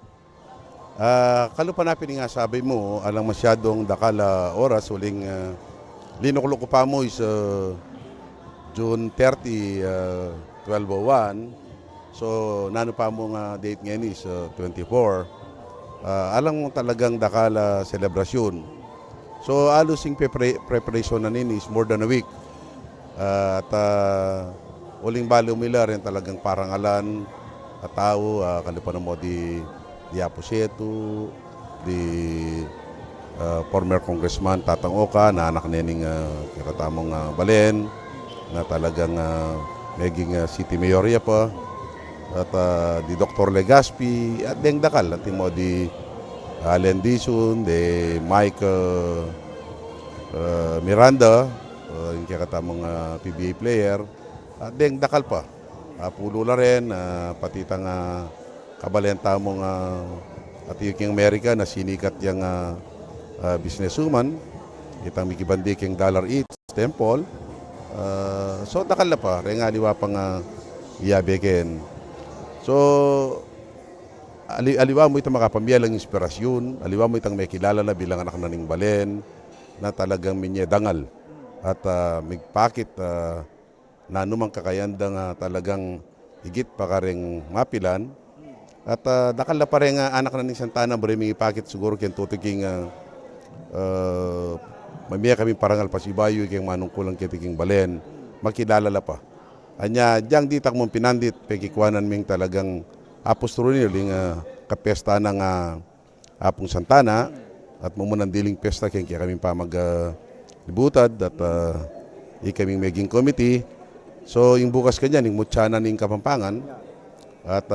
Kalupanapin nga sabi mo, alang masyadong dakala oras uling linukulok ko pa mo is June 30, 12:01. So, nano pa mo nga date ngayon is 24. Alang mo talagang dakala selebrasyon. So, alusing preparation na nini is more than a week. At uling balo mila rin talagang parangalan at tao, kalipan mo di Aposeto, di former Congressman Tatang Oka na anak nening kakatamong Balen na talagang maging city mayorya pa at di Dr. Legaspi at deng dakal at mo di Allen Dizon, di Mike Miranda yung kakatamong PBA player at deng dakal pa pulo la rin pati tang kabalen tamong at yung Amerika na sinikat yung businesswoman, itang mikibandik yung Dollar Eats Temple. So, dakal na pa, rin nga liwa pang iyabekin. So, aliwa mo itang makapambiyalang inspirasyon, aliwa mo itang may kilala na bilang anak na ning Balen, na talagang dangal. At migpakit na anumang kakayandang talagang higit pa ka rin mapilan. At dakal na pa rin anak na ning Santa Ana, maraming ipakit siguro kaya tutuking mamaya kami parangal pa si Bayo kayong manungkulang kitiking Balen, makilala pa. Anya, diyang ditak mong pinandit, pekikwanan ming talagang apostro niling kapesta ng Apong Santana at mumunang diling pesta kaya kami pa maglibutad at ikaming maging committee. So, yung bukas kanya, yung mutsana ng Kapampangan at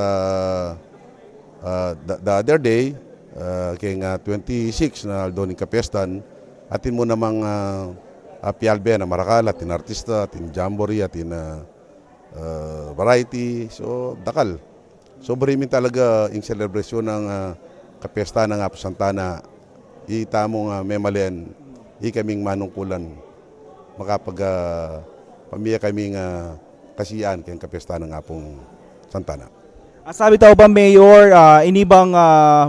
the other day, kaya 26 na aldo ng kapestan, atin mo namang pialbe na marakal, atin artista, atin jamboree, atin variety, so dakal. So barimin talaga yung celebration ng kapesta ng Apong Santana, itamong memalen, ikaming manungkulan, makapag pamiya kaming kasiyan kayong kapesta ng Apong Santana. Sabi tao ba, Mayor, inibang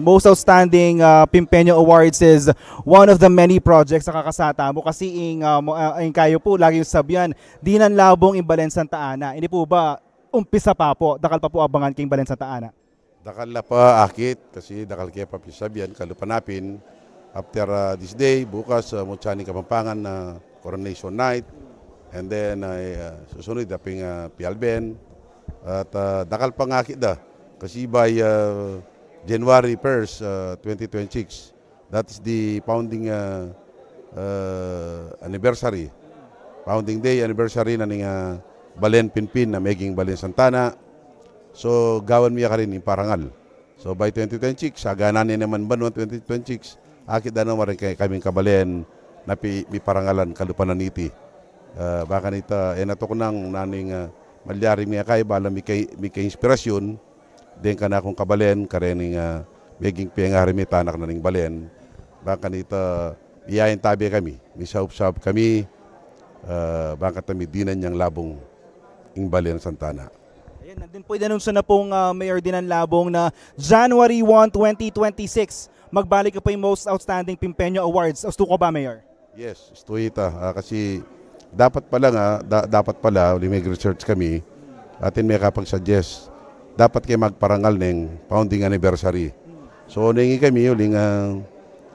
most outstanding Pimpeño Awards is one of the many projects na kakasata mo kasi in kayo po, lagi yung sabyan, Dinan Labong in Balen Santa Ana. Hindi po ba, umpisa pa po, dakal pa po abangan kayong Balen Santa Ana? Dakal na pa akit, kasi dakal kaya pa pisabyan, kalupanapin, after this day, bukas, Mutchani Kapampangan Coronation Night. And then, susunod, aping Pialben. At dakal pangakit da. Kasi by January 1st, 2026, that is the founding anniversary. Founding Day anniversary na ning Balen Pinpin na maging Balen Santana. So, gawan miya ka rin yung parangal. So, by 2026, saganan niya naman ba noong 2026, akit na naman rin kaming kabalen na may parangalan kalupanan niti. Baka nita, nato ko nang naning malyari miya kay, bala may inspirasyon, din ka na akong kabalen, karening maging piyangari may tanak na ning balen. Baka nita, iyayin tabi kami, may sahub-sahub kami, baka kami dinan niyang labong ing Balen Santana. Ayan, nandun po inanunsyo na pong Mayor Dinan Labong na January 1, 2026, magbalik ka po yung Most Outstanding Pimpeño Awards. Gusto ko ba, Mayor? Yes, gusto ita. Kasi dapat pala, may research kami, atin may kapag-suggest, dapat kayo magparangal ng founding anniversary. So, nangi kami, uling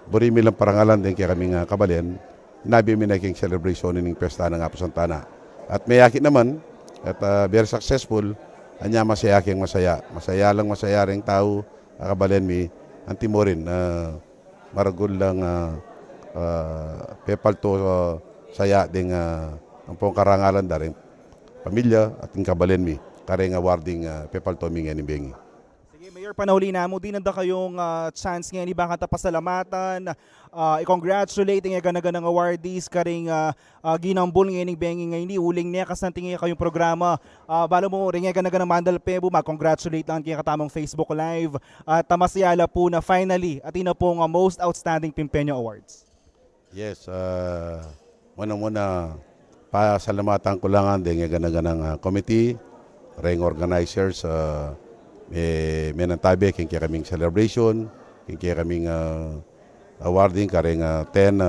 burimi lang parangalan din kaya kaming kabalen, nabi mi na king celebration ng pesta ng Apo Santana. At may yakit naman, at very successful, anya masaya king masaya. Masaya rin tao, kabalen mi, antimorin, maragul lang pepal to saya ding ang pong karangalan da rin pamilya at yung kabalen mi kareng awarding pepal to mingan bengi. Sige, Mayor, panahuli na mo, di nanda kayong chance ngayon, iba ka pasalamatan, i-congratulate nga ganaganang awardees, karing ginambol ngayon ng bengi ngayon, uling niya kasanting nga kayong programa, bala mo rin nga ganaganang mandal pebo, congratulate lang kaya katamang Facebook Live, at tamasiyala po na finally, at ina pong Most Outstanding Pimpeño Awards. Yes, muna pasalamatan ko lang din nga ganaganang committee, ring organizers, may nantabi king kaya kaming celebration, king kaya kaming awarding karing 10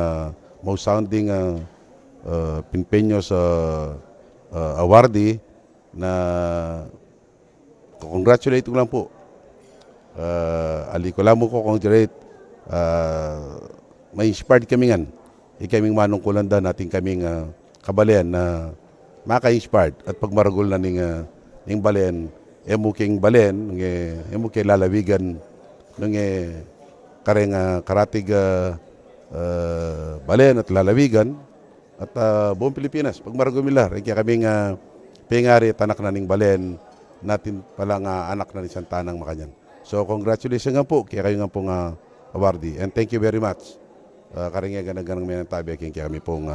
most sounding Pimpeños awardee na congratulate ko lang po. Ali ko lang mo ko congratulate. May inspired kami nga. Ikaming manungkulan natin kaming kabalen na maka-inspired at pagmaragol na ning balen, emuking balen, emuking lalawigan ng kareng karatig balen at lalawigan at buong Pilipinas. Pagmaragol nila, kaya kaming pingari at anak na ning balen natin palang anak na ni Santanang Makanyan. So congratulations nga po, kaya kayo nga pong awardee. And thank you very much. Karingya ganang may nantabi kaya kami pong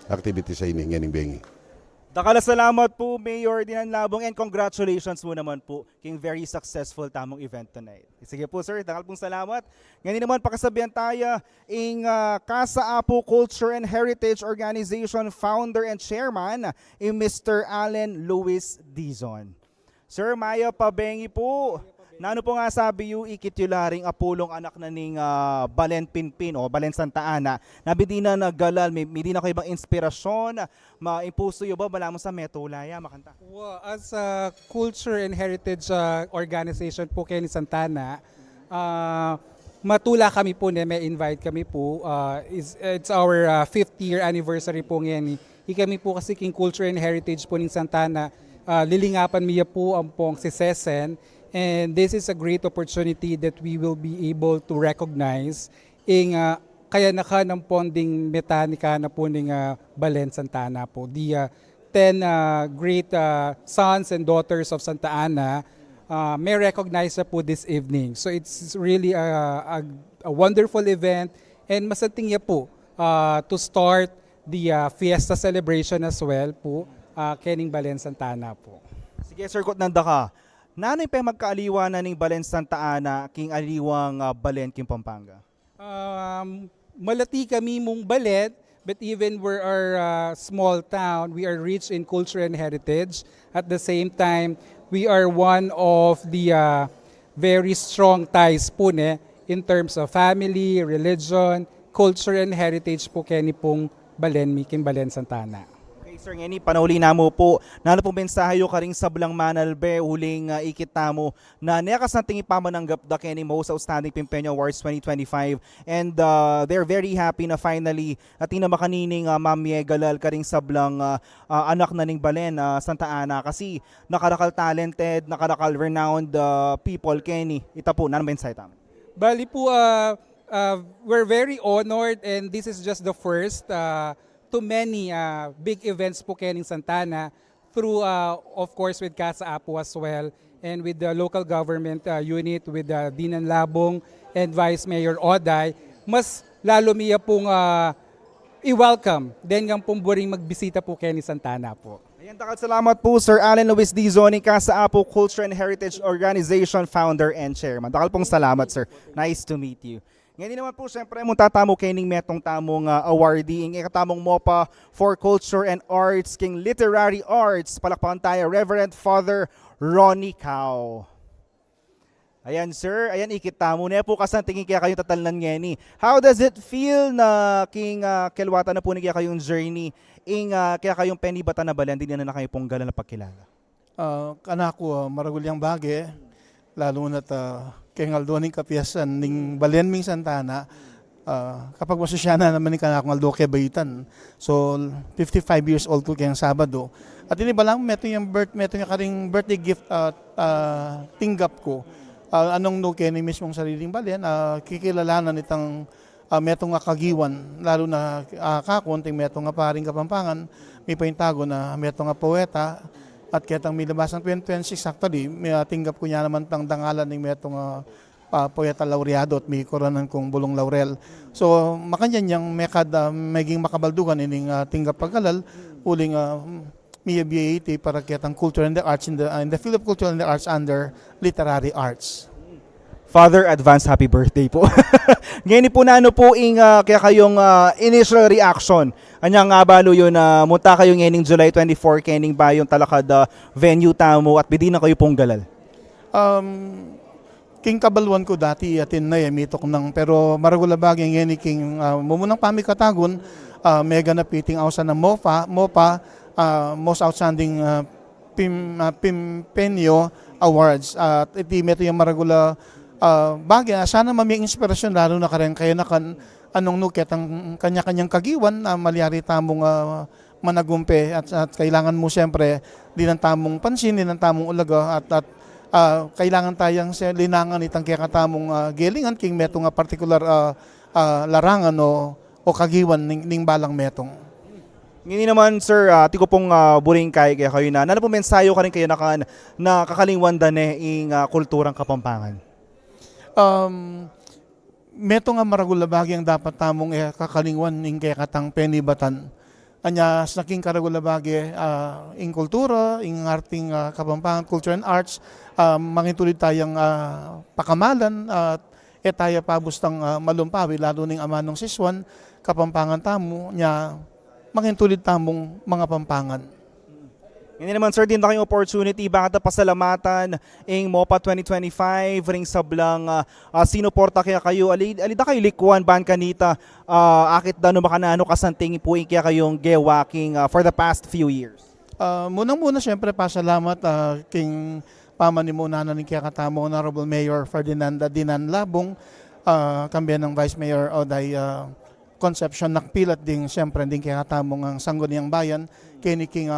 activity sa ining nganing bengi. Dakala salamat po, Mayor Dinan Labong, and congratulations mo naman po king very successful tamong event tonight. Sige po, sir, dakal pong salamat. Ngayon naman pakasabihan tayo ing Casa Apo Culture and Heritage Organization founder and chairman Mr. Allen Luis Dizon. Sir, Maya Pabengi po. Nano po nga sabi yu, ikitularing apulong anak na ning Balen Pinpin o Balen Santa Ana. Nabi di na naggalal, may di na kayo bang inspirasyon, maimpuso yu ba bala mo sa Metulaya makanta? Well, as a culture and heritage organization po kayo ni Santana, matula kami po, may invite kami po. It's our 5th year anniversary po ngayon. Kami po kasi king culture and heritage po ni Santana, lilingapan miya po ang pong si Sesen. And this is a great opportunity that we will be able to recognize kaya naka ng ponding metanika na po ng Balen Santana po. The 10 great sons and daughters of Santa Ana may recognize na po this evening. So it's really a wonderful event and masanting niya po to start the fiesta celebration as well po kening Balen Santana po. Sige, sir, kot nanda ka. Nanoy pa magkaaliwa na ning Balen Santa Ana king aliwang Balen king Pampanga? Malati kami mong Balen, but even we're our small town, we are rich in culture and heritage. At the same time, we are one of the very strong ties po in terms of family, religion, culture and heritage po kani pong Balen, king Balen Santa Ana. Sir Ngeni, panahuli na mo po. Nano pong mensahe ka rin sa Blang Manalbe, huling ikit mo na nekas nating ipamananggap the Kenny Most Outstanding Pimpeño Awards 2025. And they're very happy na finally ating na makanining Ma'am Galal ka rin sa Blang anak na ning Balen, Santa Ana. Kasi nakarakal talented, nakarakal renowned people, Kenny. Ita po, nano mensahe tamo? Bali po, we're very honored and this is just the first to many big events po Kening Santana through, of course, with Casa Apo as well and with the local government unit, with Dinan Labong and Vice Mayor Oday. Mas lalo miya pong i-welcome din ng pumburing magbisita po Kening Santana po. Ayan, salamat po Sir Allen Luis Dizon, Casa Apo Culture and Heritage Organization Founder and Chairman. Dakal pong salamat, sir. Nice to meet you. Ngayon naman po, siyempre, mong tatamo kining metong tamong awardee, ang ikatamong MOPA for Culture and Arts, king Literary Arts. Palakpakan tayo, Reverend Father Ronnie Cao. Ayan, sir. Ayan, ikitamo. Na po kasan tingin kaya kayong tatalnan ngeni. How does it feel na king kelwata na po kaya kayong journey, kaya kayong penibata na Balen, hindi na kayo pong gala na pagkilala? Kanako, maragulyang bagay, lalo na't kay Aldoning kapiyasan ning Balen ming Santana, kapag masusyana naman ni kanako Aldo kay Bayitan. So 55 years old ko kayang Sabado. At ini ba lang meto yung karing birthday gift tinggap ko. Anong no kay ni mismong sariling Balen, kikilalanan itang metong nga kagiwan, lalo na kakunting metong nga paring Kapampangan, may paintago na metong nga poeta. At kitang milabasang 2026 actually, may tinggap ko niya naman tang dangalan ng metong poeta laureado at may koronan kong bulong laurel. So makanyan yung mekad maging makabaldugan ining tinggap pagkalal, uling Mia BAT para kitang culture and the arts in the field of culture and the arts under literary arts. Father, advance happy birthday po. Ngayon po na ano po kaya kayong initial reaction. Anya nga balo yun na munta kayo ngayon July 24 kening ba yung talakad venue tamo at bidi na kayo pong galal? King kabalwan ko dati atin na mitok nang pero maragula bagay ngayon king mumunang pamikatagon mega na piting awsa na MOPA Most Outstanding Pimpeño Awards at iti meto yung maragula bagay sana mamiyang inspirasyon lalo na karen kaya na anong nuket ang kanya-kanyang kagiwan na malyari tamong managumpe at kailangan mo siyempre din ang tamong pansin, din ang tamong ulaga at kailangan tayang linangan itang kaya katamong gelingan king metong particular larangan o kagiwan ning balang metong. Ngayon naman sir, ti ko pong buring kaya kayo na po mensayo ka rin kayo na kakalingwan dane ing kulturang Kapampangan. Meto nga maragula bagay ang dapat tamong kakalingwan ning kaya katang penibatan. Anya saking karagula bagay ing kultura, ing arting Kapampangan, culture and arts, mangitulid tayang pakamalan at etaya pabustang malumpawi lalo ning amanong siswan Kapampangan tamo nya mangitulid tamong mga Pampangan. Ngayon naman sir, din na kayong opportunity, bakit na pasalamatan ng MOPA 2025, ring sablang sinuporta kaya kayo, alida kayo likuan, ban kanita, akit dano makanano kasanting po kaya kayong gewaking for the past few years? Munang-muna siyempre pasalamat king pamanimunanan ng kaya katamo Honorable Mayor Ferdinand Dinan Labong, kambiyan ng Vice Mayor Oday Concepcion Nakpilat ding siyempre din kaya katamong ang sangguniang bayan, kiniking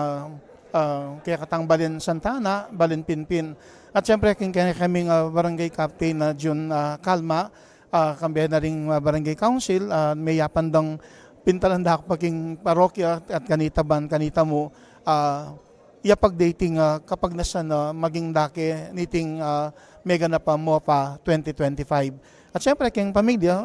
kaya katang Balen Santana, Balen Pinpin. At siyempre kaming barangay captain na June Kalma, kambiyan na rin barangay council, may yapandang pintalanda ako paging parokya at kanita mo, yapag-dating kapag nasa maging dake niting mega na pa MOPA 2025. At siyempre kayong pamilya,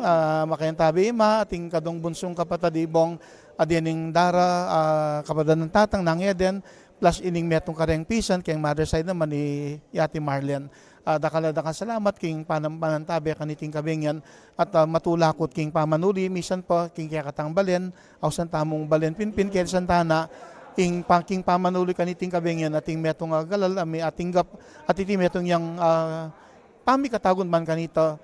makayang tabi ating kadong bunsong kapatadibong adianing Dara, kapatid ng tatang nang Eden, plus ining metong kareng pisan kayong mother side naman ni Yati Marlen. Dakaladakan salamat king panantabi kaniting kabingyan at matulakot king pamanuli, misan po king kaya katang Balen, awsan tamong Balen Pinpin, kaya Santana, ing king pamanuli kaniting kabingyan ating metong galal, may ating gap, at iti metong yang pamikatagon man kanito,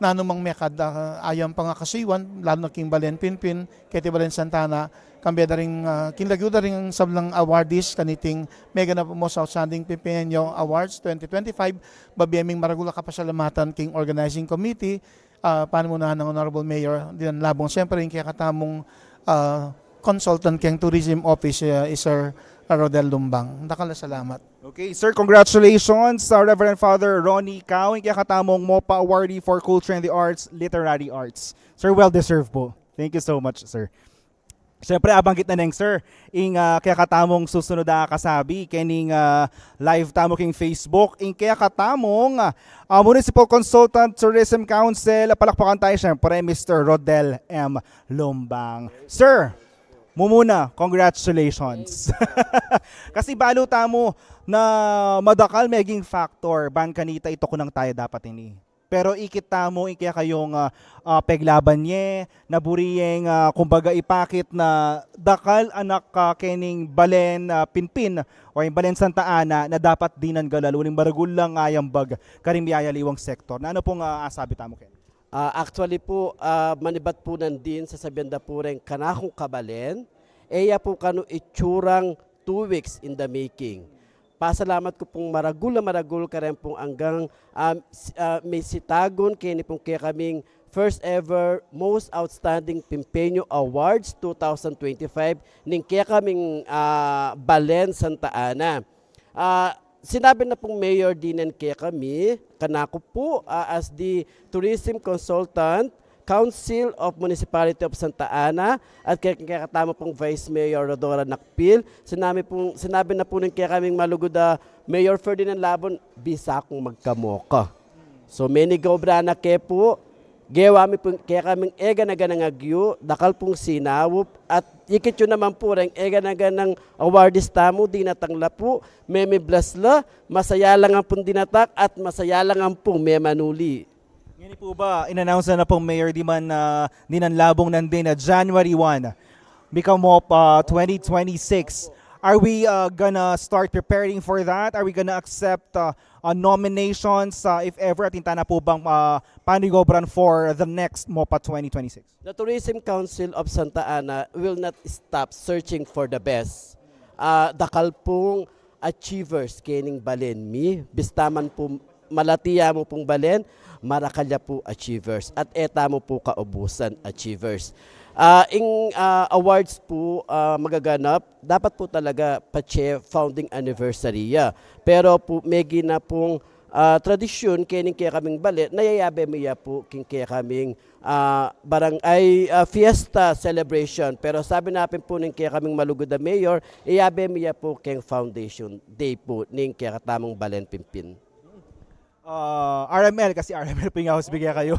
nanumang mekad ayam pa nga kasaywan, lalo na king Balen Pinpin, keti Balen Santana, kambeda rin, kinlagyo na rin sablang awardees kaniting Mega na Most Outstanding Pimpineño Awards 2025, babiyeming maragula kapasalamatan king Organizing Committee, panunahan ng Honorable Mayor Dinan Labong, siyempre rin kaya katamong consultant king Tourism Office, Sir Rodel Lumbang. Nakala salamat. Okay, sir, congratulations sa Reverend Father Ronnie Cao, yung katamong MOPA Awardee for Culture and the Arts, Literary Arts. Sir, well-deserved po. Thank you so much, sir. Siyempre, abanggit na neng, sir, kaya katamong susunod na kasabi, kening live tamo king Facebook, kaya katamong Municipal Consultant Tourism Council, palakpakan tayo siyempre, Mr. Rodel M. Lumbang. Sir, mumuna, congratulations. Kasi balo tamo na madakal maging factor, ban kanita ito kunang tayo dapat ini. Pero ikita mo, kaya kayong peglaban niya, naburiyeng kumbaga ipakit na dakal anak kening Balen Pinpin o yung Balen Santa Ana na dapat dinan galaluning baragul lang ayang bag karimiyaya liwang sektor. Na ano pong asabi tamo ken? Actually po, manibat po nandin sa sabianda po rin kanakong kabalen, eya po kano itsurang 2 weeks in the making. Pasalamat ko pong maragul ka rin pong hanggang may sitagon kini pong kaya kaming first ever Most Outstanding Pimpeño Awards 2025 ning kaya kaming Balen Santa Ana. Sinabi na pong Mayor Dinan kaya kami, kanako po as the Tourism Consultant, Council of Municipality of Santa Ana at kaya katama pong Vice Mayor Rodora Nakpil. Sinabi na po ng kaya kaming malugod Mayor Ferdinand Labon, bisa akong magkamoka. So many gobra na kaya po, gewami po kaya kaming ega na ganang agyo, dakal pong sinawop at ikit yun naman po rin ega na ganang awardis tamo, dinatangla po, meme blasla, masaya lang ang pong dinatak at masaya lang ang pong memanuli. Ngayon po ba, in-announce na pong Mayor Dinan Labong nandin na January 1, become MOP 2026. Are we gonna start preparing for that? Are we gonna accept nominations if ever at na po bang panigobran for the next MOPA 2026? The Tourism Council of Santa Ana will not stop searching for the best. Dakal pong achievers kening Balen mi, bistaman po malatiya mo pong Balen, marakalya po achievers at eta mo po kaubusan achievers. Awards po magaganap, dapat po talaga pache founding anniversary ya. Pero po may gina pong tradisyon kening kaya kaming Balen, nayayabe miya po king kaya kaming barangay fiesta celebration. Pero sabi natin po ning kaya kaming malugod na Mayor, iyabe miya po king foundation day po ning kaya katamong Balen Pimpin. RML, kasi RML po yung house bigay kayo.